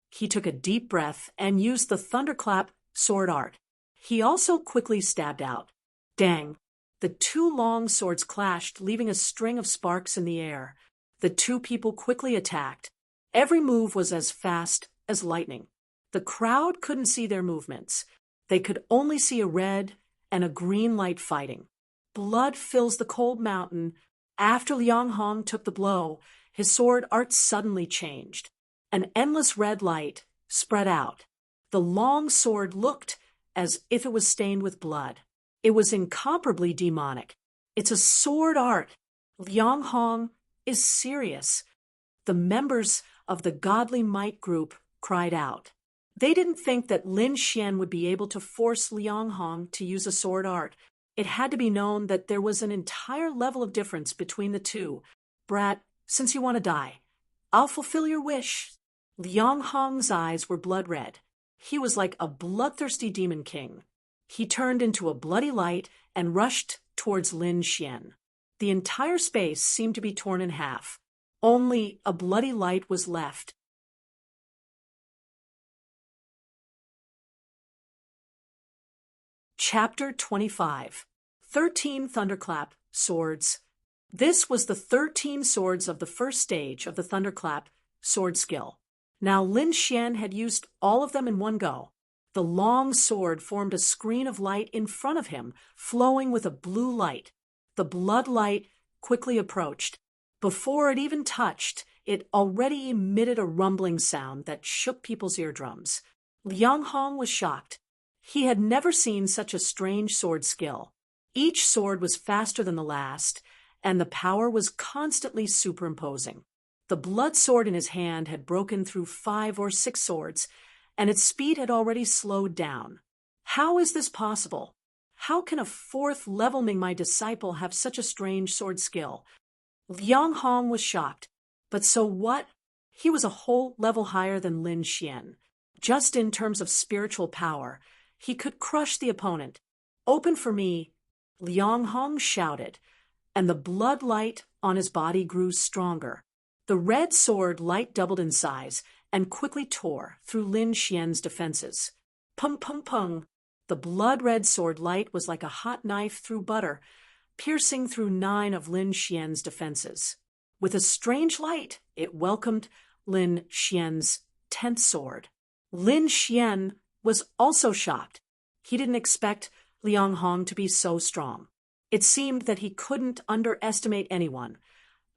He took a deep breath and used the thunderclap sword art. He also quickly stabbed out. Dang! The 2 long swords clashed, leaving a string of sparks in the air. The 2 people quickly attacked. Every move was as fast as lightning. The crowd couldn't see their movements. They could only see a red and a green light fighting. Blood fills the cold mountain. After Liang Hong took the blow, his sword art suddenly changed. An endless red light spread out. The long sword looked as if it was stained with blood. It was incomparably demonic. It's a sword art. Liang Hong is serious. The members of the Godly Might group cried out. They didn't think that Lin Xian would be able to force Liang Hong to use a sword art. It had to be known that there was an entire level of difference between the two. Brat, since you want to die, I'll fulfill your wish. Liang Hong's eyes were blood red. He was like a bloodthirsty demon king. He turned into a bloody light and rushed towards Lin Xian. The entire space seemed to be torn in half. Only a bloody light was left. Chapter 25. 13 Thunderclap Swords. This was the 13 swords of the first stage of the Thunderclap sword skill. Now Lin Xian had used all of them in one go. The long sword formed a screen of light in front of him, flowing with a blue light. The blood light quickly approached. Before it even touched, it already emitted a rumbling sound that shook people's eardrums. Liang Hong was shocked. He had never seen such a strange sword skill. Each sword was faster than the last, and the power was constantly superimposing. The blood sword in his hand had broken through 5 or 6 swords, and its speed had already slowed down. How is this possible? How can a 4th-level Mingmai disciple have such a strange sword skill? Liang Hong was shocked. But so what? He was a whole level higher than Lin Xian. Just in terms of spiritual power, he could crush the opponent. "Open for me," Liang Hong shouted, and the blood light on his body grew stronger. The red sword light doubled in size and quickly tore through Lin Xian's defenses. Pung pung pung. The blood-red sword light was like a hot knife through butter, piercing through 9 of Lin Xian's defenses. With a strange light, it welcomed Lin Xian's 10th sword. Lin Xian was also shocked. He didn't expect Liang Hong to be so strong. It seemed that he couldn't underestimate anyone,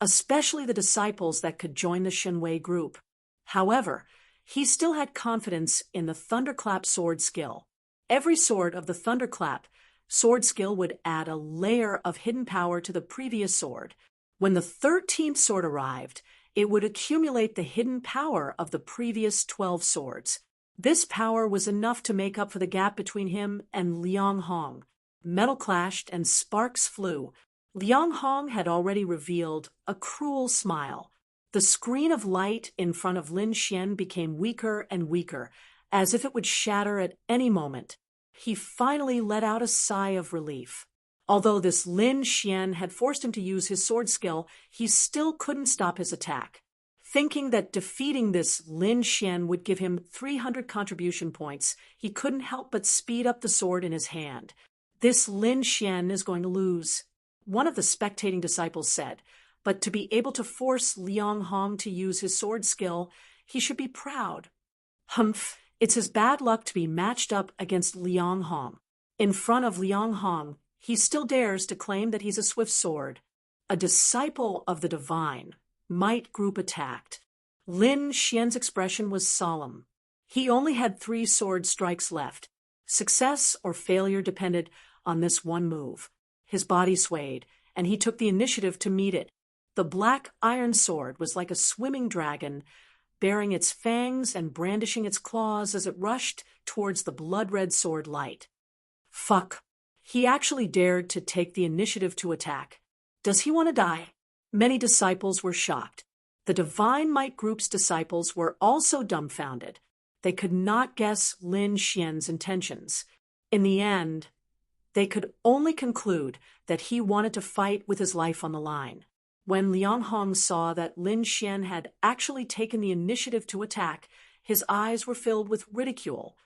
especially the disciples that could join the Shenwei group. However, he still had confidence in the Thunderclap sword skill. Every sword of the Thunderclap sword skill would add a layer of hidden power to the previous sword. When the 13th sword arrived, it would accumulate the hidden power of the previous 12 swords. This power was enough to make up for the gap between him and Liang Hong. Metal clashed and sparks flew. Liang Hong had already revealed a cruel smile. The screen of light in front of Lin Xian became weaker and weaker, as if it would shatter at any moment. He finally let out a sigh of relief. Although this Lin Xian had forced him to use his sword skill, he still couldn't stop his attack. Thinking that defeating this Lin Xian would give him 300 contribution points, he couldn't help but speed up the sword in his hand. "This Lin Xian is going to lose," one of the spectating disciples said, but to be able to force Liang Hong to use his sword skill, he should be proud. Humph, it's his bad luck to be matched up against Liang Hong. In front of Liang Hong, he still dares to claim that he's a swift sword. A disciple of the divine, might group attacked. Lin Xian's expression was solemn. He only had 3 sword strikes left. Success or failure depended on this one move. His body swayed, and he took the initiative to meet it. The black iron sword was like a swimming dragon, baring its fangs and brandishing its claws as it rushed towards the blood-red sword light. Fuck. He actually dared to take the initiative to attack. Does he want to die? Many disciples were shocked. The Divine Might Group's disciples were also dumbfounded. They could not guess Lin Xian's intentions. In the end, they could only conclude that he wanted to fight with his life on the line. When Liang Hong saw that Lin Xian had actually taken the initiative to attack, his eyes were filled with ridicule.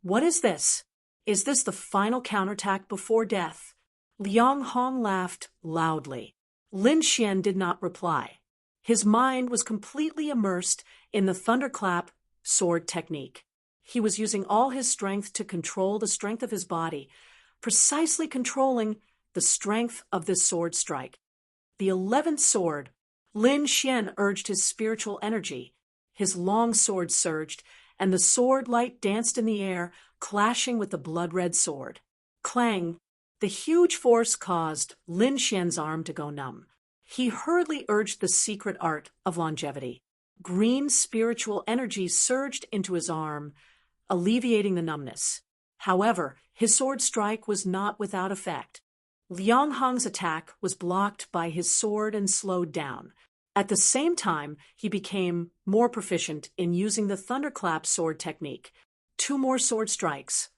What is this? Is this the final counterattack before death? Liang Hong laughed loudly. Lin Xian did not reply. His mind was completely immersed in the thunderclap sword technique. He was using all his strength to control the strength of his body, precisely controlling the strength of this sword strike. The 11th sword, Lin Xian urged his spiritual energy. His long sword surged, and the sword light danced in the air, clashing with the blood-red sword. Clang! The huge force caused Lin Xian's arm to go numb. He hurriedly urged the secret art of longevity. Green spiritual energy surged into his arm, alleviating the numbness. However, his sword strike was not without effect. Liang Hong's attack was blocked by his sword and slowed down. At the same time, he became more proficient in using the thunderclap sword technique. 2 more sword strikes.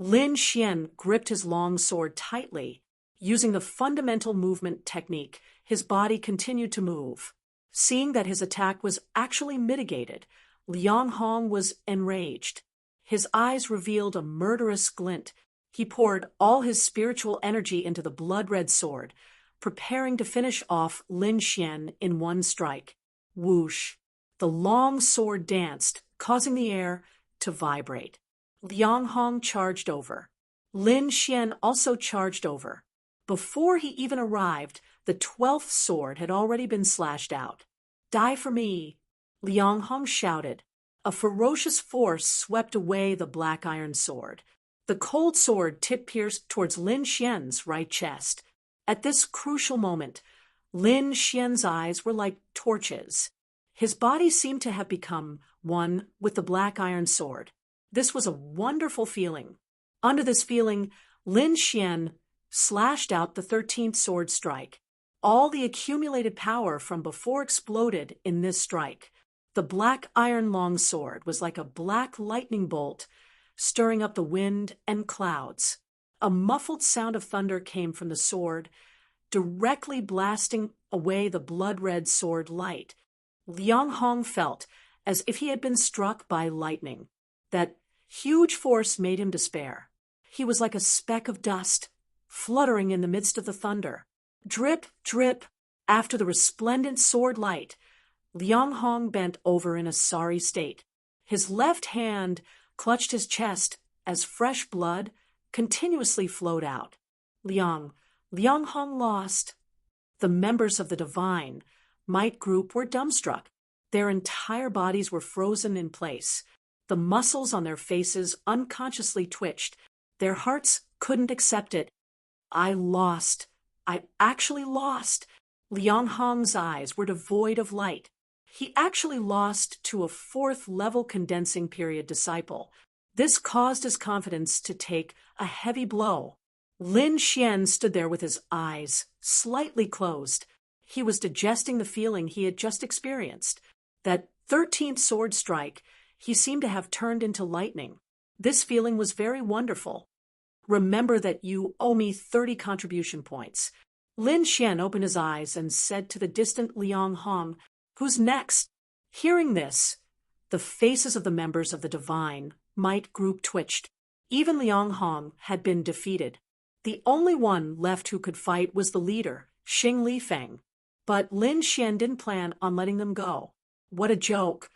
Lin Xian gripped his long sword tightly. Using the fundamental movement technique, his body continued to move. Seeing that his attack was actually mitigated, Liang Hong was enraged. His eyes revealed a murderous glint. He poured all his spiritual energy into the blood-red sword, preparing to finish off Lin Xian in one strike. Whoosh! The long sword danced, causing the air to vibrate. Liang Hong charged over. Lin Xian also charged over. Before he even arrived, the 12th sword had already been slashed out. Die for me! Liang Hong shouted. A ferocious force swept away the black iron sword. The cold sword tip-pierced towards Lin Xian's right chest. At this crucial moment, Lin Xian's eyes were like torches. His body seemed to have become one with the black iron sword. This was a wonderful feeling. Under this feeling, Lin Xian slashed out the 13th sword strike. All the accumulated power from before exploded in this strike. The black iron long sword was like a black lightning bolt, stirring up the wind and clouds. A muffled sound of thunder came from the sword, directly blasting away the blood-red sword light. Liang Hong felt as if he had been struck by lightning. That huge force made him despair. He was like a speck of dust, fluttering in the midst of the thunder. Drip, drip, after the resplendent sword light, Liang Hong bent over in a sorry state. His left hand clutched his chest as fresh blood continuously flowed out. Liang Hong lost. The members of the divine might group were dumbstruck. Their entire bodies were frozen in place. The muscles on their faces unconsciously twitched. Their hearts couldn't accept it. I lost. I actually lost. Liang Hong's eyes were devoid of light. He actually lost to a fourth-level condensing period disciple. This caused his confidence to take a heavy blow. Lin Xian stood there with his eyes slightly closed. He was digesting the feeling he had just experienced. That 13th sword strike, he seemed to have turned into lightning. This feeling was very wonderful. Remember that you owe me 30 contribution points. Lin Xian opened his eyes and said to the distant Liang Hong, "Who's next?" Hearing this, the faces of the members of the divine might group twitched. Even Liang Hong had been defeated. The only one left who could fight was the leader, Xing Lifeng. But Lin Xian didn't plan on letting them go. What a joke.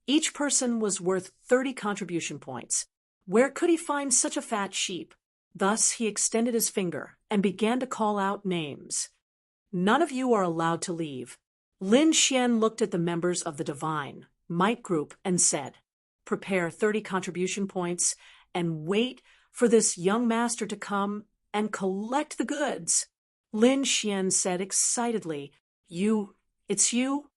Each person was worth 30 contribution points. Where could he find such a fat sheep? Thus he extended his finger and began to call out names. None of you are allowed to leave. Lin Xian looked at the members of the divine might group and said, "Prepare 30 contribution points and wait for this young master to come and collect the goods." Lin Xian said excitedly, It's you?"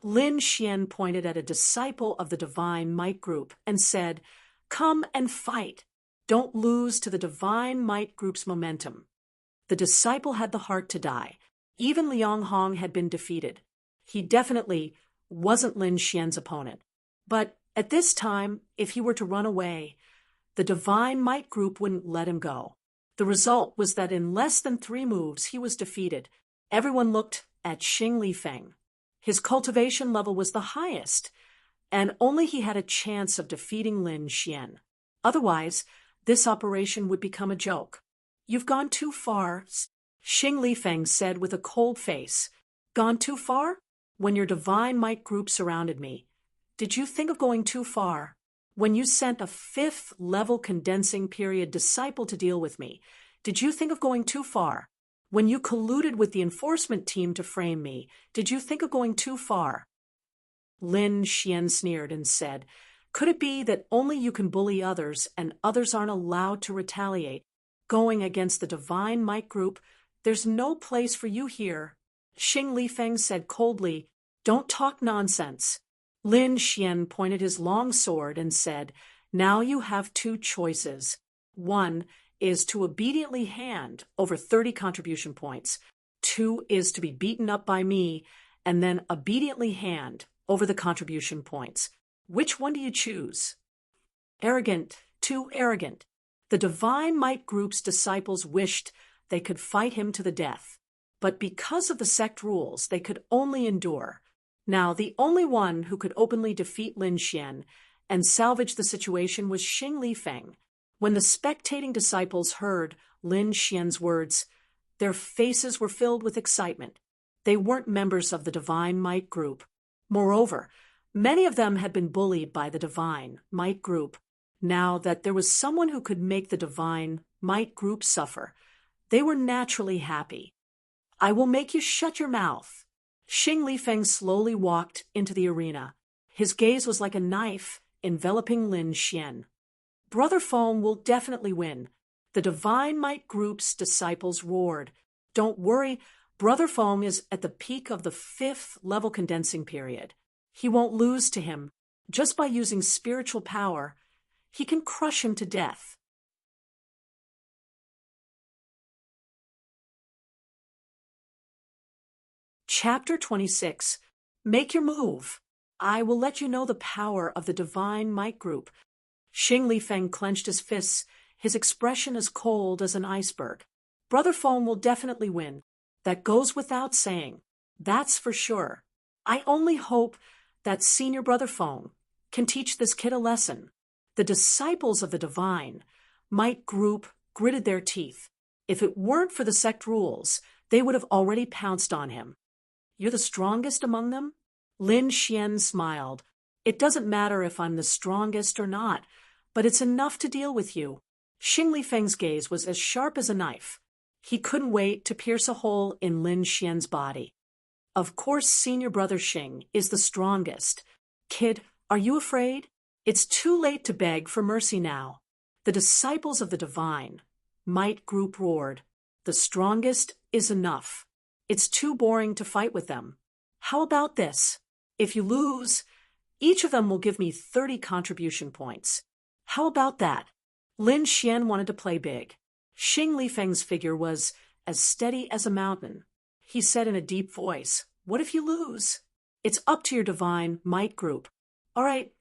Lin Xian pointed at a disciple of the divine might group and said, "Come and fight. Don't lose to the divine might group's momentum." The disciple had the heart to die. Even Liang Hong had been defeated. He definitely wasn't Lin Xian's opponent. But at this time, if he were to run away, the divine might group wouldn't let him go. The result was that in less than 3 moves, he was defeated. Everyone looked at Xing Lifeng. His cultivation level was the highest, and only he had a chance of defeating Lin Xian. Otherwise, this operation would become a joke. "You've gone too far," Xing Lifeng said with a cold face. "Gone too far? When your divine might group surrounded me, did you think of going too far? When you sent a 5th-level condensing period disciple to deal with me, did you think of going too far? When you colluded with the enforcement team to frame me, did you think of going too far?" Lin Xian sneered and said, "Could it be that only you can bully others and others aren't allowed to retaliate? Going against the divine might group, there's no place for you here." Xing Lifeng said coldly, "Don't talk nonsense." Lin Xian pointed his long sword and said, "Now you have 2 choices. One is to obediently hand over 30 contribution points. 2 is to be beaten up by me and then obediently hand over the contribution points. Which one do you choose?" Arrogant, too arrogant. The divine might group's disciples wished they could fight him to the death, but because of the sect rules, they could only endure. Now, the only one who could openly defeat Lin Xian and salvage the situation was Xing Lifeng. When the spectating disciples heard Lin Xian's words, their faces were filled with excitement. They weren't members of the divine might group. Moreover, many of them had been bullied by the divine might group. Now that there was someone who could make the divine might group suffer, they were naturally happy. "I will make you shut your mouth." Xing Lifeng slowly walked into the arena. His gaze was like a knife enveloping Lin Xian. "Brother Feng will definitely win." The divine might group's disciples roared. "Don't worry, Brother Feng is at the peak of the 5th-level condensing period. He won't lose to him. Just by using spiritual power, he can crush him to death." Chapter 26. Make your move. I will let you know the power of the divine might group. Xing Lifeng clenched his fists his expression as cold as an iceberg. Brother Feng will definitely win. That goes without saying. That's for sure. I only hope that Senior Brother Feng can teach this kid a lesson. The disciples of the divine might group gritted their teeth. If it weren't for the sect rules, they would have already pounced on him. You're the strongest among them? Lin Xian smiled. It doesn't matter if I'm the strongest or not, but it's enough to deal with you. Xing Lifeng's gaze was as sharp as a knife. He couldn't wait to pierce a hole in Lin Xian's body. Of course, Senior Brother Xing is the strongest. Kid, are you afraid? It's too late to beg for mercy now. The disciples of the divine might group roared. The strongest is enough. It's too boring to fight with them. How about this? If you lose, each of them will give me 30 contribution points. How about that? Lin Xian wanted to play big. Xing Lifeng's figure was as steady as a mountain. He said in a deep voice, "What if you lose? It's up to your divine might group." All right.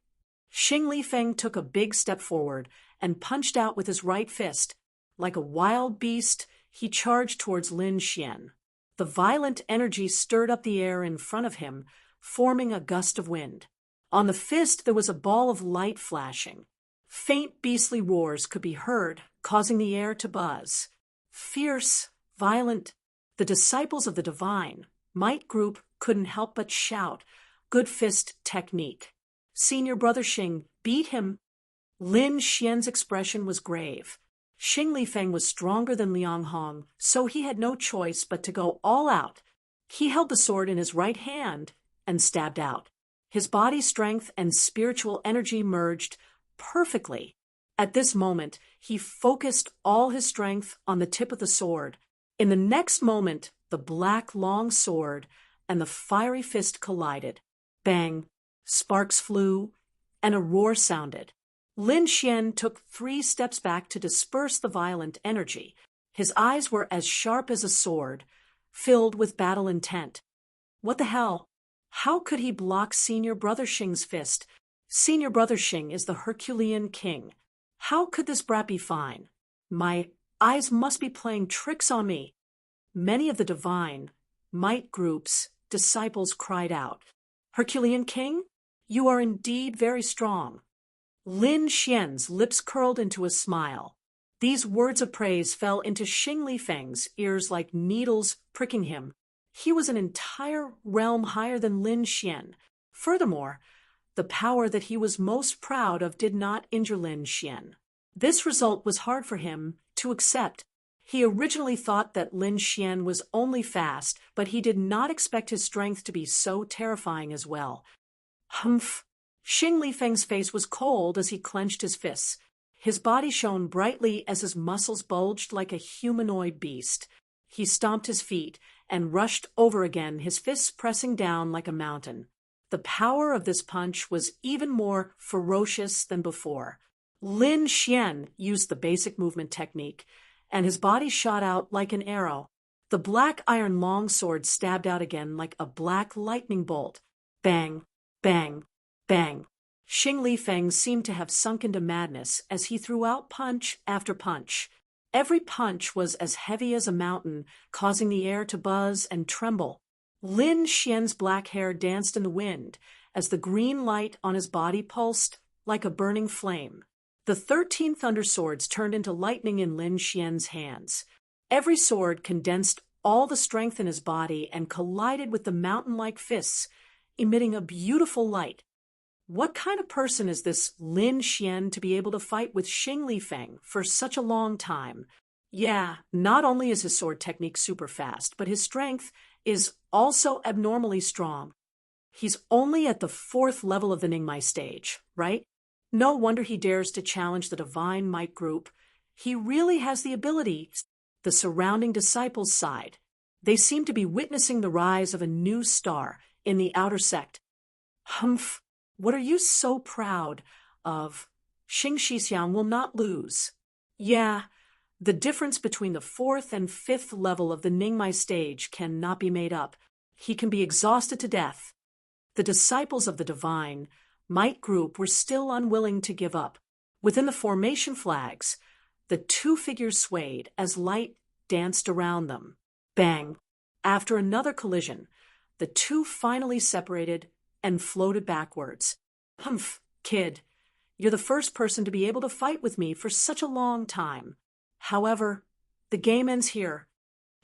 Xing Lifeng took a big step forward and punched out with his right fist. Like a wild beast, he charged towards Lin Xian. The violent energy stirred up the air in front of him, forming a gust of wind. On the fist there was a ball of light flashing. Faint beastly roars could be heard, causing the air to buzz. Fierce, violent, the disciples of the divine might group couldn't help but shout, "Good fist technique." Senior Brother Xing beat him. Lin Xian's expression was grave. Xing Lifeng was stronger than Liang Hong, so he had no choice but to go all out. He held the sword in his right hand and stabbed out. His body strength and spiritual energy merged perfectly. At this moment, he focused all his strength on the tip of the sword. In the next moment, the black long sword and the fiery fist collided. Bang! Sparks flew, and a roar sounded. Lin Xian took 3 steps back to disperse the violent energy. His eyes were as sharp as a sword, filled with battle intent. What the hell? How could he block Senior Brother Xing's fist? Senior Brother Xing is the Herculean king. How could this brat be fine? My eyes must be playing tricks on me. Many of the divine might group's disciples cried out, "Herculean king, you are indeed very strong." Lin Xian's lips curled into a smile. These words of praise fell into Xing Lifeng's ears like needles pricking him. He was an entire realm higher than Lin Xian. Furthermore, the power that he was most proud of did not injure Lin Xian. This result was hard for him to accept. He originally thought that Lin Xian was only fast, but he did not expect his strength to be so terrifying as well. Humph! Xing Lifeng's face was cold as he clenched his fists. His body shone brightly as his muscles bulged like a humanoid beast. He stomped his feet and rushed over again, his fists pressing down like a mountain. The power of this punch was even more ferocious than before. Lin Xian used the basic movement technique, and his body shot out like an arrow. The black iron longsword stabbed out again like a black lightning bolt. Bang! Bang! Bang! Xing Lifeng seemed to have sunk into madness as he threw out punch after punch. Every punch was as heavy as a mountain, causing the air to buzz and tremble. Lin Xian's black hair danced in the wind as the green light on his body pulsed like a burning flame. The 13 thunder swords turned into lightning in Lin Xian's hands. Every sword condensed all the strength in his body and collided with the mountain-like fists, emitting a beautiful light. What kind of person is this Lin Xian to be able to fight with Xing Lifeng for such a long time? Yeah, not only is his sword technique super fast, but his strength is also abnormally strong. He's only at the 4th level of the Ningmai stage, right? No wonder he dares to challenge the divine might group. He really has the ability. The surrounding disciples sighed. They seemed to be witnessing the rise of a new star in the outer sect. Humph! What are you so proud of? Xing Shixiang will not lose. Yeah, the difference between the 4th and 5th level of the Ningmai stage cannot be made up. He can be exhausted to death. The disciples of the divine might group were still unwilling to give up. Within the formation flags, The two figures swayed as light danced around them. Bang! After another collision, the two finally separated and floated backwards. Humph, kid. You're the first person to be able to fight with me for such a long time. However, the game ends here.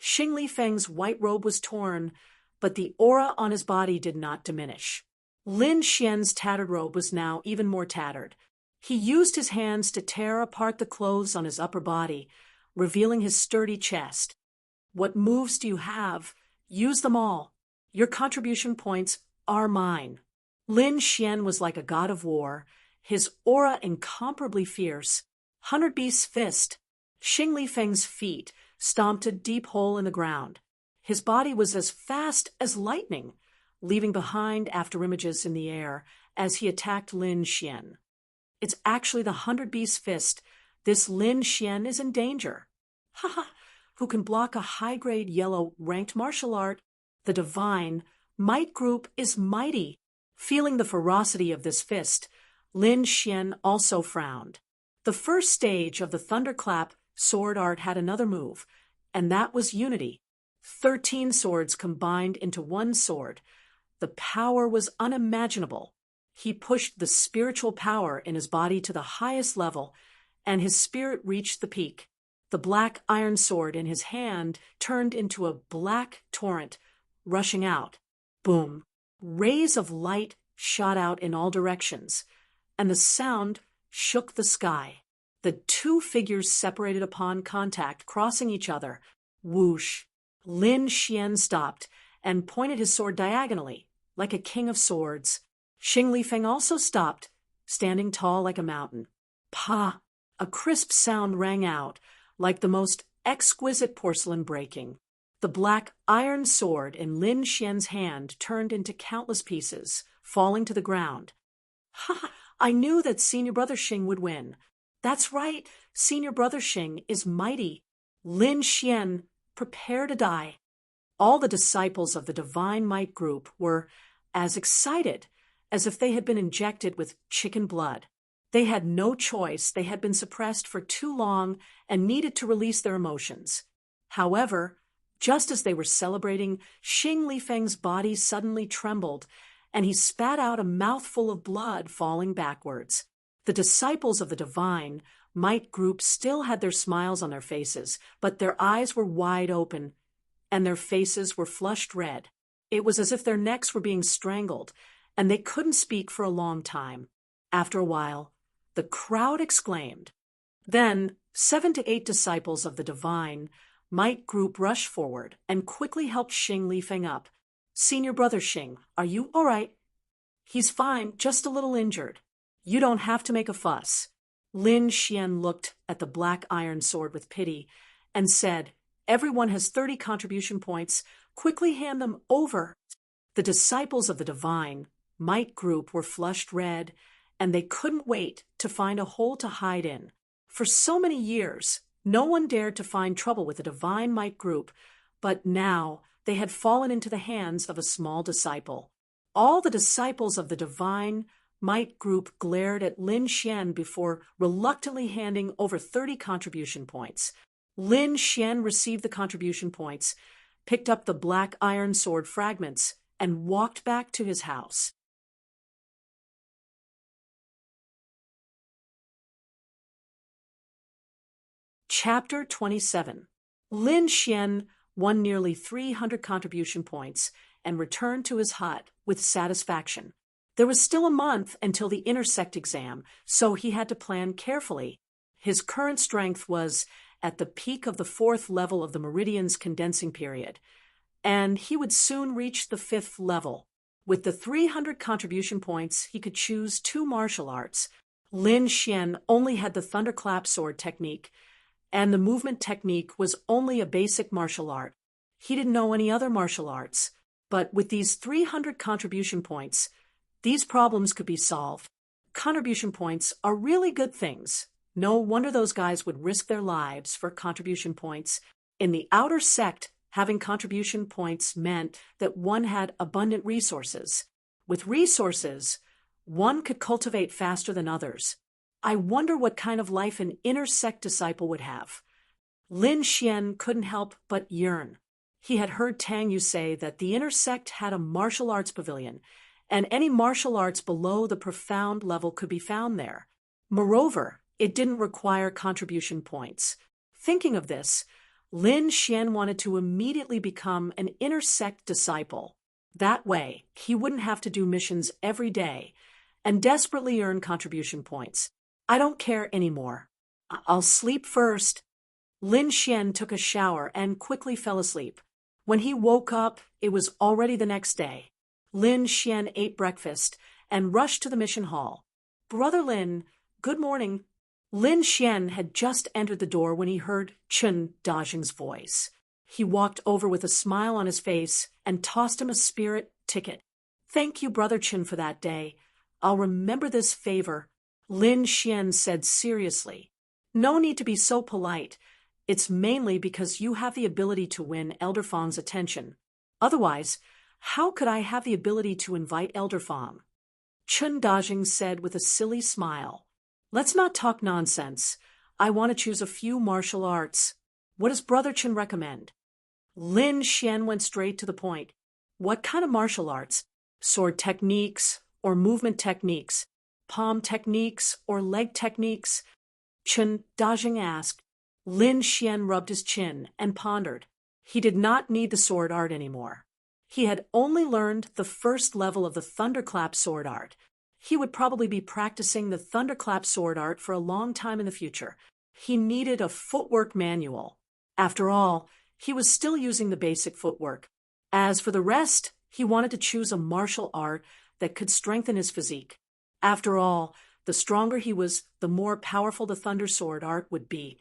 Xing Li Feng's white robe was torn, but the aura on his body did not diminish. Lin Xian's tattered robe was now even more tattered. He used his hands to tear apart the clothes on his upper body, revealing his sturdy chest. What moves do you have? Use them all. Your contribution points are mine. Lin Xian was like a god of war, his aura incomparably fierce. 100 Beast's fist. Xing Li Feng's feet stomped a deep hole in the ground. His body was as fast as lightning, leaving behind afterimages in the air as he attacked Lin Xian. It's actually the 100 Beast's fist. This Lin Xian is in danger. Haha, who can block a high-grade yellow ranked martial art? The divine might group is mighty. Feeling the ferocity of this fist, Lin Xian also frowned. The first stage of the thunderclap sword art had another move, and that was unity. 13 swords combined into one sword. The power was unimaginable. He pushed the spiritual power in his body to the highest level, and his spirit reached the peak. The black iron sword in his hand turned into a black torrent, rushing out. Boom! Rays of light shot out in all directions, and the sound shook the sky. The two figures separated upon contact, crossing each other. Whoosh! Lin Xian stopped and pointed his sword diagonally, like a king of swords. Xing Li Feng also stopped, standing tall like a mountain. Pa! A crisp sound rang out, like the most exquisite porcelain breaking. The black iron sword in Lin Xian's hand turned into countless pieces, falling to the ground. Ha! I knew that Senior Brother Xing would win. That's right, Senior Brother Xing is mighty. Lin Xian, prepare to die. All the disciples of the Divine Might group were as excited as if they had been injected with chicken blood. They had no choice. They had been suppressed for too long and needed to release their emotions. However, just as they were celebrating, Xing Li Feng's body suddenly trembled, and he spat out a mouthful of blood falling backwards. The disciples of the Divine Might group still had their smiles on their faces, but their eyes were wide open, and their faces were flushed red. It was as if their necks were being strangled, and they couldn't speak for a long time. After a while, the crowd exclaimed. Then 7 to 8 disciples of the Divine Might group rushed forward and quickly helped Xing Li Feng up. Senior Brother Xing, are you all right? He's fine, just a little injured. You don't have to make a fuss. Lin Xian looked at the black iron sword with pity and said, Everyone has 30 contribution points. Quickly hand them over. The disciples of the Divine Might group were flushed red, and they couldn't wait to find a hole to hide in. For so many years, no one dared to find trouble with the Divine Might group, but now they had fallen into the hands of a small disciple. All the disciples of the Divine Might group glared at Lin Xian before reluctantly handing over 30 contribution points. Lin Xian received the contribution points, picked up the black iron sword fragments, and walked back to his house. Chapter 27. Lin Xian won nearly 300 contribution points and returned to his hut with satisfaction. There was still a month until the intersect exam, so he had to plan carefully. His current strength was at the peak of the 4th level of the Meridian's condensing period, and he would soon reach the 5th level. With the 300 contribution points, he could choose 2 martial arts. Lin Xian only had the thunderclap sword technique, and the movement technique was only a basic martial art. He didn't know any other martial arts, but with these 300 contribution points, these problems could be solved. Contribution points are really good things. No wonder those guys would risk their lives for contribution points. In the outer sect, having contribution points meant that one had abundant resources. With resources, one could cultivate faster than others. I wonder what kind of life an inner sect disciple would have. Lin Xian couldn't help but yearn. He had heard Tang Yu say that the inner sect had a martial arts pavilion, and any martial arts below the profound level could be found there. Moreover, it didn't require contribution points. Thinking of this, Lin Xian wanted to immediately become an inner sect disciple. That way, he wouldn't have to do missions every day and desperately earn contribution points. I don't care anymore. I'll sleep first. Lin Xian took a shower and quickly fell asleep. When he woke up, it was already the next day. Lin Xian ate breakfast and rushed to the mission hall. Brother Lin, good morning. Lin Xian had just entered the door when he heard Chen Dajing's voice. He walked over with a smile on his face and tossed him a spirit ticket. Thank you, Brother Chen, for that day. I'll remember this favor, Lin Xian said seriously. No need to be so polite. It's mainly because you have the ability to win Elder Fang's attention. Otherwise, how could I have the ability to invite Elder Fang? Chen Dajing said with a silly smile. Let's not talk nonsense. I want to choose a few martial arts. What does Brother Chen recommend? Lin Xian went straight to the point. What kind of martial arts? Sword techniques or movement techniques? Palm techniques or leg techniques? Chen Dajing asked. Lin Xian rubbed his chin and pondered. He did not need the sword art anymore. He had only learned the first level of the thunderclap sword art. He would probably be practicing the thunderclap sword art for a long time in the future. He needed a footwork manual. After all, he was still using the basic footwork. As for the rest, he wanted to choose a martial art that could strengthen his physique. After all, the stronger he was, the more powerful the thunder sword art would be.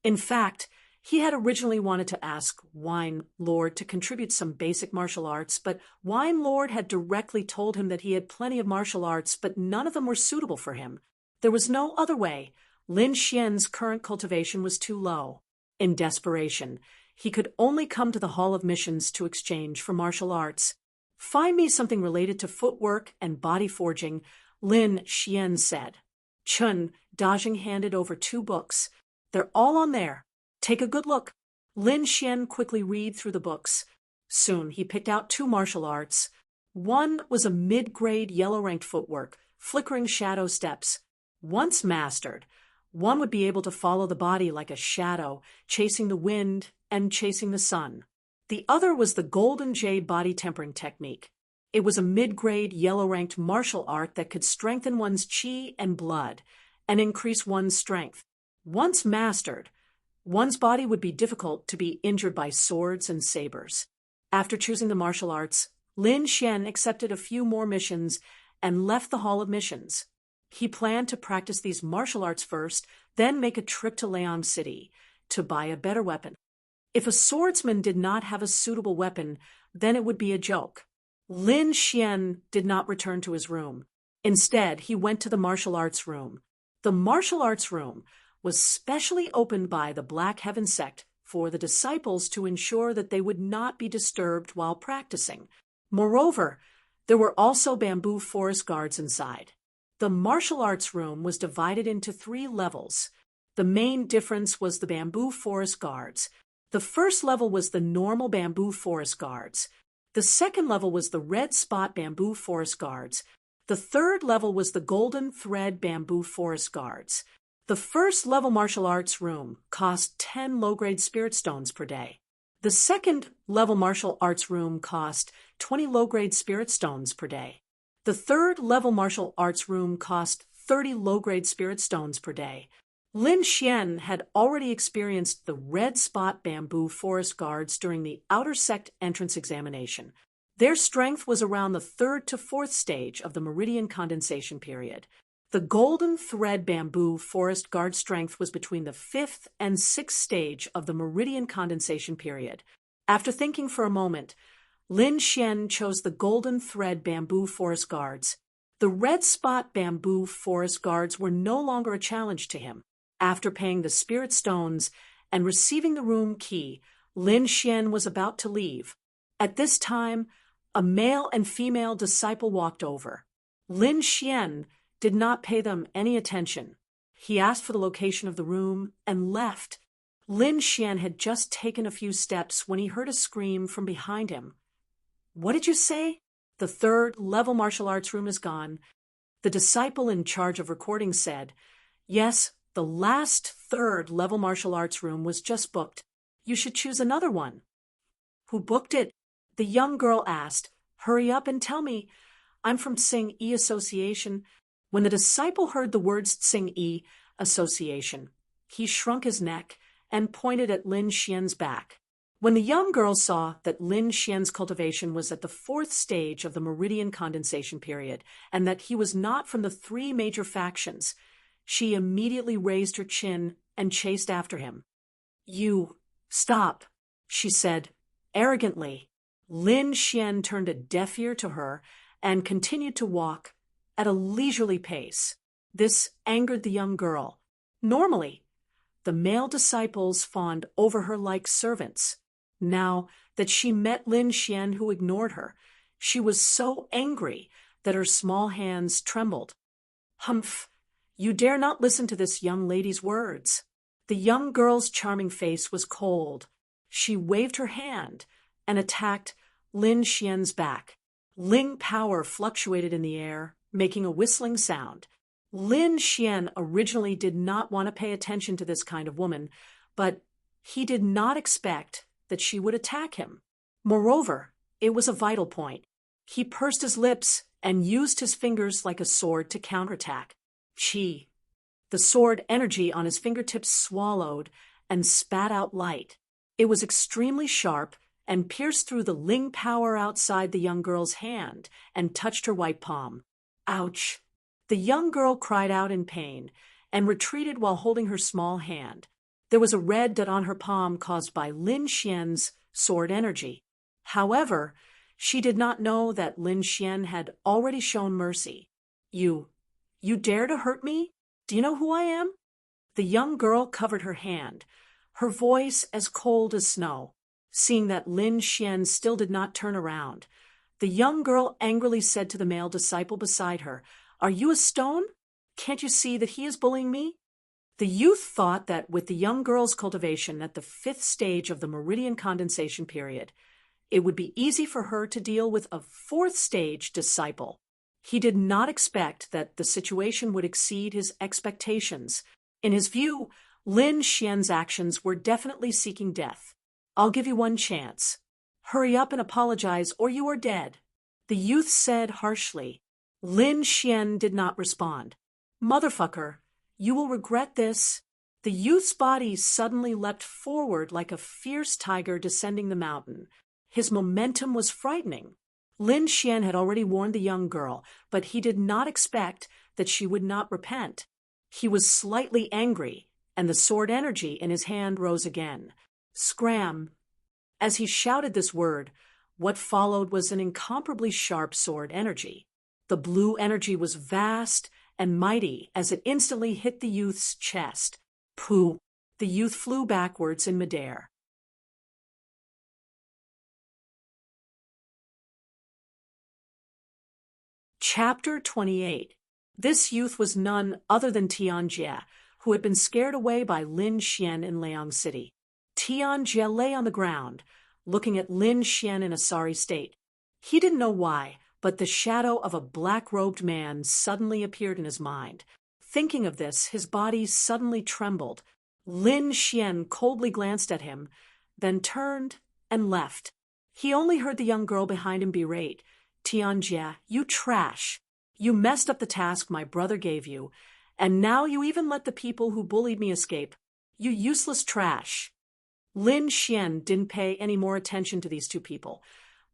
In fact, he had originally wanted to ask Wine Lord to contribute some basic martial arts, but Wine Lord had directly told him that he had plenty of martial arts, but none of them were suitable for him. There was no other way. Lin Xian's current cultivation was too low. In desperation, he could only come to the Hall of Missions to exchange for martial arts. Find me something related to footwork and body forging, Lin Xian said. Chen Dajing handed over 2 books. They're all on there. Take a good look. Lin Xian quickly read through the books. Soon he picked out 2 martial arts. One was a mid-grade yellow-ranked footwork, flickering shadow steps. Once mastered, one would be able to follow the body like a shadow, chasing the wind and chasing the sun. The other was the Golden Jade body tempering technique. It was a mid-grade yellow-ranked martial art that could strengthen one's qi and blood and increase one's strength. Once mastered, one's body would be difficult to be injured by swords and sabers. After choosing the martial arts, Lin Xian accepted a few more missions and left the Hall of Missions. He planned to practice these martial arts first, then make a trip to Leon City to buy a better weapon. If a swordsman did not have a suitable weapon, then it would be a joke. Lin Xian did not return to his room. Instead, he went to the martial arts room. The martial arts room was specially opened by the Black Heaven sect for the disciples to ensure that they would not be disturbed while practicing. Moreover, there were also bamboo forest guards inside. The martial arts room was divided into 3 levels. The main difference was the bamboo forest guards. The first level was the normal bamboo forest guards. The second level was the red spot bamboo forest guards. The third level was the golden thread bamboo forest guards. The first level martial arts room cost 10 low-grade spirit stones per day. The second level martial arts room cost 20 low-grade spirit stones per day. The third level martial arts room cost 30 low-grade spirit stones per day. Lin Xian had already experienced the red spot bamboo forest guards during the outer sect entrance examination. Their strength was around the 3rd to 4th stage of the meridian condensation period. The golden thread bamboo forest guard strength was between the 5th and 6th stage of the meridian condensation period. After thinking for a moment, Lin Xian chose the golden thread bamboo forest guards. The red spot bamboo forest guards were no longer a challenge to him. After paying the spirit stones and receiving the room key, Lin Xian was about to leave. At this time, a male and female disciple walked over. Lin Xian did not pay them any attention. He asked for the location of the room and left. Lin Xian had just taken a few steps when he heard a scream from behind him. "What did you say?" "The third-level martial arts room is gone." The disciple in charge of recording said, "Yes, the last third-level martial arts room was just booked. You should choose another one." "Who booked it?" the young girl asked. "Hurry up and tell me. I'm from Tsing Yi Association." When the disciple heard the words Tsing Yi Association, he shrunk his neck and pointed at Lin Xian's back. When the young girl saw that Lin Xian's cultivation was at the fourth stage of the meridian condensation period and that he was not from the three major factions, she immediately raised her chin and chased after him. "You, stop," she said, arrogantly. Lin Xian turned a deaf ear to her and continued to walk at a leisurely pace. This angered the young girl. Normally, the male disciples fawned over her like servants. Now that she met Lin Xian, who ignored her, she was so angry that her small hands trembled. "Humph! You dare not listen to this young lady's words." The young girl's charming face was cold. She waved her hand and attacked Lin Xian's back. Ling power fluctuated in the air, making a whistling sound. Lin Xian originally did not want to pay attention to this kind of woman, but he did not expect that she would attack him. Moreover, it was a vital point. He pursed his lips and used his fingers like a sword to counterattack. Qi. The sword energy on his fingertips swallowed and spat out light. It was extremely sharp and pierced through the Ling power outside the young girl's hand and touched her white palm. "Ouch!" The young girl cried out in pain and retreated while holding her small hand. There was a red dot on her palm caused by Lin Xian's sword energy. However, she did not know that Lin Xian had already shown mercy. You dare to hurt me? Do you know who I am?" The young girl covered her hand, her voice as cold as snow. Seeing that Lin Xian still did not turn around, the young girl angrily said to the male disciple beside her, "Are you a stone? Can't you see that he is bullying me?" The youth thought that with the young girl's cultivation at the fifth stage of the meridian condensation period, it would be easy for her to deal with a fourth stage disciple. He did not expect that the situation would exceed his expectations. In his view, Lin Xian's actions were definitely seeking death. "I'll give you one chance. Hurry up and apologize or you are dead," the youth said harshly. Lin Xian did not respond. "Motherfucker, you will regret this." The youth's body suddenly leapt forward like a fierce tiger descending the mountain. His momentum was frightening. Lin Xian had already warned the young girl, but he did not expect that she would not repent. He was slightly angry, and the sword energy in his hand rose again. "Scram." As he shouted this word, what followed was an incomparably sharp sword energy. The blue energy was vast and mighty as it instantly hit the youth's chest. Pooh! The youth flew backwards in midair. Chapter 28. This youth was none other than Tianjie, who had been scared away by Lin Xian in Liang City. Tianjie lay on the ground, looking at Lin Xian in a sorry state. He didn't know why, but the shadow of a black-robed man suddenly appeared in his mind. Thinking of this, his body suddenly trembled. Lin Xian coldly glanced at him, then turned and left. He only heard the young girl behind him berate, "Tianjie, you trash. You messed up the task my brother gave you, and now you even let the people who bullied me escape. You useless trash." Lin Xian didn't pay any more attention to these two people,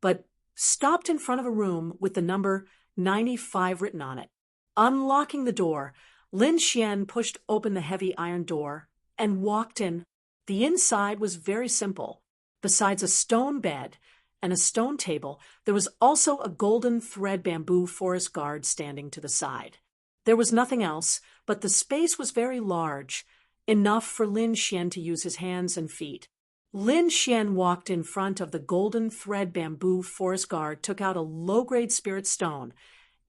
but stopped in front of a room with the number 95 written on it. Unlocking the door, Lin Xian pushed open the heavy iron door and walked in. The inside was very simple. Besides a stone bed and a stone table, there was also a golden thread bamboo forest guard standing to the side. There was nothing else, but the space was very large, enough for Lin Xian to use his hands and feet. Lin Xian walked in front of the golden thread bamboo forest guard, took out a low-grade spirit stone,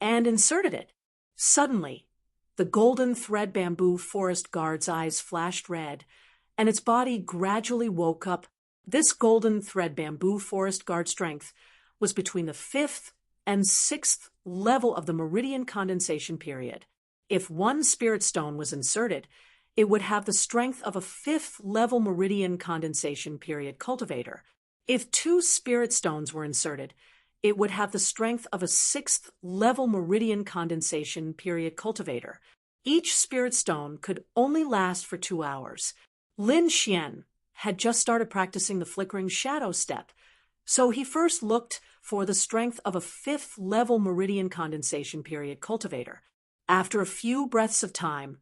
and inserted it. Suddenly, The golden thread bamboo forest guard's eyes flashed red, and its body gradually woke up. This golden thread bamboo forest guard strength was between the 5th and 6th level of the meridian condensation period. If one spirit stone was inserted, it would have the strength of a 5th level meridian condensation period cultivator. If 2 spirit stones were inserted, it would have the strength of a 6th level meridian condensation period cultivator. Each spirit stone could only last for 2 hours. Lin Xian had just started practicing the flickering shadow step, so he first looked for the strength of a 5th level meridian condensation period cultivator. After a few breaths of time,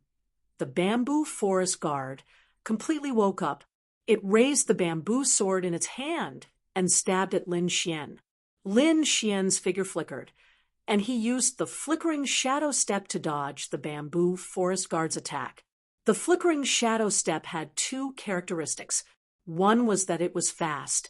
the bamboo forest guard completely woke up. It raised the bamboo sword in its hand and stabbed at Lin Xian. Lin Xian's figure flickered, and he used the flickering shadow step to dodge the bamboo forest guard's attack. The flickering shadow step had 2 characteristics. One was that it was fast,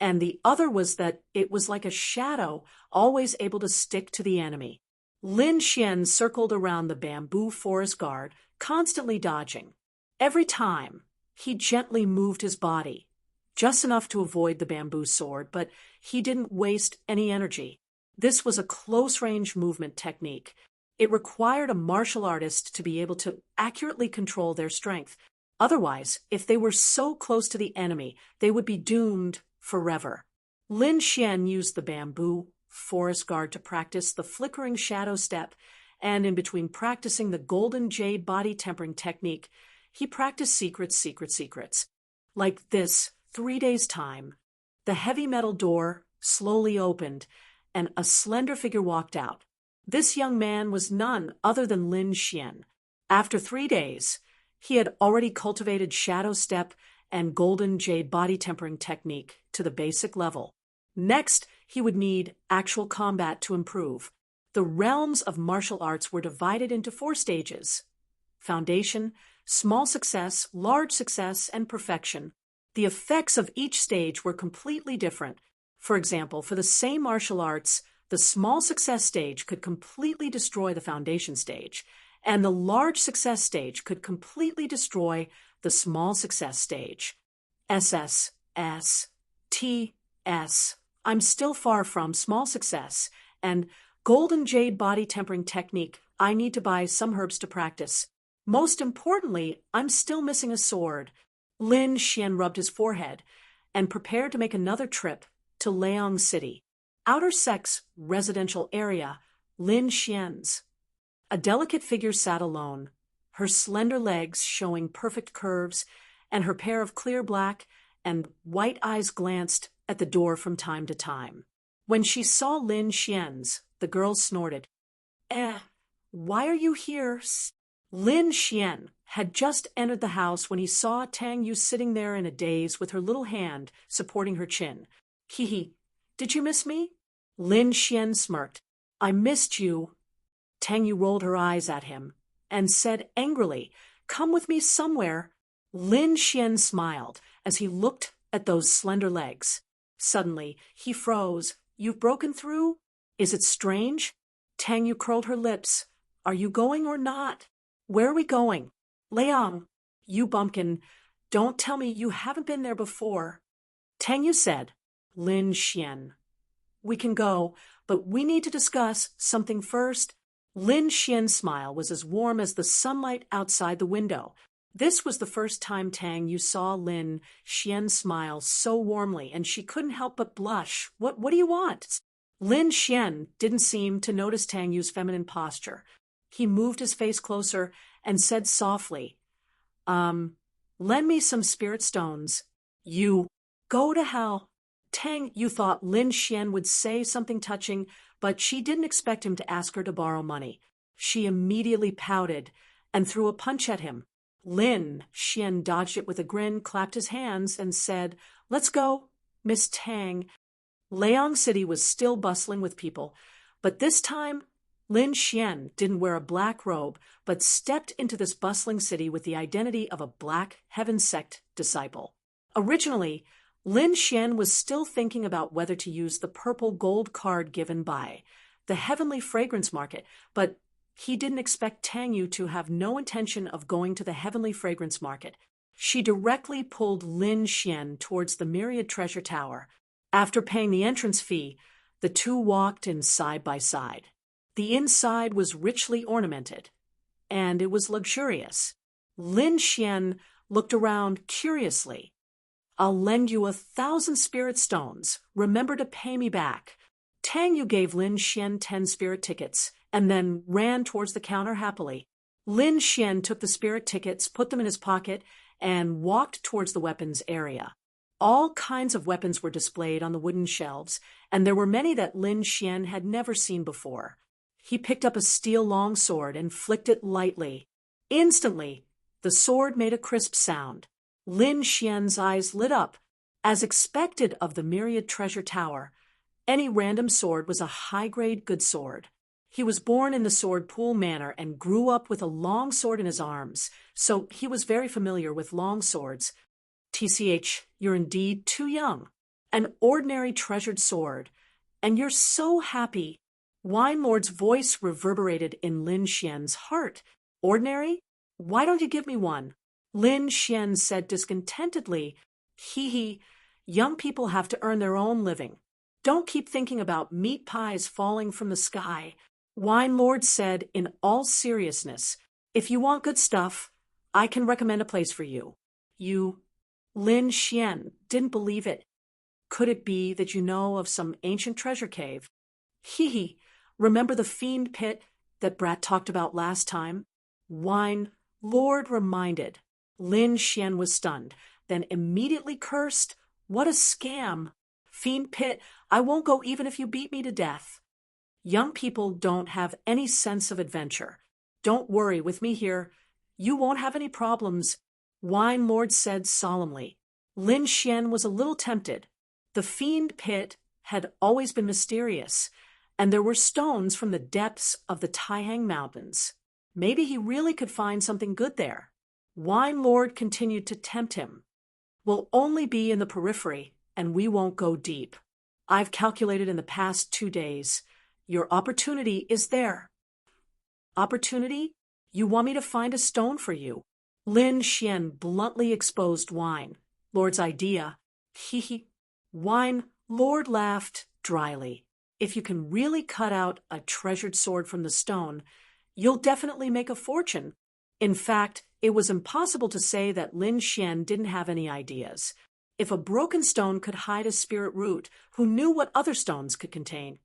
and the other was that it was like a shadow, always able to stick to the enemy. Lin Xian circled around the bamboo forest guard, constantly dodging. Every time, he gently moved his body, just enough to avoid the bamboo sword, but he didn't waste any energy. This was a close-range movement technique. It required a martial artist to be able to accurately control their strength. Otherwise, if they were so close to the enemy, they would be doomed forever. Lin Xian used the bamboo forest guard to practice the flickering shadow step, and in between practicing the golden jade body tempering technique, he practiced secrets. Like this, 3 days' time, the heavy metal door slowly opened, and a slender figure walked out. This young man was none other than Lin Xian. After 3 days, he had already cultivated shadow step and golden jade body tempering technique to the basic level. Next, he would need actual combat to improve. The realms of martial arts were divided into 4 stages: foundation, small success, large success, and perfection. The effects of each stage were completely different. For example, for the same martial arts, the small success stage could completely destroy the foundation stage, and the large success stage could completely destroy the small success stage. TS. I'm still far from small success, and golden jade body tempering technique. I need to buy some herbs to practice. Most importantly, I'm still missing a sword. Lin Xian rubbed his forehead and prepared to make another trip to Leong City. Outer Sex residential area, Lin Xian's. A delicate figure sat alone, her slender legs showing perfect curves, and her pair of clear black and white eyes glanced at the door from time to time. When she saw Lin Xian's, the girl snorted. Why are you here? Lin Xian had just entered the house when he saw Tang Yu sitting there in a daze with her little hand supporting her chin. Hee, did you miss me? Lin Xian smirked. I missed you. Tang Yu rolled her eyes at him and said angrily, Come with me somewhere. Lin Xian smiled as he looked at those slender legs. Suddenly, he froze. You've broken through? Is it strange? Tang Yu curled her lips. Are you going or not? Where are we going? Leong. You bumpkin, don't tell me you haven't been there before. Tang Yu said. Lin Xian. We can go, but we need to discuss something first. Lin Xian's smile was as warm as the sunlight outside the window. This was the first time Tang Yu saw Lin Xian smile so warmly, and she couldn't help but blush. What do you want? Lin Xian didn't seem to notice Tang Yu's feminine posture. He moved his face closer and said softly, lend me some spirit stones. You go to hell. Tang Yu thought Lin Xian would say something touching, but she didn't expect him to ask her to borrow money. She immediately pouted and threw a punch at him. Lin Xian dodged it with a grin, clapped his hands, and said, Let's go, Miss Tang. Leong City was still bustling with people, but this time Lin Xian didn't wear a black robe, but stepped into this bustling city with the identity of a Black Heaven Sect disciple. Originally, Lin Xian was still thinking about whether to use the purple gold card given by the Heavenly Fragrance Market, but He didn't expect Tang Yu to have no intention of going to the heavenly fragrance market. She directly pulled Lin Xian towards the myriad treasure tower. After paying the entrance fee, the two walked in side by side. The inside was richly ornamented, and it was luxurious. Lin Xian looked around curiously. "I'll lend you 1,000 spirit stones. Remember to pay me back." Tang Yu gave Lin Xian 10 spirit tickets and then ran towards the counter happily. Lin Xian took the spirit tickets, put them in his pocket, and walked towards the weapons area. All kinds of weapons were displayed on the wooden shelves, and there were many that Lin Xian had never seen before. He picked up a steel longsword and flicked it lightly. Instantly, the sword made a crisp sound. Lin Xian's eyes lit up. As expected of the myriad treasure tower, any random sword was a high-grade good sword. He was born in the sword pool manor and grew up with a long sword in his arms, so he was very familiar with long swords. "TCH, you're indeed too young. An ordinary treasured sword. And you're so happy." Wine Lord's voice reverberated in Lin Xian's heart. "Ordinary? Why don't you give me one?" Lin Xian said discontentedly, "Hee, young people have to earn their own living. Don't keep thinking about meat pies falling from the sky." Wine Lord said in all seriousness, "If you want good stuff, I can recommend a place for you." "You—" Lin Xian didn't believe it. "Could it be that you know of some ancient treasure cave?" "Hee, remember the fiend pit that Brat talked about last time?" Wine Lord reminded. Lin Xian was stunned, then immediately cursed. "What a scam! Fiend pit, I won't go even if you beat me to death." "Young people don't have any sense of adventure. Don't worry, with me here, you won't have any problems," Wine Lord said solemnly. Lin Xian was a little tempted. The fiend pit had always been mysterious, and there were stones from the depths of the Taihang Mountains. Maybe he really could find something good there. Wine Lord continued to tempt him. "We'll only be in the periphery, and we won't go deep. I've calculated in the past 2 days. Your opportunity is there." "Opportunity? You want me to find a stone for you?" Lin Xian bluntly exposed Wine Lord's idea. He. Wine Lord laughed dryly. "If you can really cut out a treasured sword from the stone, you'll definitely make a fortune." In fact, it was impossible to say that Lin Xian didn't have any ideas. If a broken stone could hide a spirit root, who knew what other stones could contain?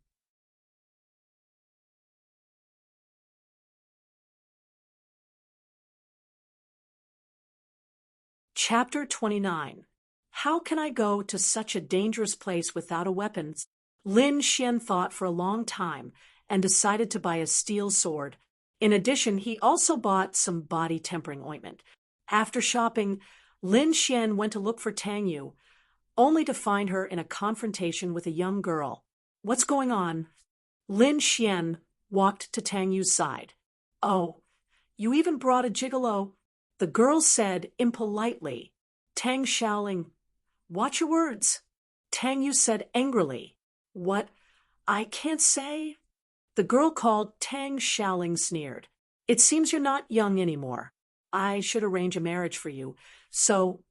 Chapter 29. How can I go to such a dangerous place without a weapon? Lin Xian thought for a long time and decided to buy a steel sword. In addition, he also bought some body tempering ointment. After shopping, Lin Xian went to look for Tang Yu, only to find her in a confrontation with a young girl. "What's going on?" Lin Xian walked to Tang Yu's side. "Oh, you even brought a gigolo," the girl said impolitely. "Tang Xiaoling, watch your words." Tang Yu said angrily. "What? I can't say." The girl called Tang Xiaoling sneered. "It seems you're not young anymore. I should arrange a marriage for you, so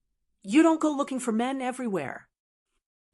you don't go looking for men everywhere.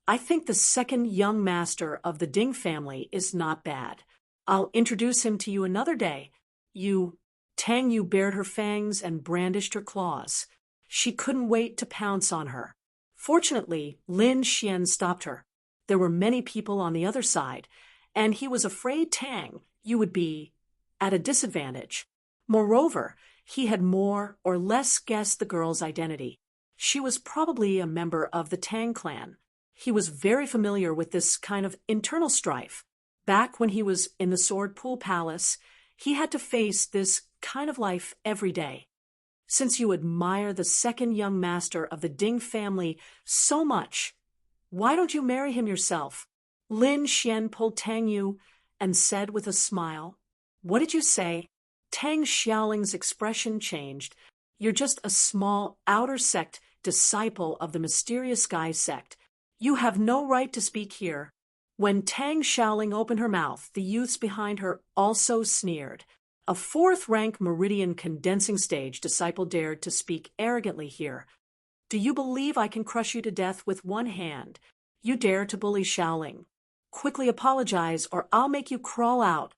I think the second young master of the Ding family is not bad. I'll introduce him to you another day. You—" Tang Yu bared her fangs and brandished her claws. She couldn't wait to pounce on her. Fortunately, Lin Xian stopped her. There were many people on the other side, and he was afraid Tang Yu would be at a disadvantage. Moreover, he had more or less guessed the girl's identity. She was probably a member of the Tang clan. He was very familiar with this kind of internal strife. Back when he was in the Sword Pool Palace, he had to face this kind of life every day. "Since you admire the second young master of the Ding family so much, why don't you marry him yourself?" Lin Xian pulled Tang Yu and said with a smile. "What did you say?" Tang Xiaoling's expression changed. "You're just a small outer sect disciple of the mysterious sky sect. You have no right to speak here." When Tang Xiaoling opened her mouth, the youths behind her also sneered. A fourth-rank meridian condensing stage disciple dared to speak arrogantly here. Do you believe I can crush you to death with one hand? You dare to bully Xiaoling. Quickly apologize or I'll make you crawl out.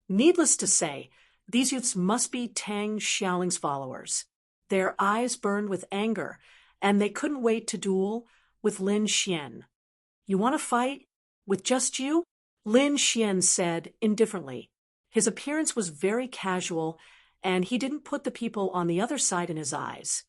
Needless to say, these youths must be Tang Xiaoling's followers. Their eyes burned with anger, and they couldn't wait to duel with Lin Xian. You want to fight? With just you? Lin Xian said indifferently. His appearance was very casual, and he didn't put the people on the other side in his eyes.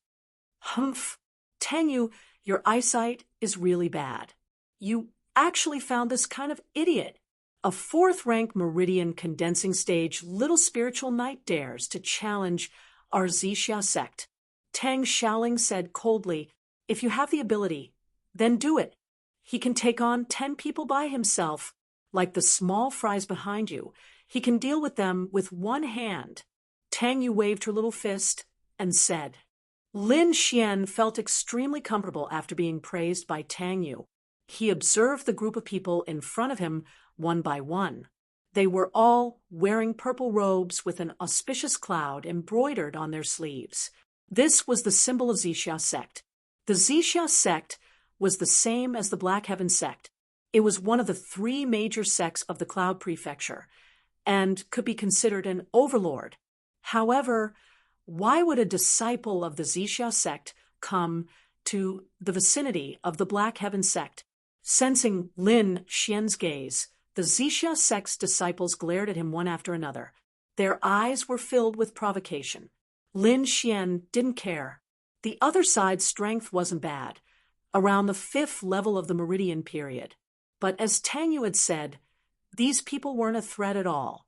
Humph! Tang Yu, your eyesight is really bad. You actually found this kind of idiot. A fourth-rank meridian condensing stage little spiritual knight dares to challenge our Zixia sect. Tang Xiaoling said coldly, if you have the ability, then do it. He can take on 10 people by himself. Like the small fries behind you, he can deal with them with one hand. Tang Yu waved her little fist and said. Lin Xian felt extremely comfortable after being praised by Tang Yu. He observed the group of people in front of him one by one. They were all wearing purple robes with an auspicious cloud embroidered on their sleeves. This was the symbol of Zixia sect. The Zixia sect was the same as the Black Heaven sect. It was one of the 3 major sects of the Cloud Prefecture, and could be considered an overlord. However, why would a disciple of the Zixia sect come to the vicinity of the Black Heaven sect? Sensing Lin Xian's gaze, the Zixia sect's disciples glared at him one after another. Their eyes were filled with provocation. Lin Xian didn't care. The other side's strength wasn't bad, around the 5th level of the meridian period. But as Tang Yu had said, these people weren't a threat at all.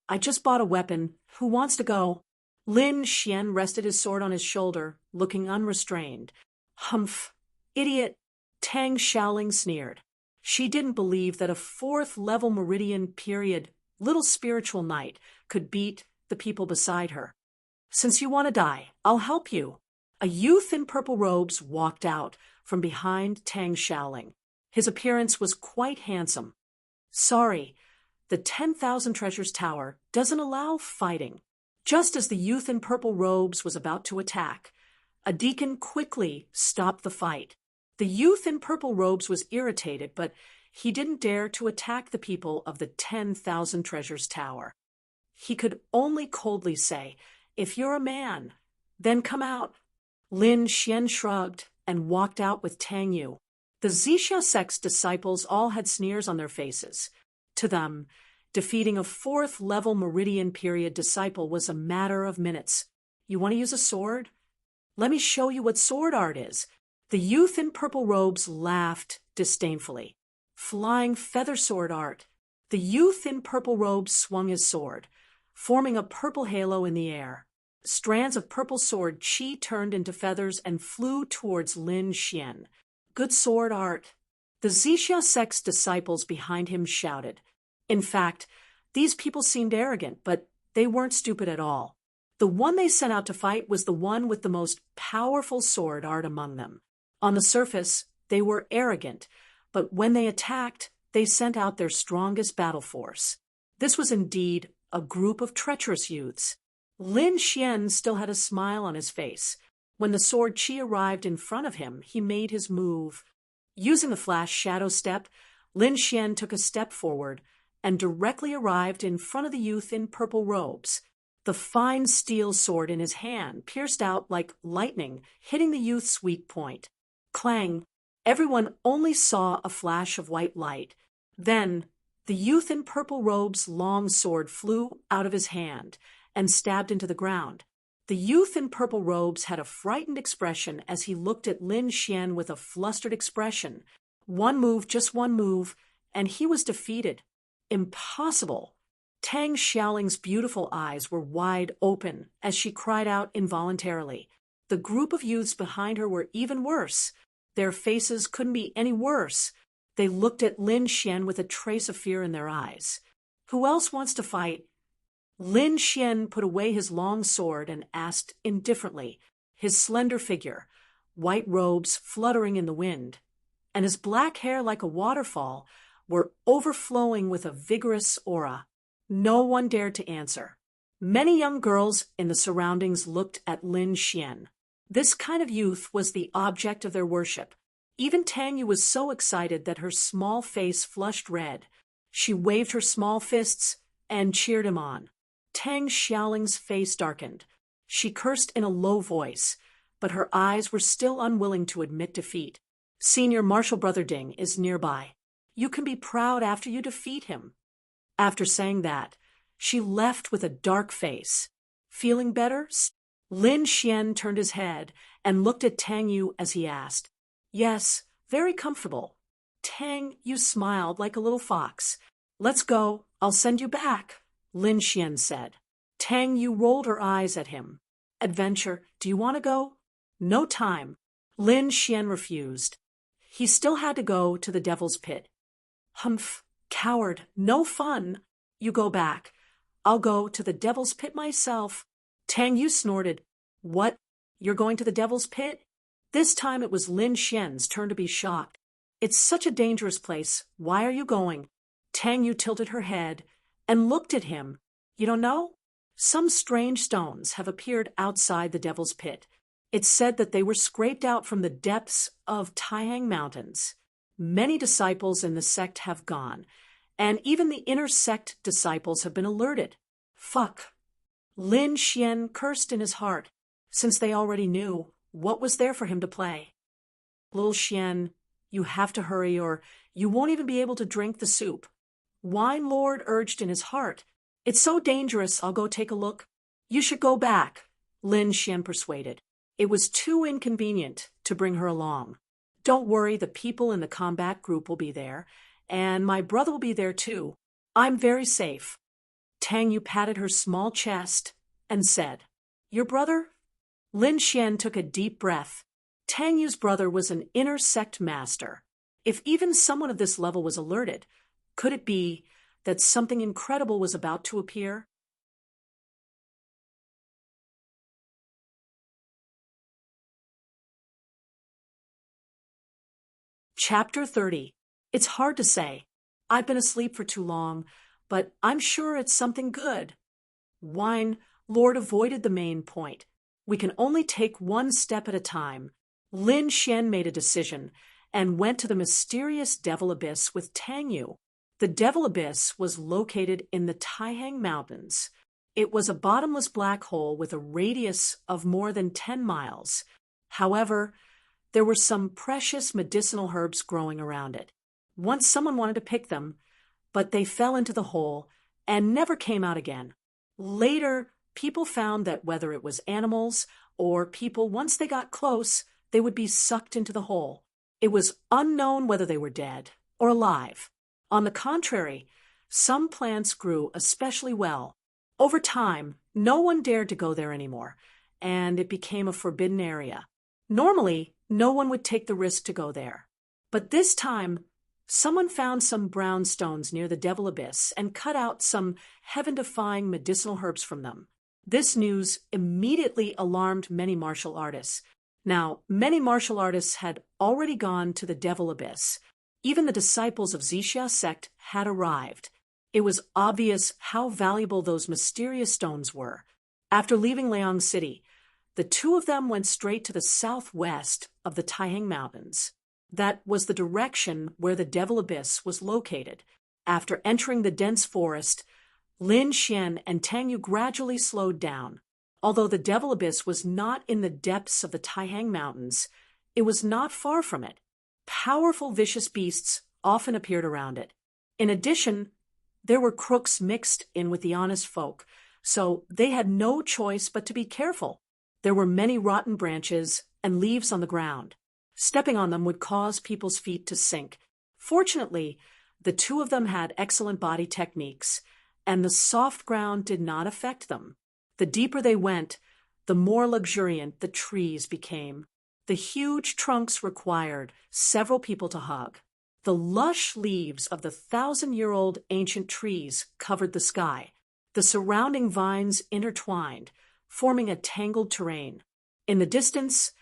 I just bought a weapon. Who wants to go? Lin Xian rested his sword on his shoulder, looking unrestrained. Humph! Idiot! Tang Xiaoling sneered. She didn't believe that a 4th-level meridian period little spiritual knight could beat the people beside her. Since you want to die, I'll help you. A youth in purple robes walked out from behind Tang Xiaoling. His appearance was quite handsome. Sorry, the 10,000 Treasures Tower doesn't allow fighting. Just as the youth in purple robes was about to attack, a deacon quickly stopped the fight. The youth in purple robes was irritated, but he didn't dare to attack the people of the 10,000 Treasures Tower. He could only coldly say, if you're a man, then come out. Lin Xian shrugged and walked out with Tang Yu. The Zixia sect's disciples all had sneers on their faces. To them, defeating a 4th-level meridian period disciple was a matter of minutes. You want to use a sword? Let me show you what sword art is. The youth in purple robes laughed disdainfully. Flying feather sword art. The youth in purple robes swung his sword, forming a purple halo in the air. Strands of purple sword chi turned into feathers and flew towards Lin Xian. Good sword art. The Zixia sect's disciples behind him shouted. In fact, these people seemed arrogant, but they weren't stupid at all. The one they sent out to fight was the one with the most powerful sword art among them. On the surface, they were arrogant, but when they attacked, they sent out their strongest battle force. This was indeed a group of treacherous youths. Lin Xian still had a smile on his face. When the sword chi arrived in front of him, he made his move. Using the flash shadow step, Lin Xian took a step forward and directly arrived in front of the youth in purple robes. The fine steel sword in his hand pierced out like lightning, hitting the youth's weak point. Clang! Everyone only saw a flash of white light. Then, the youth in purple robes' long sword flew out of his hand and stabbed into the ground. The youth in purple robes had a frightened expression as he looked at Lin Xian with a flustered expression. One move, just one move, and he was defeated. Impossible! Tang Xiaoling's beautiful eyes were wide open as she cried out involuntarily. The group of youths behind her were even worse. Their faces couldn't be any worse. They looked at Lin Xian with a trace of fear in their eyes. Who else wants to fight? Lin Xian put away his long sword and asked indifferently, his slender figure, white robes fluttering in the wind, and his black hair like a waterfall were overflowing with a vigorous aura. No one dared to answer. Many young girls in the surroundings looked at Lin Xian. This kind of youth was the object of their worship. Even Tang Yu was so excited that her small face flushed red. She waved her small fists and cheered him on. Tang Xiaoling's face darkened. She cursed in a low voice, but her eyes were still unwilling to admit defeat. Senior Martial Brother Ding is nearby. You can be proud after you defeat him. After saying that, she left with a dark face. Feeling better? Lin Xian turned his head and looked at Tang Yu as he asked. Yes, very comfortable. Tang Yu smiled like a little fox. Let's go, I'll send you back, Lin Xian said. Tang Yu rolled her eyes at him. Adventure, do you want to go? No time. Lin Xian refused. He still had to go to the Devil's Pit. Humph, coward, no fun. You go back. I'll go to the Devil's Pit myself. Tang Yu snorted. What? You're going to the Devil's Pit? This time it was Lin Xian's turn to be shocked. It's such a dangerous place. Why are you going? Tang Yu tilted her head and looked at him. You don't know? Some strange stones have appeared outside the Devil's Pit. It's said that they were scraped out from the depths of Taihang Mountains. Many disciples in the sect have gone, and even the inner sect disciples have been alerted. Fuck. Lin Xian cursed in his heart, since they already knew what was there for him to play. Little Xian, you have to hurry or you won't even be able to drink the soup. Wine Lord urged in his heart. It's so dangerous, I'll go take a look. You should go back, Lin Xian persuaded. It was too inconvenient to bring her along. Don't worry, the people in the combat group will be there, and my brother will be there too. I'm very safe. Tang Yu patted her small chest and said, Your brother? Lin Xian took a deep breath. Tang Yu's brother was an inner sect master. If even someone of this level was alerted, could it be that something incredible was about to appear? Chapter 30. It's hard to say. I've been asleep for too long, but I'm sure it's something good. Wine Lord avoided the main point. We can only take one step at a time. Lin Xian made a decision and went to the mysterious Devil Abyss with Tang Yu. The Devil Abyss was located in the Taihang Mountains. It was a bottomless black hole with a radius of more than 10 miles. However, there were some precious medicinal herbs growing around it. Once someone wanted to pick them, but they fell into the hole and never came out again. Later, people found that whether it was animals or people, once they got close, they would be sucked into the hole. It was unknown whether they were dead or alive. On the contrary, some plants grew especially well. Over time, no one dared to go there anymore, and it became a forbidden area. Normally, no one would take the risk to go there. But this time, someone found some brown stones near the Devil Abyss and cut out some heaven-defying medicinal herbs from them. This news immediately alarmed many martial artists. Now, many martial artists had already gone to the Devil Abyss. Even the disciples of Xixia's sect had arrived. It was obvious how valuable those mysterious stones were. After leaving Liang City, the two of them went straight to the southwest of the Taihang Mountains. That was the direction where the Devil Abyss was located. After entering the dense forest, Lin Xian and Tang Yu gradually slowed down. Although the Devil Abyss was not in the depths of the Taihang Mountains, it was not far from it. Powerful vicious beasts often appeared around it. In addition, there were crooks mixed in with the honest folk, so they had no choice but to be careful. There were many rotten branches and leaves on the ground. Stepping on them would cause people's feet to sink. Fortunately, the two of them had excellent body techniques, and the soft ground did not affect them. The deeper they went, the more luxuriant the trees became. The huge trunks required several people to hug. The lush leaves of the 1,000-year-old ancient trees covered the sky. The surrounding vines intertwined, forming a tangled terrain. In the distance,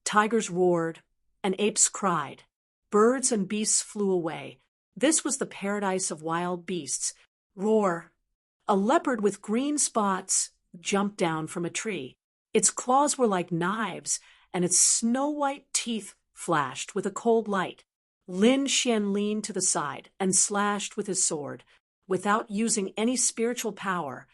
tigers roared and apes cried. Birds and beasts flew away. This was the paradise of wild beasts. Roar! A leopard with green spots jumped down from a tree. Its claws were like knives, and its snow-white teeth flashed with a cold light. Lin Xian leaned to the side and slashed with his sword. Without using any spiritual power,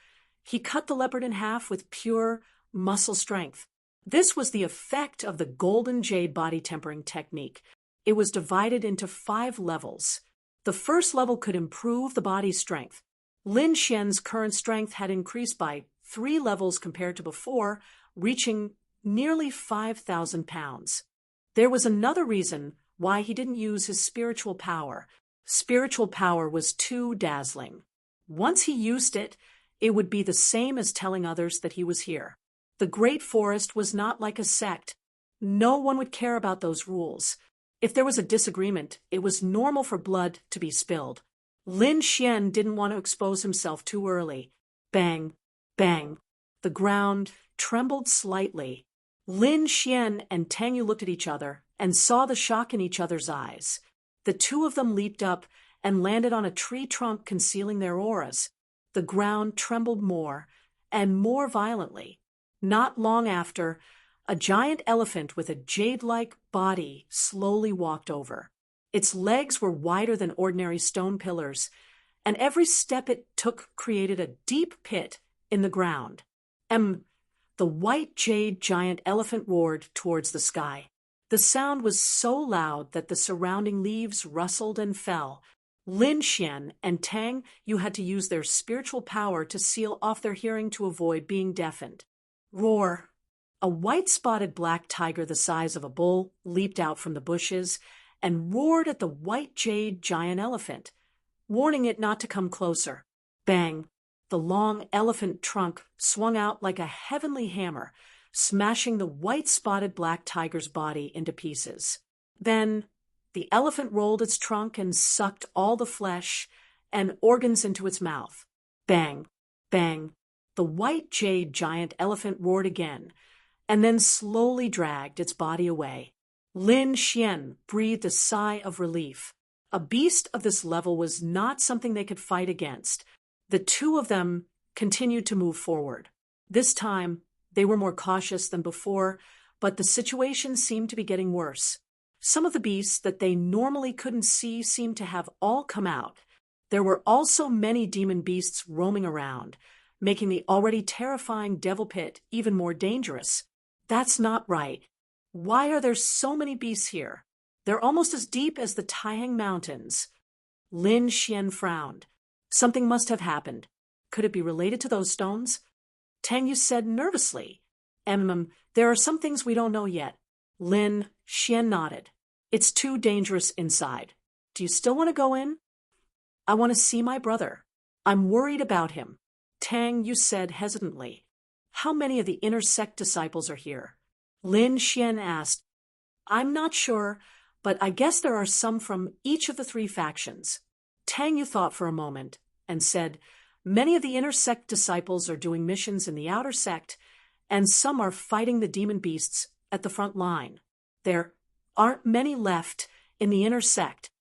he cut the leopard in half with pure muscle strength. This was the effect of the golden jade body tempering technique. It was divided into 5 levels. The first level could improve the body's strength. Lin Xian's current strength had increased by 3 levels compared to before, reaching nearly 5,000 pounds. There was another reason why he didn't use his spiritual power. Spiritual power was too dazzling. Once he used it, it would be the same as telling others that he was here. The Great Forest was not like a sect. No one would care about those rules. If there was a disagreement, it was normal for blood to be spilled. Lin Xian didn't want to expose himself too early. Bang, bang. The ground trembled slightly. Lin Xian and Tang Yu looked at each other and saw the shock in each other's eyes. The two of them leaped up and landed on a tree trunk concealing their auras. The ground trembled more and more violently. Not long after, a giant elephant with a jade-like body slowly walked over. Its legs were wider than ordinary stone pillars, and every step it took created a deep pit in the ground. The white jade giant elephant roared towards the sky. The sound was so loud that the surrounding leaves rustled and fell. Lin Xian and Tang Yu had to use their spiritual power to seal off their hearing to avoid being deafened. Roar! A white-spotted black tiger the size of a bull leaped out from the bushes and roared at the white jade giant elephant, warning it not to come closer. Bang! The long elephant trunk swung out like a heavenly hammer, smashing the white-spotted black tiger's body into pieces. Then the elephant rolled its trunk and sucked all the flesh and organs into its mouth. Bang! Bang! The white jade giant elephant roared again, and then slowly dragged its body away. Lin Xian breathed a sigh of relief. A beast of this level was not something they could fight against. The two of them continued to move forward. This time, they were more cautious than before, but the situation seemed to be getting worse. Some of the beasts that they normally couldn't see seemed to have all come out. There were also many demon beasts roaming around, making the already terrifying devil pit even more dangerous. That's not right. Why are there so many beasts here? They're almost as deep as the Taihang Mountains. Lin Xian frowned. Something must have happened. Could it be related to those stones? Tang Yu said nervously. There are some things we don't know yet. Lin Xian nodded. It's too dangerous inside. Do you still want to go in? I want to see my brother. I'm worried about him. Tang Yu said hesitantly. How many of the inner sect disciples are here? Lin Xian asked. I'm not sure, but I guess there are some from each of the 3 factions. Tang Yu thought for a moment and said, many of the inner sect disciples are doing missions in the outer sect, and some are fighting the demon beasts at the front line. There aren't many left in the inner sect.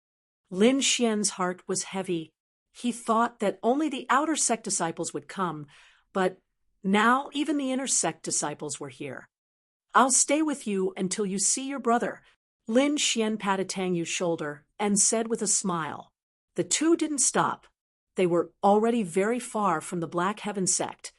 Lin Xian's heart was heavy. He thought that only the outer sect disciples would come, but now even the inner sect disciples were here. I'll stay with you until you see your brother. Lin Xian patted Tang Yu's shoulder and said with a smile. The two didn't stop. They were already very far from the Black Heaven sect,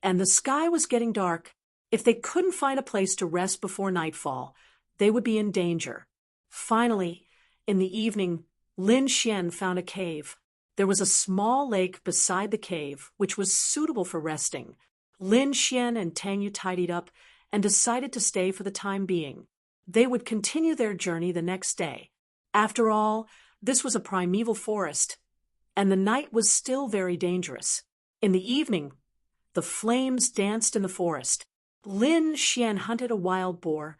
and the sky was getting dark. If they couldn't find a place to rest before nightfall, they would be in danger. Finally, in the evening, Lin Xian found a cave. There was a small lake beside the cave, which was suitable for resting. Lin Xian and Tang Yu tidied up and decided to stay for the time being. They would continue their journey the next day. After all, this was a primeval forest, and the night was still very dangerous. In the evening, the flames danced in the forest. Lin Xian hunted a wild boar,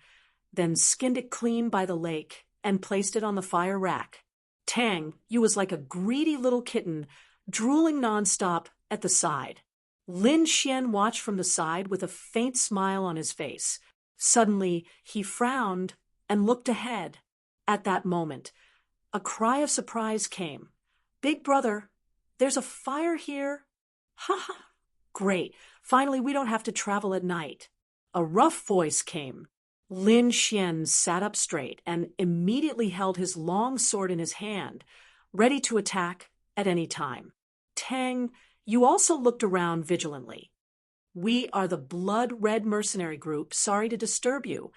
then skinned it clean by the lake and placed it on the fire rack. Tang Yu was like a greedy little kitten, drooling nonstop at the side. Lin Xian watched from the side with a faint smile on his face. Suddenly, he frowned and looked ahead. At that moment, a cry of surprise came. Big brother, there's a fire here. Ha ha! Great. Finally, we don't have to travel at night. A rough voice came. Lin Xian sat up straight and immediately held his long sword in his hand, ready to attack at any time. Tang, you also looked around vigilantly. We are the Blood Red Mercenary Group, sorry to disturb you.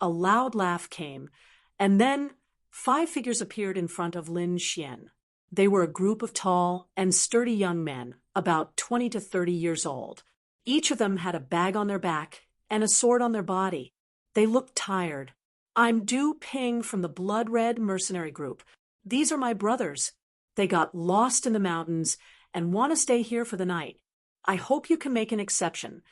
A loud laugh came, and then 5 figures appeared in front of Lin Xian. They were a group of tall and sturdy young men, about 20 to 30 years old. Each of them had a bag on their back and a sword on their body. They looked tired. I'm Du Ping from the Blood Red Mercenary Group. These are my brothers. They got lost in the mountains and want to stay here for the night. I hope you can make an exception.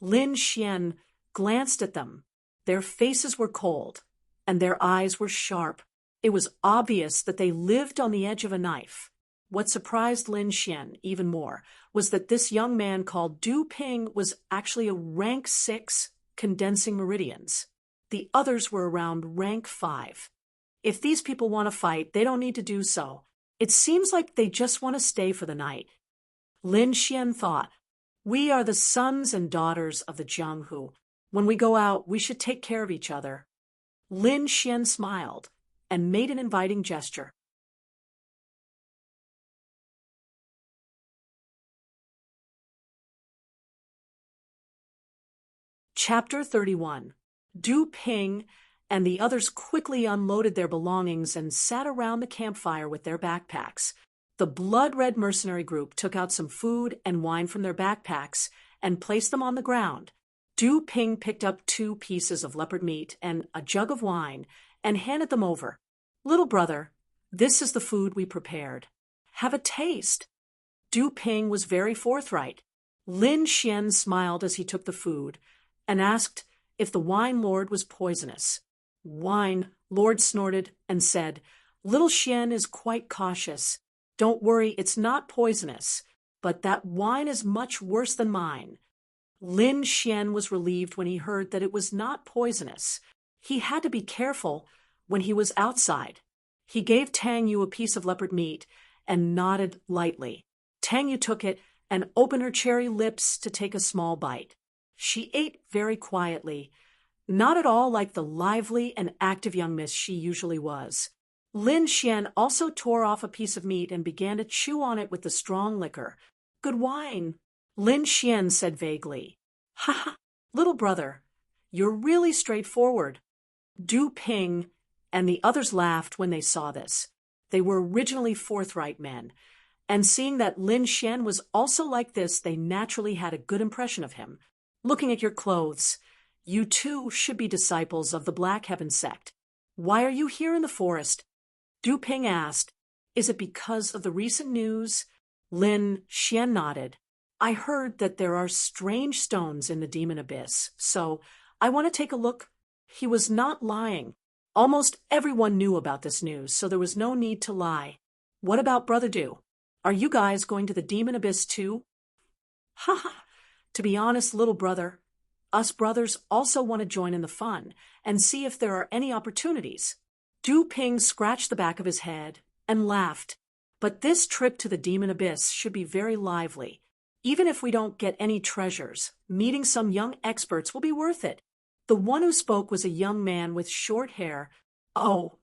Lin Xian glanced at them. Their faces were cold, and their eyes were sharp. It was obvious that they lived on the edge of a knife. What surprised Lin Xian even more was that this young man called Du Ping was actually a rank 6 condensing meridians. The others were around rank 5. If these people want to fight, they don't need to do so. It seems like they just want to stay for the night. Lin Xian thought, we are the sons and daughters of the Jianghu. When we go out, we should take care of each other. Lin Xian smiled and made an inviting gesture. Chapter 31. Du Ping and the others quickly unloaded their belongings and sat around the campfire with their backpacks. The Blood Red Mercenary Group took out some food and wine from their backpacks and placed them on the ground. Du Ping picked up 2 pieces of leopard meat and a jug of wine and handed them over. Little brother, this is the food we prepared. Have a taste. Du Ping was very forthright. Lin Xian smiled as he took the food and asked if the wine lord was poisonous. Wine Lord snorted and said, Little Xian is quite cautious. Don't worry, it's not poisonous, but that wine is much worse than mine. Lin Xian was relieved when he heard that it was not poisonous. He had to be careful when he was outside. He gave Tang Yu a piece of leopard meat and nodded lightly. Tang Yu took it and opened her cherry lips to take a small bite. She ate very quietly, not at all like the lively and active young miss she usually was. Lin Xian also tore off a piece of meat and began to chew on it with the strong liquor. Good wine, Lin Xian said vaguely. Ha ha, little brother, you're really straightforward. Du Ping and the others laughed when they saw this. They were originally forthright men, and seeing that Lin Xian was also like this, they naturally had a good impression of him. Looking at your clothes, you too should be disciples of the Black Heaven sect. Why are you here in the forest? Du Ping asked. Is it because of the recent news? Lin Xian nodded. I heard that there are strange stones in the demon abyss, so I want to take a look. He was not lying. Almost everyone knew about this news, so there was no need to lie. What about Brother Du? Are you guys going to the demon abyss too? Ha ha! To be honest, little brother, us brothers also want to join in the fun and see if there are any opportunities. Du Ping scratched the back of his head and laughed. But this trip to the demon abyss should be very lively. Even if we don't get any treasures, meeting some young experts will be worth it. The one who spoke was a young man with short hair. Oh,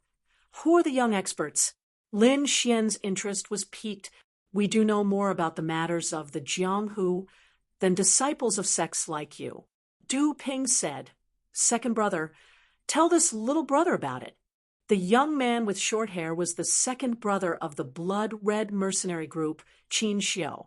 who are the young experts? Lin Xian's interest was piqued. We do know more about the matters of the Jianghu than disciples of sects like you. Du Ping said, Second brother, tell this little brother about it. The young man with short hair was the second brother of the Blood Red Mercenary Group, Qin Xiu.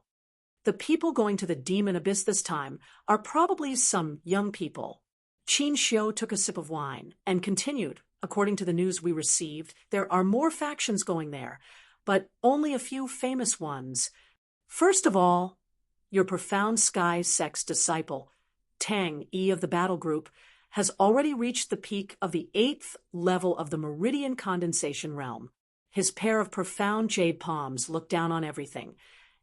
The people going to the demon abyss this time are probably some young people. Qin Xiu took a sip of wine and continued, according to the news we received, there are more factions going there, but only a few famous ones. First of all, your Profound Sky sect's disciple, Tang E of the Battle Group, has already reached the peak of the 8th level of the Meridian Condensation Realm. His pair of profound jade palms look down on everything,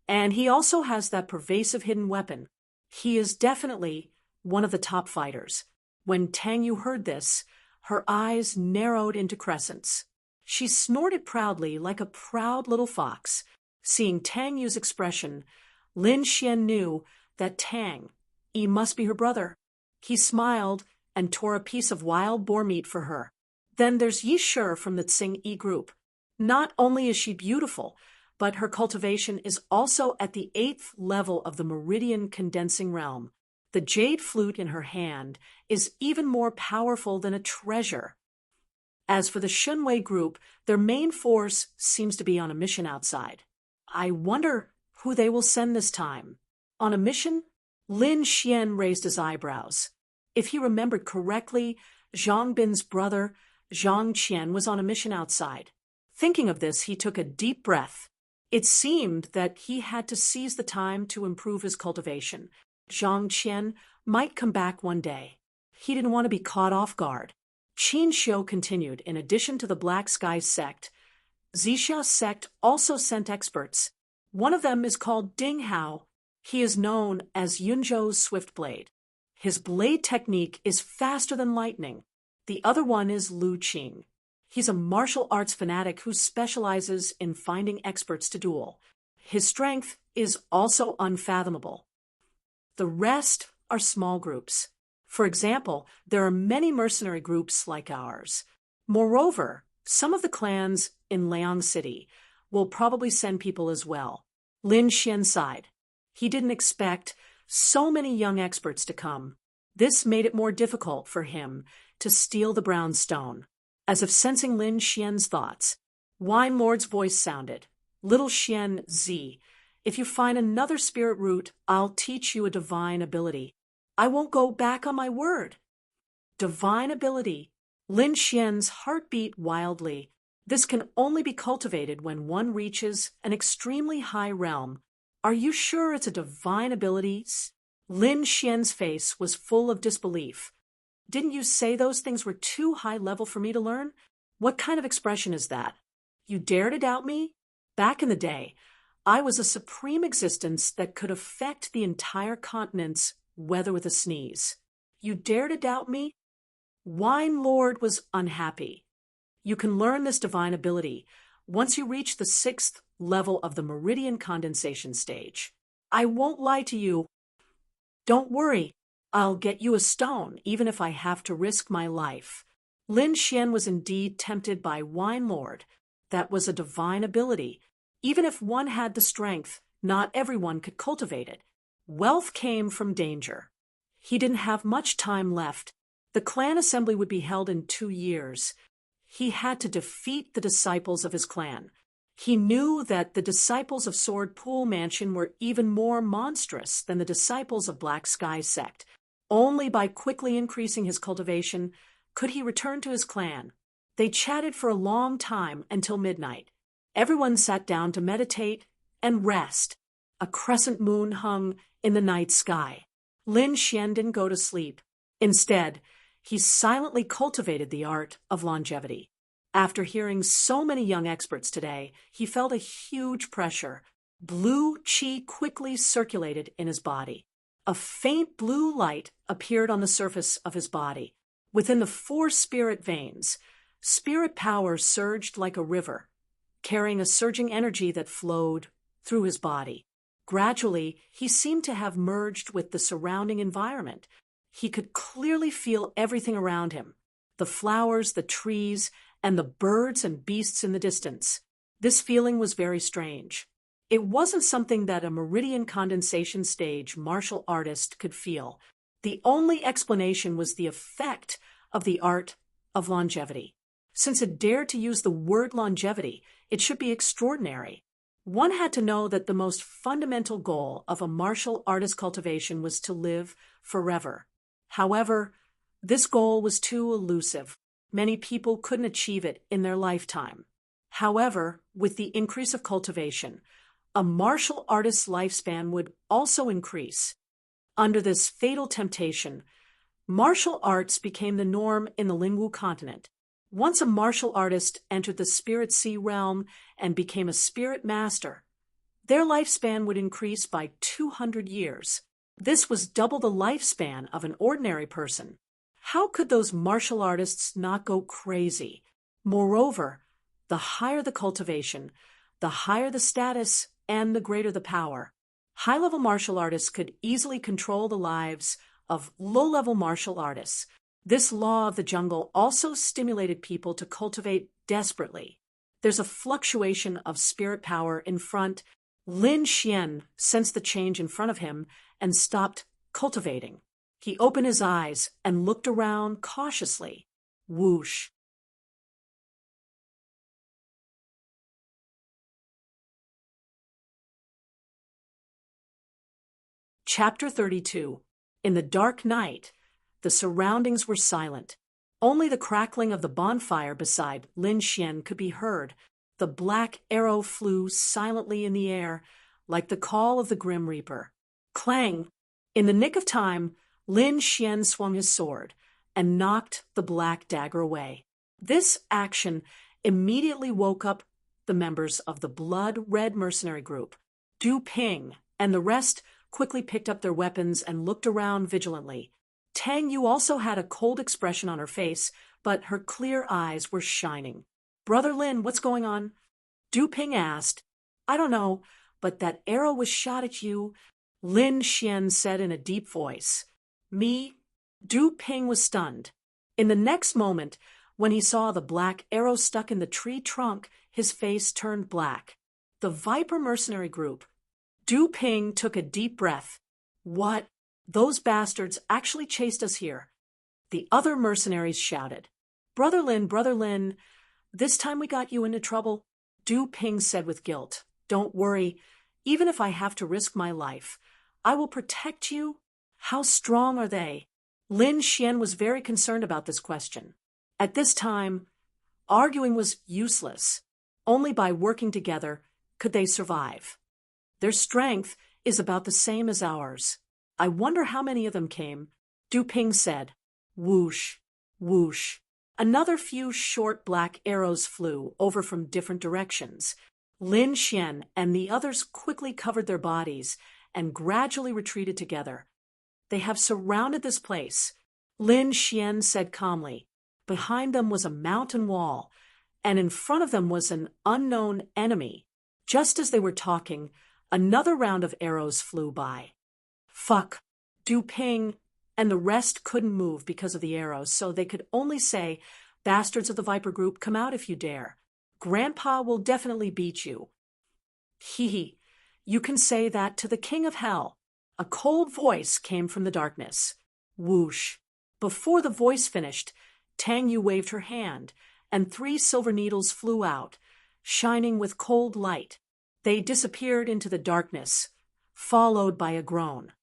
and he also has that pervasive hidden weapon. He is definitely one of the top fighters. When Tang Yu heard this, her eyes narrowed into crescents. She snorted proudly like a proud little fox. Seeing Tang Yu's expression, Lin Xian knew that Tang, Yi must be her brother. He smiled and tore a piece of wild boar meat for her. Then there's Yi Shi from the Tsing Yi group. Not only is she beautiful, but her cultivation is also at the 8th level of the meridian condensing realm. The jade flute in her hand is even more powerful than a treasure. As for the Shunwei group, their main force seems to be on a mission outside. I wonder who they will send this time. On a mission? Lin Xian raised his eyebrows. If he remembered correctly, Zhang Bin's brother, Zhang Qian, was on a mission outside. Thinking of this, he took a deep breath. It seemed that he had to seize the time to improve his cultivation. Zhang Qian might come back one day. He didn't want to be caught off guard. Qin Xiu continued. In addition to the Black Sky sect, Zixia sect also sent experts. One of them is called Ding Hao. He is known as Yunzhou's Swift Blade. His blade technique is faster than lightning. The other one is Lu Qing. He's a martial arts fanatic who specializes in finding experts to duel. His strength is also unfathomable. The rest are small groups. For example, there are many mercenary groups like ours. Moreover, some of the clans in Liang City will probably send people as well. Lin Xian sighed. He didn't expect so many young experts to come. This made it more difficult for him to steal the brown stone. As if sensing Lin Xian's thoughts, Wine Lord's voice sounded. Little Xian Z, if you find another spirit root, I'll teach you a divine ability. I won't go back on my word. Divine ability. Lin Xian's heart beat wildly. This can only be cultivated when one reaches an extremely high realm. Are you sure it's a divine ability? Lin Xian's face was full of disbelief. Didn't you say those things were too high level for me to learn? What kind of expression is that? You dare to doubt me? Back in the day, I was a supreme existence that could affect the entire continent's weather with a sneeze. You dare to doubt me? Wine Lord was unhappy. You can learn this divine ability once you reach the 6th level of the meridian condensation stage. I won't lie to you. Don't worry. I'll get you a stone, even if I have to risk my life. Lin Xian was indeed tempted by Wine Lord. That was a divine ability. Even if one had the strength, not everyone could cultivate it. Wealth came from danger. He didn't have much time left. The clan assembly would be held in 2 years. He had to defeat the disciples of his clan. He knew that the disciples of Sword Pool Mansion were even more monstrous than the disciples of Black Sky sect. Only by quickly increasing his cultivation could he return to his clan. They chatted for a long time until midnight. Everyone sat down to meditate and rest. A crescent moon hung in the night sky. Lin Xian didn't go to sleep. Instead, he silently cultivated the art of longevity. After hearing so many young experts today, he felt a huge pressure. Blue qi quickly circulated in his body. A faint blue light appeared on the surface of his body. Within the 4 spirit veins, spirit power surged like a river, carrying a surging energy that flowed through his body. Gradually, he seemed to have merged with the surrounding environment. He could clearly feel everything around him, the flowers, the trees, and the birds and beasts in the distance. This feeling was very strange. It wasn't something that a meridian condensation stage martial artist could feel. The only explanation was the effect of the art of longevity. Since it dared to use the word longevity, it should be extraordinary. One had to know that the most fundamental goal of a martial artist cultivation was to live forever. However, this goal was too elusive. Many people couldn't achieve it in their lifetime. However, with the increase of cultivation, a martial artist's lifespan would also increase. Under this fatal temptation, martial arts became the norm in the Lingwu continent. Once a martial artist entered the Spirit Sea realm and became a spirit master, their lifespan would increase by 200 years. This was double the lifespan of an ordinary person. How could those martial artists not go crazy? Moreover, the higher the cultivation, the higher the status and the greater the power. High-level martial artists could easily control the lives of low-level martial artists. This law of the jungle also stimulated people to cultivate desperately. There's a fluctuation of spirit power in front. Lin Xian sensed the change in front of him and stopped cultivating. He opened his eyes and looked around cautiously. Whoosh. Chapter 32. In the dark night, the surroundings were silent. Only the crackling of the bonfire beside Lin Xian could be heard. The black arrow flew silently in the air, like the call of the Grim Reaper. Clang! In the nick of time, Lin Xian swung his sword and knocked the black dagger away. This action immediately woke up the members of the blood-red mercenary group. Du Ping and the rest quickly picked up their weapons and looked around vigilantly. Tang Yu also had a cold expression on her face, but her clear eyes were shining. "Brother Lin, what's going on?" Du Ping asked. "I don't know, but that arrow was shot at you," Lin Xian said in a deep voice. "Me?" Du Ping was stunned. In the next moment, when he saw the black arrow stuck in the tree trunk, his face turned black. The Viper mercenary group. Du Ping took a deep breath. "What? Those bastards actually chased us here." The other mercenaries shouted. Brother Lin, this time we got you into trouble," Du Ping said with guilt. "Don't worry, even if I have to risk my life, I will protect you." "How strong are they?" Lin Xian was very concerned about this question. At this time, arguing was useless. Only by working together could they survive. "Their strength is about the same as ours. I wonder how many of them came," Du Ping said. Whoosh, whoosh. Another few short black arrows flew over from different directions. Lin Xian and the others quickly covered their bodies and gradually retreated together. "They have surrounded this place," Lin Xian said calmly. Behind them was a mountain wall, and in front of them was an unknown enemy. Just as they were talking, another round of arrows flew by. "Fuck." Du Ping and the rest couldn't move because of the arrows, so they could only say, "Bastards of the Viper group, come out if you dare. Grandpa will definitely beat you." "Hee, you can say that to the King of Hell." A cold voice came from the darkness. Whoosh. Before the voice finished, Tang Yu waved her hand, and 3 silver needles flew out, shining with cold light. They disappeared into the darkness, followed by a groan.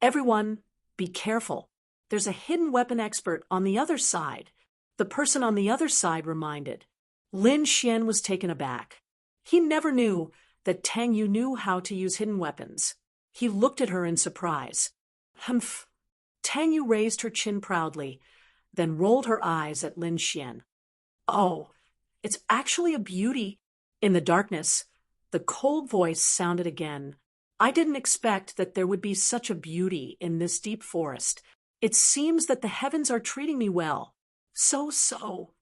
"Everyone, be careful. There's a hidden weapon expert on the other side," the person on the other side reminded. Lin Xian was taken aback. He never knew that Tang Yu knew how to use hidden weapons. He looked at her in surprise. "Humph." Tang Yu raised her chin proudly, then rolled her eyes at Lin Xian. "Oh, it's actually a beauty." In the darkness, the cold voice sounded again. "I didn't expect that there would be such a beauty in this deep forest. It seems that the heavens are treating me well." So.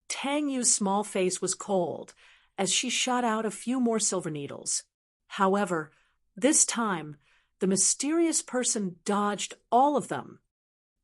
Tang Yu's small face was cold as she shot out a few more silver needles. However, this time, the mysterious person dodged all of them.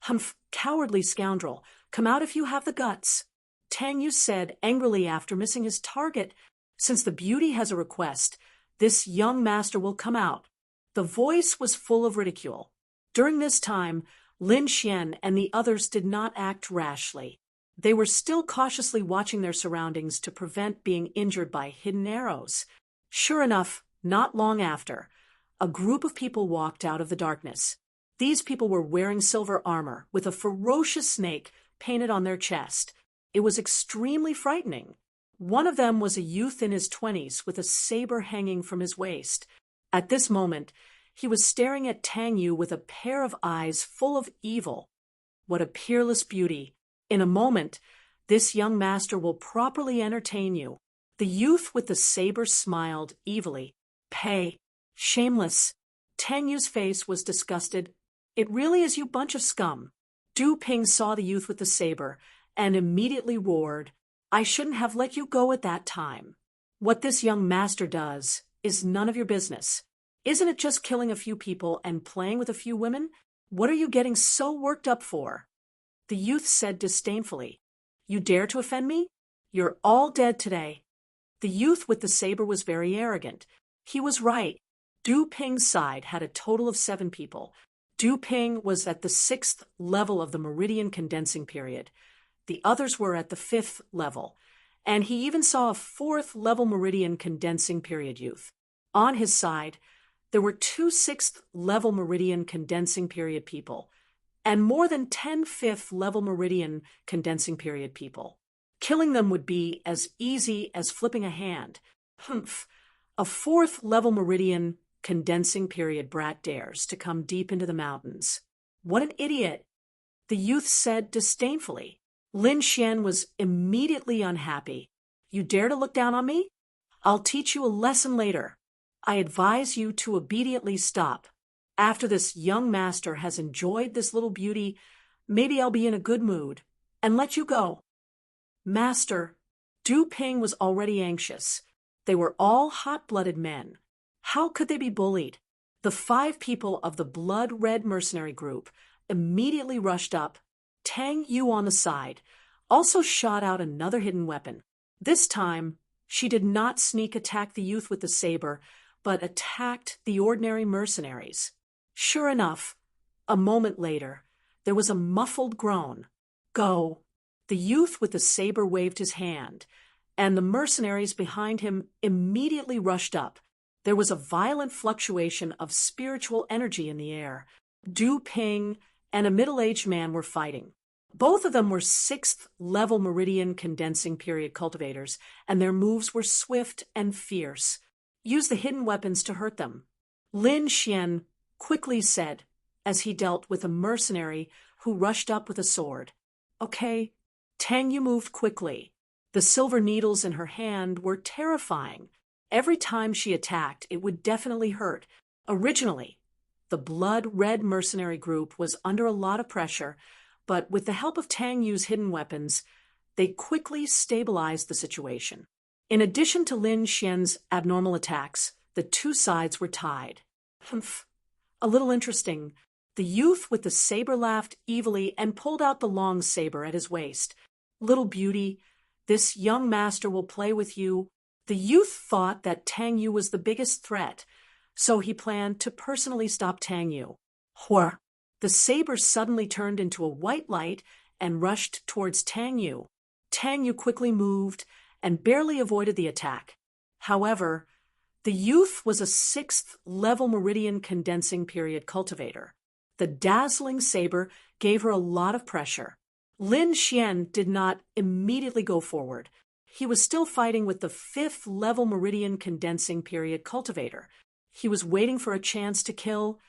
"Humph, cowardly scoundrel, come out if you have the guts," Tang Yu said angrily after missing his target. "Since the beauty has a request, this young master will come out." The voice was full of ridicule. During this time, Lin Xian and the others did not act rashly. They were still cautiously watching their surroundings to prevent being injured by hidden arrows. Sure enough, not long after, a group of people walked out of the darkness. These people were wearing silver armor with a ferocious snake painted on their chest. It was extremely frightening. One of them was a youth in his 20s with a saber hanging from his waist. At this moment, he was staring at Tang Yu with a pair of eyes full of evil. What a peerless beauty. In a moment, this young master will properly entertain you. The youth with the saber smiled evilly. "Pay. Shameless." Tang Yu's face was disgusted. "It really is you bunch of scum." Du Ping saw the youth with the saber and immediately roared, "I shouldn't have let you go at that time. What this young master does is none of your business." Isn't it just killing a few people and playing with a few women? What are you getting so worked up for? The youth said disdainfully. You dare to offend me? You're all dead today. The youth with the saber was very arrogant. He was right. Du Ping's side had a total of 7 people. Du Ping was at the 6th level of the meridian condensing period. The others were at the 5th level. And he even saw a 4th level meridian condensing period youth. On his side, there were 2 6th level meridian condensing period people, and more than 10 5th level meridian condensing period people. Killing them would be as easy as flipping a hand. Humph! A 4th level meridian condensing period brat dares to come deep into the mountains. What an idiot! The youth said disdainfully. Lin Xian was immediately unhappy. You dare to look down on me? I'll teach you a lesson later. I advise you to obediently stop. After this young master has enjoyed this little beauty, maybe I'll be in a good mood and let you go. Master, Du Ping was already anxious. They were all hot-blooded men. How could they be bullied? The 5 people of the blood-red mercenary group immediately rushed up. Tang Yu on the side also shot out another hidden weapon. This time, she did not sneak attack the youth with the saber, but attacked the ordinary mercenaries. Sure enough, a moment later, there was a muffled groan. Go! The youth with the saber waved his hand, and the mercenaries behind him immediately rushed up. There was a violent fluctuation of spiritual energy in the air. Du Ping and a middle-aged man were fighting. Both of them were 6th level meridian condensing period cultivators, and their moves were swift and fierce. Use the hidden weapons to hurt them. Lin Xian quickly said, as he dealt with a mercenary who rushed up with a sword. Okay. Tang Yu moved quickly. The silver needles in her hand were terrifying. Every time she attacked, it would definitely hurt. Originally, the blood-red mercenary group was under a lot of pressure, but with the help of Tang Yu's hidden weapons, they quickly stabilized the situation. In addition to Lin Xian's abnormal attacks, the 2 sides were tied. Humph! A little interesting. The youth with the saber laughed evilly and pulled out the long saber at his waist. Little beauty, this young master will play with you. The youth thought that Tang Yu was the biggest threat, so he planned to personally stop Tang Yu. Whir! The saber suddenly turned into a white light and rushed towards Tang Yu. Tang Yu quickly moved and barely avoided the attack. However, the youth was a 6th level meridian condensing period cultivator. The dazzling saber gave her a lot of pressure. Lin Xian did not immediately go forward. He was still fighting with the 5th level meridian condensing period cultivator. He was waiting for a chance to kill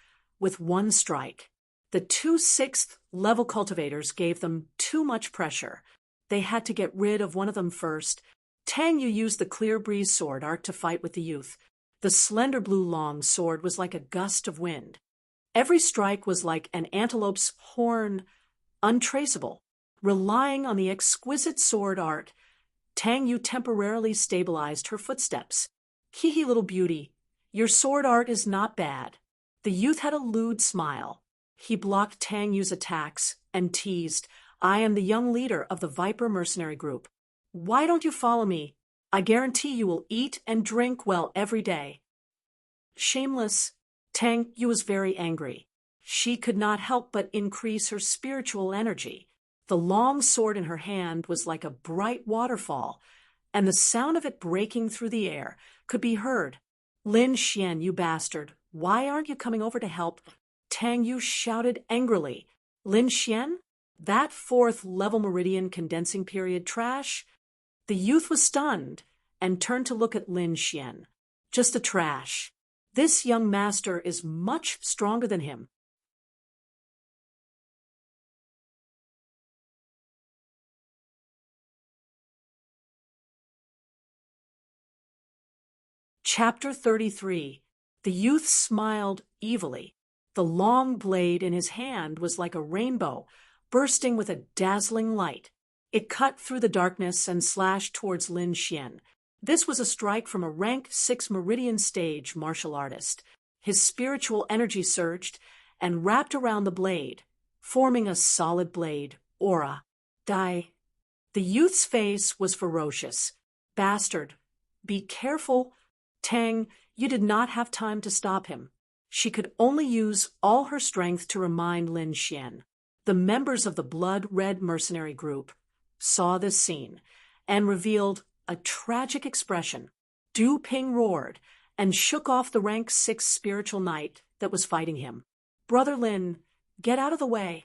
with one strike. The 2 6th level cultivators gave them too much pressure. They had to get rid of one of them first. Tang Yu used the clear breeze sword art to fight with the youth. The slender blue long sword was like a gust of wind. Every strike was like an antelope's horn, untraceable. Relying on the exquisite sword art, Tang Yu temporarily stabilized her footsteps. Hee little beauty, your sword art is not bad. The youth had a lewd smile. He blocked Tang Yu's attacks and teased, I am the young leader of the Viper mercenary group. Why don't you follow me? I guarantee you will eat and drink well every day. Shameless. Tang Yu was very angry. She could not help but increase her spiritual energy. The long sword in her hand was like a bright waterfall, and the sound of it breaking through the air could be heard. Lin Xian, you bastard, why aren't you coming over to help? Tang Yu shouted angrily. Lin Xian? That 4th level meridian condensing period trash? The youth was stunned and turned to look at Lin Xian. Just a trash. This young master is much stronger than him. Chapter 33. The youth smiled evilly. The long blade in his hand was like a rainbow, bursting with a dazzling light. It cut through the darkness and slashed towards Lin Xian. This was a strike from a rank 6 Meridian stage martial artist. His spiritual energy surged and wrapped around the blade, forming a solid blade aura. Die. The youth's face was ferocious. Bastard. Be careful. Tang, you did not have time to stop him. She could only use all her strength to remind Lin Xian. The members of the blood-red mercenary group saw this scene and revealed a tragic expression. Du Ping roared and shook off the rank 6 spiritual knight that was fighting him. Brother Lin, get out of the way.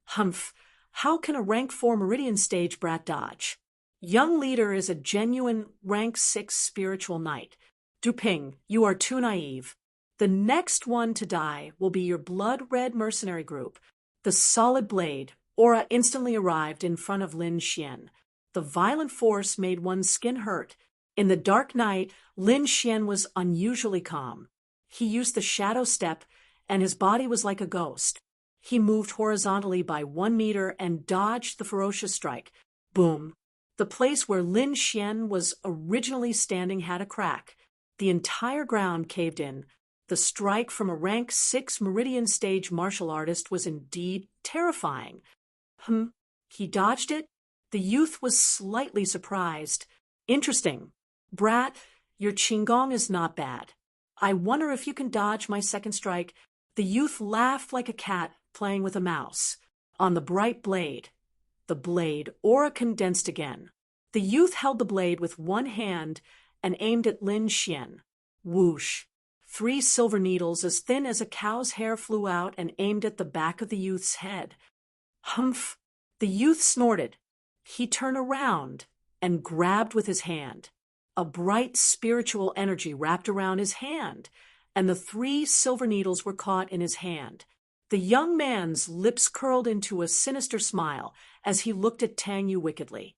Humph, how can a rank 4 meridian stage brat dodge? Young leader is a genuine rank 6 spiritual knight. Du Ping, you are too naive. The next one to die will be your blood-red mercenary group. The solid blade aura instantly arrived in front of Lin Xian. The violent force made one's skin hurt. In the dark night, Lin Xian was unusually calm. He used the shadow step, and his body was like a ghost. He moved horizontally by 1 meter and dodged the ferocious strike. Boom! The place where Lin Xian was originally standing had a crack. The entire ground caved in. The strike from a rank 6 meridian stage martial artist was indeed terrifying. He dodged it? The youth was slightly surprised. Interesting. Brat, your Qinggong is not bad. I wonder if you can dodge my second strike. The youth laughed like a cat playing with a mouse. On the bright blade. The blade aura condensed again. The youth held the blade with one hand and aimed at Lin Xian. Whoosh! 3 silver needles as thin as a cow's hair flew out and aimed at the back of the youth's head. Humph! The youth snorted. He turned around and grabbed with his hand. A bright spiritual energy wrapped around his hand, and the 3 silver needles were caught in his hand. The young man's lips curled into a sinister smile as he looked at Tang Yu wickedly.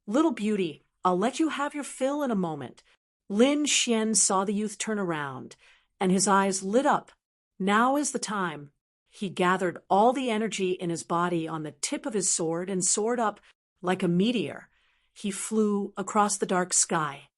Little beauty, I'll let you have your fill in a moment. Lin Xian saw the youth turn around, and his eyes lit up. Now is the time. He gathered all the energy in his body on the tip of his sword and soared up like a meteor. He flew across the dark sky.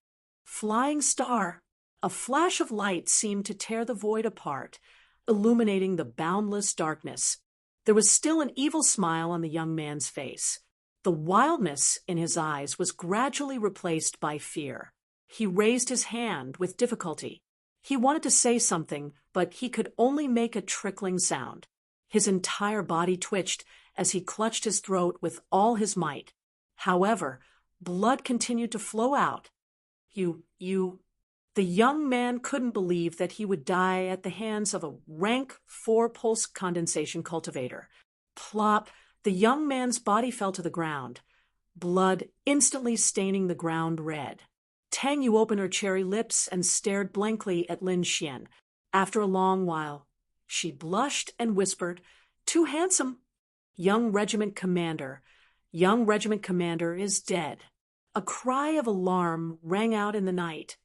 Flying star! A flash of light seemed to tear the void apart, illuminating the boundless darkness. There was still an evil smile on the young man's face. The wildness in his eyes was gradually replaced by fear. He raised his hand with difficulty. He wanted to say something, but he could only make a trickling sound. His entire body twitched as he clutched his throat with all his might. However, blood continued to flow out. The young man couldn't believe that he would die at the hands of a rank 4 pulse condensation cultivator. Plop! The young man's body fell to the ground, blood instantly staining the ground red. Tang Yu opened her cherry lips and stared blankly at Lin Xian. After a long while, she blushed and whispered, "Too handsome." Young regiment commander is dead." A cry of alarm rang out in the night,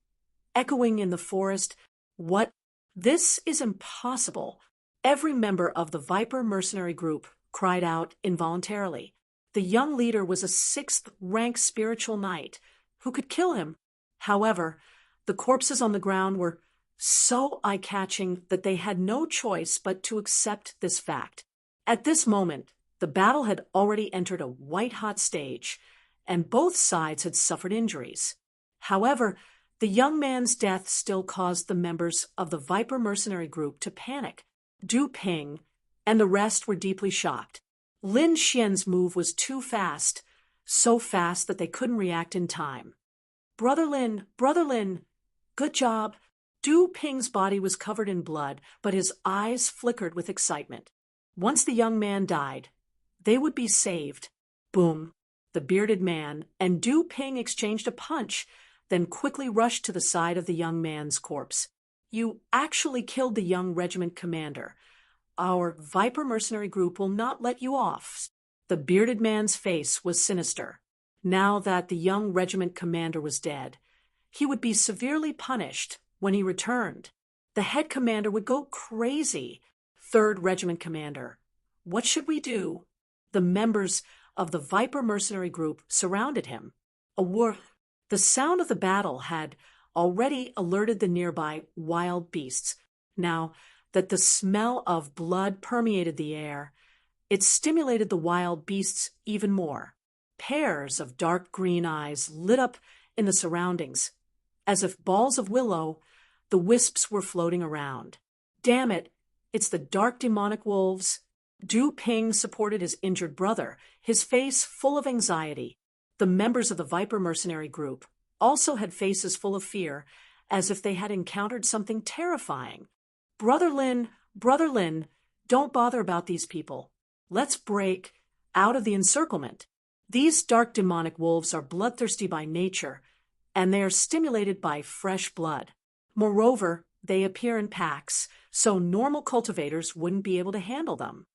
echoing in the forest. What? This is impossible. Every member of the Viper mercenary group cried out involuntarily. The young leader was a 6th rank spiritual knight. Who could kill him? However, the corpses on the ground were so eye-catching that they had no choice but to accept this fact. At this moment, the battle had already entered a white-hot stage, and both sides had suffered injuries. However, the young man's death still caused the members of the Viper mercenary group to panic. Du Ping and the rest were deeply shocked. Lin Xian's move was too fast, so fast that they couldn't react in time. Brother Lin, good job." Du Ping's body was covered in blood, but his eyes flickered with excitement. Once the young man died, they would be saved. Boom! The bearded man and Du Ping exchanged a punch, then quickly rushed to the side of the young man's corpse. "You actually killed the young regiment commander. Our Viper mercenary group will not let you off." The bearded man's face was sinister. Now that the young regiment commander was dead, he would be severely punished when he returned. The head commander would go crazy. "3rd Regiment Commander, what should we do?" The members of the Viper mercenary group surrounded him. The sound of the battle had already alerted the nearby wild beasts. Now that the smell of blood permeated the air, it stimulated the wild beasts even more. Pairs of dark green eyes lit up in the surroundings. As if balls of willow, the wisps were floating around. Damn it, it's the dark demonic wolves. Du Ping supported his injured brother, his face full of anxiety. The members of the Viper mercenary group also had faces full of fear, as if they had encountered something terrifying. Brother Lin, don't bother about these people. Let's break out of the encirclement. These dark demonic wolves are bloodthirsty by nature, and they are stimulated by fresh blood. Moreover, they appear in packs, so normal cultivators wouldn't be able to handle them.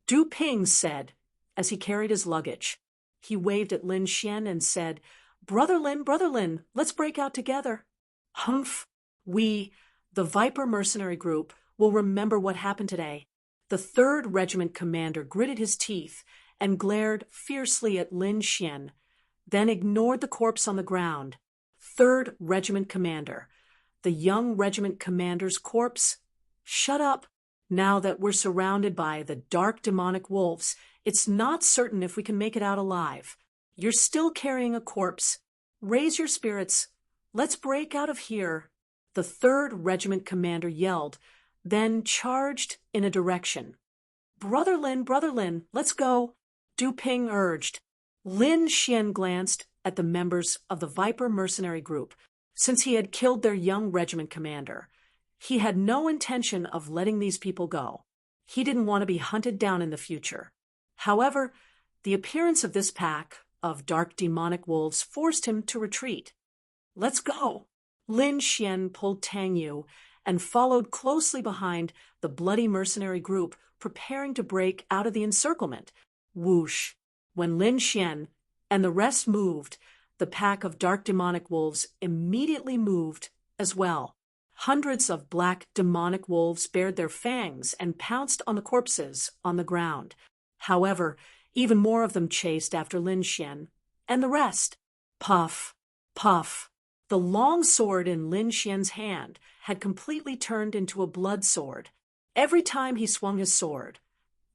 Du Ping said, as he carried his luggage. He waved at Lin Xian and said, Brother Lin, let's break out together. Humph! We, the Viper mercenary group, will remember what happened today. The 3rd Regiment commander gritted his teeth and glared fiercely at Lin Xian, then ignored the corpse on the ground. 3rd Regiment commander. The young regiment commander's corpse? Shut up! Now that we're surrounded by the dark demonic wolves, it's not certain if we can make it out alive. You're still carrying a corpse. Raise your spirits. Let's break out of here. The 3rd Regiment commander yelled, then charged in a direction. Brother Lin, let's go, Du Ping urged. Lin Xian glanced at the members of the Viper mercenary group. Since he had killed their young regiment commander, he had no intention of letting these people go. He didn't want to be hunted down in the future. However, the appearance of this pack of dark demonic wolves forced him to retreat. Let's go. Lin Xian pulled Tang Yu and followed closely behind the bloody mercenary group preparing to break out of the encirclement. Whoosh! When Lin Xian and the rest moved, the pack of dark demonic wolves immediately moved as well. Hundreds of black demonic wolves bared their fangs and pounced on the corpses on the ground. However, even more of them chased after Lin Xian and the rest. Puff, puff. The long sword in Lin Xian's hand had completely turned into a blood sword. Every time he swung his sword,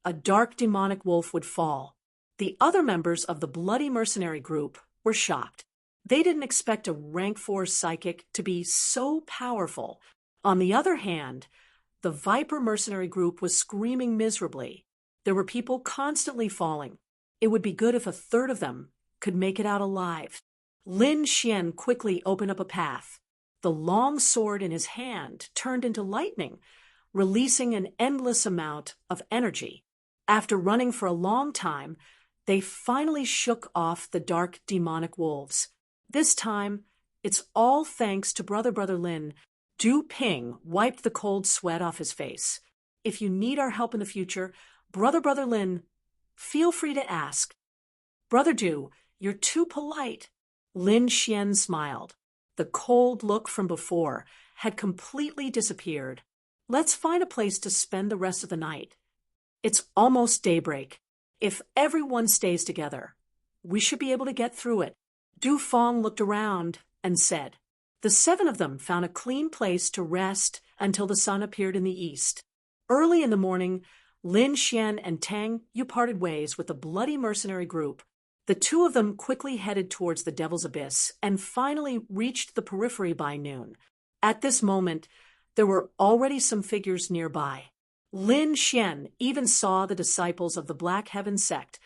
a dark demonic wolf would fall. The other members of the bloody mercenary group were shocked. They didn't expect a rank 4 psychic to be so powerful. On the other hand, the Viper mercenary group was screaming miserably. There were people constantly falling. It would be good if a 3rd of them could make it out alive. Lin Xian quickly opened up a path. The long sword in his hand turned into lightning, releasing an endless amount of energy. After running for a long time, they finally shook off the dark demonic wolves. This time, it's all thanks to Brother Lin. Du Ping wiped the cold sweat off his face. If you need our help in the future, Brother Lin, feel free to ask. Brother Du, you're too polite. Lin Xian smiled. The cold look from before had completely disappeared. Let's find a place to spend the rest of the night. It's almost daybreak. If everyone stays together, we should be able to get through it. Du Feng looked around and said. The 7 of them found a clean place to rest until the sun appeared in the east. Early in the morning, Lin Xian and Tang Yu parted ways with the bloody mercenary group. The 2 of them quickly headed towards the Devil's Abyss and finally reached the periphery by noon. At this moment, there were already some figures nearby. Lin Xian even saw the disciples of the Black Heaven sect.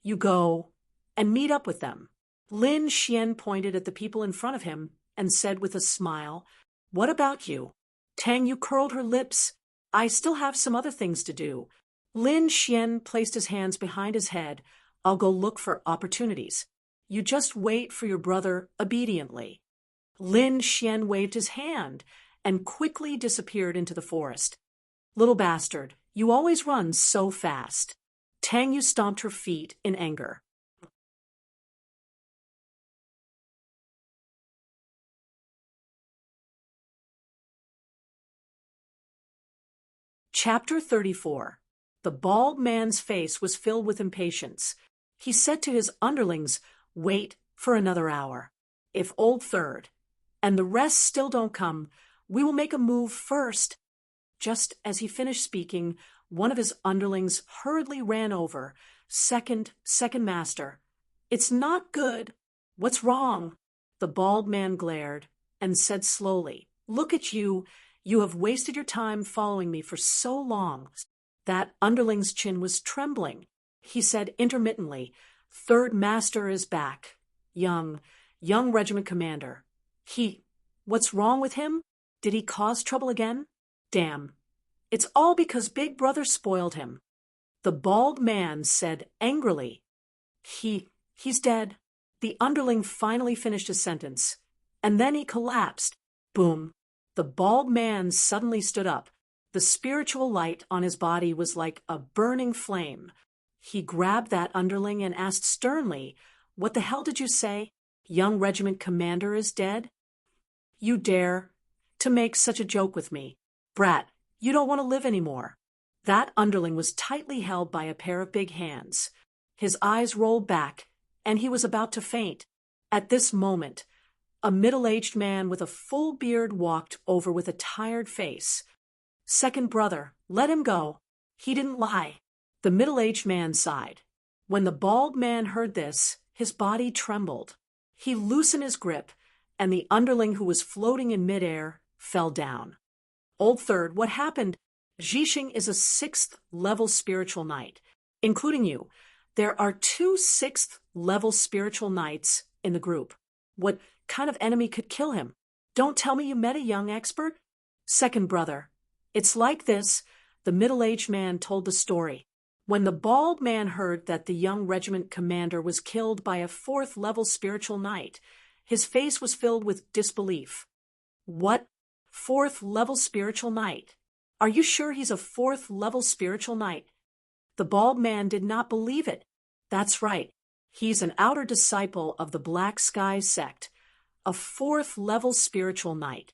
You go and meet up with them. Lin Xian pointed at the people in front of him and said with a smile, What about you? Tang Yu curled her lips. I still have some other things to do. Lin Xian placed his hands behind his head. I'll go look for opportunities. You just wait for your brother obediently. Lin Xian waved his hand and quickly disappeared into the forest. Little bastard, you always run so fast. Tang Yu stomped her feet in anger. Chapter 34. The bald man's face was filled with impatience. He said to his underlings, Wait for another hour. If old 3rd and the rest still don't come, we will make a move first. Just as he finished speaking, one of his underlings hurriedly ran over. Second master. It's not good. What's wrong? The bald man glared and said slowly, Look at you. You have wasted your time following me for so long. That underling's chin was trembling. He said intermittently, Third master is back. Young regiment commander. What's wrong with him? Did he cause trouble again? Damn. It's all because Big Brother spoiled him. The bald man said angrily, He's dead. The underling finally finished his sentence, and then he collapsed. Boom. The bald man suddenly stood up. The spiritual light on his body was like a burning flame. He grabbed that underling and asked sternly, What the hell did you say? Young regiment commander is dead? You dare to make such a joke with me. Brat, you don't want to live anymore. That underling was tightly held by a pair of big hands. His eyes rolled back, and he was about to faint. At this moment, a middle-aged man with a full beard walked over with a tired face. Second brother, let him go. He didn't lie. The middle-aged man sighed. When the bald man heard this, his body trembled. He loosened his grip, and the underling who was floating in midair fell down. Old Third, what happened? Jixing is a 6th level spiritual knight, including you. There are 2 6th level spiritual knights in the group. What kind of enemy could kill him? Don't tell me you met a young expert? Second brother, it's like this. The middle-aged man told the story. When the bald man heard that the young regiment commander was killed by a 4th level spiritual knight, his face was filled with disbelief. What? 4th level spiritual knight? Are you sure he's a 4th level spiritual knight? The bald man did not believe it. That's right. He's an outer disciple of the Black Sky sect, a 4th level spiritual knight.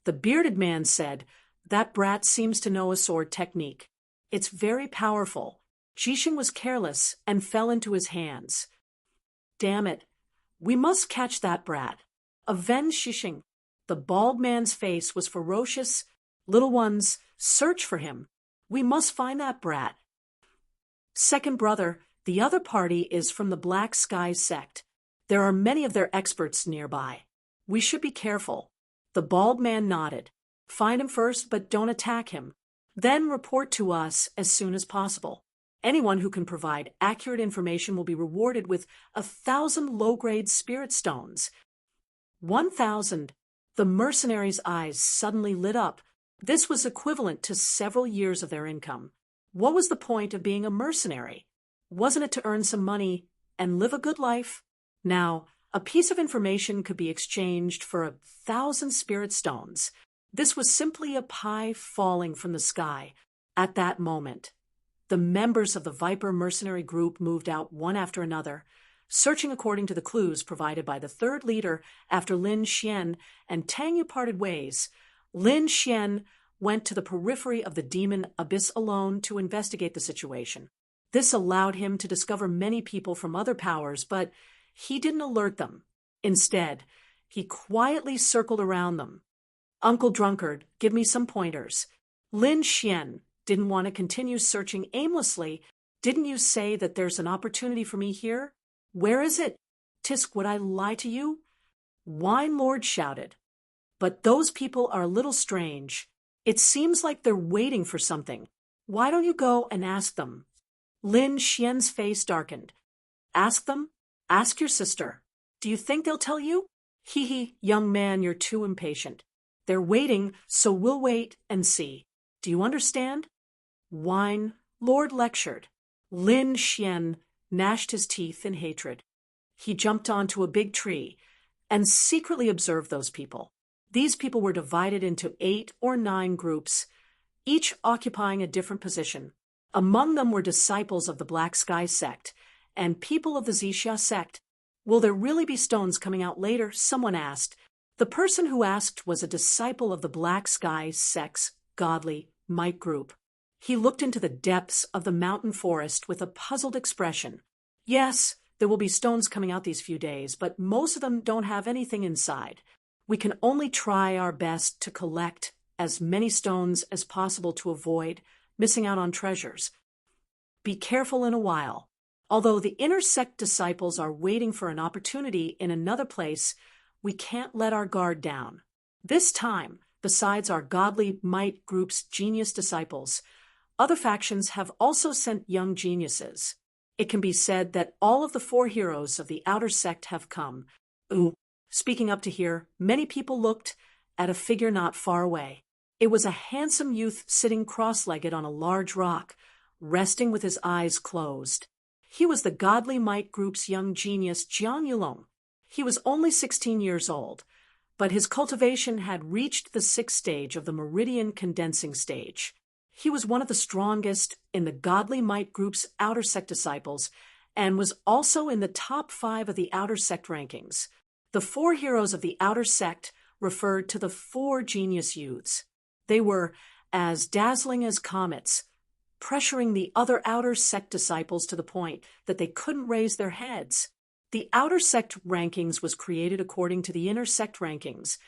The bearded man said, That brat seems to know a sword technique. It's very powerful. Jixing was careless and fell into his hands. Damn it. We must catch that brat. Avenge Jixing. The bald man's face was ferocious. Little ones, search for him. We must find that brat. Second brother, the other party is from the Black Sky sect. There are many of their experts nearby. We should be careful. The bald man nodded. Find him first, but don't attack him. Then report to us as soon as possible. Anyone who can provide accurate information will be rewarded with 1,000 low-grade spirit stones. 1,000. The mercenaries' eyes suddenly lit up. This was equivalent to several years of their income. What was the point of being a mercenary? Wasn't it to earn some money and live a good life? Now, a piece of information could be exchanged for 1,000 spirit stones. This was simply a pie falling from the sky at that moment. The members of the Viper mercenary group moved out one after another, searching according to the clues provided by the third leader after Lin Xian and Tang Yu parted ways. Lin Xian went to the periphery of the demon abyss alone to investigate the situation. This allowed him to discover many people from other powers, but he didn't alert them. Instead, he quietly circled around them. Uncle Drunkard, give me some pointers. Lin Xian didn't want to continue searching aimlessly. Didn't you say that there's an opportunity for me here? Where is it? Tisk, would I lie to you? Wine Lord shouted. But those people are a little strange. It seems like they're waiting for something. Why don't you go and ask them? Lin Xian's face darkened. Ask them? Ask your sister. Do you think they'll tell you? Hee, young man, you're too impatient. They're waiting, so we'll wait and see. Do you understand? Wine Lord lectured. Lin Xian gnashed his teeth in hatred. He jumped onto a big tree and secretly observed those people. These people were divided into 8 or 9 groups, each occupying a different position. Among them were disciples of the Black Sky sect and people of the Zixia sect. Will there really be stones coming out later? Someone asked. The person who asked was a disciple of the Black Sky sect's godly might group. He looked into the depths of the mountain forest with a puzzled expression. Yes, there will be stones coming out these few days, but most of them don't have anything inside. We can only try our best to collect as many stones as possible to avoid missing out on treasures. Be careful in a while. Although the inner sect disciples are waiting for an opportunity in another place, we can't let our guard down. This time, besides our godly might group's genius disciples, other factions have also sent young geniuses. It can be said that all of the 4 heroes of the outer sect have come. Speaking up to here, many people looked at a figure not far away. It was a handsome youth sitting cross-legged on a large rock, resting with his eyes closed. He was the godly might group's young genius, Jiang Yulong. He was only 16 years old, but his cultivation had reached the 6th stage of the meridian condensing stage. He was one of the strongest in the godly might group's outer sect disciples and was also in the top 5 of the outer sect rankings. The 4 heroes of the outer sect referred to the 4 genius youths. They were as dazzling as comets, pressuring the other outer sect disciples to the point that they couldn't raise their heads. The outer sect rankings was created according to the inner sect rankings,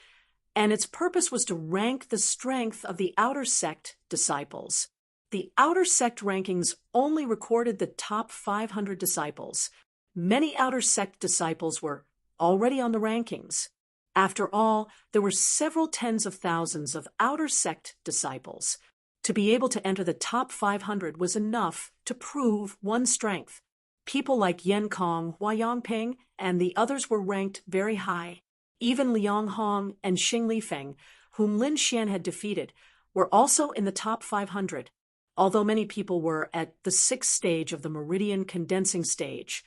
and its purpose was to rank the strength of the outer sect disciples. The outer sect rankings only recorded the top 500 disciples. Many outer sect disciples were already on the rankings. After all, there were several tens of thousands of outer sect disciples. To be able to enter the top 500 was enough to prove one's strength. People like Yan Kong, Hua Yangping, and the others were ranked very high. Even Liang Hong and Xing Lifeng, whom Lin Xian had defeated, were also in the top 500. Although many people were at the 6th stage of the meridian condensing stage,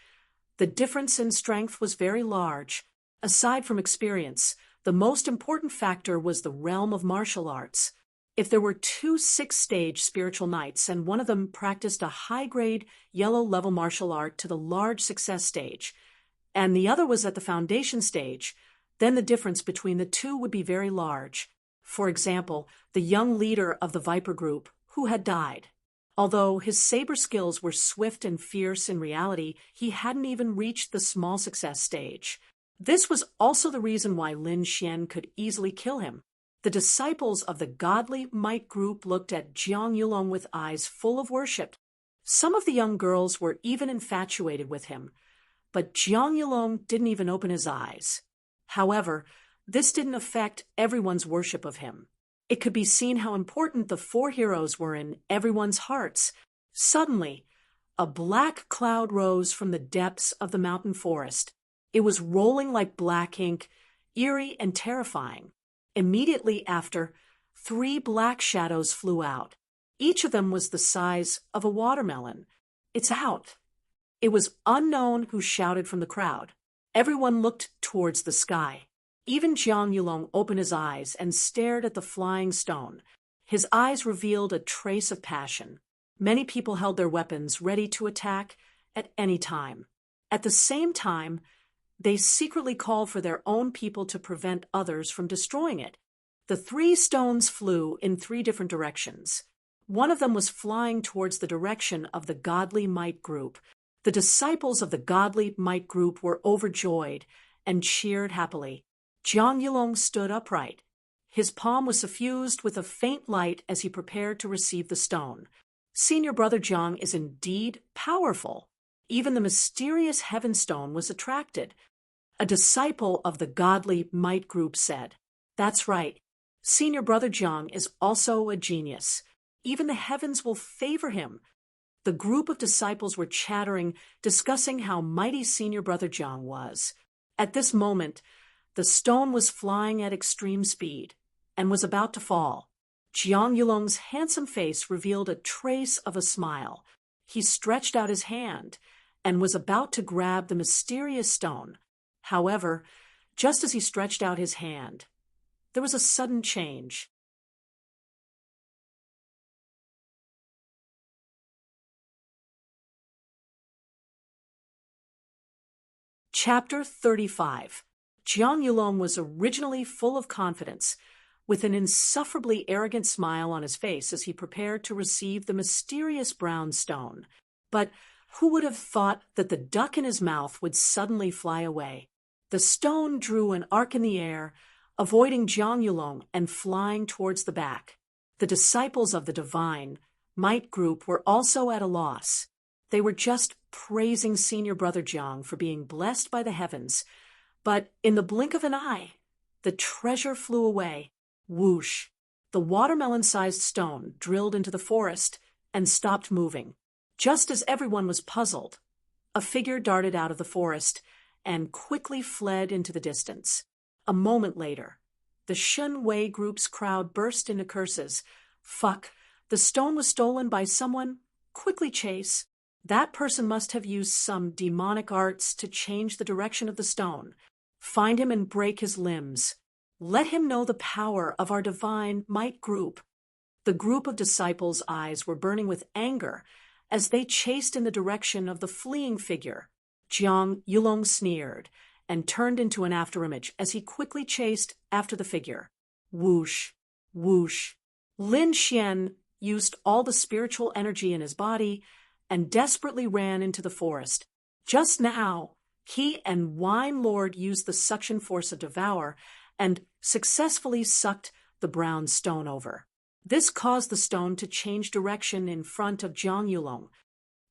the difference in strength was very large. Aside from experience, the most important factor was the realm of martial arts. If there were 2 6th-stage spiritual knights and one of them practiced a high-grade yellow-level martial art to the large success stage, and the other was at the foundation stage, then the difference between the two would be very large. For example, the young leader of the Viper group, who had died. Although his saber skills were swift and fierce in reality, he hadn't even reached the small success stage. This was also the reason why Lin Xian could easily kill him. The disciples of the godly might group looked at Jiang Yulong with eyes full of worship. Some of the young girls were even infatuated with him, but Jiang Yulong didn't even open his eyes. However, this didn't affect everyone's worship of him. It could be seen how important the 4 heroes were in everyone's hearts. Suddenly, a black cloud rose from the depths of the mountain forest. It was rolling like black ink, eerie and terrifying. Immediately after, 3 black shadows flew out. Each of them was the size of a watermelon. "It's out." It was unknown who shouted from the crowd. Everyone looked towards the sky. Even Jiang Yulong opened his eyes and stared at the flying stone. His eyes revealed a trace of passion. Many people held their weapons ready to attack at any time. At the same time, they secretly called for their own people to prevent others from destroying it. The 3 stones flew in 3 different directions. One of them was flying towards the direction of the godly might group. The disciples of the godly might group were overjoyed and cheered happily. Jiang Yulong stood upright. His palm was suffused with a faint light as he prepared to receive the stone. Senior brother Jiang is indeed powerful. Even the mysterious heaven stone was attracted. A disciple of the godly might group said, "That's right. Senior brother Jiang is also a genius. Even the heavens will favor him." The group of disciples were chattering, discussing how mighty senior brother Jiang was. At this moment, the stone was flying at extreme speed and was about to fall. Jiang Yulong's handsome face revealed a trace of a smile. He stretched out his hand and was about to grab the mysterious stone. However, just as he stretched out his hand, there was a sudden change. Chapter 35. Jiang Yulong was originally full of confidence, with an insufferably arrogant smile on his face as he prepared to receive the mysterious brown stone. But who would have thought that the duck in his mouth would suddenly fly away? The stone drew an arc in the air, avoiding Jiang Yulong and flying towards the back. The disciples of the divine might group were also at a loss. They were just praising senior brother Jiang for being blessed by the heavens, but in the blink of an eye, the treasure flew away. Whoosh! The watermelon-sized stone drilled into the forest and stopped moving. Just as everyone was puzzled, a figure darted out of the forest and quickly fled into the distance. A moment later, the Shun Wei group's crowd burst into curses. Fuck, the stone was stolen by someone. Quickly chase. That person must have used some demonic arts to change the direction of the stone. Find him and break his limbs. Let him know the power of our divine might group. The group of disciples' eyes were burning with anger as they chased in the direction of the fleeing figure. Jiang Yulong sneered and turned into an afterimage as he quickly chased after the figure. Whoosh, whoosh. Lin Xian used all the spiritual energy in his body and desperately ran into the forest. Just now, he and Wine Lord used the suction force of Devour and successfully sucked the brown stone over. This caused the stone to change direction in front of Jiang Yulong.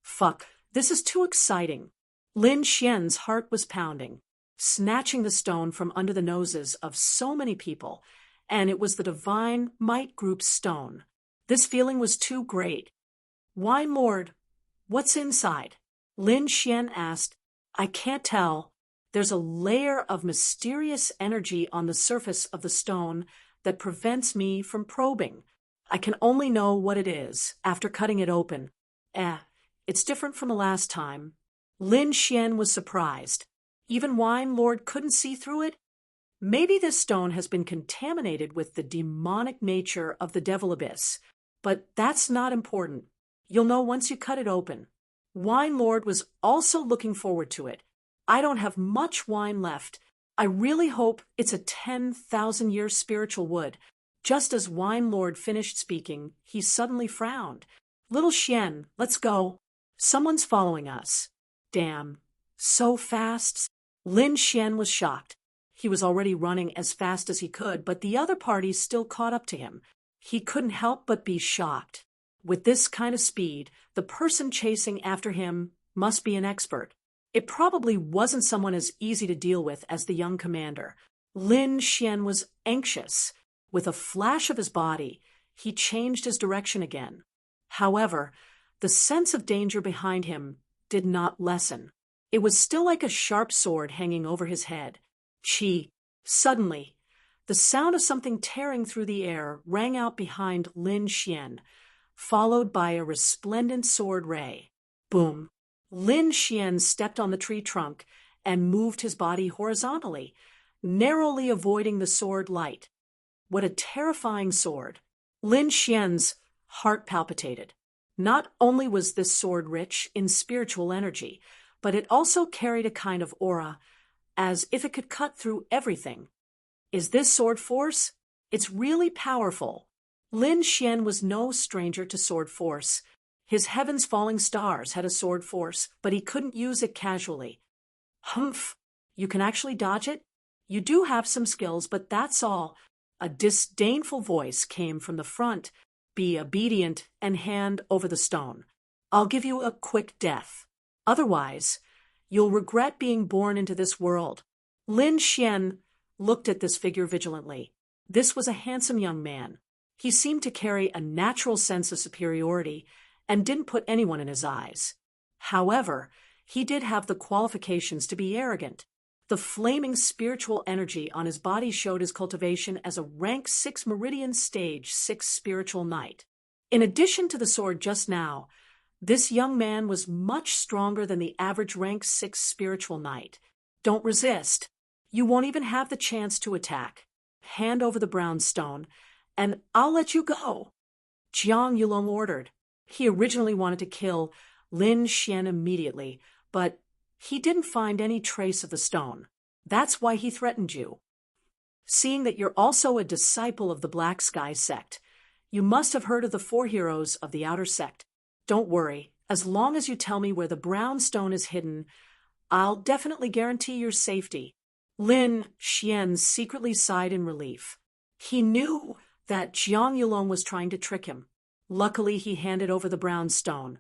Fuck, this is too exciting. Lin Xian's heart was pounding, snatching the stone from under the noses of so many people, and it was the divine might group's stone. This feeling was too great. Wine Lord, what's inside? Lin Xian asked. I can't tell. There's a layer of mysterious energy on the surface of the stone that prevents me from probing. I can only know what it is after cutting it open. It's different from the last time. Lin Xian was surprised. Even Wine Lord couldn't see through it? Maybe this stone has been contaminated with the demonic nature of the Devil Abyss, but that's not important. You'll know once you cut it open. Wine Lord was also looking forward to it. I don't have much wine left. I really hope it's a 10,000-year spiritual wood. Just as Wine Lord finished speaking, he suddenly frowned. Little Xian, let's go. Someone's following us. Damn. So fast. Lin Xian was shocked. He was already running as fast as he could, but the other party still caught up to him. He couldn't help but be shocked. With this kind of speed, the person chasing after him must be an expert. It probably wasn't someone as easy to deal with as the young commander. Lin Xian was anxious. With a flash of his body, he changed his direction again. However, the sense of danger behind him did not lessen. It was still like a sharp sword hanging over his head. Chi. Suddenly, the sound of something tearing through the air rang out behind Lin Xian, followed by a resplendent sword ray. Boom. Lin Xian stepped on the tree trunk and moved his body horizontally, narrowly avoiding the sword light. What a terrifying sword. Lin Xian's heart palpitated. Not only was this sword rich in spiritual energy, but it also carried a kind of aura, as if it could cut through everything. Is this sword force? It's really powerful. Lin Xian was no stranger to sword force. His heaven's falling stars had a sword force, but he couldn't use it casually. Humph! You can actually dodge it? You do have some skills, but that's all. A disdainful voice came from the front. Be obedient and hand over the stone. I'll give you a quick death. Otherwise, you'll regret being born into this world. Lin Xian looked at this figure vigilantly. This was a handsome young man. He seemed to carry a natural sense of superiority and didn't put anyone in his eyes. However, he did have the qualifications to be arrogant. The flaming spiritual energy on his body showed his cultivation as a rank 6 Meridian Stage 6 spiritual knight. In addition to the sword just now, this young man was much stronger than the average rank 6 spiritual knight. Don't resist. You won't even have the chance to attack. Hand over the brown stone, and I'll let you go. Jiang Yulong ordered. He originally wanted to kill Lin Xian immediately, but he didn't find any trace of the stone. That's why he threatened you. Seeing that you're also a disciple of the Black Sky sect, you must have heard of the 4 heroes of the outer sect. Don't worry, as long as you tell me where the brown stone is hidden, I'll definitely guarantee your safety. Lin Xian secretly sighed in relief. He knew that Jiang Yulong was trying to trick him. Luckily, he handed over the brown stone,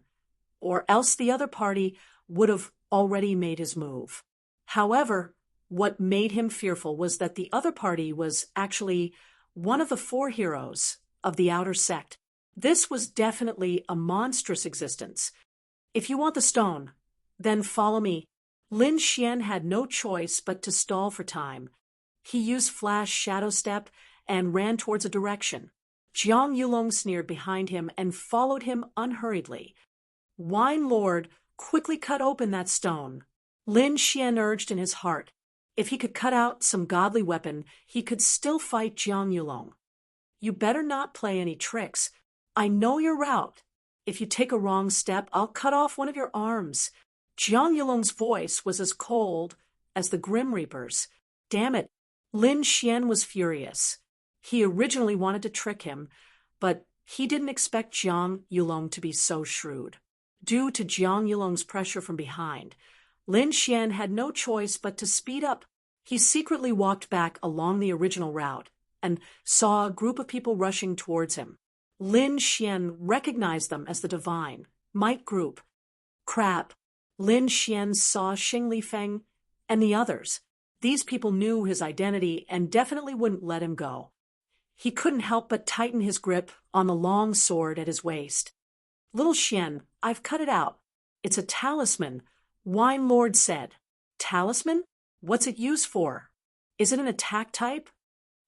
or else the other party would have already made his move. However, what made him fearful was that the other party was actually one of the 4 heroes of the outer sect. This was definitely a monstrous existence. If you want the stone, then follow me. Lin Xian had no choice but to stall for time. He used Flash Shadow Step and ran towards a direction. Jiang Yulong sneered behind him and followed him unhurriedly. Wine Lord quickly cut open that stone. Lin Xian urged in his heart. If he could cut out some godly weapon, he could still fight Jiang Yulong. You better not play any tricks. I know your route. If you take a wrong step, I'll cut off one of your arms. Jiang Yulong's voice was as cold as the Grim Reaper's. Damn it. Lin Xian was furious. He originally wanted to trick him, but he didn't expect Jiang Yulong to be so shrewd. Due to Jiang Yulong's pressure from behind, Lin Xian had no choice but to speed up. He secretly walked back along the original route and saw a group of people rushing towards him. Lin Xian recognized them as the Divine Might Group. Crap. Lin Xian saw Xing Lifeng and the others. These people knew his identity and definitely wouldn't let him go. He couldn't help but tighten his grip on the long sword at his waist. Little Xian, I've cut it out. It's a talisman, Wine Lord said. Talisman? What's it used for? Is it an attack type?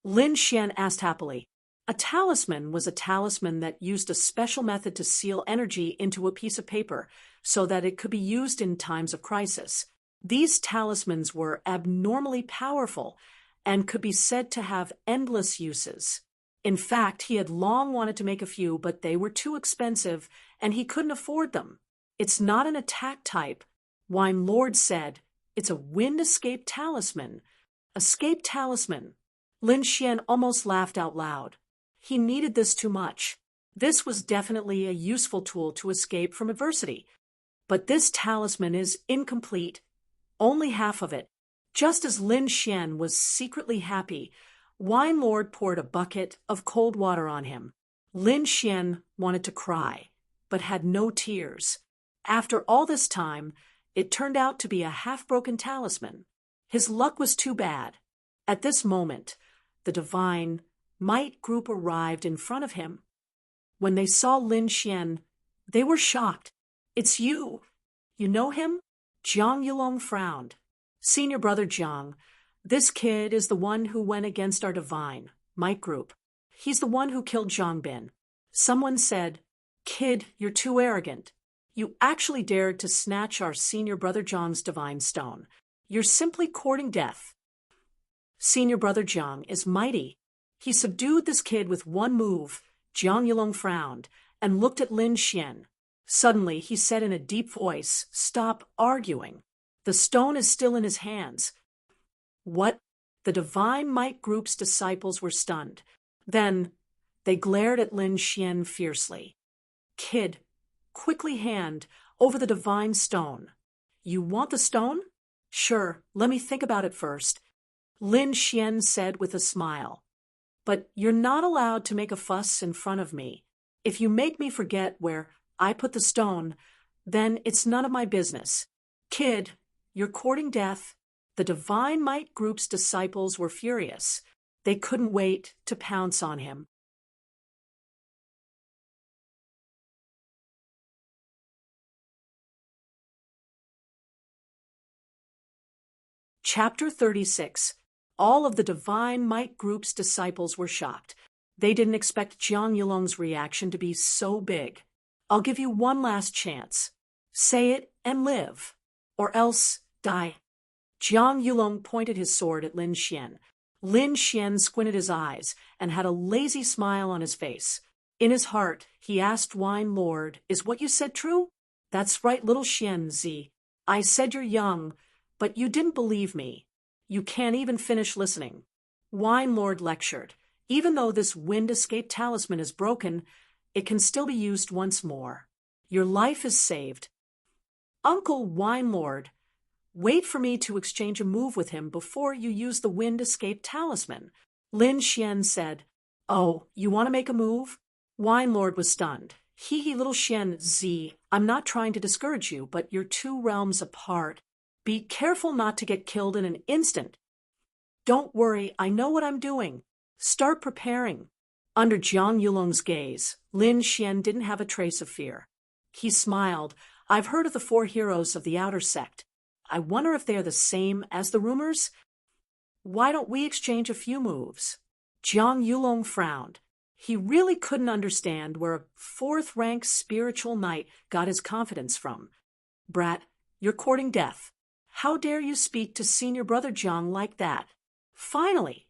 Lin Xian asked happily. A talisman was a talisman that used a special method to seal energy into a piece of paper so that it could be used in times of crisis. These talismans were abnormally powerful and could be said to have endless uses. In fact, he had long wanted to make a few, but they were too expensive and he couldn't afford them. It's not an attack type, Wine Lord said. It's a wind escape talisman. Escape talisman. Lin Xian almost laughed out loud. He needed this too much. This was definitely a useful tool to escape from adversity. But this talisman is incomplete. Only half of it. Just as Lin Xian was secretly happy, Wine Lord poured a bucket of cold water on him. Lin Xian wanted to cry, but had no tears. After all this time, it turned out to be a half-broken talisman. His luck was too bad. At this moment, the Divine Might Group arrived in front of him. When they saw Lin Xian, they were shocked. It's you. You know him? Jiang Yulong frowned. Senior brother Jiang, this kid is the one who went against our Divine Might Group. He's the one who killed Zhang Bin. Someone said, Kid, you're too arrogant. You actually dared to snatch our senior brother Jiang's divine stone. You're simply courting death. Senior brother Jiang is mighty. He subdued this kid with one move. Jiang Yulong frowned and looked at Lin Xian. Suddenly, he said in a deep voice, Stop arguing. The stone is still in his hands. What? The Divine Might Group's disciples were stunned. Then, they glared at Lin Xian fiercely. Kid, quickly hand over the divine stone. You want the stone? Sure, let me think about it first. Lin Xian said with a smile. But you're not allowed to make a fuss in front of me. If you make me forget where I put the stone, then it's none of my business. Kid, you're courting death. The Divine Might Group's disciples were furious. They couldn't wait to pounce on him. Chapter 36. All of the Divine Might Group's disciples were shocked. They didn't expect Jiang Yulong's reaction to be so big. I'll give you one last chance. Say it and live, or else die. Jiang Yulong pointed his sword at Lin Xian. Lin Xian squinted his eyes and had a lazy smile on his face. In his heart, he asked Wine Lord, Is what you said true? That's right, little Xian Zi. I said you're young, but you didn't believe me. You can't even finish listening. Wine Lord lectured. Even though this wind escape talisman is broken, it can still be used once more. Your life is saved. Uncle Wine Lord, Wait for me to exchange a move with him before you use the wind escape talisman. Lin Xian said. Oh, you want to make a move? Wine Lord was stunned. Hee little Xian Z, I'm not trying to discourage you, but you're 2 realms apart. Be careful not to get killed in an instant. Don't worry, I know what I'm doing. Start preparing. Under Jiang Yulong's gaze, Lin Xian didn't have a trace of fear. He smiled. I've heard of the 4 heroes of the outer sect. I wonder if they are the same as the rumors? Why don't we exchange a few moves? Jiang Yulong frowned. He really couldn't understand where a 4th-rank spiritual knight got his confidence from. Brat, you're courting death. How dare you speak to senior brother Jiang like that? Finally,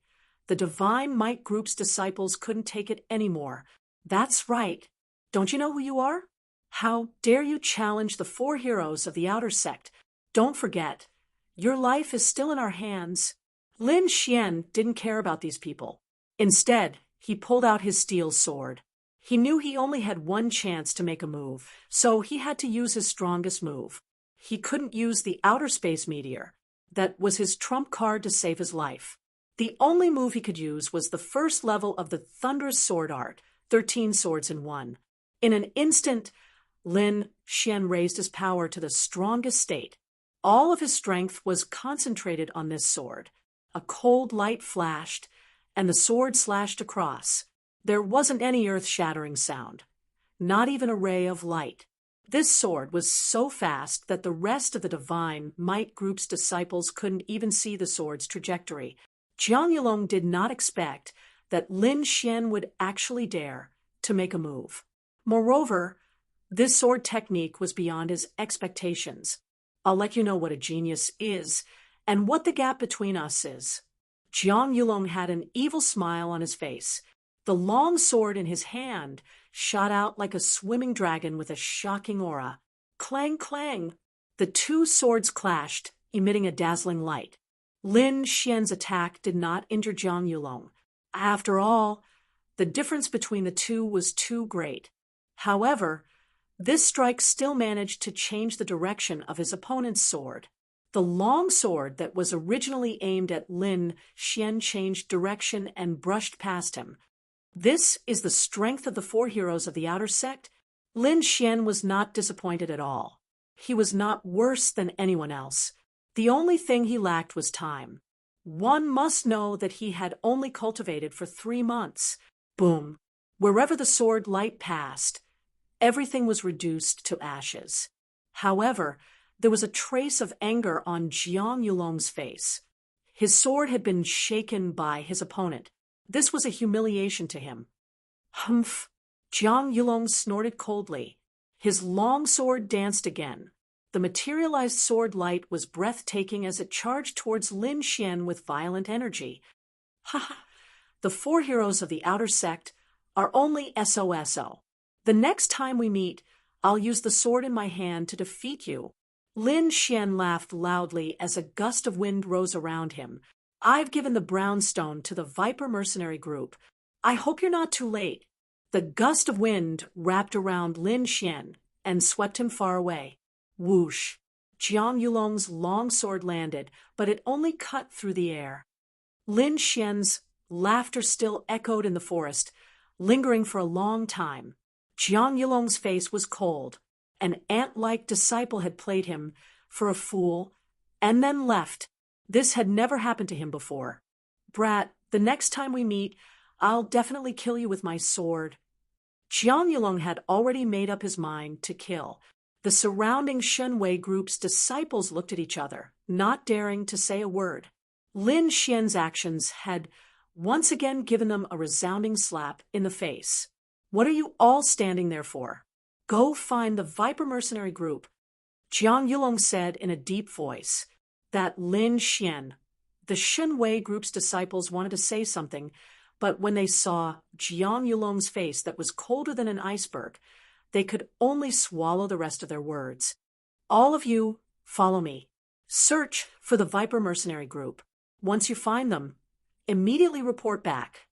the Divine Might Group's disciples couldn't take it anymore. That's right. Don't you know who you are? How dare you challenge the 4 heroes of the outer sect? Don't forget, your life is still in our hands. Lin Xian didn't care about these people. Instead, he pulled out his steel sword. He knew he only had 1 chance to make a move, so he had to use his strongest move. He couldn't use the outer space meteor. That was his trump card to save his life. The only move he could use was the first level of the thunderous sword art, 13 swords in 1. In an instant, Lin Xian raised his power to the strongest state. All of his strength was concentrated on this sword. A cold light flashed, and the sword slashed across. There wasn't any earth-shattering sound, not even a ray of light. This sword was so fast that the rest of the Divine Might Group's disciples couldn't even see the sword's trajectory. Jiang Yulong did not expect that Lin Xian would actually dare to make a move. Moreover, this sword technique was beyond his expectations. I'll let you know what a genius is and what the gap between us is. Jiang Yulong had an evil smile on his face. The long sword in his hand shot out like a swimming dragon with a shocking aura. Clang, clang! The 2 swords clashed, emitting a dazzling light. Lin Xian's attack did not injure Jiang Yulong. After all, the difference between the 2 was too great. However, this strike still managed to change the direction of his opponent's sword. The long sword that was originally aimed at Lin Xian changed direction and brushed past him. This is the strength of the 4 heroes of the outer sect? Lin Xian was not disappointed at all. He was not worse than anyone else. The only thing he lacked was time. One must know that he had only cultivated for 3 months. Boom! Wherever the sword light passed, everything was reduced to ashes. However, there was a trace of anger on Jiang Yulong's face. His sword had been shaken by his opponent. This was a humiliation to him. Humph! Jiang Yulong snorted coldly. His long sword danced again. The materialized sword light was breathtaking as it charged towards Lin Xian with violent energy. Ha ha! The 4 heroes of the outer sect are only SOSO. The next time we meet, I'll use the sword in my hand to defeat you. Lin Xian laughed loudly as a gust of wind rose around him. I've given the brownstone to the Viper mercenary group. I hope you're not too late. The gust of wind wrapped around Lin Xian and swept him far away. Whoosh! Jiang Yulong's long sword landed, but it only cut through the air. Lin Xian's laughter still echoed in the forest, lingering for a long time. Jiang Yulong's face was cold. An ant-like disciple had played him for a fool and then left. This had never happened to him before. Brat, the next time we meet, I'll definitely kill you with my sword. Jiang Yulong had already made up his mind to kill. The surrounding Shenwei group's disciples looked at each other, not daring to say a word. Lin Xian's actions had once again given them a resounding slap in the face. What are you all standing there for? Go find the Viper mercenary group. Jiang Yulong said in a deep voice. That Lin Xian. The Shenwei group's disciples wanted to say something, but when they saw Jiang Yulong's face that was colder than an iceberg, they could only swallow the rest of their words. All of you, follow me. Search for the Viper mercenary group. Once you find them, immediately report back.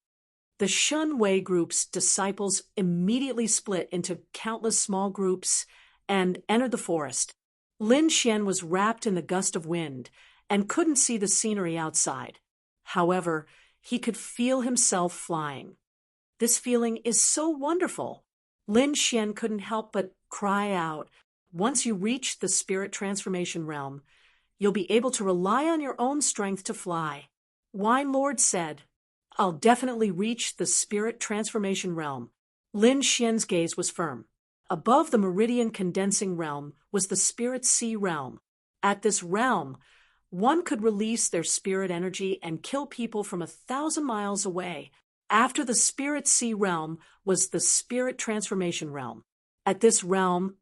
The Shenwei group's disciples immediately split into countless small groups and entered the forest. Lin Xian was wrapped in the gust of wind and couldn't see the scenery outside. However, he could feel himself flying. This feeling is so wonderful. Lin Xian couldn't help but cry out. Once you reach the spirit transformation realm, you'll be able to rely on your own strength to fly. Wine Lord said, I'll definitely reach the spirit transformation realm. Lin Xian's gaze was firm. Above the meridian condensing realm was the spirit sea realm. At this realm, one could release their spirit energy and kill people from 1,000 miles away. After the spirit sea realm was the spirit transformation realm. At this realm,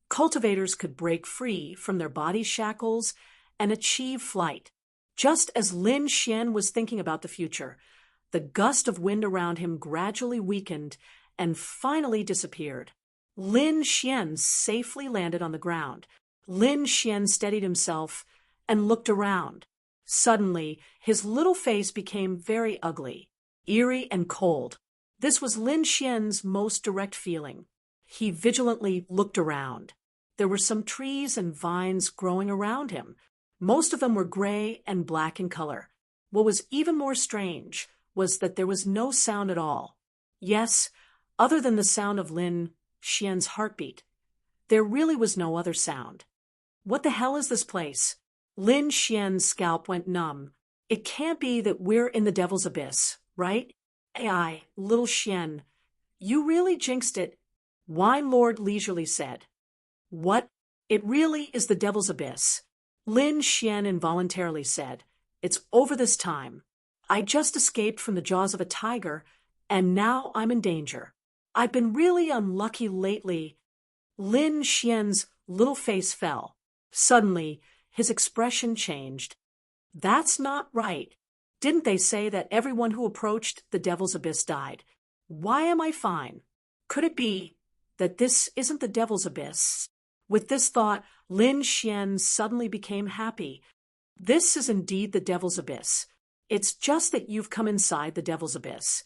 cultivators could break free from their body shackles and achieve flight. Just as Lin Xian was thinking about the future, the gust of wind around him gradually weakened and finally disappeared. Lin Xian safely landed on the ground. Lin Xian steadied himself and looked around. Suddenly, his little face became very ugly, eerie and cold. This was Lin Xian's most direct feeling. He vigilantly looked around. There were some trees and vines growing around him. Most of them were gray and black in color. What was even more strange was that there was no sound at all. Yes, other than the sound of Lin Xian's heartbeat. There really was no other sound. What the hell is this place? Lin Xian's scalp went numb. It can't be that we're in the Devil's Abyss, right? AI, little Xian, you really jinxed it, Wine Lord leisurely said. What? It really is the Devil's Abyss, Lin Xian involuntarily said. It's over this time. I just escaped from the jaws of a tiger, and now I'm in danger. I've been really unlucky lately. Lin Xian's little face fell. Suddenly, his expression changed. That's not right. Didn't they say that everyone who approached the Devil's Abyss died? Why am I fine? Could it be that this isn't the Devil's Abyss? With this thought, Lin Xian suddenly became happy. This is indeed the Devil's Abyss. It's just that you've come inside the Devil's Abyss.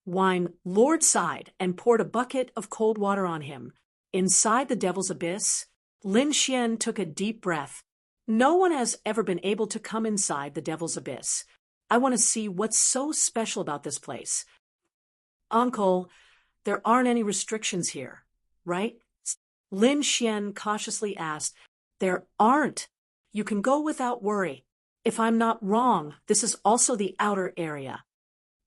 Wine Lord sighed and poured a bucket of cold water on him. Inside the Devil's Abyss, Lin Xian took a deep breath. No one has ever been able to come inside the Devil's Abyss. I want to see what's so special about this place. Uncle, there aren't any restrictions here, right? Lin Xian cautiously asked. There aren't. You can go without worry. If I'm not wrong, this is also the outer area.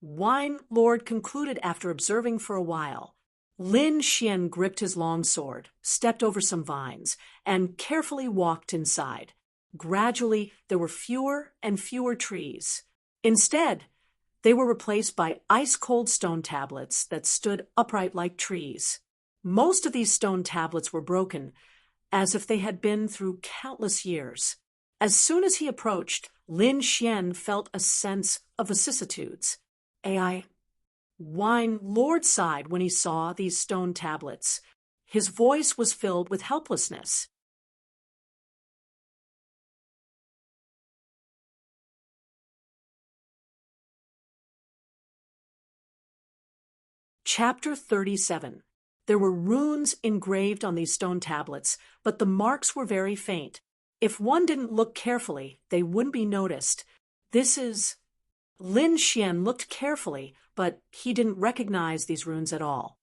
Wine Lord concluded after observing for a while. Lin Xian gripped his long sword, stepped over some vines, and carefully walked inside. Gradually, there were fewer and fewer trees. Instead, they were replaced by ice-cold stone tablets that stood upright like trees. Most of these stone tablets were broken, as if they had been through countless years. As soon as he approached, Lin Xian felt a sense of vicissitudes. AI. Wine Lord sighed when he saw these stone tablets. His voice was filled with helplessness. Chapter 37. There were runes engraved on these stone tablets, but the marks were very faint. If one didn't look carefully, they wouldn't be noticed. This is... Lin Xian looked carefully, but he didn't recognize these runes at all.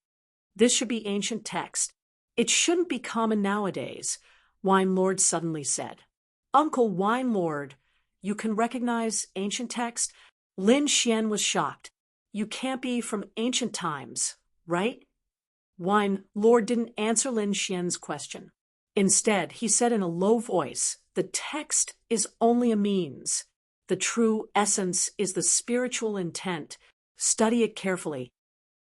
This should be ancient text. It shouldn't be common nowadays, Wine Lord suddenly said. Uncle Wine Lord, you can recognize ancient text? Lin Xian was shocked. You can't be from ancient times, right? Wine Lord didn't answer Lin Xian's question. Instead, he said in a low voice, the text is only a means. The true essence is the spiritual intent. Study it carefully.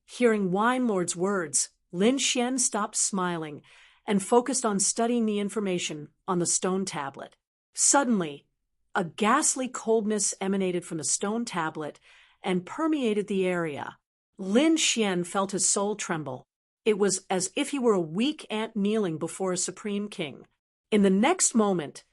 Hearing Wine Lord's words, Lin Xian stopped smiling and focused on studying the information on the stone tablet. Suddenly, a ghastly coldness emanated from the stone tablet and permeated the area. Lin Xian felt his soul tremble. It was as if he were a weak ant kneeling before a supreme king. In the next moment,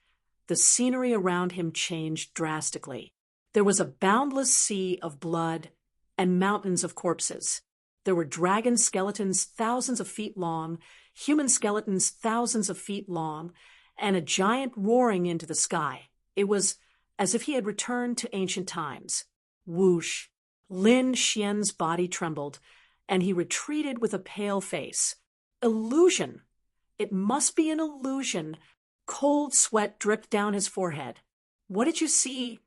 the scenery around him changed drastically. There was a boundless sea of blood and mountains of corpses. There were dragon skeletons thousands of feet long, human skeletons thousands of feet long, and a giant roaring into the sky. It was as if he had returned to ancient times. Whoosh! Lin Xian's body trembled, and he retreated with a pale face. Illusion! It must be an illusion. Cold sweat dripped down his forehead. What did you see?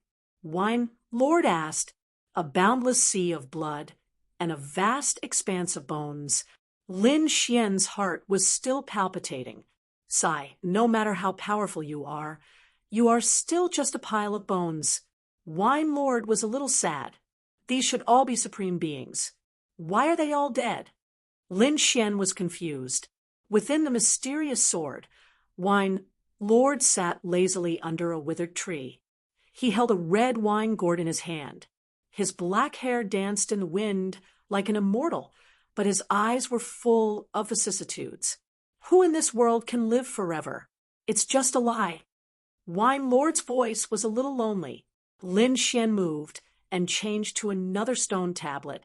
Wine Lord asked. A boundless sea of blood and a vast expanse of bones. Lin Xian's heart was still palpitating. Sigh, no matter how powerful you are still just a pile of bones. Wine Lord was a little sad. These should all be supreme beings. Why are they all dead? Lin Xian was confused. Within the mysterious sword, Wine Lord sat lazily under a withered tree. He held a red wine gourd in his hand. His black hair danced in the wind like an immortal, but his eyes were full of vicissitudes. Who in this world can live forever? It's just a lie. Wine Lord's voice was a little lonely. Lin Xian moved and changed to another stone tablet.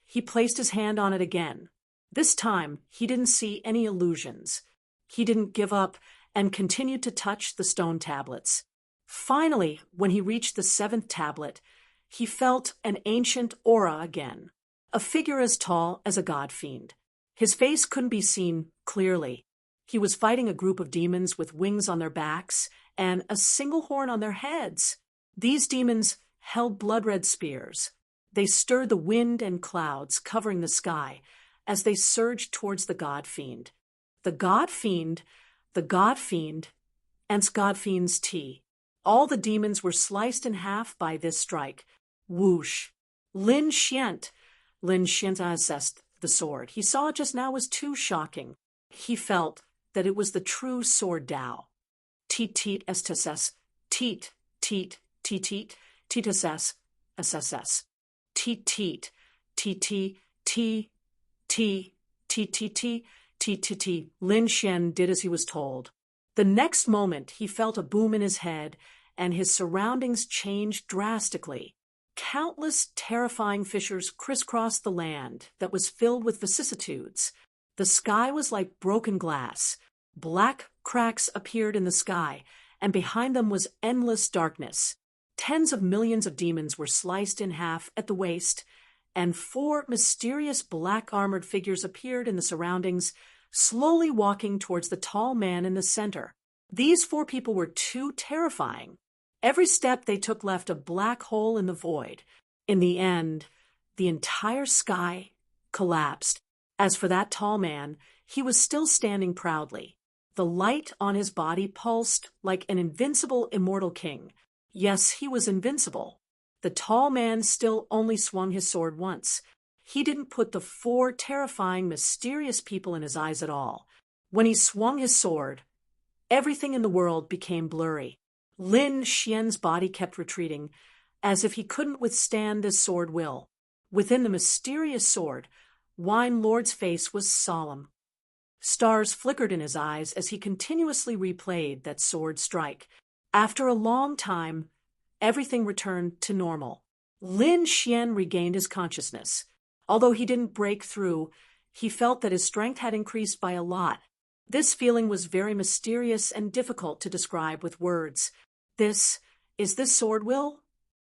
He placed his hand on it again. This time, he didn't see any illusions. He didn't give up and continued to touch the stone tablets. Finally, when he reached the 7th tablet, he felt an ancient aura again, a figure as tall as a god fiend. His face couldn't be seen clearly. He was fighting a group of demons with wings on their backs and a single horn on their heads. These demons held blood-red spears. They stirred the wind and clouds covering the sky as they surged towards the god fiend. The god fiend, and god fiend's tea. All the demons were sliced in half by this strike. Whoosh! Lin Xian assessed the sword. He saw it just now was too shocking. He felt that it was the true sword Tao. Teet SSS, teet SSS, teet T. Lin Xian did as he was told. The next moment he felt a boom in his head, and his surroundings changed drastically. Countless terrifying fissures crisscrossed the land that was filled with vicissitudes. The sky was like broken glass. Black cracks appeared in the sky, and behind them was endless darkness. Tens of millions of demons were sliced in half at the waist, and 4 mysterious black-armored figures appeared in the surroundings, slowly walking towards the tall man in the center. These 4 people were too terrifying. Every step they took left a black hole in the void. In the end, the entire sky collapsed. As for that tall man, he was still standing proudly. The light on his body pulsed like an invincible immortal king. Yes, he was invincible. The tall man still only swung his sword once. He didn't put the 4 terrifying, mysterious people in his eyes at all. When he swung his sword, everything in the world became blurry. Lin Xian's body kept retreating, as if he couldn't withstand this sword will. Within the mysterious sword, Wine Lord's face was solemn. Stars flickered in his eyes as he continuously replayed that sword strike. After a long time, everything returned to normal. Lin Xian regained his consciousness. Although he didn't break through, he felt that his strength had increased by a lot. This feeling was very mysterious and difficult to describe with words. Is this sword will?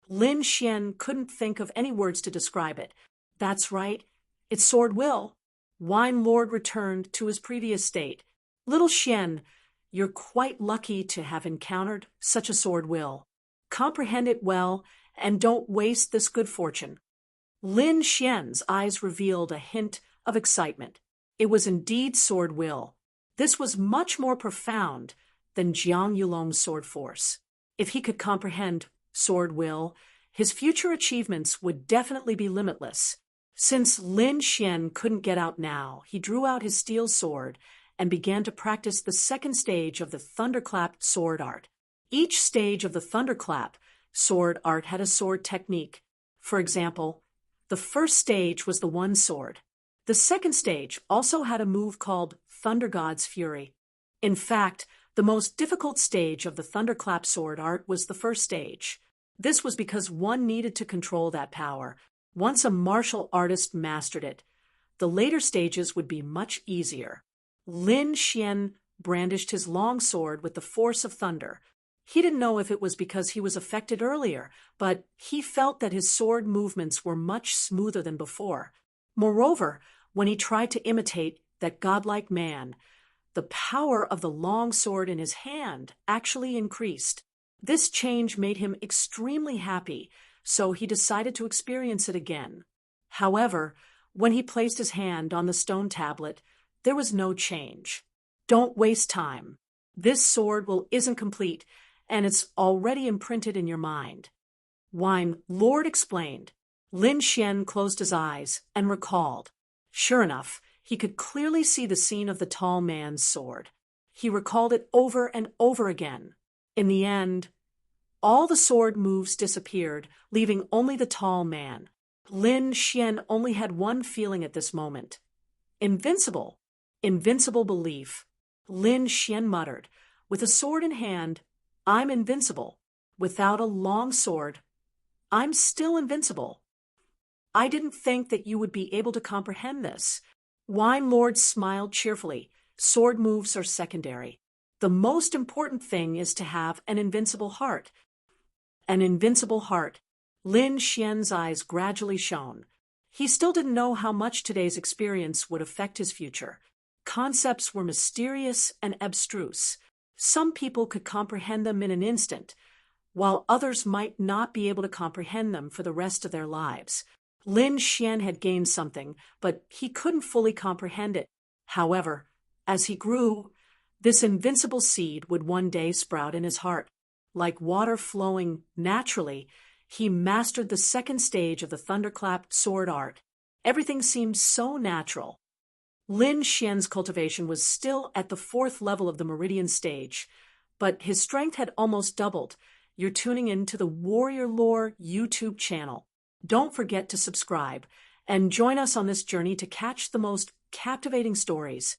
Lin Xian couldn't think of any words to describe it. That's right, it's sword will. Wine Lord returned to his previous state. Little Xian, you're quite lucky to have encountered such a sword will. Comprehend it well and don't waste this good fortune. Lin Xian's eyes revealed a hint of excitement. It was indeed sword will. This was much more profound than Jiang Yulong's sword force. If he could comprehend sword will, his future achievements would definitely be limitless. Since Lin Xian couldn't get out now, he drew out his steel sword and began to practice the 2nd stage of the thunderclap sword art. Each stage of the thunderclap sword art had a sword technique. For example, the 1st stage was the one sword. The 2nd stage also had a move called Thunder God's Fury. In fact, the most difficult stage of the thunderclap sword art was the 1st stage. This was because one needed to control that power. Once a martial artist mastered it, the later stages would be much easier. Lin Xian brandished his long sword with the force of thunder. He didn't know if it was because he was affected earlier, but he felt that his sword movements were much smoother than before. Moreover, when he tried to imitate that godlike man, the power of the long sword in his hand actually increased. This change made him extremely happy, so he decided to experience it again. However, when he placed his hand on the stone tablet, there was no change. Don't waste time. This sword isn't complete, and it's already imprinted in your mind. Wine Lord explained. Lin Xian closed his eyes and recalled. Sure enough, he could clearly see the scene of the tall man's sword. He recalled it over and over again. In the end, all the sword moves disappeared, leaving only the tall man. Lin Xian only had one feeling at this moment. Invincible. Invincible belief. Lin Xian muttered, with a sword in hand, I'm invincible. Without a long sword, I'm still invincible. I didn't think that you would be able to comprehend this. Wine Lord smiled cheerfully. Sword moves are secondary. The most important thing is to have an invincible heart. An invincible heart. Lin Xian's eyes gradually shone. He still didn't know how much today's experience would affect his future. Concepts were mysterious and abstruse. Some people could comprehend them in an instant, while others might not be able to comprehend them for the rest of their lives. Lin Xian had gained something, but he couldn't fully comprehend it. However, as he grew, this invincible seed would one day sprout in his heart. Like water flowing naturally, he mastered the second stage of the thunderclap sword art. Everything seemed so natural. Lin Xian's cultivation was still at the 4th level of the Meridian stage, but his strength had almost doubled. You're tuning in to the Warrior Lore YouTube channel. Don't forget to subscribe and join us on this journey to catch the most captivating stories.